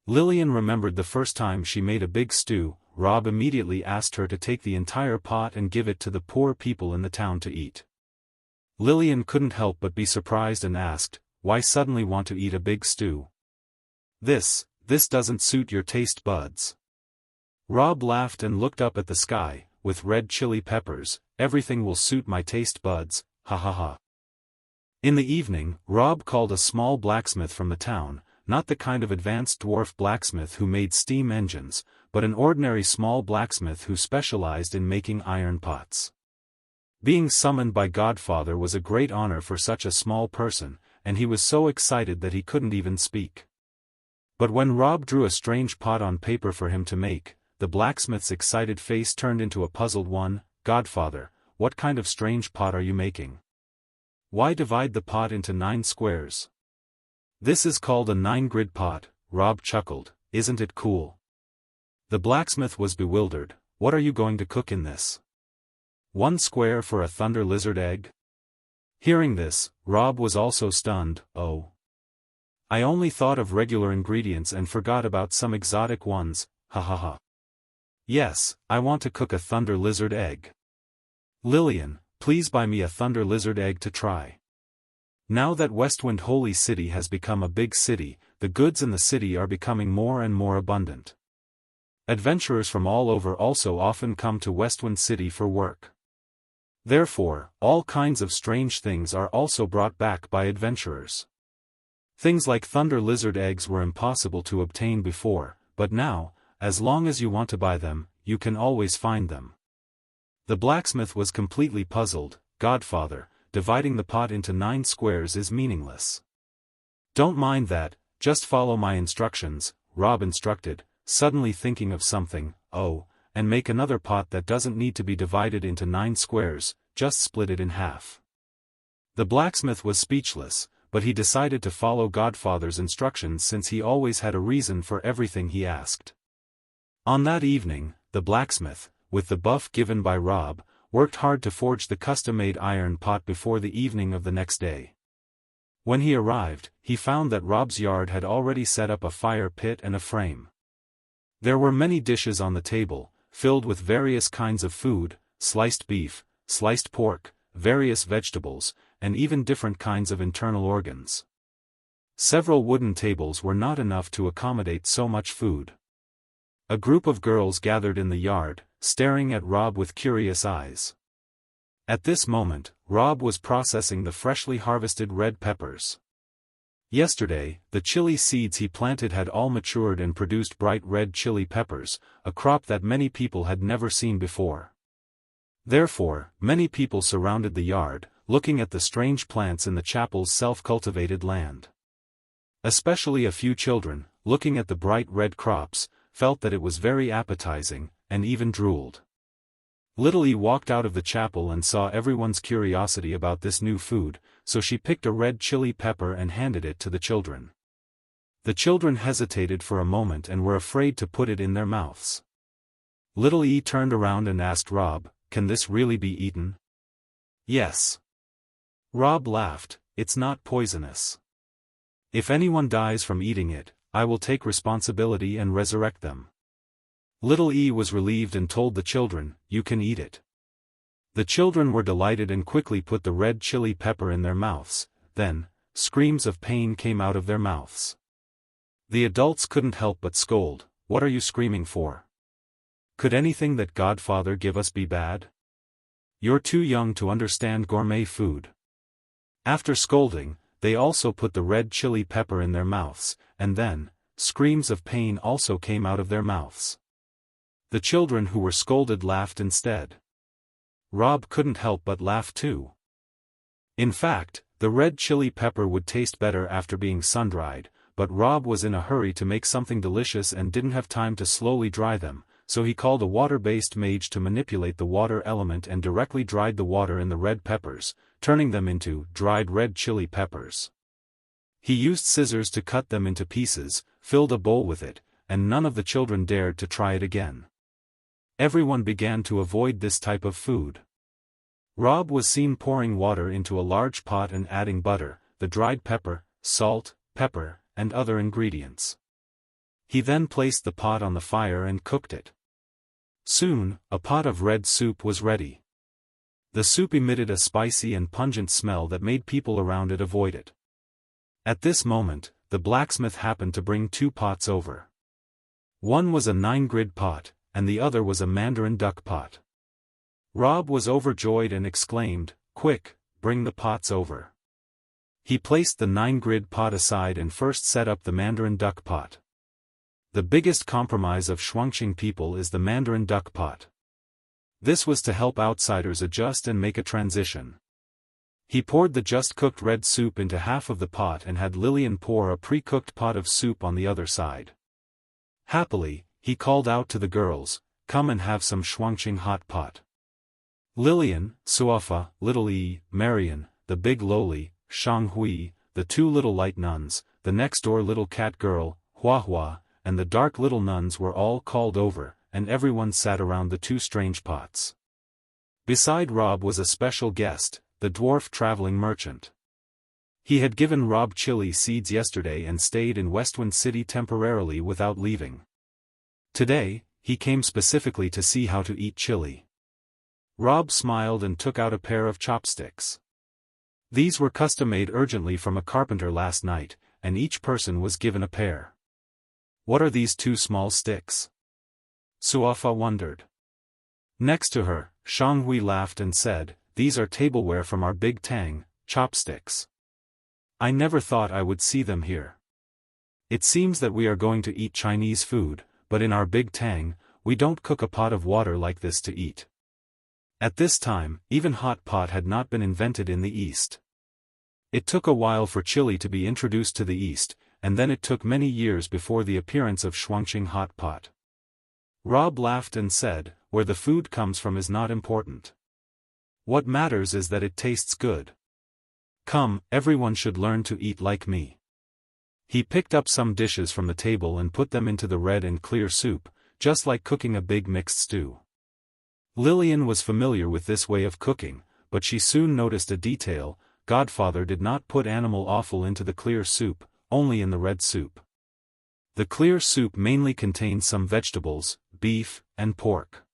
Lillian remembered the first time she made a big stew. Rob immediately asked her to take the entire pot and give it to the poor people in the town to eat. Lillian couldn't help but be surprised and asked, "Why suddenly want to eat a big stew? This doesn't suit your taste buds." Rob laughed and looked up at the sky. "With red chili peppers, everything will suit my taste buds, ha ha ha." In the evening, Rob called a small blacksmith from the town, not the kind of advanced dwarf blacksmith who made steam engines, but an ordinary small blacksmith who specialized in making iron pots. Being summoned by Godfather was a great honor for such a small person, and he was so excited that he couldn't even speak. But when Rob drew a strange pot on paper for him to make, the blacksmith's excited face turned into a puzzled one. "Godfather, what kind of strange pot are you making? Why divide the pot into 9 squares? This is called a 9-grid pot," Rob chuckled. "Isn't it cool?" The blacksmith was bewildered. "What are you going to cook in this? 1 square for a thunder lizard egg?" Hearing this, Rob was also stunned. "Oh. I only thought of regular ingredients and forgot about some exotic ones, ha ha ha. Yes, I want to cook a thunder lizard egg. Lillian, please buy me a thunder lizard egg to try. Now that Westwind Holy City has become a big city, the goods in the city are becoming more and more abundant. Adventurers from all over also often come to Westwind City for work. Therefore, all kinds of strange things are also brought back by adventurers. Things like thunder lizard eggs were impossible to obtain before, but now, as long as you want to buy them, you can always find them. The blacksmith was completely puzzled. Godfather, dividing the pot into 9 squares is meaningless. Don't mind that, just follow my instructions, Rob instructed, suddenly thinking of something. Oh, and make another pot that doesn't need to be divided into 9 squares, just split it in half. The blacksmith was speechless, but he decided to follow Godfather's instructions since he always had a reason for everything he asked. On that evening, the blacksmith, with the buff given by Rob, worked hard to forge the custom-made iron pot before the evening of the next day. When he arrived, he found that Rob's yard had already set up a fire pit and a frame. There were many dishes on the table, filled with various kinds of food, sliced beef, sliced pork, various vegetables, and even different kinds of internal organs. Several wooden tables were not enough to accommodate so much food. A group of girls gathered in the yard, staring at Rob with curious eyes. At this moment, Rob was processing the freshly harvested red peppers. Yesterday, the chili seeds he planted had all matured and produced bright red chili peppers, a crop that many people had never seen before. Therefore, many people surrounded the yard, looking at the strange plants in the chapel's self-cultivated land. Especially a few children, looking at the bright red crops, felt that it was very appetizing, and even drooled. Little E walked out of the chapel and saw everyone's curiosity about this new food, so she picked a red chili pepper and handed it to the children. The children hesitated for a moment and were afraid to put it in their mouths. Little E turned around and asked Rob, "Can this really be eaten?" "Yes." Rob laughed, "It's not poisonous. If anyone dies from eating it, I will take responsibility and resurrect them." Little E was relieved and told the children, "You can eat it." The children were delighted and quickly put the red chili pepper in their mouths. Then, screams of pain came out of their mouths. The adults couldn't help but scold, "What are you screaming for? Could anything that Godfather give us be bad? You're too young to understand gourmet food." After scolding, they also put the red chili pepper in their mouths, and then, screams of pain also came out of their mouths. The children who were scolded laughed instead. Rob couldn't help but laugh too. In fact, the red chili pepper would taste better after being sun-dried, but Rob was in a hurry to make something delicious and didn't have time to slowly dry them, so he called a water-based mage to manipulate the water element and directly dried the water in the red peppers, turning them into dried red chili peppers. He used scissors to cut them into pieces, filled a bowl with it, and none of the children dared to try it again. Everyone began to avoid this type of food. Rob was seen pouring water into a large pot and adding butter, the dried pepper, salt, pepper, and other ingredients. He then placed the pot on the fire and cooked it. Soon, a pot of red soup was ready. The soup emitted a spicy and pungent smell that made people around it avoid it. At this moment, the blacksmith happened to bring 2 pots over. One was a 9-grid pot, and the other was a mandarin duck pot. Rob was overjoyed and exclaimed, "Quick, bring the pots over." He placed the 9-grid pot aside and first set up the mandarin duck pot. The biggest compromise of Shuangqing people is the mandarin duck pot. This was to help outsiders adjust and make a transition. He poured the just-cooked red soup into half of the pot and had Lillian pour a pre-cooked pot of soup on the other side. Happily, he called out to the girls, "Come and have some Shuangqing hot pot." Lillian, Suafa, Little E, Marian, the big lowly, Shang Hui, the 2 little light nuns, the next-door little cat girl, Hua Hua, and the dark little nuns were all called over, and everyone sat around the 2 strange pots. Beside Rob was a special guest, the dwarf traveling merchant. He had given Rob chili seeds yesterday and stayed in Westwind City temporarily without leaving. Today, he came specifically to see how to eat chili. Rob smiled and took out a pair of chopsticks. These were custom-made urgently from a carpenter last night, and each person was given a pair. What are these two small sticks? Suofa wondered. Next to her, Shanghui laughed and said, "These are tableware from our big tang, chopsticks. I never thought I would see them here. It seems that we are going to eat Chinese food, but in our big tang, we don't cook a pot of water like this to eat." At this time, even hot pot had not been invented in the East. It took a while for chili to be introduced to the East, and then it took many years before the appearance of Shuangqing hot pot. Rob laughed and said, "Where the food comes from is not important. What matters is that it tastes good. Come, everyone should learn to eat like me." He picked up some dishes from the table and put them into the red and clear soup, just like cooking a big mixed stew. Lillian was familiar with this way of cooking, but she soon noticed a detail: Godfather did not put animal offal into the clear soup, only in the red soup. The clear soup mainly contained some vegetables, beef, and pork.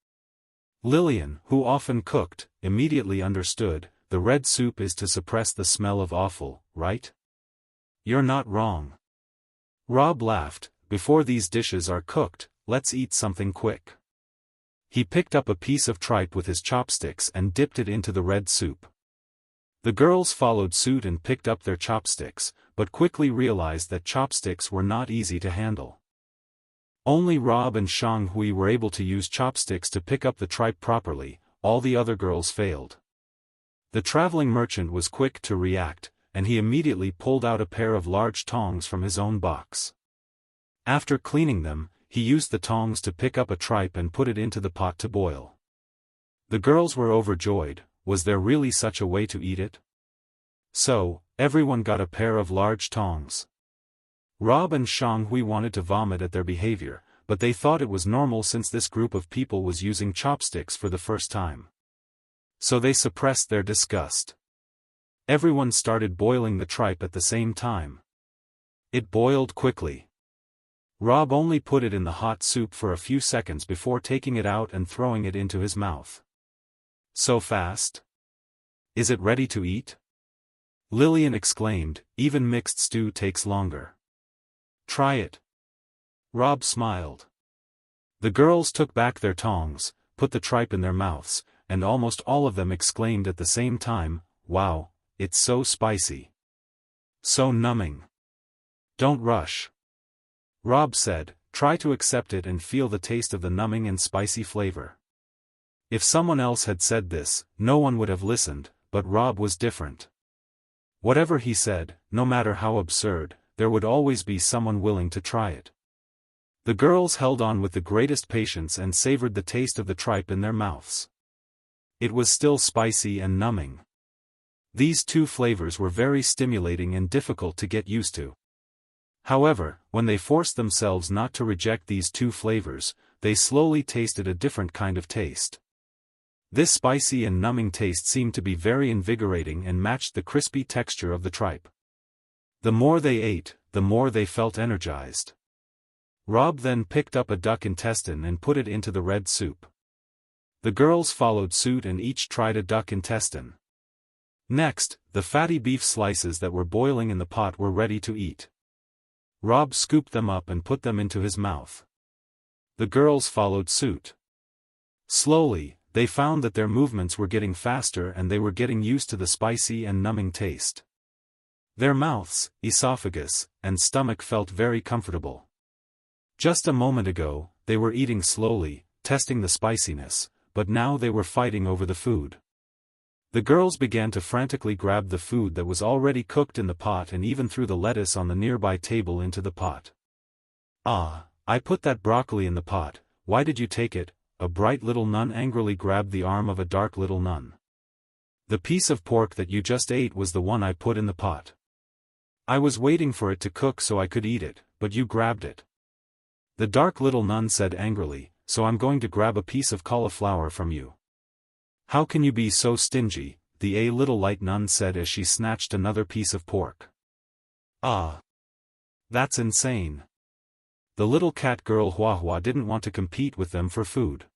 Lillian, who often cooked, immediately understood: the red soup is to suppress the smell of offal, right? You're not wrong. Rob laughed. "Before these dishes are cooked, let's eat something quick." He picked up a piece of tripe with his chopsticks and dipped it into the red soup. The girls followed suit and picked up their chopsticks, but quickly realized that chopsticks were not easy to handle. Only Rob and Shanghui were able to use chopsticks to pick up the tripe properly, all the other girls failed. The traveling merchant was quick to react, and he immediately pulled out a pair of large tongs from his own box. After cleaning them, he used the tongs to pick up a tripe and put it into the pot to boil. The girls were overjoyed. Was there really such a way to eat it? So, everyone got a pair of large tongs. Rob and Shanghui wanted to vomit at their behavior, but they thought it was normal since this group of people was using chopsticks for the first time. So they suppressed their disgust. Everyone started boiling the tripe at the same time. It boiled quickly. Rob only put it in the hot soup for a few seconds before taking it out and throwing it into his mouth. "So fast? Is it ready to eat?" Lillian exclaimed. "Even mixed stew takes longer." "Try it." Rob smiled. The girls took back their tongs, put the tripe in their mouths, and almost all of them exclaimed at the same time, "Wow, it's so spicy. So numbing." "Don't rush," Rob said. "Try to accept it and feel the taste of the numbing and spicy flavor." If someone else had said this, no one would have listened, but Rob was different. Whatever he said, no matter how absurd, there would always be someone willing to try it. The girls held on with the greatest patience and savored the taste of the tripe in their mouths. It was still spicy and numbing. These two flavors were very stimulating and difficult to get used to. However, when they forced themselves not to reject these two flavors, they slowly tasted a different kind of taste. This spicy and numbing taste seemed to be very invigorating and matched the crispy texture of the tripe. The more they ate, the more they felt energized. Rob then picked up a duck intestine and put it into the red soup. The girls followed suit and each tried a duck intestine. Next, the fatty beef slices that were boiling in the pot were ready to eat. Rob scooped them up and put them into his mouth. The girls followed suit. Slowly, they found that their movements were getting faster and they were getting used to the spicy and numbing taste. Their mouths, esophagus, and stomach felt very comfortable. Just a moment ago, they were eating slowly, testing the spiciness, but now they were fighting over the food. The girls began to frantically grab the food that was already cooked in the pot and even threw the lettuce on the nearby table into the pot. "Ah, I put that broccoli in the pot, why did you take it?" A bright little nun angrily grabbed the arm of a dark little nun. "The piece of pork that you just ate was the one I put in the pot. I was waiting for it to cook so I could eat it, but you grabbed it." The dark little nun said angrily, "So I'm going to grab a piece of cauliflower from you. How can you be so stingy?" the a little light nun said as she snatched another piece of pork. Ah! That's insane. The little cat girl Hua Hua didn't want to compete with them for food.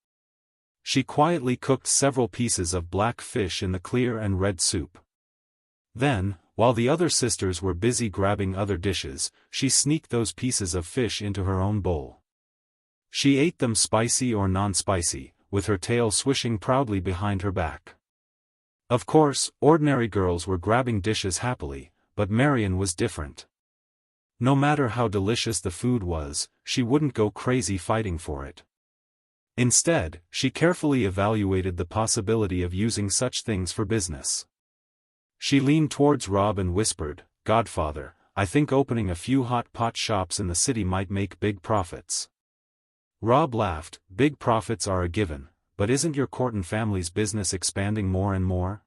She quietly cooked several pieces of black fish in the clear and red soup. Then, while the other sisters were busy grabbing other dishes, she sneaked those pieces of fish into her own bowl. She ate them spicy or non-spicy, with her tail swishing proudly behind her back. Of course, ordinary girls were grabbing dishes happily, but Marion was different. No matter how delicious the food was, she wouldn't go crazy fighting for it. Instead, she carefully evaluated the possibility of using such things for business. She leaned towards Rob and whispered, "Godfather, I think opening a few hot pot shops in the city might make big profits." Rob laughed. "Big profits are a given, but isn't your Corton family's business expanding more and more?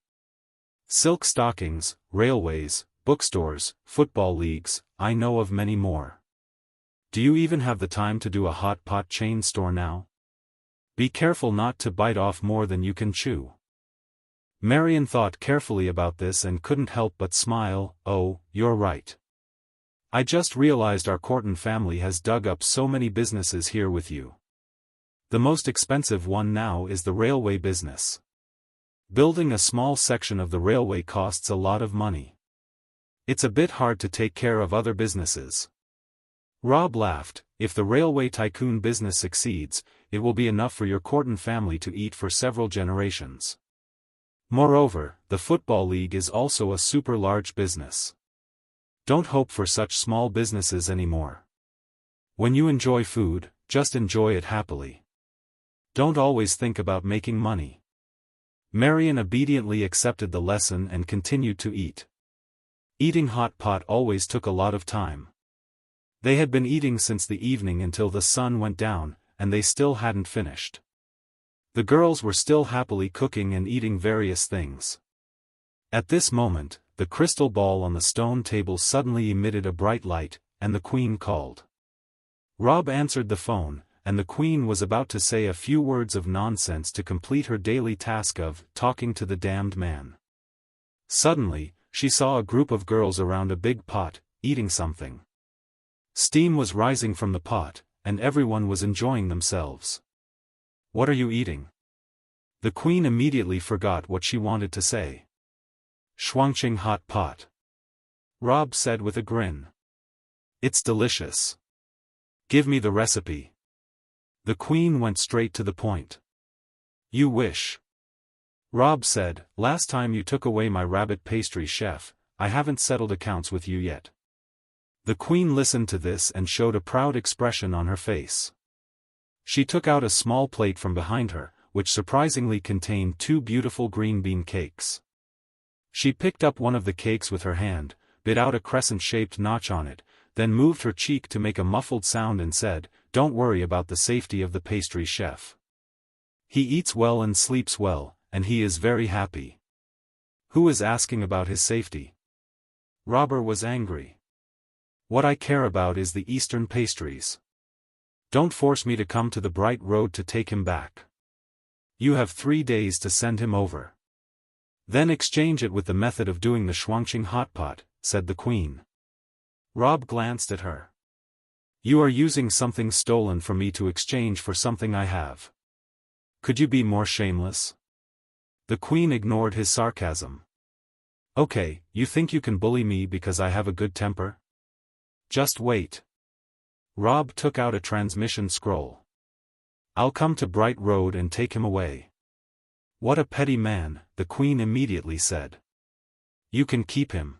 Silk stockings, railways, bookstores, football leagues, I know of many more. Do you even have the time to do a hot pot chain store now? Be careful not to bite off more than you can chew." Marion thought carefully about this and couldn't help but smile. "Oh, you're right. I just realized our Corton family has dug up so many businesses here with you. The most expensive one now is the railway business. Building a small section of the railway costs a lot of money. It's a bit hard to take care of other businesses." Rob laughed. "If the railway tycoon business succeeds, it will be enough for your Corton family to eat for several generations. Moreover, the football league is also a super large business. Don't hope for such small businesses anymore. When you enjoy food, just enjoy it happily. Don't always think about making money." Marion obediently accepted the lesson and continued to eat. Eating hot pot always took a lot of time. They had been eating since the evening until the sun went down, and they still hadn't finished. The girls were still happily cooking and eating various things. At this moment, the crystal ball on the stone table suddenly emitted a bright light, and the Queen called. Rob answered the phone, and the Queen was about to say a few words of nonsense to complete her daily task of talking to the damned man. Suddenly, she saw a group of girls around a big pot, eating something. Steam was rising from the pot, and everyone was enjoying themselves. "What are you eating?" The Queen immediately forgot what she wanted to say. "Shuangqing hot pot," Rob said with a grin. "It's delicious. Give me the recipe." The Queen went straight to the point. "You wish." Rob said, "Last time you took away my rabbit pastry chef, I haven't settled accounts with you yet." The Queen listened to this and showed a proud expression on her face. She took out a small plate from behind her, which surprisingly contained 2 beautiful green bean cakes. She picked up one of the cakes with her hand, bit out a crescent-shaped notch on it, then moved her cheek to make a muffled sound and said, "Don't worry about the safety of the pastry chef. He eats well and sleeps well, and he is very happy." "Who is asking about his safety?" Robber was angry. "What I care about is the Eastern pastries. Don't force me to come to the Bright Road to take him back. You have 3 days to send him over. Then exchange it with the method of doing the Shuangqing hot pot," said the Queen. Rob glanced at her. "You are using something stolen from me to exchange for something I have. Could you be more shameless?" The Queen ignored his sarcasm. "Okay, you think you can bully me because I have a good temper? Just wait." Rob took out a transmission scroll. "I'll come to Bright Road and take him away." "What a petty man," the Queen immediately said. "You can keep him.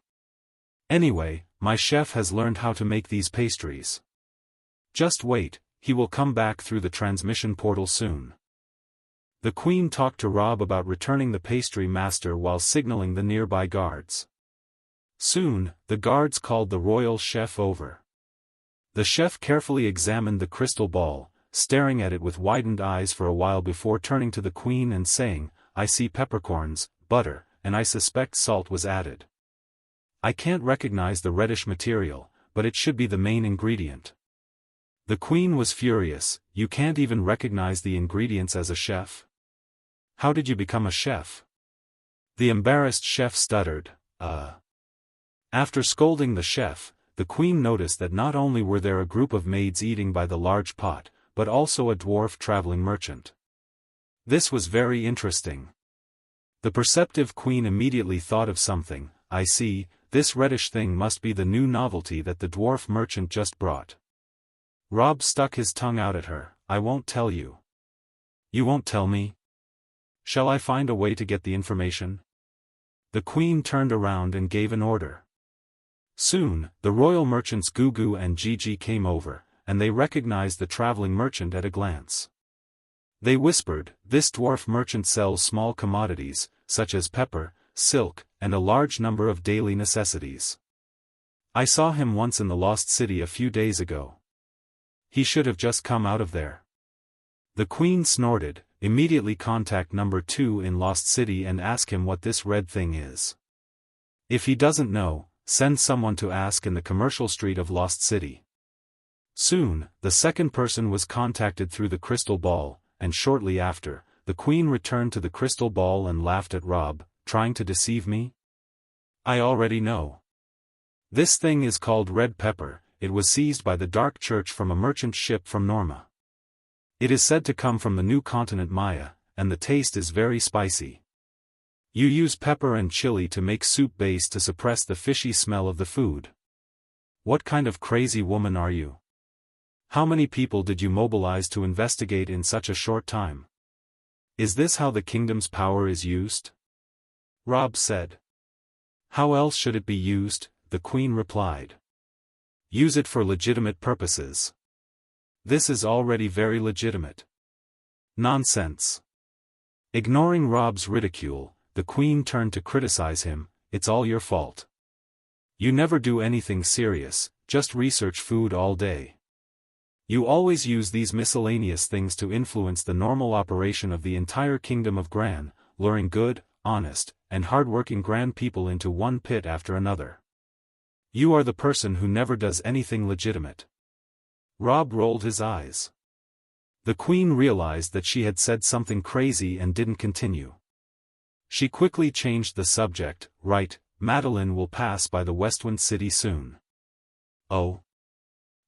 Anyway, my chef has learned how to make these pastries. Just wait, he will come back through the transmission portal soon." The Queen talked to Rob about returning the pastry master while signaling the nearby guards. Soon, the guards called the royal chef over. The chef carefully examined the crystal ball, staring at it with widened eyes for a while before turning to the Queen and saying, "I see peppercorns, butter, and I suspect salt was added. I can't recognize the reddish material, but it should be the main ingredient." The Queen was furious. "You can't even recognize the ingredients as a chef? How did you become a chef?" The embarrassed chef stuttered, After scolding the chef, the queen noticed that not only were there a group of maids eating by the large pot, but also a dwarf traveling merchant. This was very interesting. The perceptive queen immediately thought of something. I see, this reddish thing must be the new novelty that the dwarf merchant just brought. Rob stuck his tongue out at her. I won't tell you. You won't tell me? Shall I find a way to get the information? The queen turned around and gave an order. Soon, the royal merchants Gugu and Gigi came over, and they recognized the traveling merchant at a glance. They whispered, "This dwarf merchant sells small commodities, such as pepper, silk, and a large number of daily necessities. I saw him once in the Lost City a few days ago. He should have just come out of there." The queen snorted, "Immediately contact number 2 in Lost City and ask him what this red thing is. If he doesn't know, send someone to ask in the commercial street of Lost City." Soon, the second person was contacted through the crystal ball, and shortly after, the queen returned to the crystal ball and laughed at Rob, "Trying to deceive me? I already know. This thing is called red pepper. It was seized by the Dark Church from a merchant ship from Norma. It is said to come from the new continent Maya, and the taste is very spicy. You use pepper and chili to make soup base to suppress the fishy smell of the food. What kind of crazy woman are you? How many people did you mobilize to investigate in such a short time? Is this how the kingdom's power is used?" Rob said. "How else should it be used?" the queen replied. "Use it for legitimate purposes. This is already very legitimate." "Nonsense." Ignoring Rob's ridicule, the queen turned to criticize him. "It's all your fault. You never do anything serious, just research food all day. You always use these miscellaneous things to influence the normal operation of the entire kingdom of Gran, luring good, honest, and hard-working Gran people into one pit after another. You are the person who never does anything legitimate." Rob rolled his eyes. The queen realized that she had said something crazy and didn't continue. She quickly changed the subject. "Right, Madeline will pass by the Westwind City soon." "Oh?"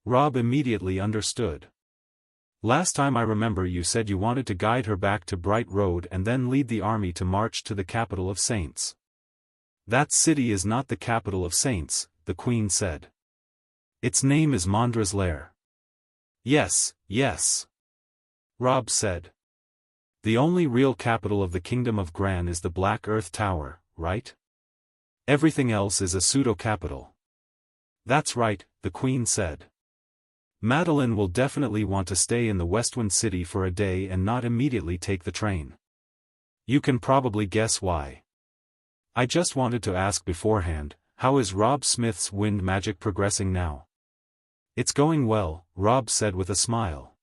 Rob immediately understood. "Last time I remember you said you wanted to guide her back to Bright Road and then lead the army to march to the capital of Saints." "That city is not the capital of Saints," the queen said. "Its name is Mondra's Lair." Yes, Rob said. "The only real capital of the Kingdom of Gran is the Black Earth Tower, right? Everything else is a pseudo-capital." "That's right," the queen said. "Madeline will definitely want to stay in the Westwind City for a day and not immediately take the train. You can probably guess why. I just wanted to ask beforehand, how is Rob Smith's wind magic progressing now?" "It's going well," Rob said with a smile.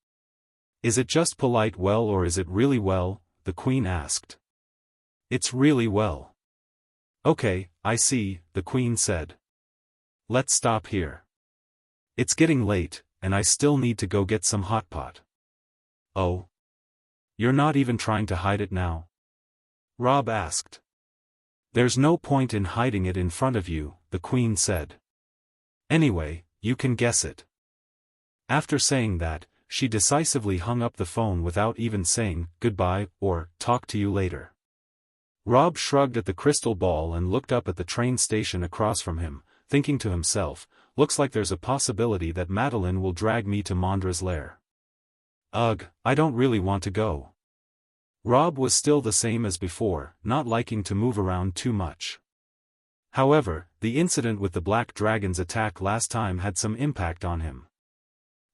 "Is it just polite well or is it really well?" the queen asked. "It's really well." "Okay, I see," the queen said. "Let's stop here. It's getting late, and I still need to go get some hot pot." "Oh? You're not even trying to hide it now?" Rob asked. "There's no point in hiding it in front of you," the queen said. "Anyway, you can guess it." After saying that, she decisively hung up the phone without even saying, "Goodbye," or, "Talk to you later." Rob shrugged at the crystal ball and looked up at the train station across from him, thinking to himself, "Looks like there's a possibility that Madeline will drag me to Mondra's lair. Ugh, I don't really want to go." Rob was still the same as before, not liking to move around too much. However, the incident with the Black Dragon's attack last time had some impact on him.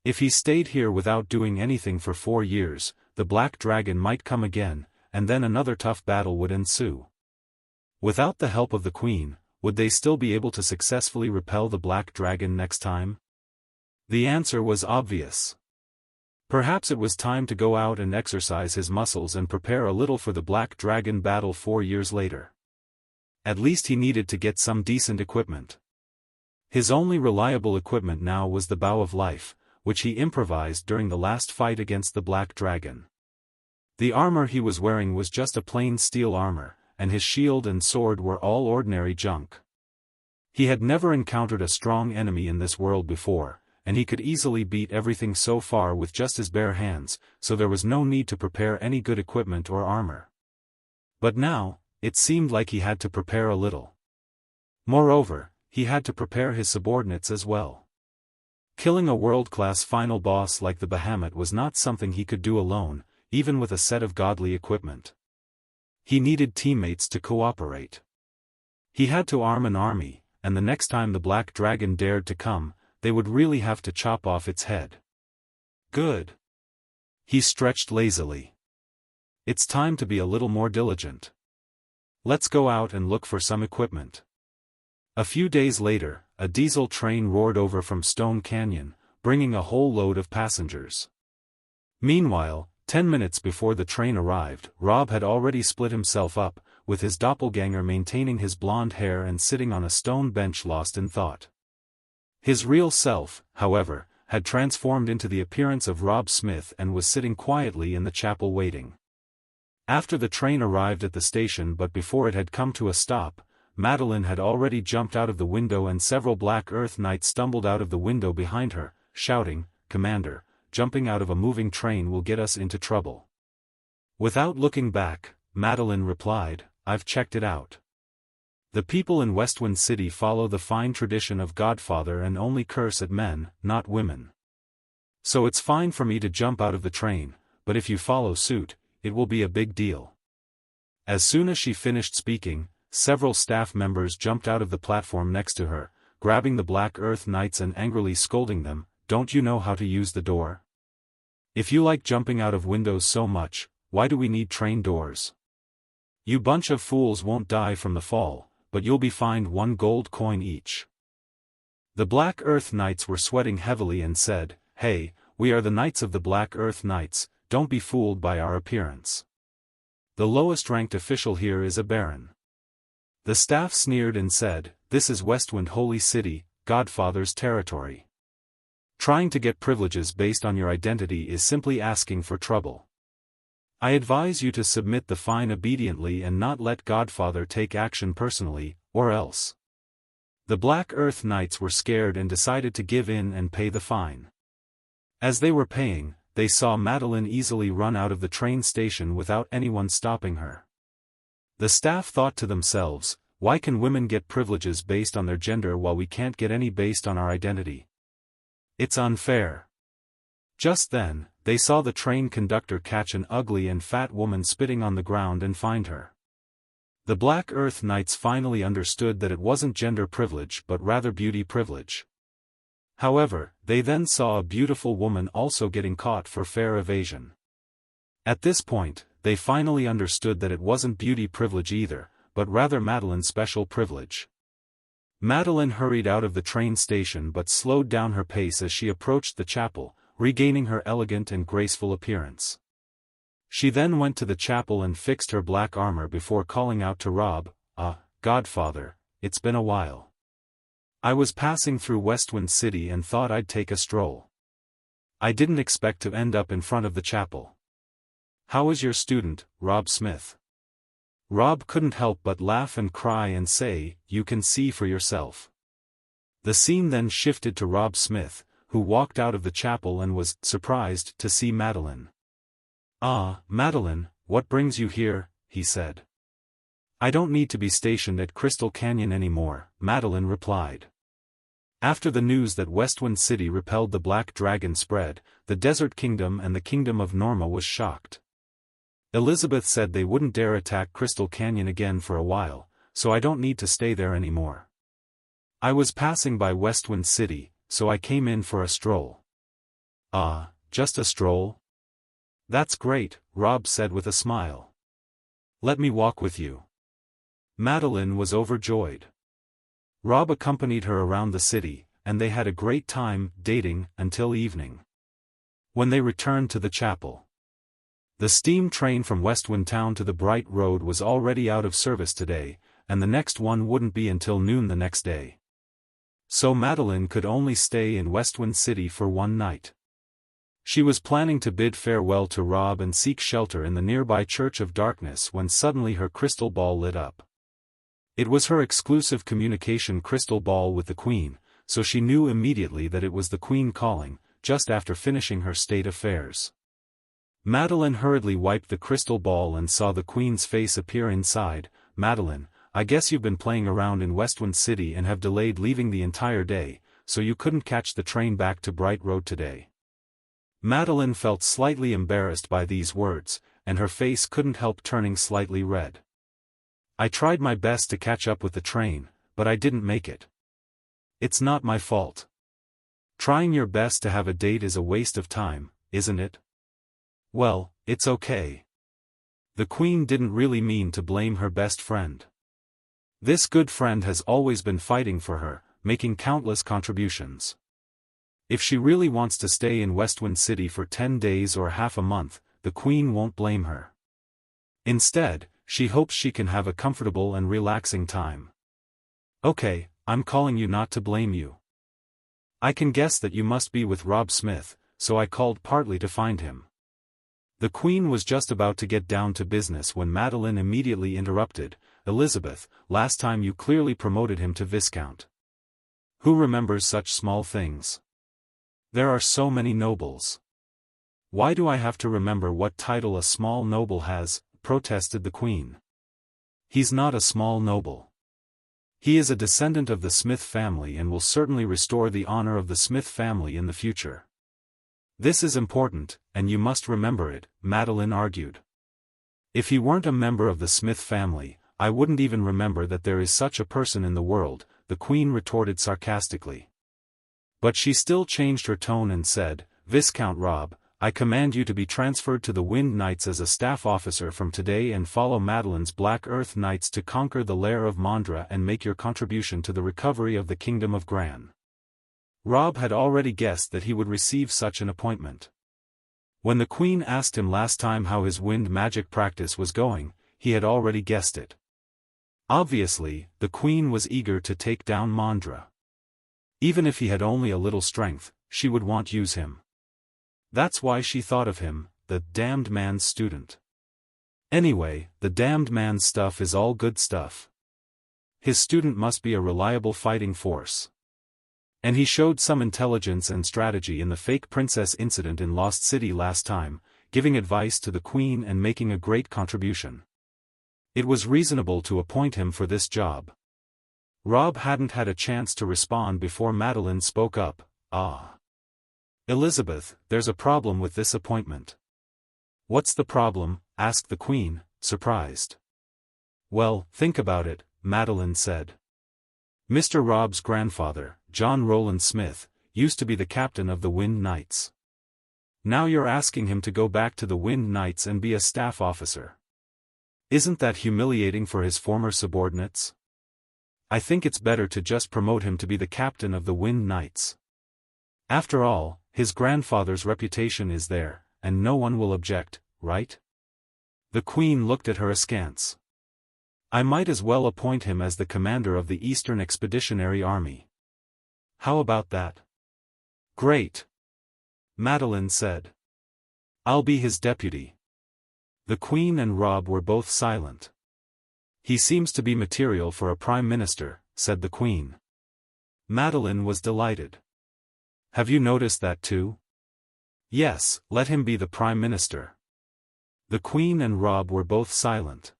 If he stayed here without doing anything for 4 years, the Black Dragon might come again, and then another tough battle would ensue. Without the help of the Queen, would they still be able to successfully repel the Black Dragon next time? The answer was obvious. Perhaps it was time to go out and exercise his muscles and prepare a little for the Black Dragon battle 4 years later. At least he needed to get some decent equipment. His only reliable equipment now was the Bow of Life, which he improvised during the last fight against the Black Dragon. The armor he was wearing was just a plain steel armor, and his shield and sword were all ordinary junk. He had never encountered a strong enemy in this world before, and he could easily beat everything so far with just his bare hands, so there was no need to prepare any good equipment or armor. But now, it seemed like he had to prepare a little. Moreover, he had to prepare his subordinates as well. Killing a world-class final boss like the Behemoth was not something he could do alone, even with a set of godly equipment. He needed teammates to cooperate. He had to arm an army, and the next time the Black Dragon dared to come, they would really have to chop off its head. Good. He stretched lazily. It's time to be a little more diligent. Let's go out and look for some equipment. A few days later, a diesel train roared over from Stone Canyon, bringing a whole load of passengers. Meanwhile, 10 minutes before the train arrived, Rob had already split himself up, with his doppelganger maintaining his blonde hair and sitting on a stone bench lost in thought. His real self, however, had transformed into the appearance of Rob Smith and was sitting quietly in the chapel waiting. After the train arrived at the station but before it had come to a stop, Madeline had already jumped out of the window and several Black Earth Knights stumbled out of the window behind her, shouting, "Commander, jumping out of a moving train will get us into trouble." Without looking back, Madeline replied, "I've checked it out. The people in Westwind City follow the fine tradition of Godfather and only curse at men, not women. So it's fine for me to jump out of the train, but if you follow suit, it will be a big deal." As soon as she finished speaking, several staff members jumped out of the platform next to her, grabbing the Black Earth Knights and angrily scolding them, "Don't you know how to use the door? If you like jumping out of windows so much, why do we need train doors? You bunch of fools won't die from the fall, but you'll be fined 1 gold coin each." The Black Earth Knights were sweating heavily and said, "Hey, we are the Knights of the Black Earth Knights, don't be fooled by our appearance. The lowest ranked official here is a baron." The staff sneered and said, "This is Westwind Holy City, Godfather's territory. Trying to get privileges based on your identity is simply asking for trouble. I advise you to submit the fine obediently and not let Godfather take action personally, or else." The Black Earth Knights were scared and decided to give in and pay the fine. As they were paying, they saw Madeline easily run out of the train station without anyone stopping her. The staff thought to themselves, "Why can women get privileges based on their gender while we can't get any based on our identity? It's unfair." Just then, they saw the train conductor catch an ugly and fat woman spitting on the ground and find her. The Black Earth Knights finally understood that it wasn't gender privilege but rather beauty privilege. However, they then saw a beautiful woman also getting caught for fair evasion. At this point, they finally understood that it wasn't beauty privilege either, but rather Madeline's special privilege. Madeline hurried out of the train station but slowed down her pace as she approached the chapel, regaining her elegant and graceful appearance. She then went to the chapel and fixed her black armor before calling out to Rob, Godfather, it's been a while. I was passing through Westwind City and thought I'd take a stroll. I didn't expect to end up in front of the chapel. How is your student, Rob Smith?" Rob couldn't help but laugh and cry and say, "You can see for yourself." The scene then shifted to Rob Smith, who walked out of the chapel and was surprised to see Madeline. "Ah, Madeline, what brings you here?" he said. "I don't need to be stationed at Crystal Canyon anymore," Madeline replied. After the news that Westwind City repelled the Black Dragon spread, the Desert Kingdom and the Kingdom of Norma was shocked. Elizabeth said they wouldn't dare attack Crystal Canyon again for a while, so I don't need to stay there anymore. I was passing by Westwind City, so I came in for a stroll." "Ah, just a stroll? That's great," Rob said with a smile. "Let me walk with you." Madeline was overjoyed. Rob accompanied her around the city, and they had a great time dating until evening. When they returned to the chapel, the steam train from Westwind Town to the Bright Road was already out of service today, and the next one wouldn't be until noon the next day. So Madeline could only stay in Westwind City for one night. She was planning to bid farewell to Rob and seek shelter in the nearby Church of Darkness when suddenly her crystal ball lit up. It was her exclusive communication crystal ball with the Queen, so she knew immediately that it was the Queen calling, just after finishing her state affairs. Madeline hurriedly wiped the crystal ball and saw the Queen's face appear inside. "Madeline, I guess you've been playing around in Westwind City and have delayed leaving the entire day, so you couldn't catch the train back to Bright Road today." Madeline felt slightly embarrassed by these words, and her face couldn't help turning slightly red. "I tried my best to catch up with the train, but I didn't make it. It's not my fault. Trying your best to have a date is a waste of time, isn't it?" "Well, it's okay." The Queen didn't really mean to blame her best friend. This good friend has always been fighting for her, making countless contributions. If she really wants to stay in Westwind City for 10 days or half a month, the Queen won't blame her. Instead, she hopes she can have a comfortable and relaxing time. "Okay, I'm calling you not to blame you. I can guess that you must be with Rob Smith, so I called partly to find him." The Queen was just about to get down to business when Madeline immediately interrupted. "Elizabeth, last time you clearly promoted him to Viscount. Who remembers such small things? There are so many nobles. Why do I have to remember what title a small noble has?" protested the Queen. "He's not a small noble. He is a descendant of the Smith family and will certainly restore the honor of the Smith family in the future. This is important, and you must remember it," Madeline argued. "If he weren't a member of the Smith family, I wouldn't even remember that there is such a person in the world," the Queen retorted sarcastically. But she still changed her tone and said, "Viscount Rob, I command you to be transferred to the Wind Knights as a staff officer from today and follow Madeline's Black Earth Knights to conquer the lair of Mondra and make your contribution to the recovery of the Kingdom of Gran." Rob had already guessed that he would receive such an appointment. When the Queen asked him last time how his wind magic practice was going, he had already guessed it. Obviously, the Queen was eager to take down Mondra. Even if he had only a little strength, she would want to use him. That's why she thought of him, the damned man's student. Anyway, the damned man's stuff is all good stuff. His student must be a reliable fighting force. And he showed some intelligence and strategy in the fake princess incident in Lost City last time, giving advice to the Queen and making a great contribution. It was reasonable to appoint him for this job. Rob hadn't had a chance to respond before Madeline spoke up. "Elizabeth, there's a problem with this appointment." "What's the problem?" asked the Queen, surprised. "Well, think about it," Madeline said. "Mr. Rob's grandfather, John Rowland Smith, used to be the captain of the Wind Knights. Now you're asking him to go back to the Wind Knights and be a staff officer. Isn't that humiliating for his former subordinates? I think it's better to just promote him to be the captain of the Wind Knights. After all, his grandfather's reputation is there, and no one will object, right?" The Queen looked at her askance. "I might as well appoint him as the commander of the Eastern Expeditionary Army. How about that?" "Great," Madeline said. "I'll be his deputy." The Queen and Rob were both silent. "He seems to be material for a prime minister," said the Queen. Madeline was delighted. "Have you noticed that too?" "Yes, let him be the prime minister." The Queen and Rob were both silent.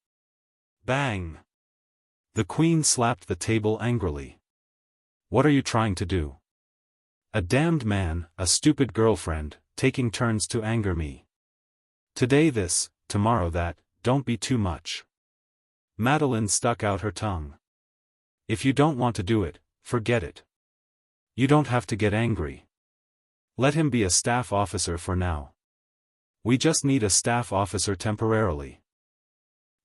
Bang! The Queen slapped the table angrily. "What are you trying to do? A damned man, a stupid girlfriend, taking turns to anger me. Today this, tomorrow that, don't be too much." Madeline stuck out her tongue. "If you don't want to do it, forget it. You don't have to get angry. Let him be a staff officer for now. We just need a staff officer temporarily."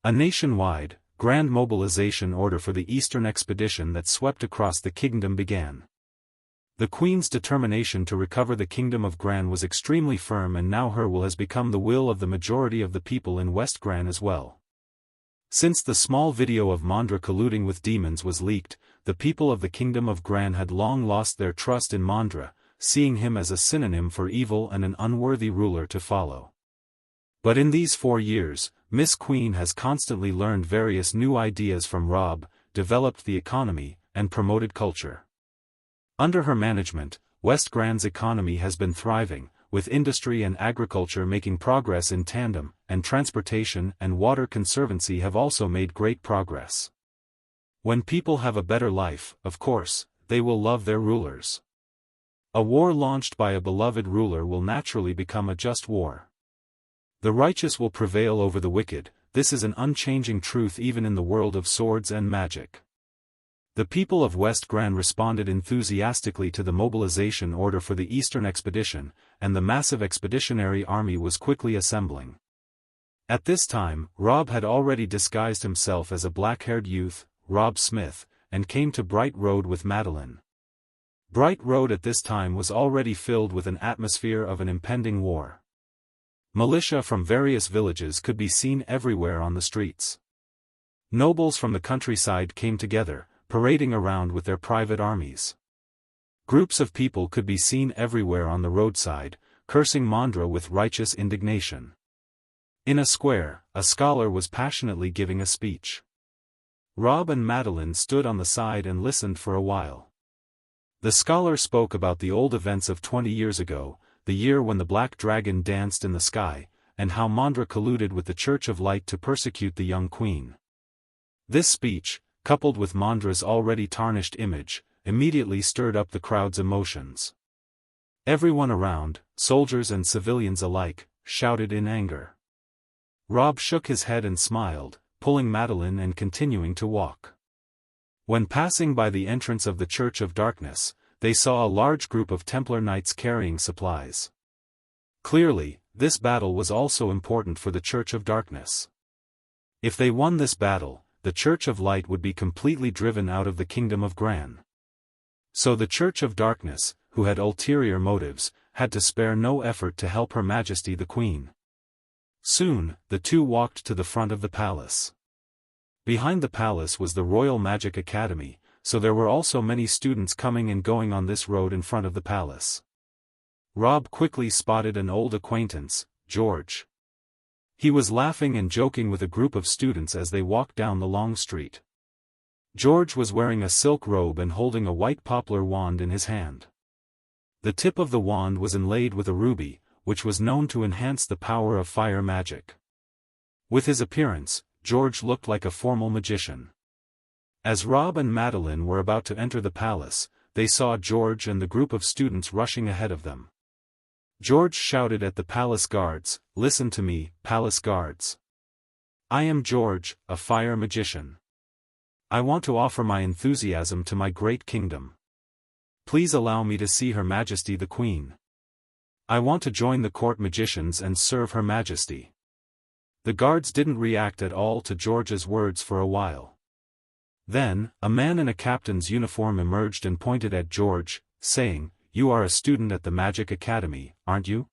A nationwide, grand mobilization order for the Eastern expedition that swept across the kingdom began. The Queen's determination to recover the Kingdom of Gran was extremely firm, and now her will has become the will of the majority of the people in West Gran as well. Since the small video of Mondra colluding with demons was leaked, the people of the Kingdom of Gran had long lost their trust in Mondra, seeing him as a synonym for evil and an unworthy ruler to follow. But in these 4 years, Miss Queen has constantly learned various new ideas from Rob, developed the economy, and promoted culture. Under her management, West Grand's economy has been thriving, with industry and agriculture making progress in tandem, and transportation and water conservancy have also made great progress. When people have a better life, of course, they will love their rulers. A war launched by a beloved ruler will naturally become a just war. The righteous will prevail over the wicked. This is an unchanging truth even in the world of swords and magic. The people of West Grand responded enthusiastically to the mobilization order for the Eastern Expedition, and the massive expeditionary army was quickly assembling. At this time, Rob had already disguised himself as a black-haired youth, Rob Smith, and came to Bright Road with Madeline. Bright Road at this time was already filled with an atmosphere of an impending war. Militia from various villages could be seen everywhere on the streets. Nobles from the countryside came together, parading around with their private armies. Groups of people could be seen everywhere on the roadside, cursing Mandra with righteous indignation. In a square, a scholar was passionately giving a speech. Rob and Madeline stood on the side and listened for a while. The scholar spoke about the old events of 20 years ago, the year when the Black Dragon danced in the sky, and how Mandra colluded with the Church of Light to persecute the young queen. This speech, coupled with Mandra's already tarnished image, immediately stirred up the crowd's emotions. Everyone around, soldiers and civilians alike, shouted in anger. Rob shook his head and smiled, pulling Madeline and continuing to walk. When passing by the entrance of the Church of Darkness, they saw a large group of Templar knights carrying supplies. Clearly, this battle was also important for the Church of Darkness. If they won this battle, the Church of Light would be completely driven out of the Kingdom of Gran. So the Church of Darkness, who had ulterior motives, had to spare no effort to help Her Majesty the Queen. Soon, the two walked to the front of the palace. Behind the palace was the Royal Magic Academy, so there were also many students coming and going on this road in front of the palace. Rob quickly spotted an old acquaintance, George. He was laughing and joking with a group of students as they walked down the long street. George was wearing a silk robe and holding a white poplar wand in his hand. The tip of the wand was inlaid with a ruby, which was known to enhance the power of fire magic. With his appearance, George looked like a formal magician. As Rob and Madeline were about to enter the palace, they saw George and the group of students rushing ahead of them. George shouted at the palace guards, "Listen to me, palace guards. I am George, a fire magician. I want to offer my enthusiasm to my great kingdom. Please allow me to see Her Majesty the Queen. I want to join the court magicians and serve Her Majesty." The guards didn't react at all to George's words for a while. Then, a man in a captain's uniform emerged and pointed at George, saying, "You are a student at the Magic Academy, aren't you?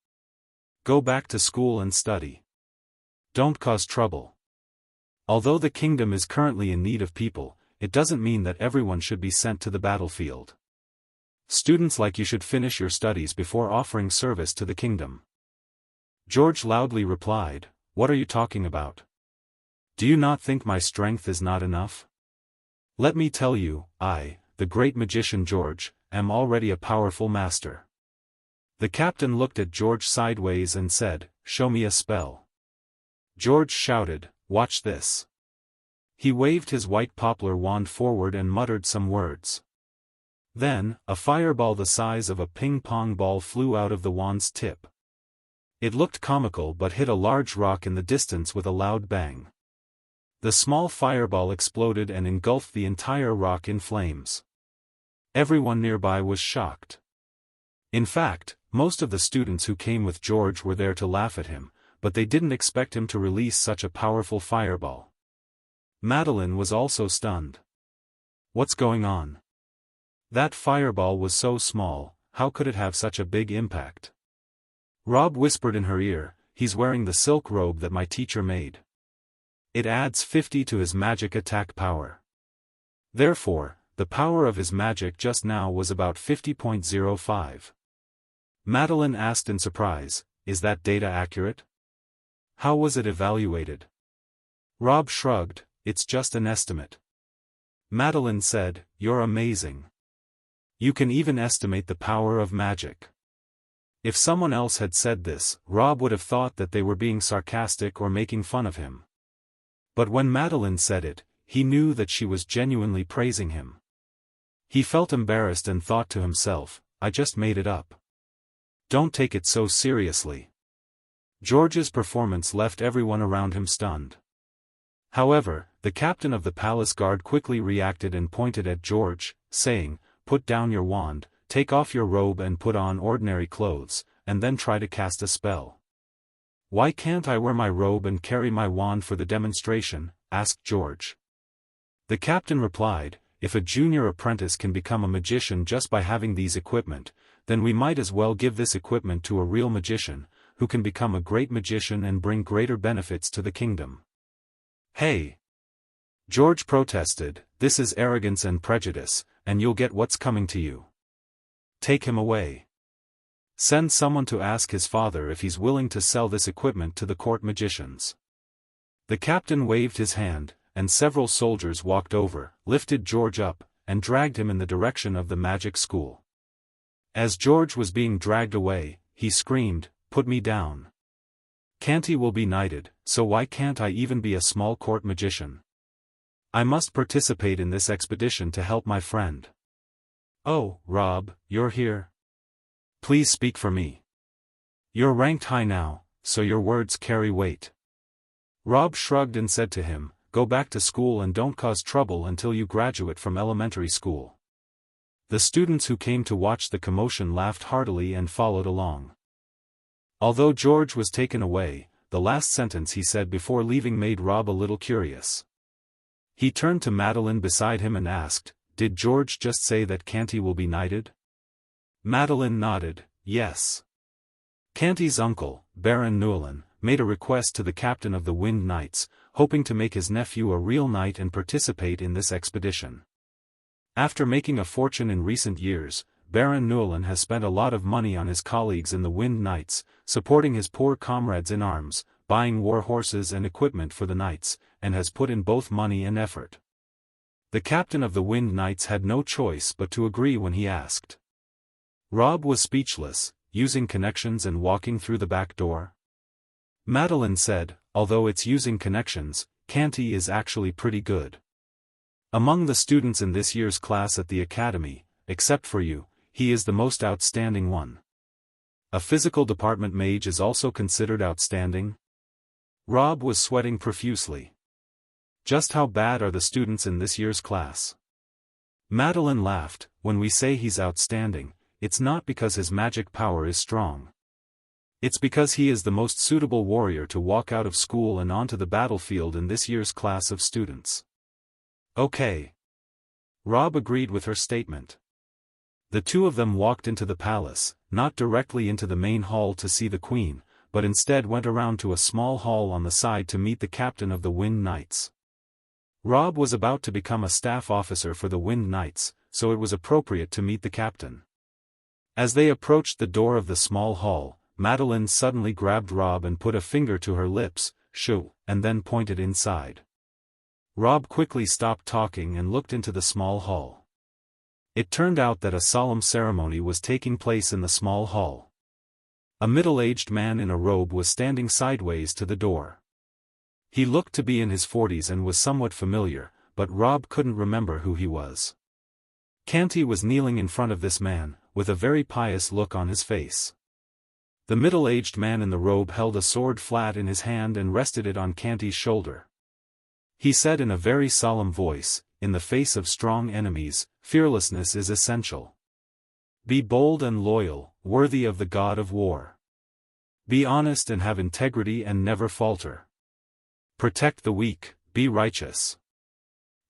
Go back to school and study. Don't cause trouble. Although the kingdom is currently in need of people, it doesn't mean that everyone should be sent to the battlefield. Students like you should finish your studies before offering service to the kingdom." George loudly replied, "What are you talking about? Do you not think my strength is not enough? Let me tell you, I, the great magician George, am already a powerful master." The captain looked at George sideways and said, "Show me a spell." George shouted, "Watch this." He waved his white poplar wand forward and muttered some words. Then, a fireball the size of a ping-pong ball flew out of the wand's tip. It looked comical but hit a large rock in the distance with a loud bang. The small fireball exploded and engulfed the entire rock in flames. Everyone nearby was shocked. In fact, most of the students who came with George were there to laugh at him, but they didn't expect him to release such a powerful fireball. Madeline was also stunned. "What's going on? That fireball was so small, how could it have such a big impact?" Rob whispered in her ear, "He's wearing the silk robe that my teacher made. It adds 50 to his magic attack power. Therefore, the power of his magic just now was about 50.05. Madeline asked in surprise, "Is that data accurate? How was it evaluated?" Rob shrugged, "It's just an estimate." Madeline said, "You're amazing. You can even estimate the power of magic." If someone else had said this, Rob would have thought that they were being sarcastic or making fun of him. But when Madeline said it, he knew that she was genuinely praising him. He felt embarrassed and thought to himself, "I just made it up. Don't take it so seriously." George's performance left everyone around him stunned. However, the captain of the palace guard quickly reacted and pointed at George, saying, "Put down your wand, take off your robe and put on ordinary clothes, and then try to cast a spell." "Why can't I wear my robe and carry my wand for the demonstration?" asked George. The captain replied, "If a junior apprentice can become a magician just by having these equipment, then we might as well give this equipment to a real magician, who can become a great magician and bring greater benefits to the kingdom." "Hey!" George protested, "This is arrogance and prejudice, and you'll get what's coming to you. Take him away. Send someone to ask his father if he's willing to sell this equipment to the court magicians." The captain waved his hand, and several soldiers walked over, lifted George up, and dragged him in the direction of the magic school. As George was being dragged away, he screamed, "Put me down. Canty will be knighted, so why can't I even be a small court magician? I must participate in this expedition to help my friend." "Oh, Rob, you're here. Please speak for me. You're ranked high now, so your words carry weight." Rob shrugged and said to him, "Go back to school and don't cause trouble until you graduate from elementary school." The students who came to watch the commotion laughed heartily and followed along. Although George was taken away, the last sentence he said before leaving made Rob a little curious. He turned to Madeline beside him and asked, "Did George just say that Canty will be knighted?" Madeline nodded, "Yes." Canty's uncle, Baron Newlyn, made a request to the captain of the Wind Knights, hoping to make his nephew a real knight and participate in this expedition. After making a fortune in recent years, Baron Newlyn has spent a lot of money on his colleagues in the Wind Knights, supporting his poor comrades in arms, buying war horses and equipment for the knights, and has put in both money and effort. The captain of the Wind Knights had no choice but to agree when he asked. Rob was speechless, using connections and walking through the back door. Madeline said, "Although it's using connections, Canty is actually pretty good. Among the students in this year's class at the academy, except for you, he is the most outstanding one. A physical department mage is also considered outstanding." Rob was sweating profusely. Just how bad are the students in this year's class? Madeline laughed, "When we say he's outstanding, it's not because his magic power is strong. It's because he is the most suitable warrior to walk out of school and onto the battlefield in this year's class of students." "Okay." Rob agreed with her statement. The two of them walked into the palace, not directly into the main hall to see the queen, but instead went around to a small hall on the side to meet the captain of the Wind Knights. Rob was about to become a staff officer for the Wind Knights, so it was appropriate to meet the captain. As they approached the door of the small hall, Madeline suddenly grabbed Rob and put a finger to her lips, "Shoo," and then pointed inside. Rob quickly stopped talking and looked into the small hall. It turned out that a solemn ceremony was taking place in the small hall. A middle-aged man in a robe was standing sideways to the door. He looked to be in his 40s and was somewhat familiar, but Rob couldn't remember who he was. Canty was kneeling in front of this man, with a very pious look on his face. The middle-aged man in the robe held a sword flat in his hand and rested it on Canty's shoulder. He said in a very solemn voice, "In the face of strong enemies, fearlessness is essential. Be bold and loyal, worthy of the god of war. Be honest and have integrity and never falter. Protect the weak, be righteous.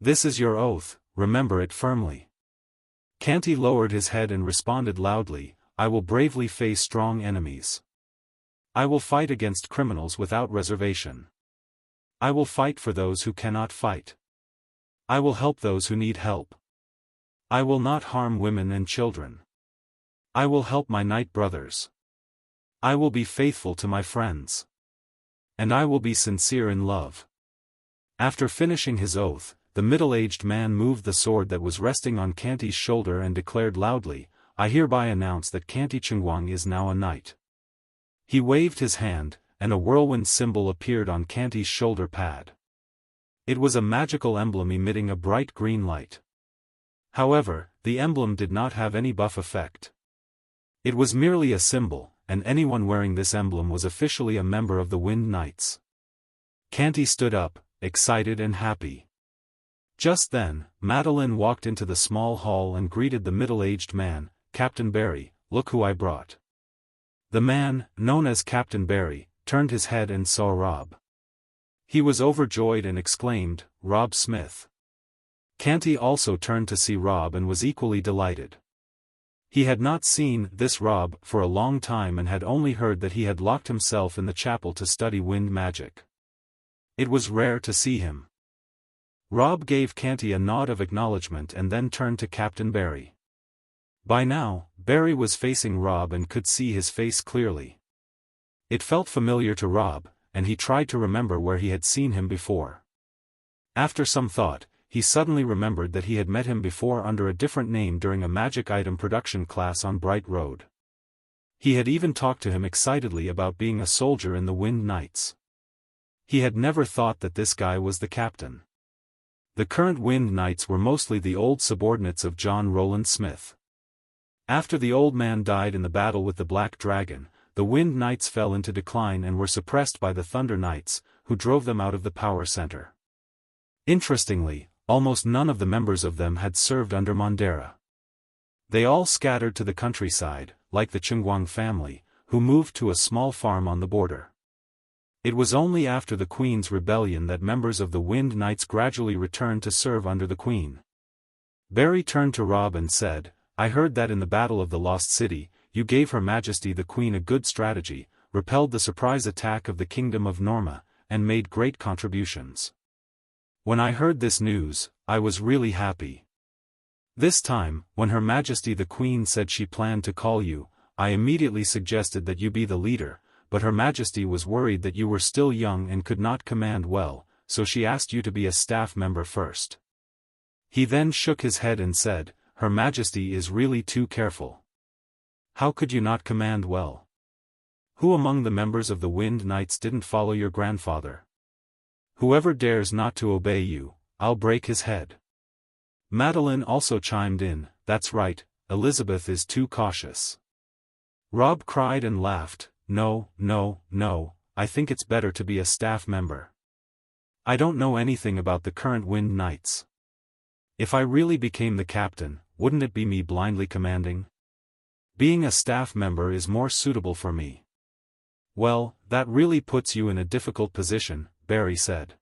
This is your oath, remember it firmly." Canty lowered his head and responded loudly, "I will bravely face strong enemies. I will fight against criminals without reservation. I will fight for those who cannot fight. I will help those who need help. I will not harm women and children. I will help my knight brothers. I will be faithful to my friends. And I will be sincere in love." After finishing his oath, the middle-aged man moved the sword that was resting on Kanti's shoulder and declared loudly, "I hereby announce that Kanti Chungwang is now a knight." He waved his hand, and a whirlwind symbol appeared on Kanti's shoulder pad. It was a magical emblem emitting a bright green light. However, the emblem did not have any buff effect. It was merely a symbol, and anyone wearing this emblem was officially a member of the Wind Knights. Kanti stood up, excited and happy. Just then, Madeline walked into the small hall and greeted the middle-aged man, "Captain Barry, look who I brought." The man, known as Captain Barry, turned his head and saw Rob. He was overjoyed and exclaimed, "Rob Smith." Kanti also turned to see Rob and was equally delighted. He had not seen this Rob for a long time and had only heard that he had locked himself in the chapel to study wind magic. It was rare to see him. Rob gave Kanti a nod of acknowledgement and then turned to Captain Barry. By now, Barry was facing Rob and could see his face clearly. It felt familiar to Rob, and he tried to remember where he had seen him before. After some thought, he suddenly remembered that he had met him before under a different name during a magic item production class on Bright Road. He had even talked to him excitedly about being a soldier in the Wind Knights. He had never thought that this guy was the captain. The current Wind Knights were mostly the old subordinates of John Rowland Smith. After the old man died in the battle with the Black Dragon, the Wind Knights fell into decline and were suppressed by the Thunder Knights, who drove them out of the power center. Interestingly, almost none of the members of them had served under Mondera. They all scattered to the countryside, like the Chungwang family, who moved to a small farm on the border. It was only after the Queen's rebellion that members of the Wind Knights gradually returned to serve under the Queen. Barry turned to Rob and said, "I heard that in the Battle of the Lost City, you gave Her Majesty the Queen a good strategy, repelled the surprise attack of the Kingdom of Norma, and made great contributions. When I heard this news, I was really happy. This time, when Her Majesty the Queen said she planned to call you, I immediately suggested that you be the leader, but Her Majesty was worried that you were still young and could not command well, so she asked you to be a staff member first." He then shook his head and said, "Her Majesty is really too careful. How could you not command well? Who among the members of the Wind Knights didn't follow your grandfather? Whoever dares not to obey you, I'll break his head." Madeline also chimed in, "That's right, Elizabeth is too cautious." Rob cried and laughed, "No, no, no, I think it's better to be a staff member. I don't know anything about the current Wind Knights. If I really became the captain, wouldn't it be me blindly commanding? Being a staff member is more suitable for me." "Well, that really puts you in a difficult position," Barry said.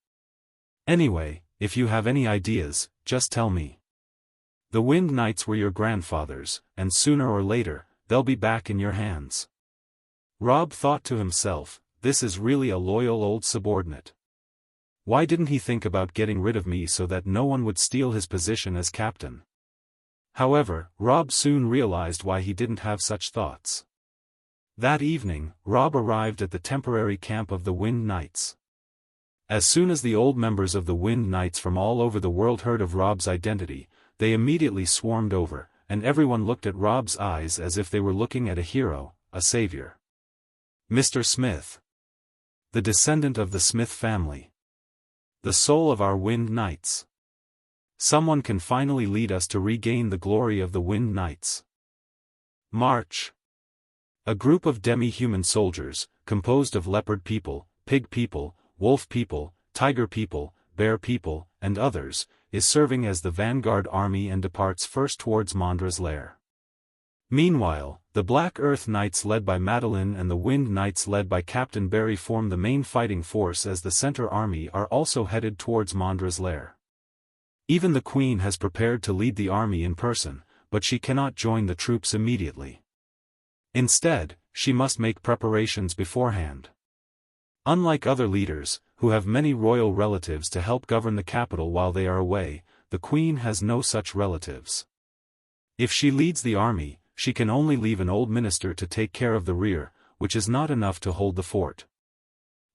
"Anyway, if you have any ideas, just tell me. The Wind Knights were your grandfathers, and sooner or later, they'll be back in your hands." Rob thought to himself, this is really a loyal old subordinate. Why didn't he think about getting rid of me so that no one would steal his position as captain? However, Rob soon realized why he didn't have such thoughts. That evening, Rob arrived at the temporary camp of the Wind Knights. As soon as the old members of the Wind Knights from all over the world heard of Rob's identity, they immediately swarmed over, and everyone looked at Rob's eyes as if they were looking at a hero, a savior. "Mr. Smith. The descendant of the Smith family. The soul of our Wind Knights. Someone can finally lead us to regain the glory of the Wind Knights. March." A group of demi-human soldiers, composed of leopard people, pig people, wolf people, tiger people, bear people, and others, is serving as the vanguard army and departs first towards Mondra's lair. Meanwhile, the Black Earth Knights led by Madeline and the Wind Knights led by Captain Barry form the main fighting force as the center army are also headed towards Mondra's lair. Even the Queen has prepared to lead the army in person, but she cannot join the troops immediately. Instead, she must make preparations beforehand. Unlike other leaders, who have many royal relatives to help govern the capital while they are away, the Queen has no such relatives. If she leads the army, she can only leave an old minister to take care of the rear, which is not enough to hold the fort.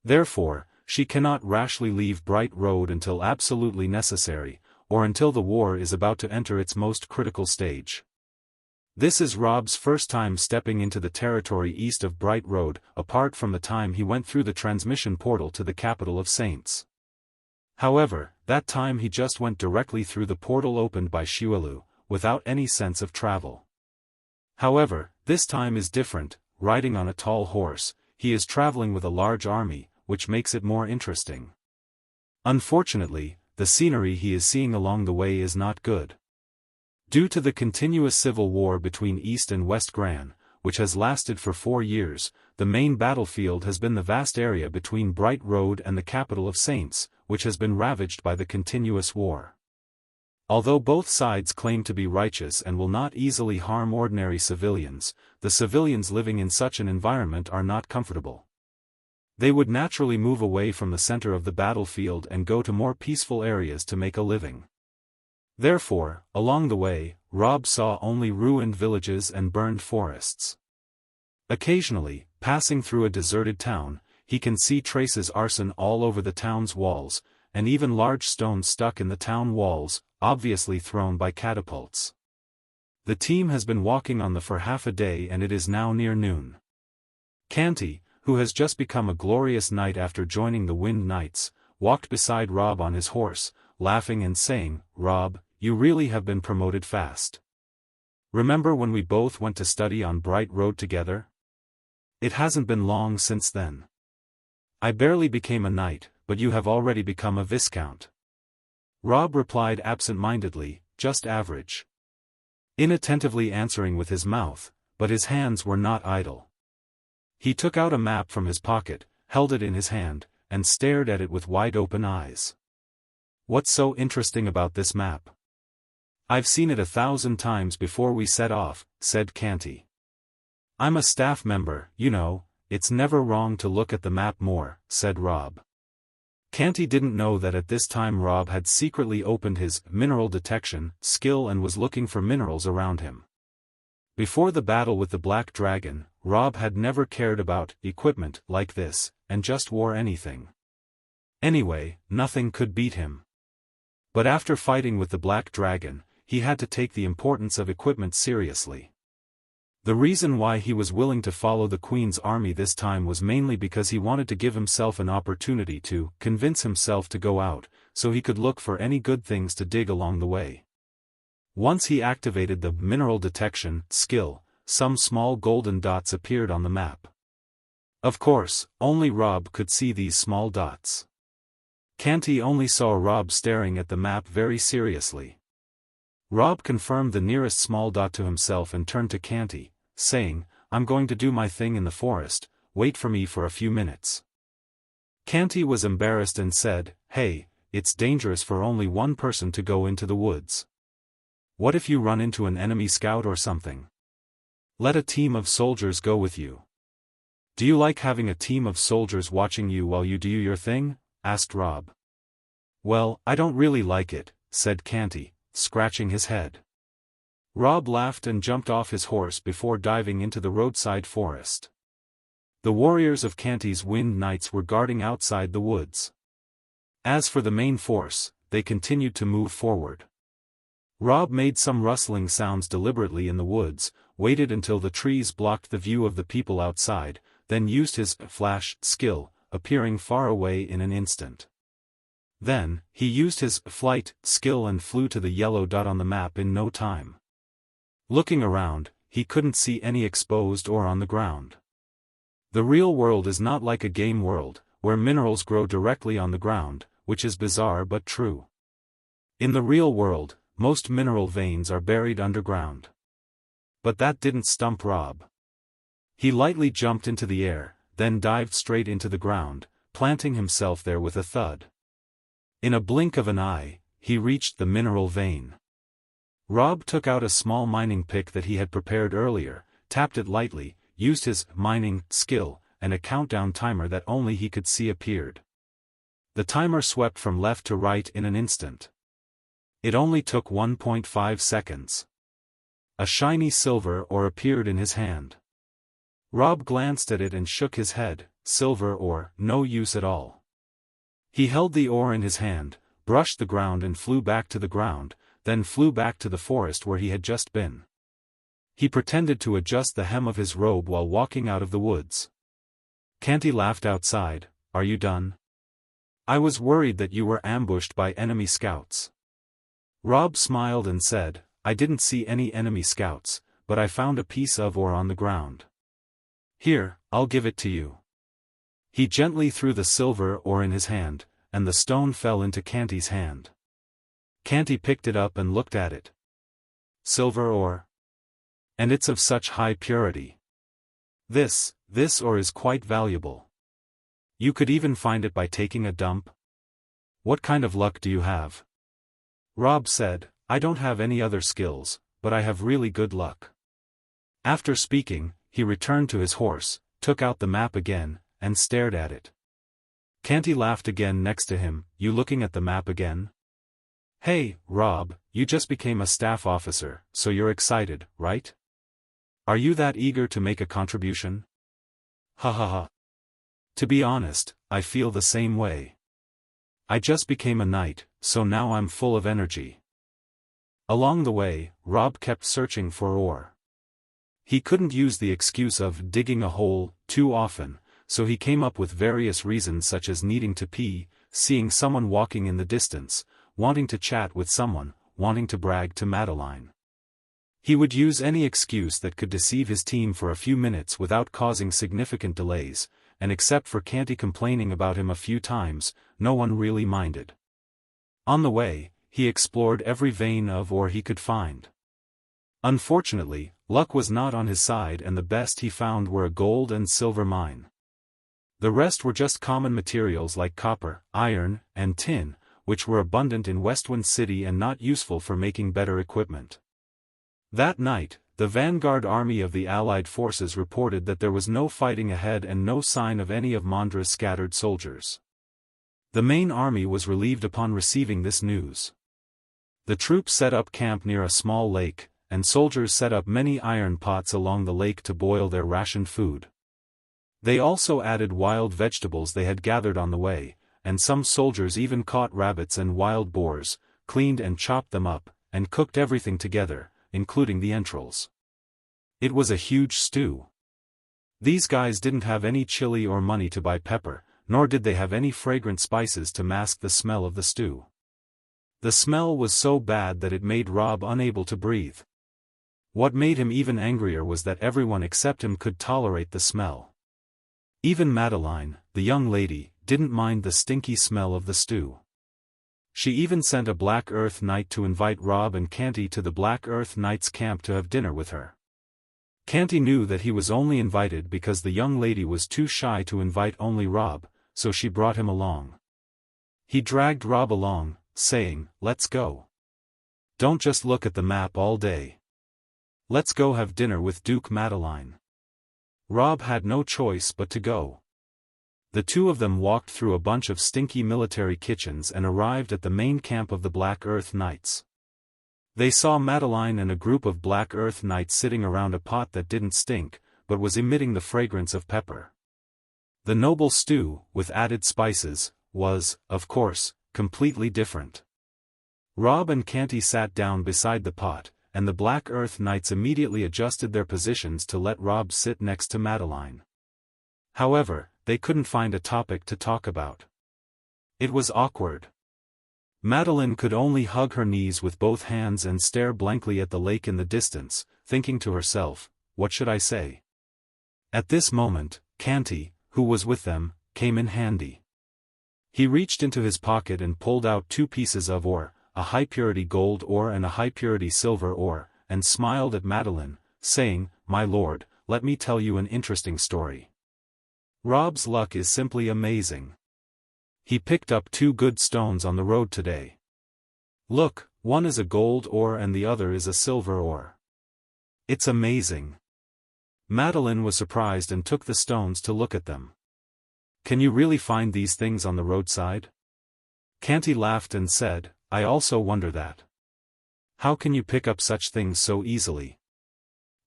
Therefore, she cannot rashly leave Bright Road until absolutely necessary, or until the war is about to enter its most critical stage. This is Rob's first time stepping into the territory east of Bright Road, apart from the time he went through the transmission portal to the capital of Saints. However, that time he just went directly through the portal opened by Shuelu, without any sense of travel. However, this time is different. Riding on a tall horse, he is traveling with a large army, which makes it more interesting. Unfortunately, the scenery he is seeing along the way is not good. Due to the continuous civil war between East and West Gran, which has lasted for 4 years, the main battlefield has been the vast area between Bright Road and the capital of Saints, which has been ravaged by the continuous war. Although both sides claim to be righteous and will not easily harm ordinary civilians, the civilians living in such an environment are not comfortable. They would naturally move away from the center of the battlefield and go to more peaceful areas to make a living. Therefore, along the way, Rob saw only ruined villages and burned forests. Occasionally, passing through a deserted town, he can see traces of arson all over the town's walls, and even large stones stuck in the town walls, obviously thrown by catapults. The team has been walking on for half a day and it is now near noon. Canty, who has just become a glorious knight after joining the Wind Knights, walked beside Rob on his horse, laughing and saying, "Rob, you really have been promoted fast. Remember when we both went to study on Bright Road together? It hasn't been long since then. I barely became a knight, but you have already become a viscount." Rob replied absent-mindedly, "Just average." Inattentively answering with his mouth, but his hands were not idle. He took out a map from his pocket, held it in his hand, and stared at it with wide-open eyes. "What's so interesting about this map?" "I've seen it 1,000 times before we set off," said Canty. "I'm a staff member, you know, it's never wrong to look at the map more," said Rob. Canty didn't know that at this time Rob had secretly opened his mineral detection skill and was looking for minerals around him. Before the battle with the Black Dragon, Rob had never cared about equipment like this, and just wore anything. Anyway, nothing could beat him. But after fighting with the Black Dragon, he had to take the importance of equipment seriously. The reason why he was willing to follow the Queen's army this time was mainly because he wanted to give himself an opportunity to convince himself to go out, so he could look for any good things to dig along the way. Once he activated the mineral detection skill, some small golden dots appeared on the map. Of course, only Rob could see these small dots. Canty only saw Rob staring at the map very seriously. Rob confirmed the nearest small dot to himself and turned to Canty, saying, "I'm going to do my thing in the forest, wait for me for a few minutes." Canty was embarrassed and said, "Hey, it's dangerous for only one person to go into the woods. What if you run into an enemy scout or something? Let a team of soldiers go with you." "Do you like having a team of soldiers watching you while you do your thing?" asked Rob. "Well, I don't really like it," said Canty, scratching his head. Rob laughed and jumped off his horse before diving into the roadside forest. The warriors of Canty's Wind Knights were guarding outside the woods. As for the main force, they continued to move forward. Rob made some rustling sounds deliberately in the woods, waited until the trees blocked the view of the people outside, then used his flash skill, appearing far away in an instant. Then, he used his flight skill and flew to the yellow dot on the map in no time. Looking around, he couldn't see any exposed or on the ground. The real world is not like a game world, where minerals grow directly on the ground, which is bizarre but true. In the real world, most mineral veins are buried underground. But that didn't stump Rob. He lightly jumped into the air, then dived straight into the ground, planting himself there with a thud. In a blink of an eye, he reached the mineral vein. Rob took out a small mining pick that he had prepared earlier, tapped it lightly, used his mining skill, and a countdown timer that only he could see appeared. The timer swept from left to right in an instant. It only took 1.5 seconds. A shiny silver ore appeared in his hand. Rob glanced at it and shook his head. Silver ore, no use at all. He held the ore in his hand, brushed the ground and flew back to the ground, then flew back to the forest where he had just been. He pretended to adjust the hem of his robe while walking out of the woods. Canty laughed outside. Are you done? I was worried that you were ambushed by enemy scouts. Rob smiled and said, I didn't see any enemy scouts, but I found a piece of ore on the ground. Here, I'll give it to you. He gently threw the silver ore in his hand, and the stone fell into Canty's hand. Canty picked it up and looked at it. Silver ore? And it's of such high purity. This ore is quite valuable. You could even find it by taking a dump. What kind of luck do you have? Rob said, I don't have any other skills, but I have really good luck. After speaking, he returned to his horse, took out the map again, and stared at it. Canty laughed again next to him. You looking at the map again? Hey, Rob, you just became a staff officer, so you're excited, right? Are you that eager to make a contribution? Ha ha ha. To be honest, I feel the same way. I just became a knight, so now I'm full of energy. Along the way, Rob kept searching for ore. He couldn't use the excuse of digging a hole too often, so he came up with various reasons such as needing to pee, seeing someone walking in the distance, wanting to chat with someone, wanting to brag to Madeline. He would use any excuse that could deceive his team for a few minutes without causing significant delays, and except for Canty complaining about him a few times, no one really minded. On the way, he explored every vein of ore he could find. Unfortunately, luck was not on his side and the best he found were a gold and silver mine. The rest were just common materials like copper, iron, and tin, which were abundant in Westwind City and not useful for making better equipment. That night, the vanguard army of the Allied forces reported that there was no fighting ahead and no sign of any of Mondra's scattered soldiers. The main army was relieved upon receiving this news. The troops set up camp near a small lake, and soldiers set up many iron pots along the lake to boil their rationed food. They also added wild vegetables they had gathered on the way, and some soldiers even caught rabbits and wild boars, cleaned and chopped them up, and cooked everything together, including the entrails. It was a huge stew. These guys didn't have any chili or money to buy pepper, nor did they have any fragrant spices to mask the smell of the stew. The smell was so bad that it made Rob unable to breathe. What made him even angrier was that everyone except him could tolerate the smell. Even Madeline, the young lady, didn't mind the stinky smell of the stew. She even sent a Black Earth Knight to invite Rob and Canty to the Black Earth Knight's camp to have dinner with her. Canty knew that he was only invited because the young lady was too shy to invite only Rob, so she brought him along. He dragged Rob along, saying, "Let's go. Don't just look at the map all day. Let's go have dinner with Duke Madeline." Rob had no choice but to go. The two of them walked through a bunch of stinky military kitchens and arrived at the main camp of the Black Earth Knights. They saw Madeline and a group of Black Earth Knights sitting around a pot that didn't stink, but was emitting the fragrance of pepper. The noble stew, with added spices, was, of course, completely different. Rob and Canty sat down beside the pot, and the Black Earth Knights immediately adjusted their positions to let Rob sit next to Madeline. However, they couldn't find a topic to talk about. It was awkward. Madeline could only hug her knees with both hands and stare blankly at the lake in the distance, thinking to herself, "What should I say?" At this moment, Canty, who was with them, came in handy. He reached into his pocket and pulled out 2 pieces of ore, a high-purity gold ore and a high-purity silver ore, and smiled at Madeline, saying, "My lord, let me tell you an interesting story. Rob's luck is simply amazing. He picked up 2 good stones on the road today. Look, one is a gold ore and the other is a silver ore. It's amazing." Madeline was surprised and took the stones to look at them. "Can you really find these things on the roadside?" Canty laughed and said, "I also wonder that. How can you pick up such things so easily?"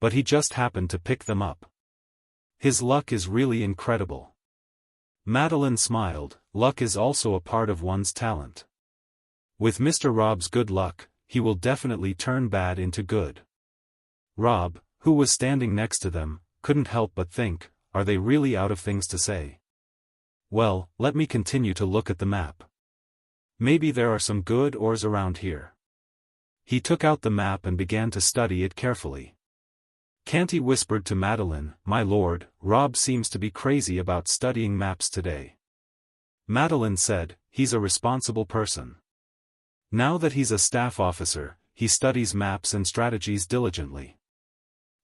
but he just happened to pick them up. His luck is really incredible. Madeline smiled. Luck is also a part of one's talent. With Mr. Rob's good luck, he will definitely turn bad into good. Rob, who was standing next to them, couldn't help but think, are they really out of things to say? Well, let me continue to look at the map. Maybe there are some good ores around here. He took out the map and began to study it carefully. Canty whispered to Madeline, "My lord, Rob seems to be crazy about studying maps today." Madeline said, "He's a responsible person. Now that he's a staff officer, he studies maps and strategies diligently.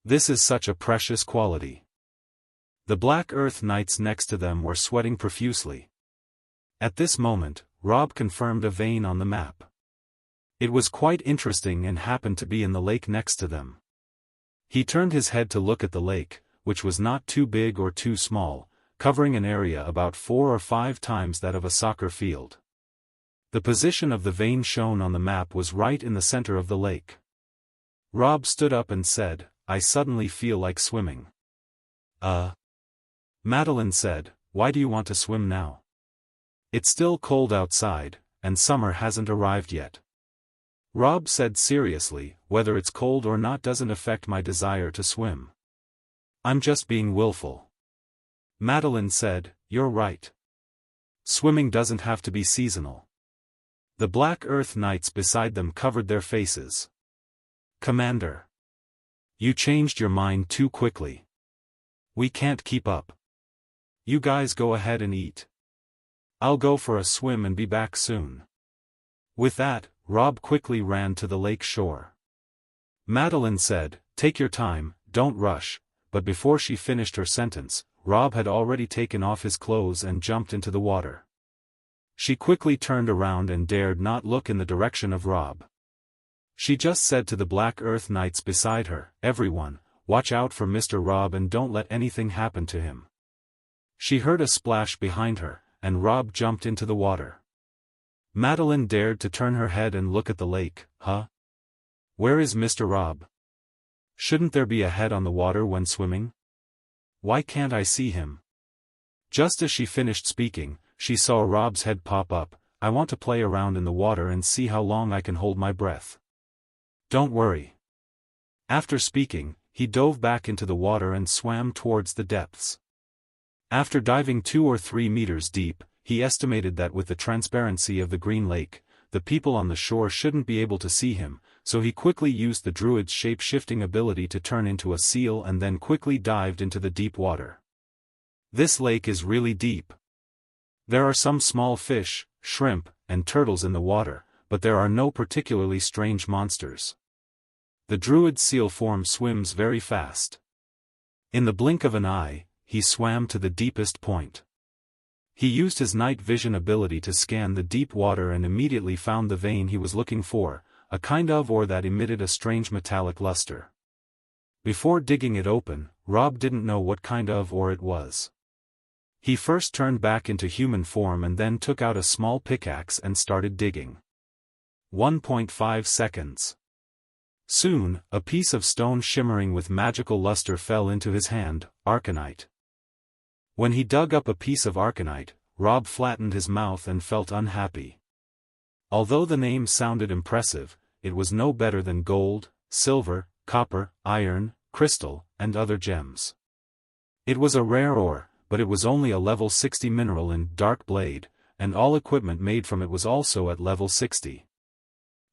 This is such a precious quality." The Black Earth Knights next to them were sweating profusely. At this moment, Rob confirmed a vein on the map. It was quite interesting and happened to be in the lake next to them. He turned his head to look at the lake, which was not too big or too small, covering an area about 4 or 5 times that of a soccer field. The position of the vein shown on the map was right in the center of the lake. Rob stood up and said, "I suddenly feel like swimming." Madeline said, "Why do you want to swim now? It's still cold outside, and summer hasn't arrived yet." Rob said seriously, "Whether it's cold or not doesn't affect my desire to swim. I'm just being willful." Madeline said, "You're right. Swimming doesn't have to be seasonal." The Black Earth Knights beside them covered their faces. "Commander, you changed your mind too quickly. We can't keep up. You guys go ahead and eat. I'll go for a swim and be back soon." With that, Rob quickly ran to the lake shore. Madeline said, "Take your time, don't rush," but before she finished her sentence, Rob had already taken off his clothes and jumped into the water. She quickly turned around and dared not look in the direction of Rob. She just said to the Black Earth Knights beside her, "Everyone, watch out for Mr. Rob and don't let anything happen to him." She heard a splash behind her, and Rob jumped into the water. Madeline dared to turn her head and look at the lake. Where is Mr. Rob? Shouldn't there be a head on the water when swimming? Why can't I see him?" Just as she finished speaking, she saw Rob's head pop up. "I want to play around in the water and see how long I can hold my breath." "Don't worry." After speaking, he dove back into the water and swam towards the depths. After diving 2 or 3 meters deep, he estimated that with the transparency of the green lake, the people on the shore shouldn't be able to see him, so he quickly used the druid's shape-shifting ability to turn into a seal and then quickly dived into the deep water. This lake is really deep. There are some small fish, shrimp, and turtles in the water, but there are no particularly strange monsters. The druid's seal form swims very fast. In the blink of an eye, he swam to the deepest point. He used his night vision ability to scan the deep water and immediately found the vein he was looking for, a kind of ore that emitted a strange metallic luster. Before digging it open, Rob didn't know what kind of ore it was. He first turned back into human form and then took out a small pickaxe and started digging. 1.5 seconds. Soon, a piece of stone shimmering with magical luster fell into his hand, arcanite. When he dug up a piece of arcanite, Rob flattened his mouth and felt unhappy. Although the name sounded impressive, it was no better than gold, silver, copper, iron, crystal, and other gems. It was a rare ore, but it was only a level 60 mineral in Dark Blade, and all equipment made from it was also at level 60.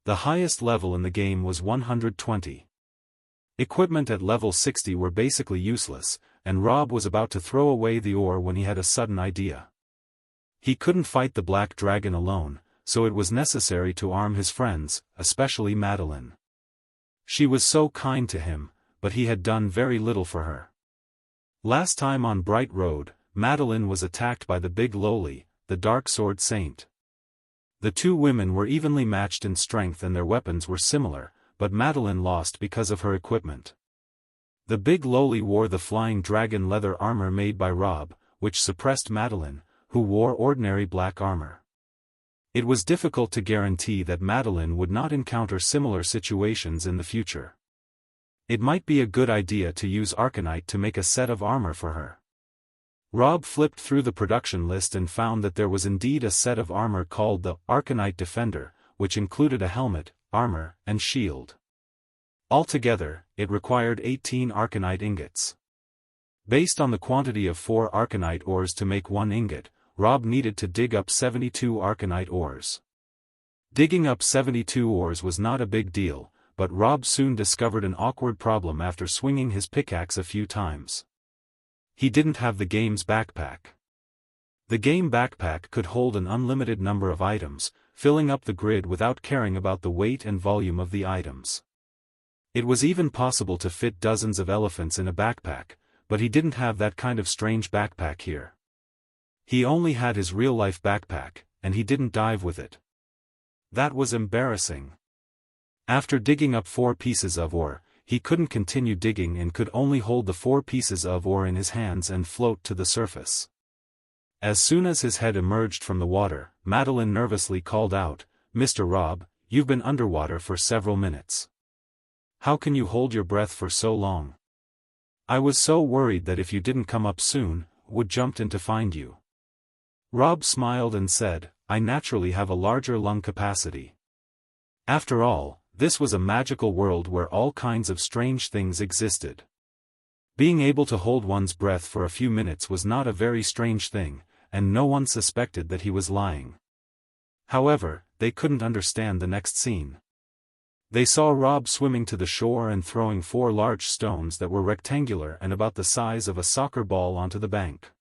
The highest level in the game was 120. Equipment at level 60 were basically useless, and Rob was about to throw away the ore when he had a sudden idea. He couldn't fight the Black Dragon alone, so it was necessary to arm his friends, especially Madeline. She was so kind to him, but he had done very little for her. Last time on Bright Road, Madeline was attacked by the Big Lowly, the Dark Sword Saint. The two women were evenly matched in strength and their weapons were similar, but Madeline lost because of her equipment. The Big Lowly wore the Flying Dragon leather armor made by Rob, which suppressed Madeline, who wore ordinary black armor. It was difficult to guarantee that Madeline would not encounter similar situations in the future. It might be a good idea to use Arcanite to make a set of armor for her. Rob flipped through the production list and found that there was indeed a set of armor called the Arcanite Defender, which included a helmet, armor, and shield. Altogether, it required 18 Arcanite ingots. Based on the quantity of 4 Arcanite ores to make 1 ingot, Rob needed to dig up 72 Arcanite ores. Digging up 72 ores was not a big deal, but Rob soon discovered an awkward problem after swinging his pickaxe a few times. He didn't have the game's backpack. The game backpack could hold an unlimited number of items, filling up the grid without caring about the weight and volume of the items. It was even possible to fit dozens of elephants in a backpack, but he didn't have that kind of strange backpack here. He only had his real-life backpack, and he didn't dive with it. That was embarrassing. After digging up 4 pieces of ore, he couldn't continue digging and could only hold the 4 pieces of ore in his hands and float to the surface. As soon as his head emerged from the water, Madeline nervously called out, "Mr. Rob, you've been underwater for several minutes. How can you hold your breath for so long? I was so worried that if you didn't come up soon, would jumped in to find you." Rob smiled and said, "I naturally have a larger lung capacity. After all, this was a magical world where all kinds of strange things existed. Being able to hold one's breath for a few minutes was not a very strange thing, and no one suspected that he was lying." However, they couldn't understand the next scene. They saw Rob swimming to the shore and throwing 4 large stones that were rectangular and about the size of a soccer ball onto the bank.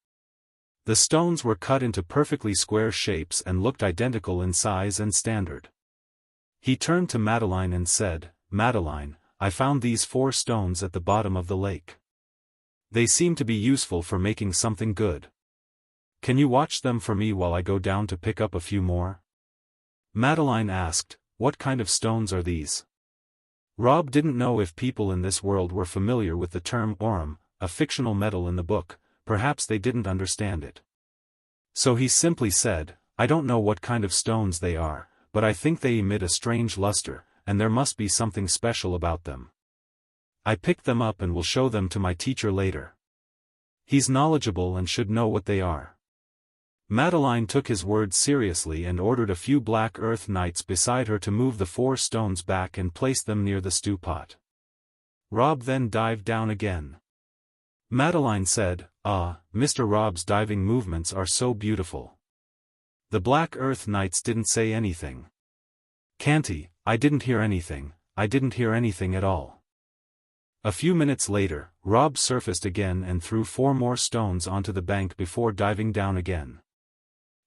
The stones were cut into perfectly square shapes and looked identical in size and standard. He turned to Madeline and said, "Madeline, I found these 4 stones at the bottom of the lake. They seem to be useful for making something good. Can you watch them for me while I go down to pick up a few more?" Madeline asked, "What kind of stones are these?" Rob didn't know if people in this world were familiar with the term aurum, a fictional metal in the book. Perhaps they didn't understand it. So he simply said, "I don't know what kind of stones they are, but I think they emit a strange luster, and there must be something special about them. I picked them up and will show them to my teacher later. He's knowledgeable and should know what they are." Madeline took his words seriously and ordered a few black earth knights beside her to move the 4 stones back and place them near the stew pot. Rob then dived down again. Madeline said, "Ah, Mr. Rob's diving movements are so beautiful." The Black Earth Knights didn't say anything. "Canty, I didn't hear anything at all." A few minutes later, Rob surfaced again and threw 4 more stones onto the bank before diving down again.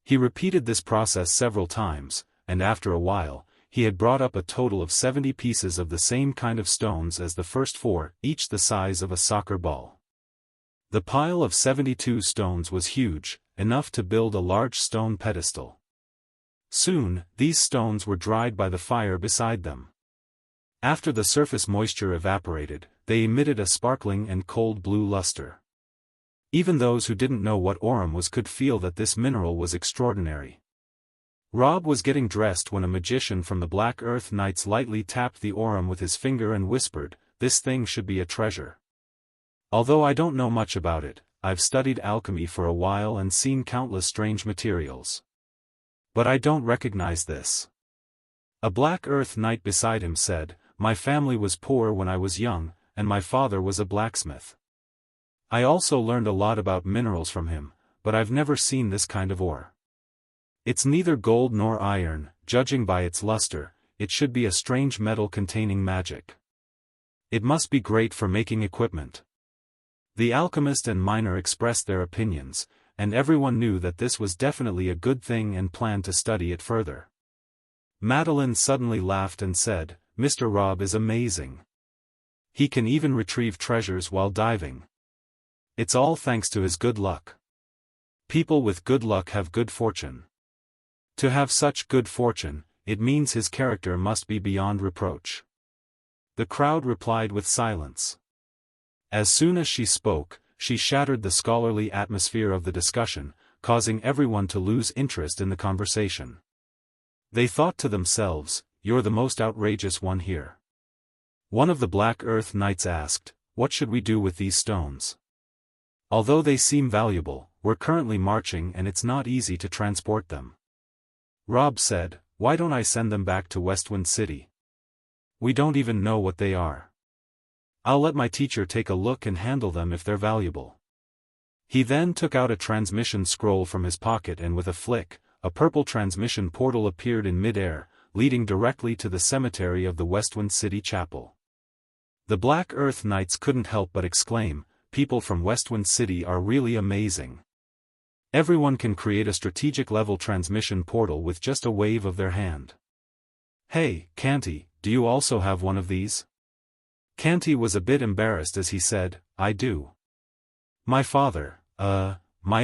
He repeated this process several times, and after a while, he had brought up a total of 70 pieces of the same kind of stones as the first 4, each the size of a soccer ball. The pile of 72 stones was huge, enough to build a large stone pedestal. Soon, these stones were dried by the fire beside them. After the surface moisture evaporated, they emitted a sparkling and cold blue luster. Even those who didn't know what aurum was could feel that this mineral was extraordinary. Rob was getting dressed when a magician from the Black Earth Knights lightly tapped the aurum with his finger and whispered, "This thing should be a treasure. Although I don't know much about it, I've studied alchemy for a while and seen countless strange materials. But I don't recognize this." A Black Earth Knight beside him said, "My family was poor when I was young, and my father was a blacksmith. I also learned a lot about minerals from him, but I've never seen this kind of ore. It's neither gold nor iron, judging by its luster. It should be a strange metal containing magic. It must be great for making equipment." The alchemist and miner expressed their opinions, and everyone knew that this was definitely a good thing and planned to study it further. Madeline suddenly laughed and said, "Mr. Rob is amazing. He can even retrieve treasures while diving. It's all thanks to his good luck. People with good luck have good fortune. To have such good fortune, it means his character must be beyond reproach." The crowd replied with silence. As soon as she spoke, she shattered the scholarly atmosphere of the discussion, causing everyone to lose interest in the conversation. They thought to themselves, "You're the most outrageous one here. One of the Black Earth Knights asked, "What should we do with these stones? Although they seem valuable, we're currently marching and it's not easy to transport them." Rob said, "Why don't I send them back to Westwind City? We don't even know what they are. I'll let my teacher take a look and handle them if they're valuable." He then took out a transmission scroll from his pocket and with a flick, a purple transmission portal appeared in mid-air, leading directly to the cemetery of the Westwind City Chapel. The Black Earth Knights couldn't help but exclaim, "People from Westwind City are really amazing. Everyone can create a strategic-level transmission portal with just a wave of their hand." "Hey, Canty, do you also have one of these?" Canty was a bit embarrassed as he said, "I do. My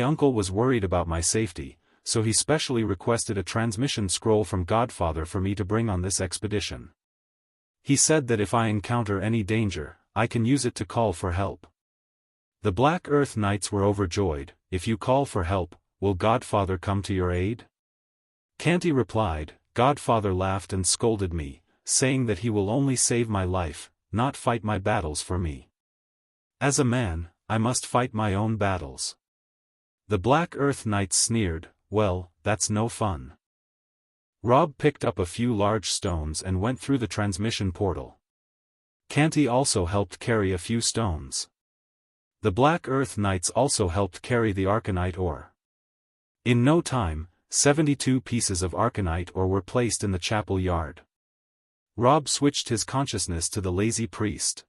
uncle was worried about my safety, so he specially requested a transmission scroll from Godfather for me to bring on this expedition. He said that if I encounter any danger, I can use it to call for help." The Black Earth Knights were overjoyed. "If you call for help, will Godfather come to your aid?" Canty replied, "Godfather laughed and scolded me, saying that he will only save my life, not fight my battles for me. As a man, I must fight my own battles." The Black Earth Knights sneered, "Well, that's no fun." Rob picked up a few large stones and went through the transmission portal. Canty also helped carry a few stones. The Black Earth Knights also helped carry the Arcanite ore. In no time, 72 pieces of Arcanite ore were placed in the chapel yard. Rob switched his consciousness to the lazy priest.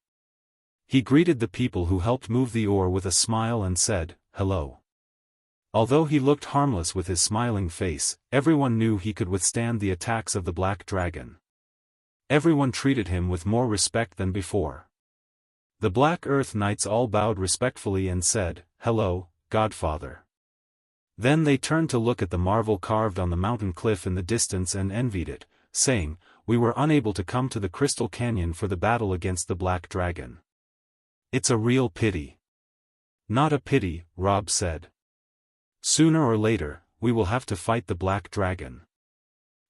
He greeted the people who helped move the ore with a smile and said, "Hello." Although he looked harmless with his smiling face, everyone knew he could withstand the attacks of the Black Dragon. Everyone treated him with more respect than before. The Black Earth Knights all bowed respectfully and said, "Hello, Godfather." Then they turned to look at the marvel carved on the mountain cliff in the distance and envied it, saying, "We were unable to come to the Crystal Canyon for the battle against the Black Dragon. It's a real pity." "Not a pity," Rob said. "Sooner or later, we will have to fight the Black Dragon.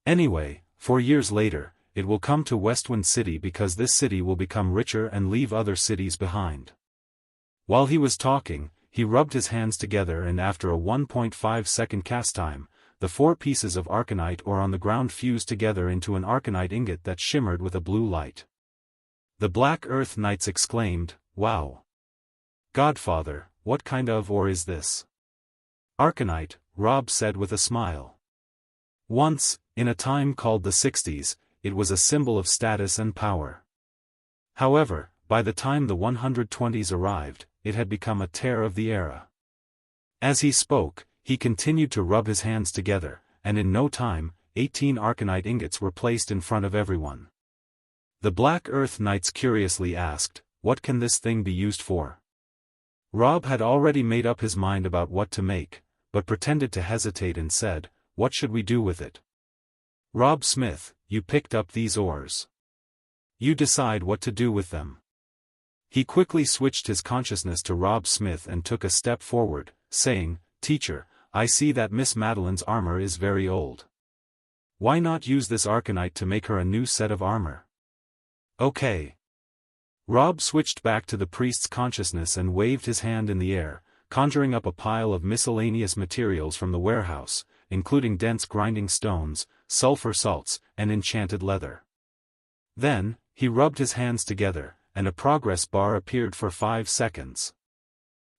Anyway, 4 years later, it will come to Westwind City because this city will become richer and leave other cities behind." While he was talking, he rubbed his hands together and after a 1.5-second cast time, the 4 pieces of Arcanite ore on the ground fused together into an Arcanite ingot that shimmered with a blue light. The Black Earth Knights exclaimed, "Wow! Godfather, what kind of ore is this?" "Arcanite," Rob said with a smile. "Once, in a time called the 60s, it was a symbol of status and power. However, by the time the 120s arrived, it had become a tear of the era." As he spoke, he continued to rub his hands together, and in no time, 18 Arcanite ingots were placed in front of everyone. The Black Earth Knights curiously asked, "What can this thing be used for?" Rob had already made up his mind about what to make, but pretended to hesitate and said, "What should we do with it?" "Rob Smith, you picked up these ores. You decide what to do with them." He quickly switched his consciousness to Rob Smith and took a step forward, saying, "Teacher, I see that Miss Madeline's armor is very old. Why not use this Arcanite to make her a new set of armor?" "Okay." Rob switched back to the priest's consciousness and waved his hand in the air, conjuring up a pile of miscellaneous materials from the warehouse, including dense grinding stones, sulfur salts, and enchanted leather. Then, he rubbed his hands together, and a progress bar appeared for 5 seconds.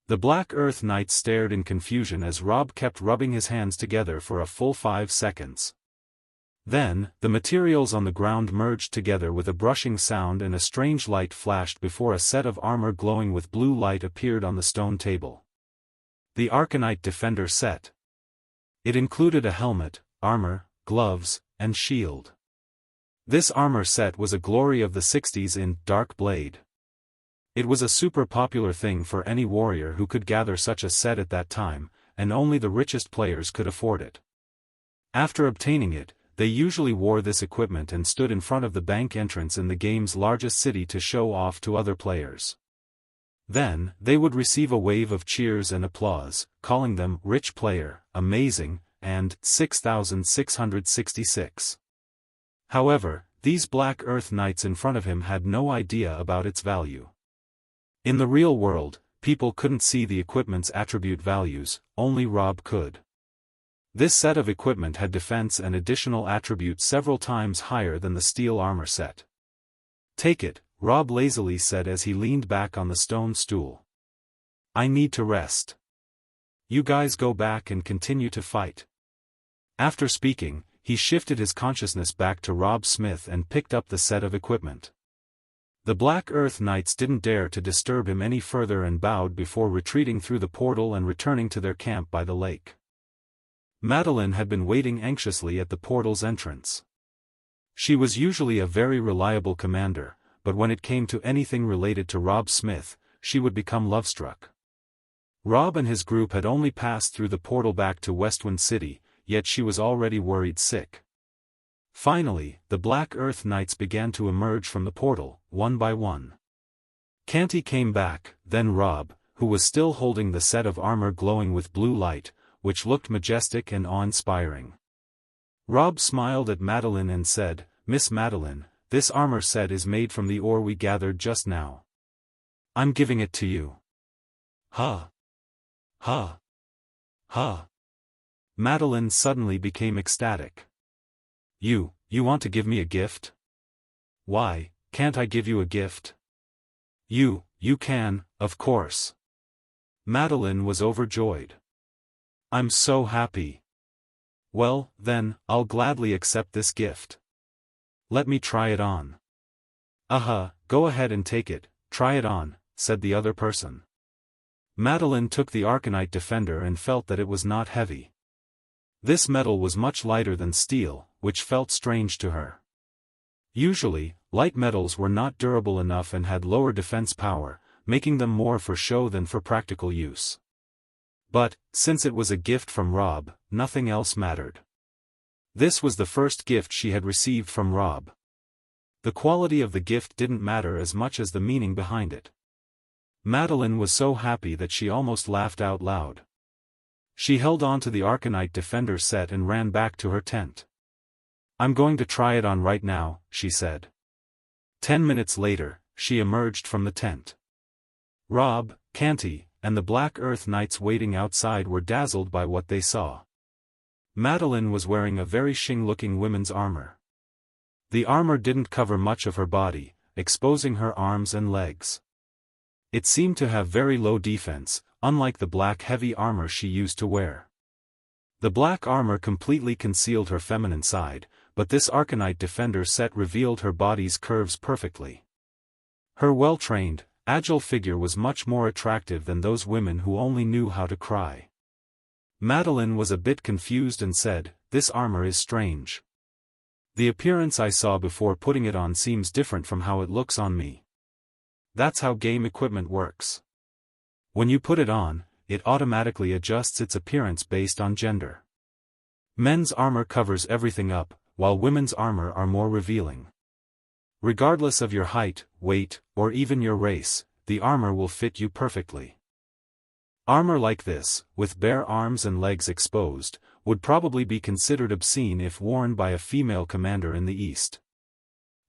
The Black Earth Knight stared in confusion as Rob kept rubbing his hands together for a full 5 seconds. Then, the materials on the ground merged together with a brushing sound and a strange light flashed before a set of armor glowing with blue light appeared on the stone table. The Arcanite Defender set. It included a helmet, armor, gloves, and shield. This armor set was a glory of the 60s in Dark Blade. It was a super popular thing for any warrior who could gather such a set at that time, and only the richest players could afford it. After obtaining it, they usually wore this equipment and stood in front of the bank entrance in the game's largest city to show off to other players. Then, they would receive a wave of cheers and applause, calling them "rich player," "amazing," and 6,666. However, these Black Earth Knights in front of him had no idea about its value. In the real world, people couldn't see the equipment's attribute values, only Rob could. This set of equipment had defense and additional attributes several times higher than the steel armor set. "Take it," Rob lazily said as he leaned back on the stone stool. "I need to rest. You guys go back and continue to fight." After speaking, he shifted his consciousness back to Rob Smith and picked up the set of equipment. The Black Earth Knights didn't dare to disturb him any further and bowed before retreating through the portal and returning to their camp by the lake. Madeline had been waiting anxiously at the portal's entrance. She was usually a very reliable commander, but when it came to anything related to Rob Smith, she would become lovestruck. Rob and his group had only passed through the portal back to Westwind City, yet she was already worried sick. Finally, the Black Earth Knights began to emerge from the portal, one by one. Canty came back, then Rob, who was still holding the set of armor glowing with blue light, which looked majestic and awe-inspiring. Rob smiled at Madeline and said, "Miss Madeline, this armor set is made from the ore we gathered just now. I'm giving it to you." "Huh. Huh. Huh." Madeline suddenly became ecstatic. You want to give me a gift?" "Why, can't I give you a gift?" You can, of course." Madeline was overjoyed. "I'm so happy. Well, then, I'll gladly accept this gift. Let me try it on." Go ahead and take it, try it on," said the other person. Madeline took the Arcanite Defender and felt that it was not heavy. This metal was much lighter than steel, which felt strange to her. Usually, light metals were not durable enough and had lower defense power, making them more for show than for practical use. But, since it was a gift from Rob, nothing else mattered. This was the first gift she had received from Rob. The quality of the gift didn't matter as much as the meaning behind it. Madeline was so happy that she almost laughed out loud. She held on to the Arcanite Defender set and ran back to her tent. "I'm going to try it on right now," she said. 10 minutes later, she emerged from the tent. Rob, Canty, and the Black Earth Knights waiting outside were dazzled by what they saw. Madeline was wearing a very Xing-looking women's armor. The armor didn't cover much of her body, exposing her arms and legs. It seemed to have very low defense, unlike the black heavy armor she used to wear. The black armor completely concealed her feminine side, but this Arcanite Defender set revealed her body's curves perfectly. Her well-trained, agile figure was much more attractive than those women who only knew how to cry. Madeline was a bit confused and said, "This armor is strange. The appearance I saw before putting it on seems different from how it looks on me." That's how game equipment works. When you put it on, it automatically adjusts its appearance based on gender. Men's armor covers everything up, while women's armor are more revealing. Regardless of your height, weight, or even your race, the armor will fit you perfectly. Armor like this, with bare arms and legs exposed, would probably be considered obscene if worn by a female commander in the East.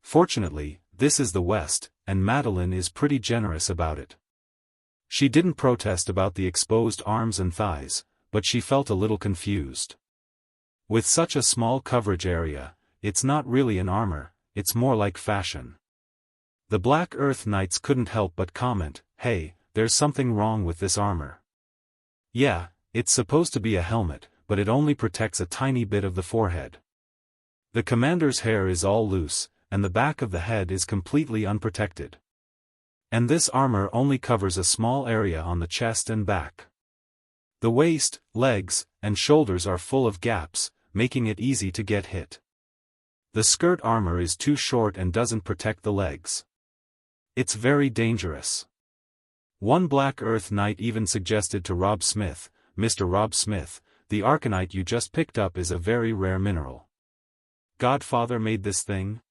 Fortunately, this is the West, and Madeline is pretty generous about it. She didn't protest about the exposed arms and thighs, but she felt a little confused. With such a small coverage area, it's not really an armor, it's more like fashion. The Black Earth Knights couldn't help but comment, "Hey, there's something wrong with this armor." "Yeah, it's supposed to be a helmet, but it only protects a tiny bit of the forehead. The commander's hair is all loose, and the back of the head is completely unprotected. And this armor only covers a small area on the chest and back. The waist, legs, and shoulders are full of gaps, making it easy to get hit. The skirt armor is too short and doesn't protect the legs. It's very dangerous." One Black Earth Knight even suggested to Rob Smith, "Mr. Rob Smith, the Arcanite you just picked up is a very rare mineral. Godfather made this thing?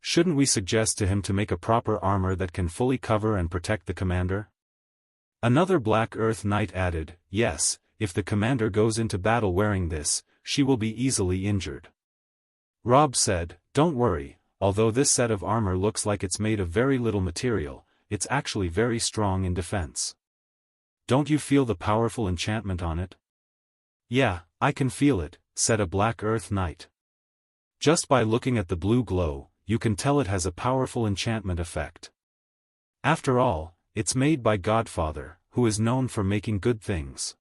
Shouldn't we suggest to him to make a proper armor that can fully cover and protect the commander?" Another Black Earth Knight added, "Yes, if the commander goes into battle wearing this, she will be easily injured." Rob said, "Don't worry, although this set of armor looks like it's made of very little material, it's actually very strong in defense. Don't you feel the powerful enchantment on it? Yeah, I can feel it, said a Black Earth Knight. Just by looking at the blue glow, you can tell it has a powerful enchantment effect. After all, it's made by Godfather, who is known for making good things.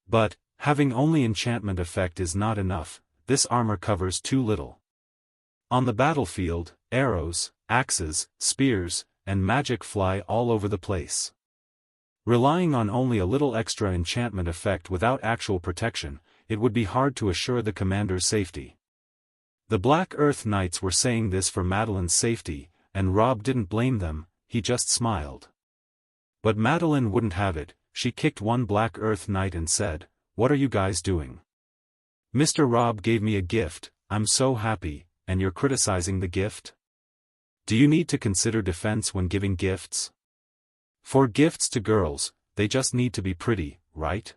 But, having only enchantment effect is not enough, this armor covers too little. On the battlefield, arrows, axes, spears, and magic fly all over the place. Relying on only a little extra enchantment effect without actual protection, it would be hard to assure the commander's safety. The Black Earth Knights were saying this for Madeline's safety, and Rob didn't blame them, he just smiled. But Madeline wouldn't have it. She kicked one Black Earth Knight and said, "What are you guys doing? Mr. Rob gave me a gift, I'm so happy, and you're criticizing the gift? Do you need to consider defense when giving gifts? For gifts to girls, they just need to be pretty, right?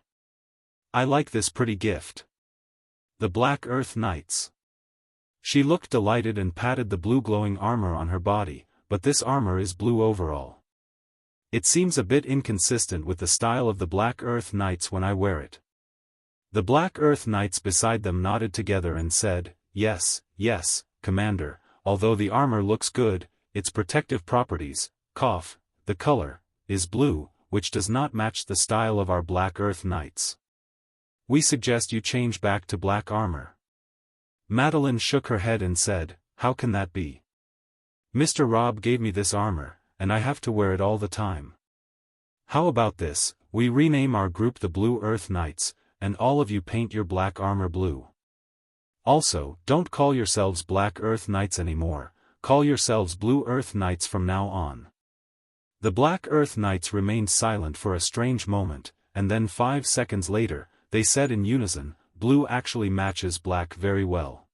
I like this pretty gift." The Black Earth Knights. She looked delighted and patted the blue glowing armor on her body, but this armor is blue overall. It seems a bit inconsistent with the style of the Black Earth Knights when I wear it. The Black Earth Knights beside them nodded together and said, "Yes, yes, Commander, although the armor looks good, its protective properties, the color, is blue, which does not match the style of our Black Earth Knights. We suggest you change back to black armor." Madeline shook her head and said, "How can that be? Mr. Rob gave me this armor, and I have to wear it all the time. How about this, we rename our group the Blue Earth Knights, and all of you paint your black armor blue. Also, don't call yourselves Black Earth Knights anymore, call yourselves Blue Earth Knights from now on." The Black Earth Knights remained silent for a strange moment, and then 5 seconds later, they said in unison, "Blue actually matches black very well.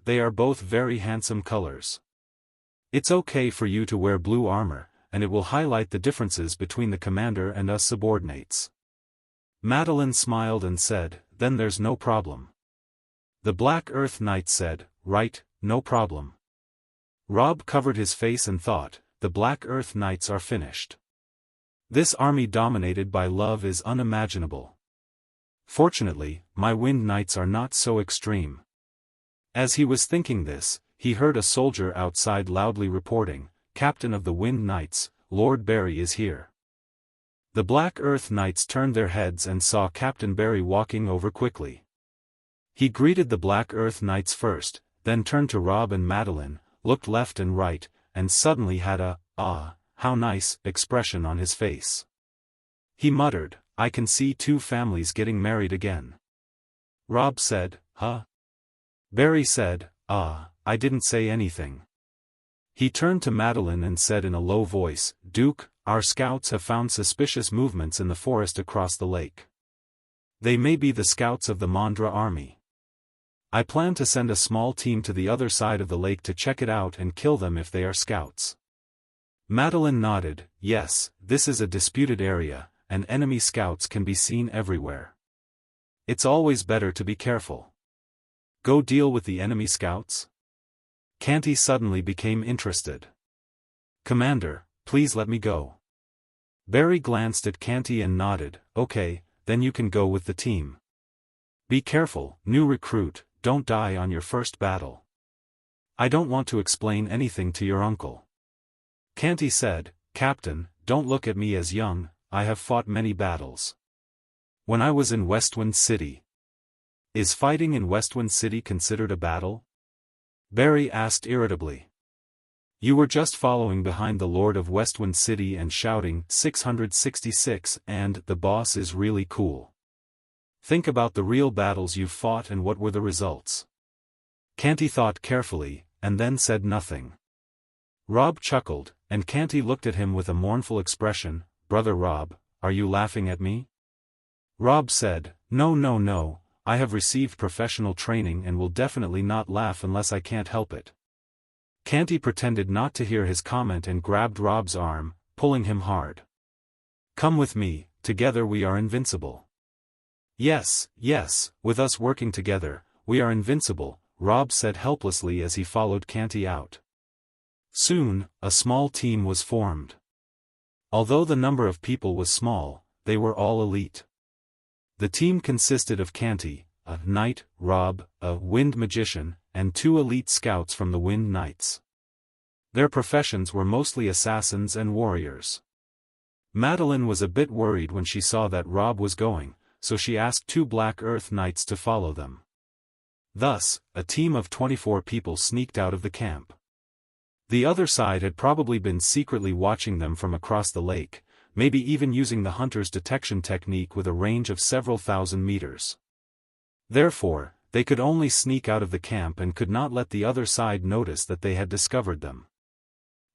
They are both very handsome colors. It's okay for you to wear blue armor, and it will highlight the differences between the commander and us subordinates." Madeline smiled and said, "Then there's no problem." The Black Earth Knight said, "Right, no problem." Rob covered his face and thought, the Black Earth Knights are finished. This army dominated by love is unimaginable. Fortunately, my Wind Knights are not so extreme. As he was thinking this, he heard a soldier outside loudly reporting, "Captain of the Wind Knights, Lord Barry is here." The Black Earth Knights turned their heads and saw Captain Barry walking over quickly. He greeted the Black Earth Knights first, then turned to Rob and Madeline, looked left and right, and suddenly had a, "Ah, how nice," expression on his face. He muttered, "I can see two families getting married again." Rob said, "Huh?" Barry said, "Ah, I didn't say anything." He turned to Madeline and said in a low voice, "Duke, our scouts have found suspicious movements in the forest across the lake. They may be the scouts of the Mandra army. I plan to send a small team to the other side of the lake to check it out and kill them if they are scouts." Madeline nodded, "Yes, this is a disputed area, and enemy scouts can be seen everywhere. It's always better to be careful." "Go deal with the enemy scouts?" Canty suddenly became interested. "Commander, please let me go." Barry glanced at Canty and nodded, "Okay, then you can go with the team. Be careful, new recruit, don't die on your first battle. I don't want to explain anything to your uncle." Canty said, "Captain, don't look at me as young, I have fought many battles. When I was in Westwind City." "Is fighting in Westwind City considered a battle?" Barry asked irritably. "You were just following behind the Lord of Westwind City and shouting 666 and the boss is really cool. Think about the real battles you've fought and what were the results." Canty thought carefully, and then said nothing. Rob chuckled, and Canty looked at him with a mournful expression. "Brother Rob, are you laughing at me?" Rob said, No, I have received professional training and will definitely not laugh unless I can't help it." Canty pretended not to hear his comment and grabbed Rob's arm, pulling him hard. "Come with me, together we are invincible." Yes, with us working together, we are invincible," Rob said helplessly as he followed Canty out. Soon, a small team was formed. Although the number of people was small, they were all elite. The team consisted of Canty, a knight, Rob, a wind magician, and 2 elite scouts from the Wind Knights. Their professions were mostly assassins and warriors. Madeline was a bit worried when she saw that Rob was going, so she asked 2 Black Earth Knights to follow them. Thus, a team of 24 people sneaked out of the camp. The other side had probably been secretly watching them from across the lake, maybe even using the hunter's detection technique with a range of several thousand meters. Therefore, they could only sneak out of the camp and could not let the other side notice that they had discovered them.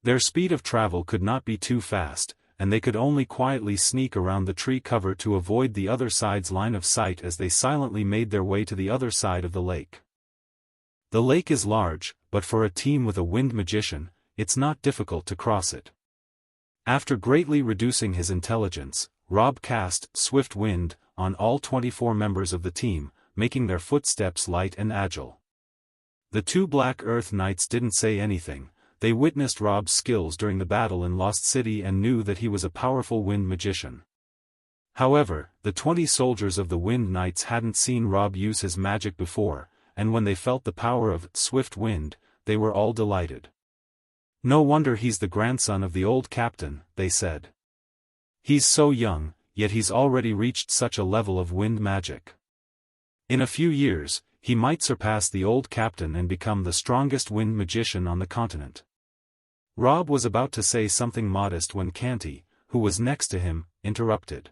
Their speed of travel could not be too fast, and they could only quietly sneak around the tree cover to avoid the other side's line of sight as they silently made their way to the other side of the lake. The lake is large, but for a team with a wind magician, it's not difficult to cross it. After greatly reducing his intelligence, Rob cast Swift Wind on all 24 members of the team, making their footsteps light and agile. The 2 Black Earth Knights didn't say anything. They witnessed Rob's skills during the battle in Lost City and knew that he was a powerful wind magician. However, the 20 soldiers of the Wind Knights hadn't seen Rob use his magic before, and when they felt the power of Swift Wind, they were all delighted. "No wonder he's the grandson of the old captain," they said. "He's so young, yet he's already reached such a level of wind magic. In a few years, he might surpass the old captain and become the strongest wind magician on the continent." Rob was about to say something modest when Canty, who was next to him, interrupted.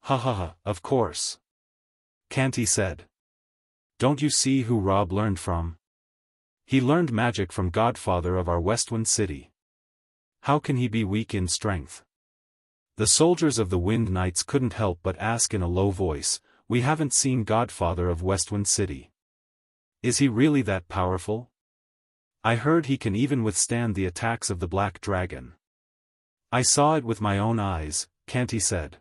"Ha ha ha, of course," Canty said. "Don't you see who Rob learned from? He learned magic from Godfather of our Westwind City. How can he be weak in strength?" The soldiers of the Wind Knights couldn't help but ask in a low voice, "We haven't seen Godfather of Westwind City. Is he really that powerful? I heard he can even withstand the attacks of the Black Dragon." "I saw it with my own eyes," Canty said.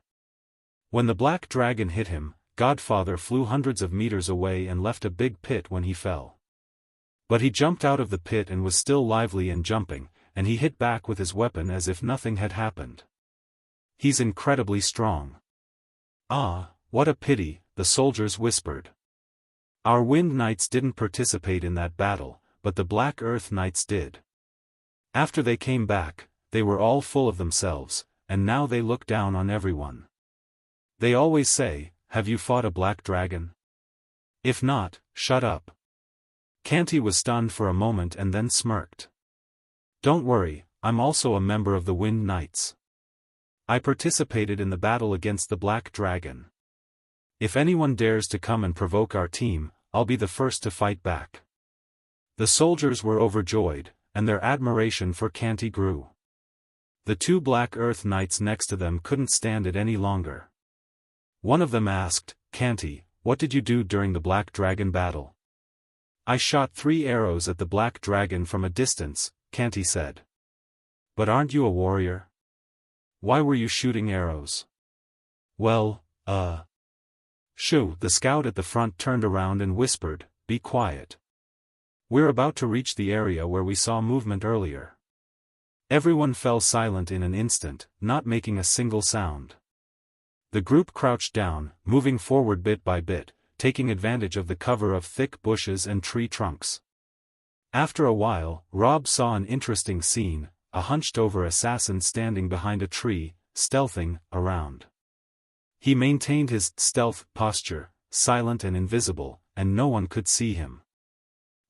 "When the Black Dragon hit him, Godfather flew hundreds of meters away and left a big pit when he fell. But he jumped out of the pit and was still lively and jumping, and he hit back with his weapon as if nothing had happened. He's incredibly strong." "Ah, what a pity," the soldiers whispered. "Our Wind Knights didn't participate in that battle, but the Black Earth Knights did. After they came back, they were all full of themselves, and now they look down on everyone. They always say, 'Have you fought a black dragon? If not, shut up.'" Canty was stunned for a moment and then smirked. "Don't worry, I'm also a member of the Wind Knights. I participated in the battle against the Black Dragon. If anyone dares to come and provoke our team, I'll be the first to fight back." The soldiers were overjoyed, and their admiration for Canty grew. The 2 Black Earth Knights next to them couldn't stand it any longer. One of them asked, "Canty, what did you do during the Black Dragon battle?" "I shot 3 arrows at the Black Dragon from a distance," Canty said. "But aren't you a warrior? Why were you shooting arrows?" "Well, shoo," the scout at the front turned around and whispered, "Be quiet. We're about to reach the area where we saw movement earlier." Everyone fell silent in an instant, not making a single sound. The group crouched down, moving forward bit by bit, taking advantage of the cover of thick bushes and tree trunks. After a while, Rob saw an interesting scene, a hunched-over assassin standing behind a tree, stealthing around. He maintained his stealth posture, silent and invisible, and no one could see him.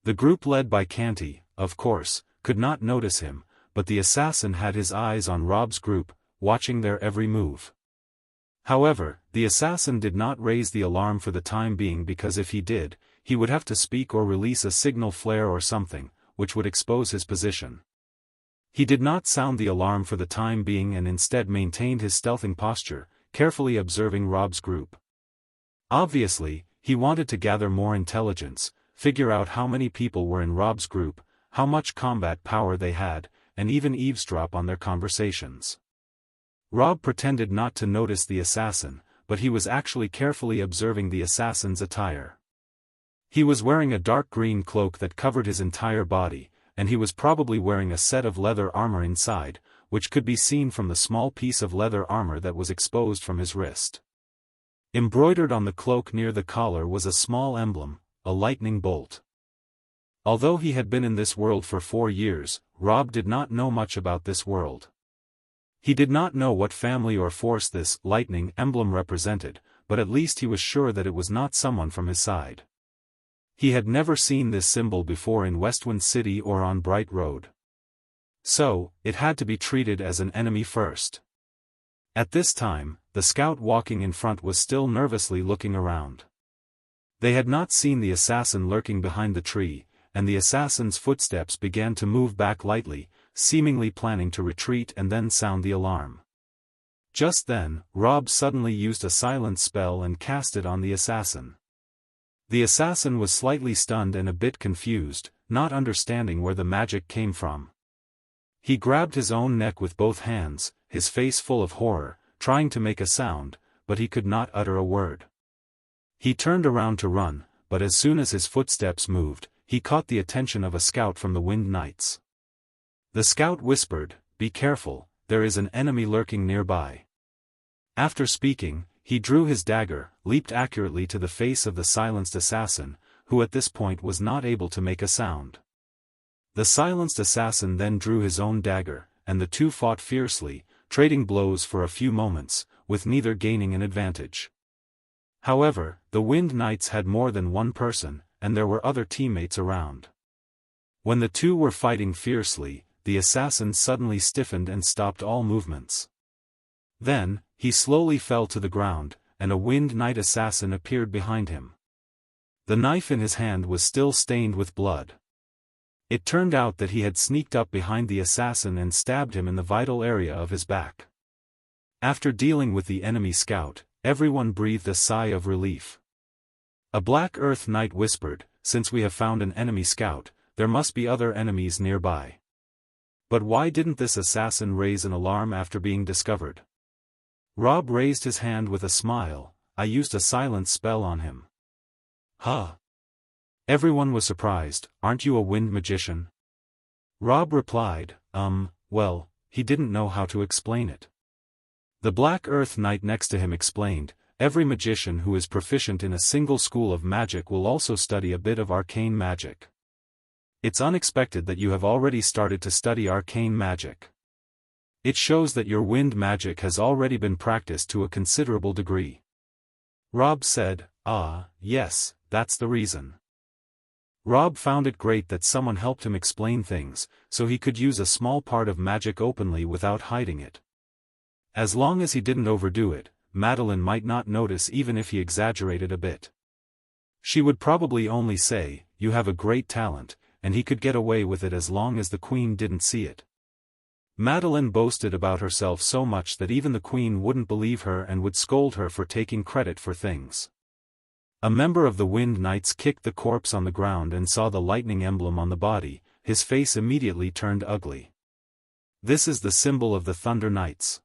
The group led by Canty, of course, could not notice him, but the assassin had his eyes on Rob's group, watching their every move. However, the assassin did not raise the alarm for the time being because if he did, he would have to speak or release a signal flare or something, which would expose his position. He did not sound the alarm for the time being and instead maintained his stealthing posture, carefully observing Rob's group. Obviously, he wanted to gather more intelligence, figure out how many people were in Rob's group, how much combat power they had, and even eavesdrop on their conversations. Rob pretended not to notice the assassin, but he was actually carefully observing the assassin's attire. He was wearing a dark green cloak that covered his entire body, and he was probably wearing a set of leather armor inside, which could be seen from the small piece of leather armor that was exposed from his wrist. Embroidered on the cloak near the collar was a small emblem, a lightning bolt. Although he had been in this world for 4 years, Rob did not know much about this world. He did not know what family or force this lightning emblem represented, but at least he was sure that it was not someone from his side. He had never seen this symbol before in Westwind City or on Bright Road. So, it had to be treated as an enemy first. At this time, the scout walking in front was still nervously looking around. They had not seen the assassin lurking behind the tree, and the assassin's footsteps began to move back lightly, seemingly planning to retreat and then sound the alarm. Just then, Rob suddenly used a silence spell and cast it on the assassin. The assassin was slightly stunned and a bit confused, not understanding where the magic came from. He grabbed his own neck with both hands, his face full of horror, trying to make a sound, but he could not utter a word. He turned around to run, but as soon as his footsteps moved, he caught the attention of a scout from the Wind Knights. The scout whispered, "Be careful, there is an enemy lurking nearby." After speaking, he drew his dagger, leaped accurately to the face of the silenced assassin, who at this point was not able to make a sound. The silenced assassin then drew his own dagger, and the two fought fiercely, trading blows for a few moments, with neither gaining an advantage. However, the Wind Knights had more than one person, and there were other teammates around. When the two were fighting fiercely, the assassin suddenly stiffened and stopped all movements. Then, he slowly fell to the ground, and a Wind Knight assassin appeared behind him. The knife in his hand was still stained with blood. It turned out that he had sneaked up behind the assassin and stabbed him in the vital area of his back. After dealing with the enemy scout, everyone breathed a sigh of relief. A Black Earth Knight whispered, "Since we have found an enemy scout, there must be other enemies nearby." But why didn't this assassin raise an alarm after being discovered? Rob raised his hand with a smile. "I used a silence spell on him." "Huh?" Everyone was surprised. "Aren't you a wind magician?" Rob replied, Well, he didn't know how to explain it." The Black Earth Knight next to him explained, "Every magician who is proficient in a single school of magic will also study a bit of arcane magic. It's unexpected that you have already started to study arcane magic. It shows that your wind magic has already been practiced to a considerable degree." Rob said, Yes, that's the reason." Rob found it great that someone helped him explain things, so he could use a small part of magic openly without hiding it. As long as he didn't overdo it, Madeline might not notice even if he exaggerated a bit. She would probably only say, "You have a great talent," and he could get away with it as long as the Queen didn't see it. Madeline boasted about herself so much that even the Queen wouldn't believe her and would scold her for taking credit for things. A member of the Wind Knights kicked the corpse on the ground and saw the lightning emblem on the body. His face immediately turned ugly. "This is the symbol of the Thunder Knights.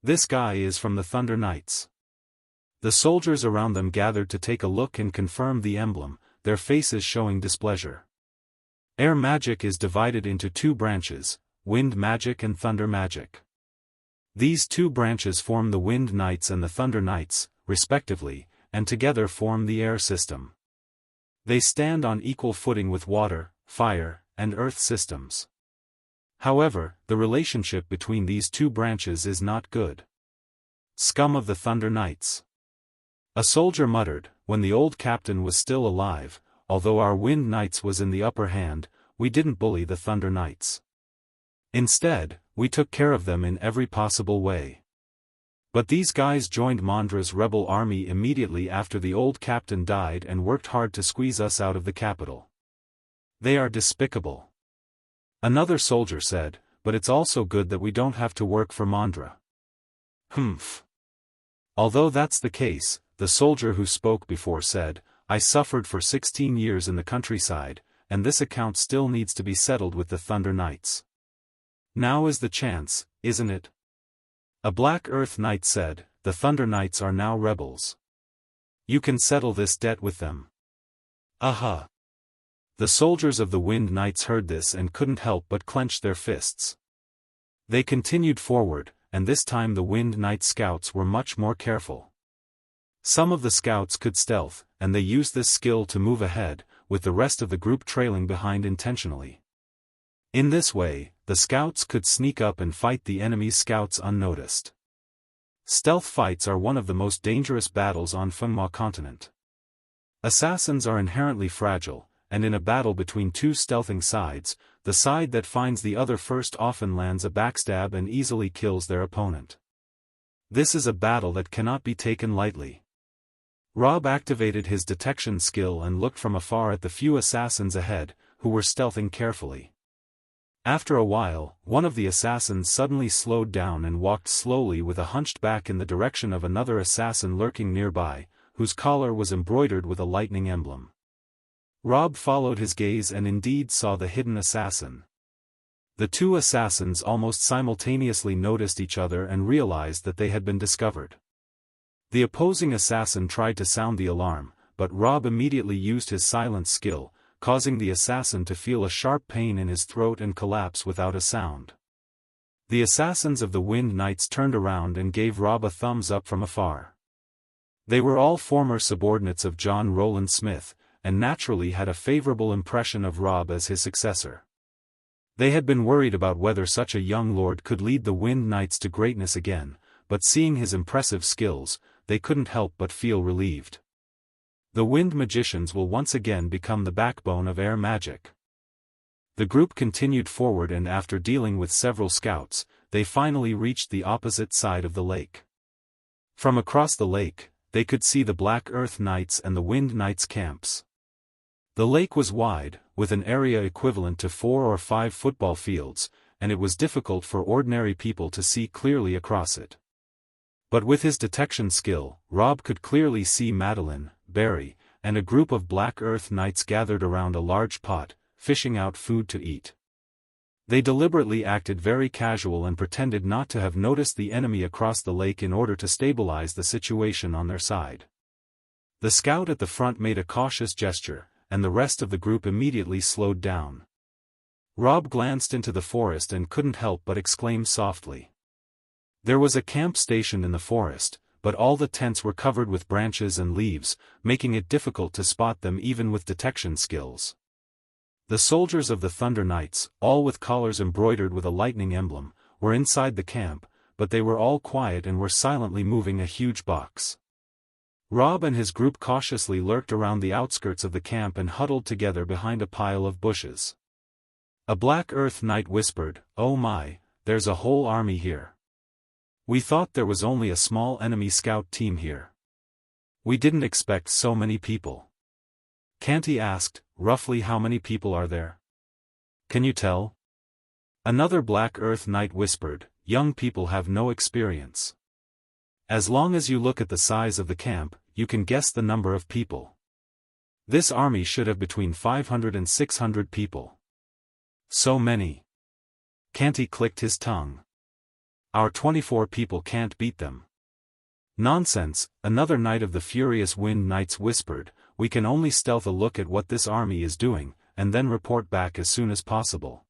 This guy is from the Thunder Knights." The soldiers around them gathered to take a look and confirm the emblem, their faces showing displeasure. Air magic is divided into 2 branches, wind magic and thunder magic. These 2 branches form the Wind Knights and the Thunder Knights, respectively, and together form the air system. They stand on equal footing with water, fire, and earth systems. However, the relationship between these 2 branches is not good. "Scum of the Thunder Knights," a soldier muttered, "when the old captain was still alive, although our Wind Knights was in the upper hand, we didn't bully the Thunder Knights. Instead, we took care of them in every possible way. But these guys joined Mondra's rebel army immediately after the old captain died and worked hard to squeeze us out of the capital. They are despicable." Another soldier said, "But it's also good that we don't have to work for Mondra." "Humph." Although that's the case, the soldier who spoke before said, "I suffered for 16 years in the countryside, and this account still needs to be settled with the Thunder Knights. Now is the chance, isn't it?" A Black Earth Knight said, "The Thunder Knights are now rebels. You can settle this debt with them." Aha! The soldiers of the Wind Knights heard this and couldn't help but clench their fists. They continued forward, and this time the Wind Knight scouts were much more careful. Some of the scouts could stealth, and they used this skill to move ahead, with the rest of the group trailing behind intentionally. In this way, the scouts could sneak up and fight the enemy's scouts unnoticed. Stealth fights are one of the most dangerous battles on Fenghua continent. Assassins are inherently fragile, and in a battle between two stealthing sides, the side that finds the other first often lands a backstab and easily kills their opponent. This is a battle that cannot be taken lightly. Rob activated his detection skill and looked from afar at the few assassins ahead, who were stealthing carefully. After a while, one of the assassins suddenly slowed down and walked slowly with a hunched back in the direction of another assassin lurking nearby, whose collar was embroidered with a lightning emblem. Rob followed his gaze and indeed saw the hidden assassin. The two assassins almost simultaneously noticed each other and realized that they had been discovered. The opposing assassin tried to sound the alarm, but Rob immediately used his silence skill, causing the assassin to feel a sharp pain in his throat and collapse without a sound. The assassins of the Wind Knights turned around and gave Rob a thumbs up from afar. They were all former subordinates of John Rowland Smith, and naturally had a favorable impression of Rob as his successor. They had been worried about whether such a young lord could lead the Wind Knights to greatness again, but seeing his impressive skills, they couldn't help but feel relieved. The Wind Magicians will once again become the backbone of air magic. The group continued forward and after dealing with several scouts, they finally reached the opposite side of the lake. From across the lake, they could see the Black Earth Knights and the Wind Knights' camps. The lake was wide, with an area equivalent to 4 or 5 football fields, and it was difficult for ordinary people to see clearly across it. But with his detection skill, Rob could clearly see Madeline, Barry, and a group of Black Earth Knights gathered around a large pot, fishing out food to eat. They deliberately acted very casual and pretended not to have noticed the enemy across the lake in order to stabilize the situation on their side. The scout at the front made a cautious gesture, and the rest of the group immediately slowed down. Rob glanced into the forest and couldn't help but exclaim softly. There was a camp station in the forest, but all the tents were covered with branches and leaves, making it difficult to spot them even with detection skills. The soldiers of the Thunder Knights, all with collars embroidered with a lightning emblem, were inside the camp, but they were all quiet and were silently moving a huge box. Rob and his group cautiously lurked around the outskirts of the camp and huddled together behind a pile of bushes. A Black Earth Knight whispered, "Oh my, there's a whole army here. We thought there was only a small enemy scout team here. We didn't expect so many people." Canty asked, "Roughly how many people are there? Can you tell?" Another Black Earth Knight whispered, "Young people have no experience. As long as you look at the size of the camp, you can guess the number of people. This army should have between 500 and 600 people. So many." Canty clicked his tongue. "Our 24 people can't beat them." "Nonsense," another knight of the furious Wind Knights whispered, "we can only stealth a look at what this army is doing, and then report back as soon as possible."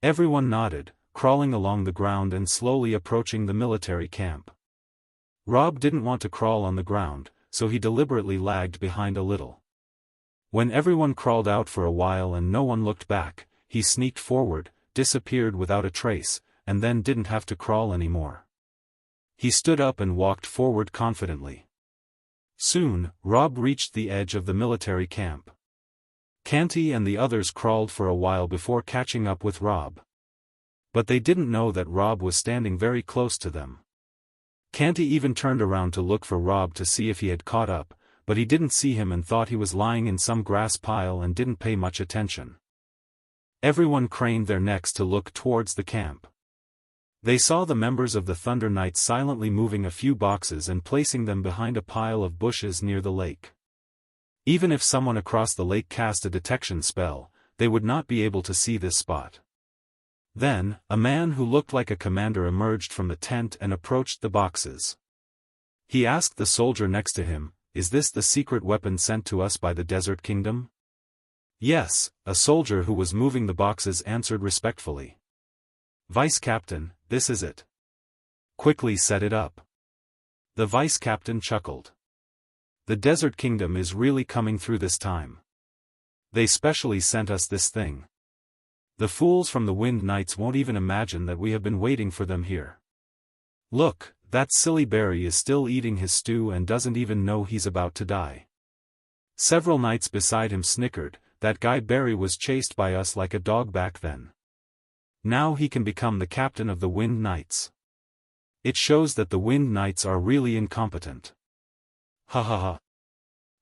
Everyone nodded, crawling along the ground and slowly approaching the military camp. Rob didn't want to crawl on the ground, so he deliberately lagged behind a little. When everyone crawled out for a while and no one looked back, he sneaked forward, disappeared without a trace, and then didn't have to crawl anymore. He stood up and walked forward confidently. Soon, Rob reached the edge of the military camp. Canty and the others crawled for a while before catching up with Rob. But they didn't know that Rob was standing very close to them. Canty even turned around to look for Rob to see if he had caught up, but he didn't see him and thought he was lying in some grass pile and didn't pay much attention. Everyone craned their necks to look towards the camp. They saw the members of the Thunder Knights silently moving a few boxes and placing them behind a pile of bushes near the lake. Even if someone across the lake cast a detection spell, they would not be able to see this spot. Then, a man who looked like a commander emerged from the tent and approached the boxes. He asked the soldier next to him, is this the secret weapon sent to us by the Desert Kingdom? Yes, a soldier who was moving the boxes answered respectfully. Vice Captain, this is it. Quickly set it up. The Vice Captain chuckled. The Desert Kingdom is really coming through this time. They specially sent us this thing. The fools from the Wind Knights won't even imagine that we have been waiting for them here. Look, that silly Barry is still eating his stew and doesn't even know he's about to die. Several knights beside him snickered. That guy Barry was chased by us like a dog back then. Now he can become the captain of the Wind Knights. It shows that the Wind Knights are really incompetent. Ha ha ha.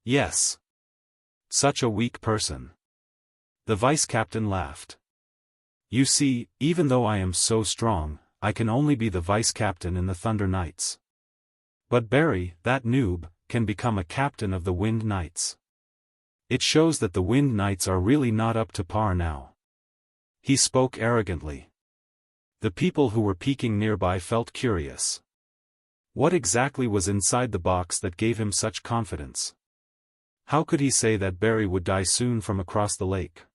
Yes. Such a weak person. The vice captain laughed. You see, even though I am so strong, I can only be the vice captain in the Thunder Knights. But Barry, that noob, can become a captain of the Wind Knights. It shows that the Wind Knights are really not up to par now. He spoke arrogantly. The people who were peeking nearby felt curious. What exactly was inside the box that gave him such confidence? How could he say that Barry would die soon from across the lake?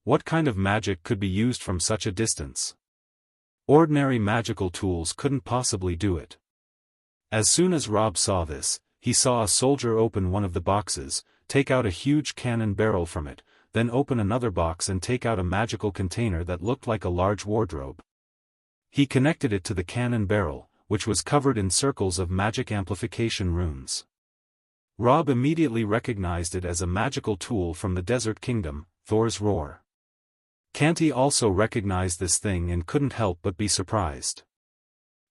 What kind of magic could be used from such a distance? Ordinary magical tools couldn't possibly do it. As soon as Rob saw this, he saw a soldier open one of the boxes, take out a huge cannon barrel from it, then open another box and take out a magical container that looked like a large wardrobe. He connected it to the cannon barrel, which was covered in circles of magic amplification runes. Rob immediately recognized it as a magical tool from the Desert Kingdom, Thor's Roar. Canty also recognized this thing and couldn't help but be surprised.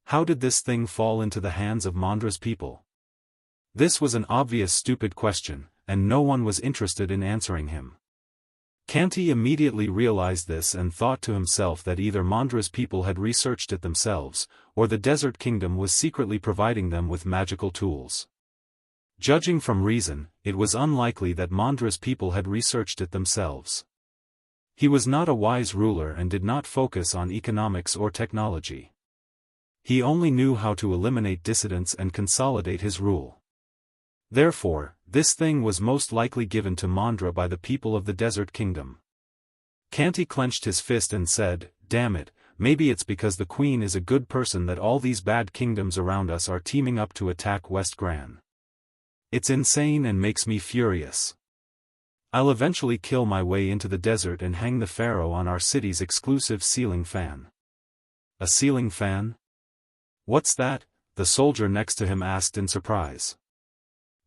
How did this thing fall into the hands of Mondra's people? This was an obvious stupid question, and no one was interested in answering him. Canty immediately realized this and thought to himself that either Mondra's people had researched it themselves, or the Desert Kingdom was secretly providing them with magical tools. Judging from reason, it was unlikely that Mondra's people had researched it themselves. He was not a wise ruler and did not focus on economics or technology. He only knew how to eliminate dissidents and consolidate his rule. Therefore, this thing was most likely given to Mondra by the people of the Desert Kingdom. Canty clenched his fist and said, "Damn it, maybe it's because the Queen is a good person that all these bad kingdoms around us are teaming up to attack West Gran. It's insane and makes me furious. I'll eventually kill my way into the desert and hang the pharaoh on our city's exclusive ceiling fan." A ceiling fan? What's that? The soldier next to him asked in surprise.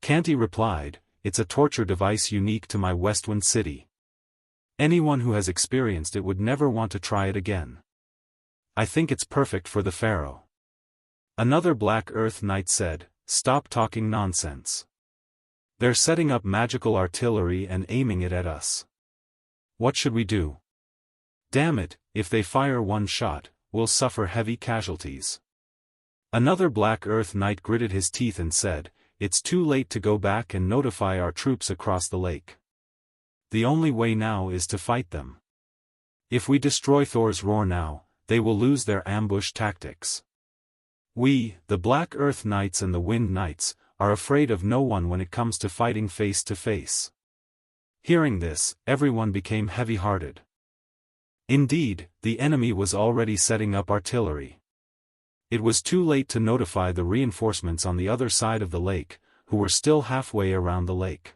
Canty replied, "It's a torture device unique to my Westwind city. Anyone who has experienced it would never want to try it again. I think it's perfect for the pharaoh." Another Black Earth Knight said, "Stop talking nonsense. They're setting up magical artillery and aiming it at us. What should we do? Damn it, if they fire one shot, we'll suffer heavy casualties." Another Black Earth Knight gritted his teeth and said, "It's too late to go back and notify our troops across the lake. The only way now is to fight them. If we destroy Thor's Roar now, they will lose their ambush tactics. We, the Black Earth Knights and the Wind Knights, are afraid of no one when it comes to fighting face to face." Hearing this, everyone became heavy-hearted. Indeed, the enemy was already setting up artillery. It was too late to notify the reinforcements on the other side of the lake, who were still halfway around the lake.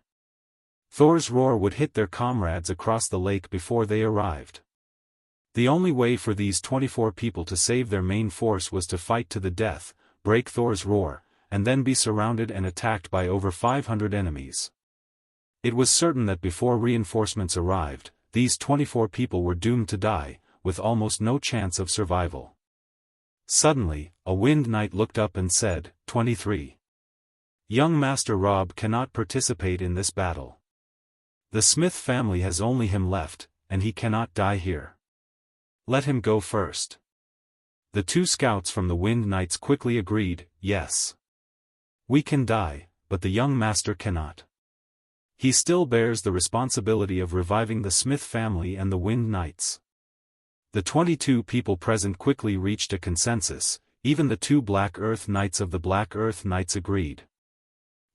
Thor's Roar would hit their comrades across the lake before they arrived. The only way for these 24 people to save their main force was to fight to the death, break Thor's Roar, and then be surrounded and attacked by over 500 enemies. It was certain that before reinforcements arrived, these 24 people were doomed to die, with almost no chance of survival. Suddenly, a Wind Knight looked up and said, 23. Young Master Rob cannot participate in this battle. The Smith family has only him left, and he cannot die here. Let him go first." The two scouts from the Wind Knights quickly agreed, "Yes. We can die, but the young master cannot. He still bears the responsibility of reviving the Smith family and the Wind Knights." The 22 people present quickly reached a consensus, even the two Black Earth Knights of the Black Earth Knights agreed.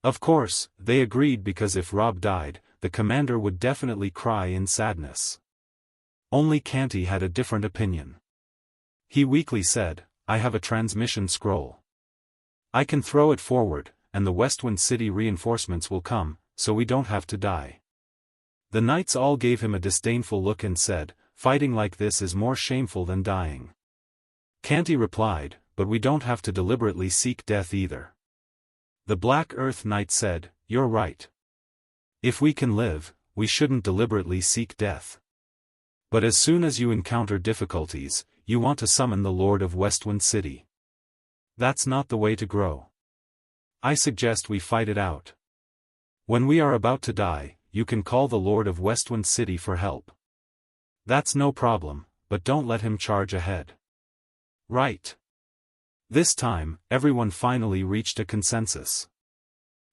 Of course, they agreed because if Rob died, the commander would definitely cry in sadness. Only Canty had a different opinion. He weakly said, I have a transmission scroll. I can throw it forward, and the Westwind City reinforcements will come, so we don't have to die. The knights all gave him a disdainful look and said, fighting like this is more shameful than dying. Canty replied, but we don't have to deliberately seek death either. The Black Earth Knight said, you're right. If we can live, we shouldn't deliberately seek death. But as soon as you encounter difficulties, you want to summon the Lord of Westwind City. That's not the way to grow. I suggest we fight it out. When we are about to die, you can call the Lord of Westwind City for help. That's no problem, but don't let him charge ahead. Right. This time, everyone finally reached a consensus.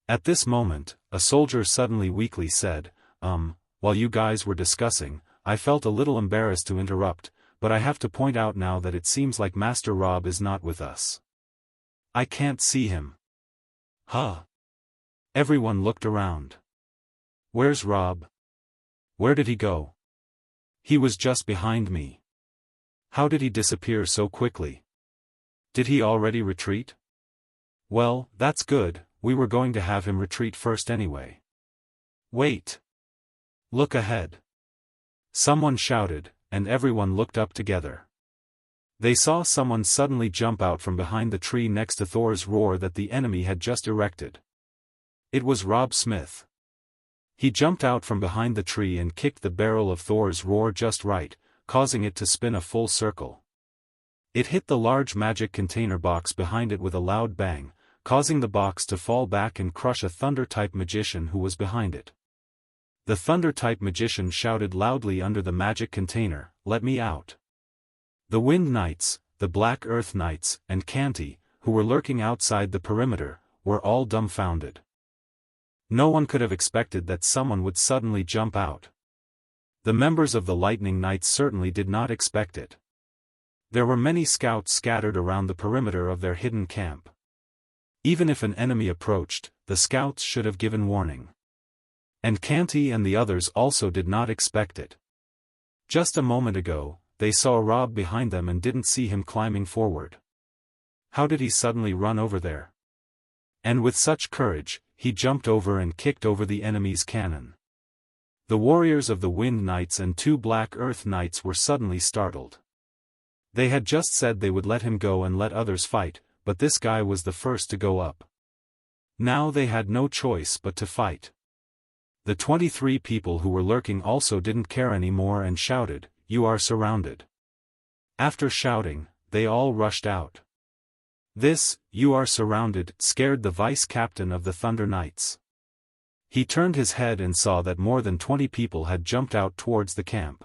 At this moment, a soldier suddenly weakly said, while you guys were discussing, I felt a little embarrassed to interrupt, but I have to point out now that it seems like Master Rob is not with us. I can't see him. Huh? Everyone looked around. Where's Rob? Where did he go? He was just behind me. How did he disappear so quickly? Did he already retreat? Well, that's good, we were going to have him retreat first anyway. Wait. Look ahead. Someone shouted, and everyone looked up together. They saw someone suddenly jump out from behind the tree next to Thor's roar that the enemy had just erected. It was Rob Smith. He jumped out from behind the tree and kicked the barrel of Thor's roar just right, causing it to spin a full circle. It hit the large magic container box behind it with a loud bang, causing the box to fall back and crush a Thunder-type magician who was behind it. The Thunder-type magician shouted loudly under the magic container, "Let me out." The Wind Knights, the Black Earth Knights, and Canty, who were lurking outside the perimeter, were all dumbfounded. No one could have expected that someone would suddenly jump out. The members of the Lightning Knights certainly did not expect it. There were many scouts scattered around the perimeter of their hidden camp. Even if an enemy approached, the scouts should have given warning. And Canty and the others also did not expect it. Just a moment ago, they saw Rob behind them and didn't see him climbing forward. How did he suddenly run over there? And with such courage, he jumped over and kicked over the enemy's cannon. The warriors of the Wind Knights and 2 Black Earth Knights were suddenly startled. They had just said they would let him go and let others fight, but this guy was the first to go up. Now they had no choice but to fight. The 23 people who were lurking also didn't care anymore and shouted, "You are surrounded." After shouting, they all rushed out. This, "You are surrounded," scared the vice-captain of the Thunder Knights. He turned his head and saw that more than 20 people had jumped out towards the camp.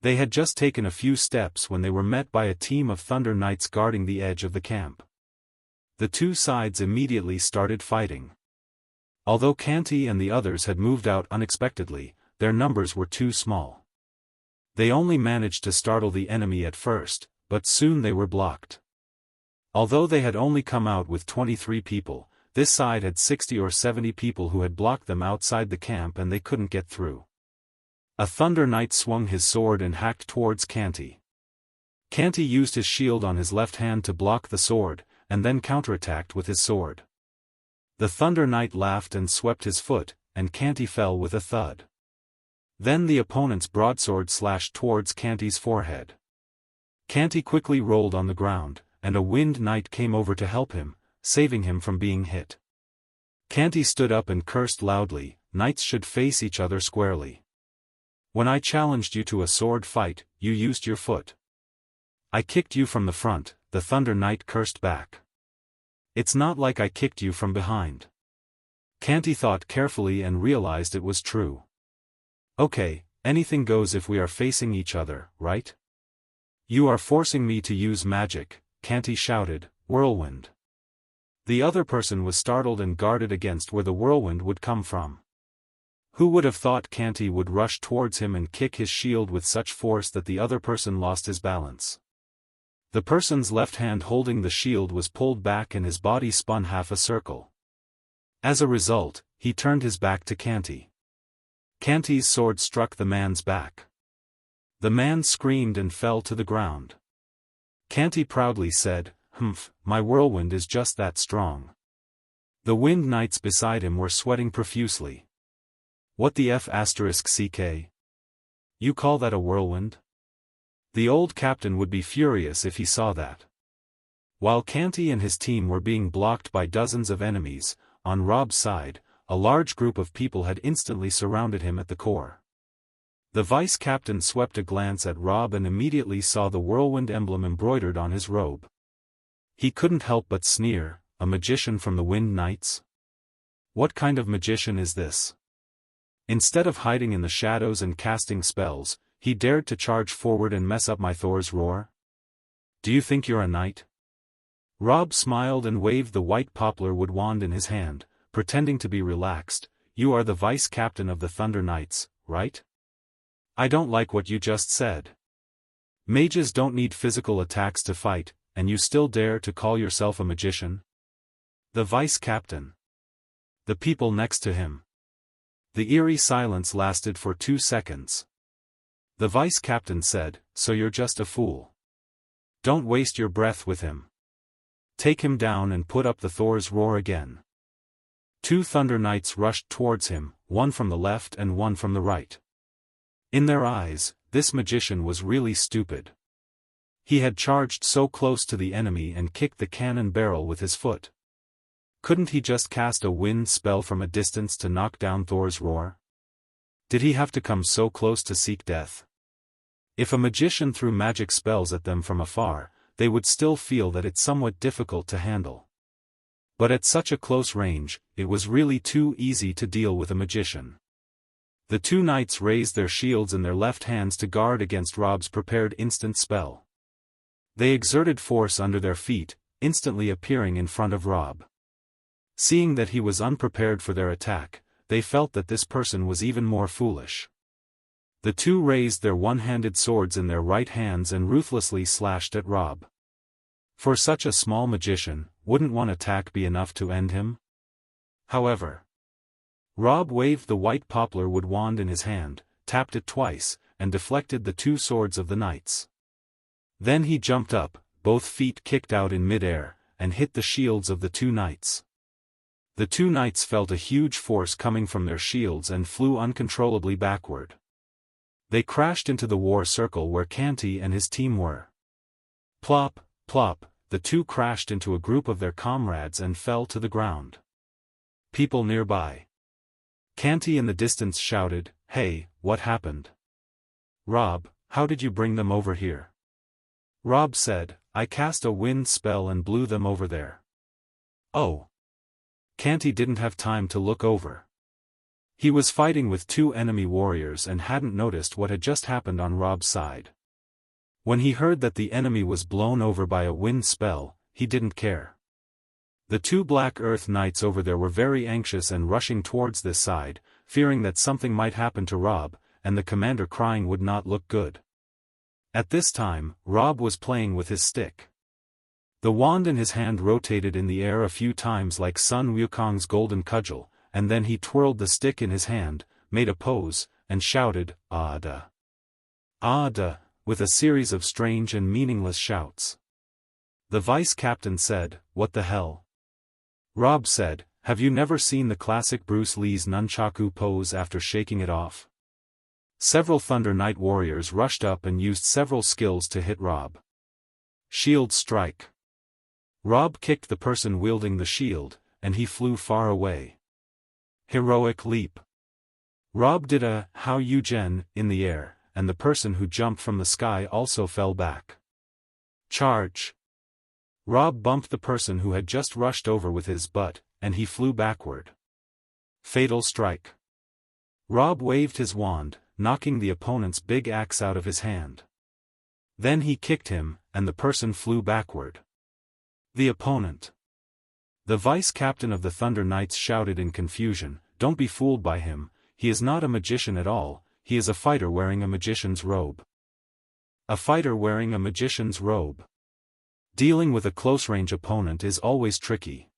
They had just taken a few steps when they were met by a team of Thunder Knights guarding the edge of the camp. The two sides immediately started fighting. Although Canty and the others had moved out unexpectedly, their numbers were too small. They only managed to startle the enemy at first, but soon they were blocked. Although they had only come out with 23 people, this side had 60 or 70 people who had blocked them outside the camp and they couldn't get through. A Thunder Knight swung his sword and hacked towards Canty. Canty used his shield on his left hand to block the sword, and then counterattacked with his sword. The Thunder Knight laughed and swept his foot, and Canty fell with a thud. Then the opponent's broadsword slashed towards Canty's forehead. Canty quickly rolled on the ground, and a Wind Knight came over to help him, saving him from being hit. Canty stood up and cursed loudly, "Knights should face each other squarely. When I challenged you to a sword fight, you used your foot. I kicked you from the front," the Thunder Knight cursed back. "It's not like I kicked you from behind." Canty thought carefully and realized it was true. "Okay, anything goes if we are facing each other, right? You are forcing me to use magic," Canty shouted, "Whirlwind." The other person was startled and guarded against where the whirlwind would come from. Who would have thought Canty would rush towards him and kick his shield with such force that the other person lost his balance? The person's left hand holding the shield was pulled back and his body spun half a circle. As a result, he turned his back to Canty. Canty's sword struck the man's back. The man screamed and fell to the ground. Canty proudly said, "Humph, my whirlwind is just that strong." The wind knights beside him were sweating profusely. "What the f***ck? You call that a whirlwind?" The old captain would be furious if he saw that. While Canty and his team were being blocked by dozens of enemies, on Rob's side, a large group of people had instantly surrounded him at the core. The vice-captain swept a glance at Rob and immediately saw the whirlwind emblem embroidered on his robe. He couldn't help but sneer, "A magician from the Wind Knights? What kind of magician is this?" Instead of hiding in the shadows and casting spells, he dared to charge forward and mess up my Thor's roar? "Do you think you're a knight?" Rob smiled and waved the white poplar wood wand in his hand, pretending to be relaxed. "You are the vice-captain of the Thunder Knights, right?" "I don't like what you just said. Mages don't need physical attacks to fight, and you still dare to call yourself a magician?" The vice-captain. The people next to him. The eerie silence lasted for 2 seconds. The vice-captain said, "So you're just a fool. Don't waste your breath with him. Take him down and put up the Thor's roar again." 2 Thunder Knights rushed towards him, one from the left and one from the right. In their eyes, this magician was really stupid. He had charged so close to the enemy and kicked the cannon barrel with his foot. Couldn't he just cast a wind spell from a distance to knock down Thor's roar? Did he have to come so close to seek death? If a magician threw magic spells at them from afar, they would still feel that it's somewhat difficult to handle. But at such a close range, it was really too easy to deal with a magician. The 2 knights raised their shields in their left hands to guard against Rob's prepared instant spell. They exerted force under their feet, instantly appearing in front of Rob. Seeing that he was unprepared for their attack, they felt that this person was even more foolish. The 2 raised their one-handed swords in their right hands and ruthlessly slashed at Rob. For such a small magician, wouldn't one attack be enough to end him? However, Rob waved the white poplar wood wand in his hand, tapped it twice, and deflected the 2 swords of the knights. Then he jumped up, both feet kicked out in mid-air, and hit the shields of the 2 knights. The 2 knights felt a huge force coming from their shields and flew uncontrollably backward. They crashed into the war circle where Canty and his team were. Plop, plop, the 2 crashed into a group of their comrades and fell to the ground. People nearby. Canty in the distance shouted, "Hey, what happened? Rob, how did you bring them over here?" Rob said, "I cast a wind spell and blew them over there." "Oh." Canty didn't have time to look over. He was fighting with 2 enemy warriors and hadn't noticed what had just happened on Rob's side. When he heard that the enemy was blown over by a wind spell, he didn't care. The 2 Black Earth Knights over there were very anxious and rushing towards this side, fearing that something might happen to Rob, and the commander crying would not look good. At this time, Rob was playing with his stick. The wand in his hand rotated in the air a few times like Sun Wukong's golden cudgel, and then he twirled the stick in his hand, made a pose, and shouted, "Ah-da! Ah-da!" with a series of strange and meaningless shouts. The vice-captain said, "What the hell?" Rob said, "Have you never seen the classic Bruce Lee's nunchaku pose after shaking it off?" Several Thunder Knight warriors rushed up and used several skills to hit Rob. Shield strike. Rob kicked the person wielding the shield, and he flew far away. Heroic leap. Rob did a "How you gen" in the air, and the person who jumped from the sky also fell back. Charge. Rob bumped the person who had just rushed over with his butt, and he flew backward. Fatal strike. Rob waved his wand, knocking the opponent's big axe out of his hand. Then he kicked him, and the person flew backward. The opponent. The vice-captain of the Thunder Knights shouted in confusion, "Don't be fooled by him, he is not a magician at all, he is a fighter wearing a magician's robe." A fighter wearing a magician's robe. Dealing with a close-range opponent is always tricky.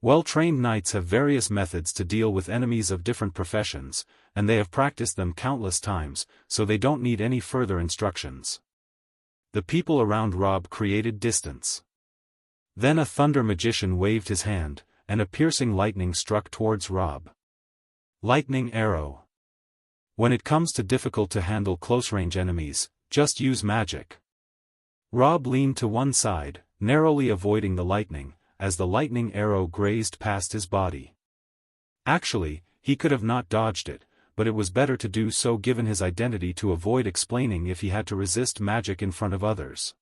Well-trained knights have various methods to deal with enemies of different professions, and they have practiced them countless times, so they don't need any further instructions. The people around Rob created distance. Then a thunder magician waved his hand, and a piercing lightning struck towards Rob. Lightning arrow. When it comes to difficult to handle close-range enemies, just use magic. Rob leaned to one side, narrowly avoiding the lightning, as the lightning arrow grazed past his body. Actually, he could have not dodged it, but it was better to do so given his identity to avoid explaining if he had to resist magic in front of others.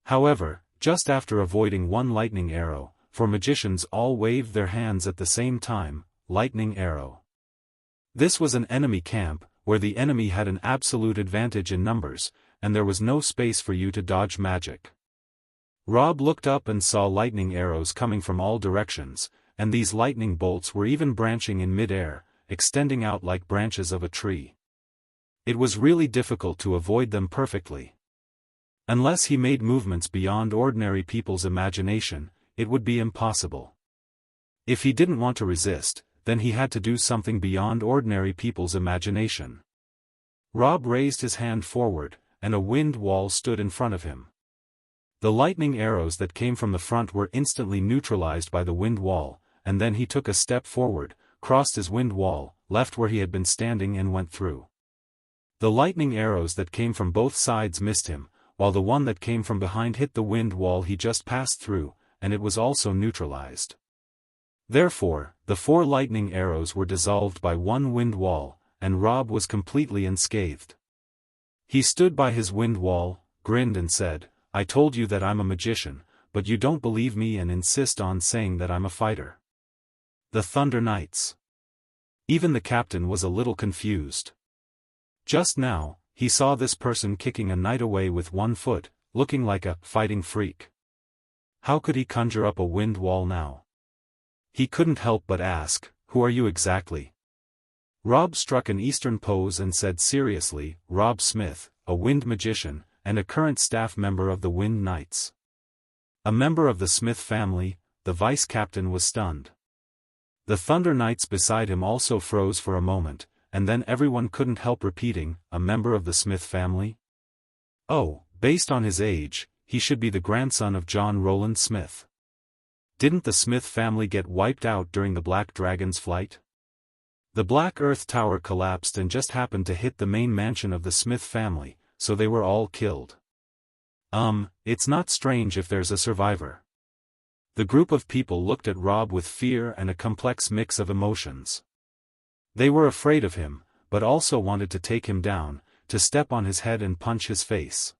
However, just after avoiding one lightning arrow, for magicians all waved their hands at the same time, lightning arrow. This was an enemy camp, where the enemy had an absolute advantage in numbers, and there was no space for you to dodge magic. Rob looked up and saw lightning arrows coming from all directions, and these lightning bolts were even branching in mid-air, extending out like branches of a tree. It was really difficult to avoid them perfectly. Unless he made movements beyond ordinary people's imagination, it would be impossible. If he didn't want to resist, then he had to do something beyond ordinary people's imagination. Rob raised his hand forward, and a wind wall stood in front of him. The lightning arrows that came from the front were instantly neutralized by the wind wall, and then he took a step forward, crossed his wind wall, left where he had been standing and went through. The lightning arrows that came from both sides missed him, while the one that came from behind hit the wind wall he just passed through, and it was also neutralized. Therefore, the 4 lightning arrows were dissolved by one wind wall, and Rob was completely unscathed. He stood by his wind wall, grinned and said, "I told you that I'm a magician, but you don't believe me and insist on saying that I'm a fighter." The Thunder Knights. Even the captain was a little confused. Just now, he saw this person kicking a knight away with one foot, looking like a fighting freak. How could he conjure up a wind wall now? He couldn't help but ask, "Who are you exactly?" Rob struck an Eastern pose and said seriously, "Rob Smith, a wind magician, and a current staff member of the Wind Knights." A member of the Smith family, the vice captain was stunned. The Thunder Knights beside him also froze for a moment, and then everyone couldn't help repeating, "A member of the Smith family?" Oh, based on his age, he should be the grandson of John Rowland Smith. Didn't the Smith family get wiped out during the Black Dragon's flight? The Black Earth Tower collapsed and just happened to hit the main mansion of the Smith family, so they were all killed. It's not strange if there's a survivor. The group of people looked at Rob with fear and a complex mix of emotions. They were afraid of him, but also wanted to take him down, to step on his head and punch his face.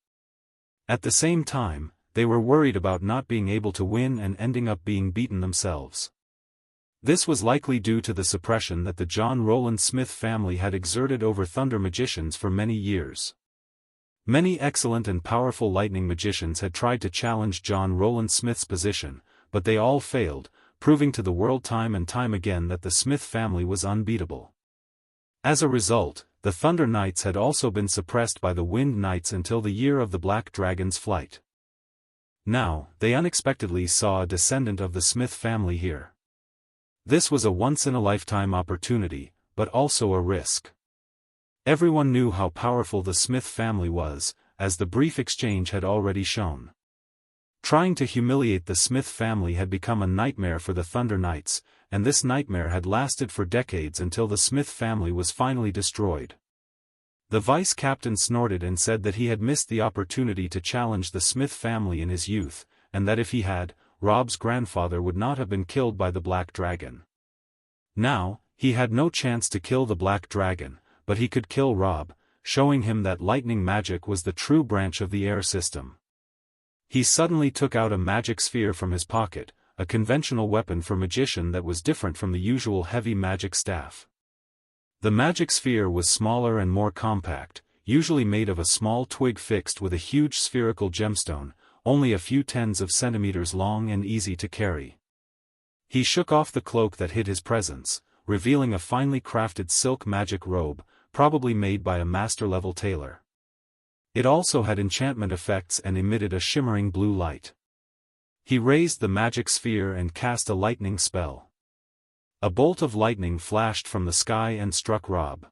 At the same time, they were worried about not being able to win and ending up being beaten themselves. This was likely due to the suppression that the John Rowland Smith family had exerted over thunder magicians for many years. Many excellent and powerful lightning magicians had tried to challenge John Rowland Smith's position, but they all failed, proving to the world time and time again that the Smith family was unbeatable. As a result, the Thunder Knights had also been suppressed by the Wind Knights until the year of the Black Dragon's flight. Now, they unexpectedly saw a descendant of the Smith family here. This was a once-in-a-lifetime opportunity, but also a risk. Everyone knew how powerful the Smith family was, as the brief exchange had already shown. Trying to humiliate the Smith family had become a nightmare for the Thunder Knights, and this nightmare had lasted for decades until the Smith family was finally destroyed. The vice captain snorted and said that he had missed the opportunity to challenge the Smith family in his youth, and that if he had, Rob's grandfather would not have been killed by the Black Dragon. Now, he had no chance to kill the Black Dragon, but he could kill Rob, showing him that lightning magic was the true branch of the air system. He suddenly took out a magic sphere from his pocket, a conventional weapon for magician that was different from the usual heavy magic staff. The magic sphere was smaller and more compact, usually made of a small twig fixed with a huge spherical gemstone, only a few tens of centimeters long and easy to carry. He shook off the cloak that hid his presence, revealing a finely crafted silk magic robe, probably made by a master-level tailor. It also had enchantment effects and emitted a shimmering blue light. He raised the magic sphere and cast a lightning spell. A bolt of lightning flashed from the sky and struck Rob.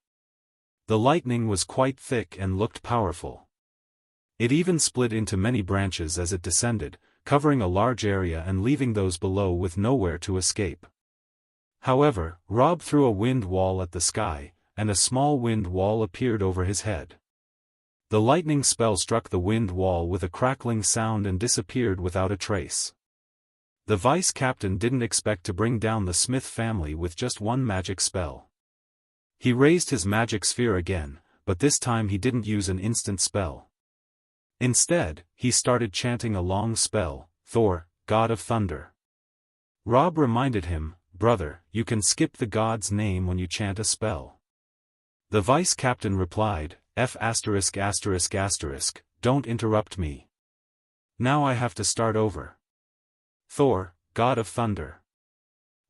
The lightning was quite thick and looked powerful. It even split into many branches as it descended, covering a large area and leaving those below with nowhere to escape. However, Rob threw a wind wall at the sky, and a small wind wall appeared over his head. The lightning spell struck the wind wall with a crackling sound and disappeared without a trace. The vice captain didn't expect to bring down the Smith family with just one magic spell. He raised his magic sphere again, but this time he didn't use an instant spell. Instead, he started chanting a long spell, Thor, God of Thunder. Rob reminded him, "Brother, you can skip the god's name when you chant a spell." The vice captain replied, F******, don't interrupt me. Now I have to start over. Thor, God of Thunder.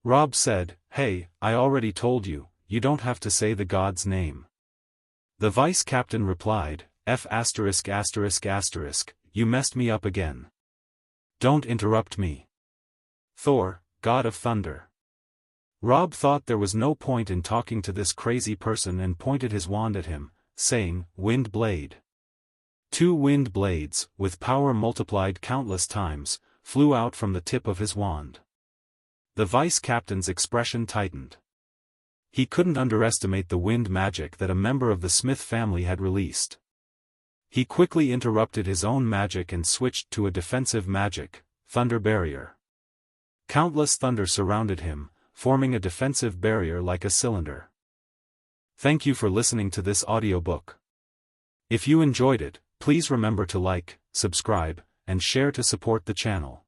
Rob said, "Hey, I already told you, you don't have to say the god's name." The vice captain replied, F******, you messed me up again. Don't interrupt me. Thor, God of Thunder. Rob thought there was no point in talking to this crazy person and pointed his wand at him, saying, Wind Blade. 2 wind blades, with power multiplied countless times, flew out from the tip of his wand. The vice captain's expression tightened. He couldn't underestimate the wind magic that a member of the Smith family had released. He quickly interrupted his own magic and switched to a defensive magic, Thunder Barrier. Countless thunder surrounded him, forming a defensive barrier like a cylinder. Thank you for listening to this audiobook. If you enjoyed it, please remember to like, subscribe, and share to support the channel.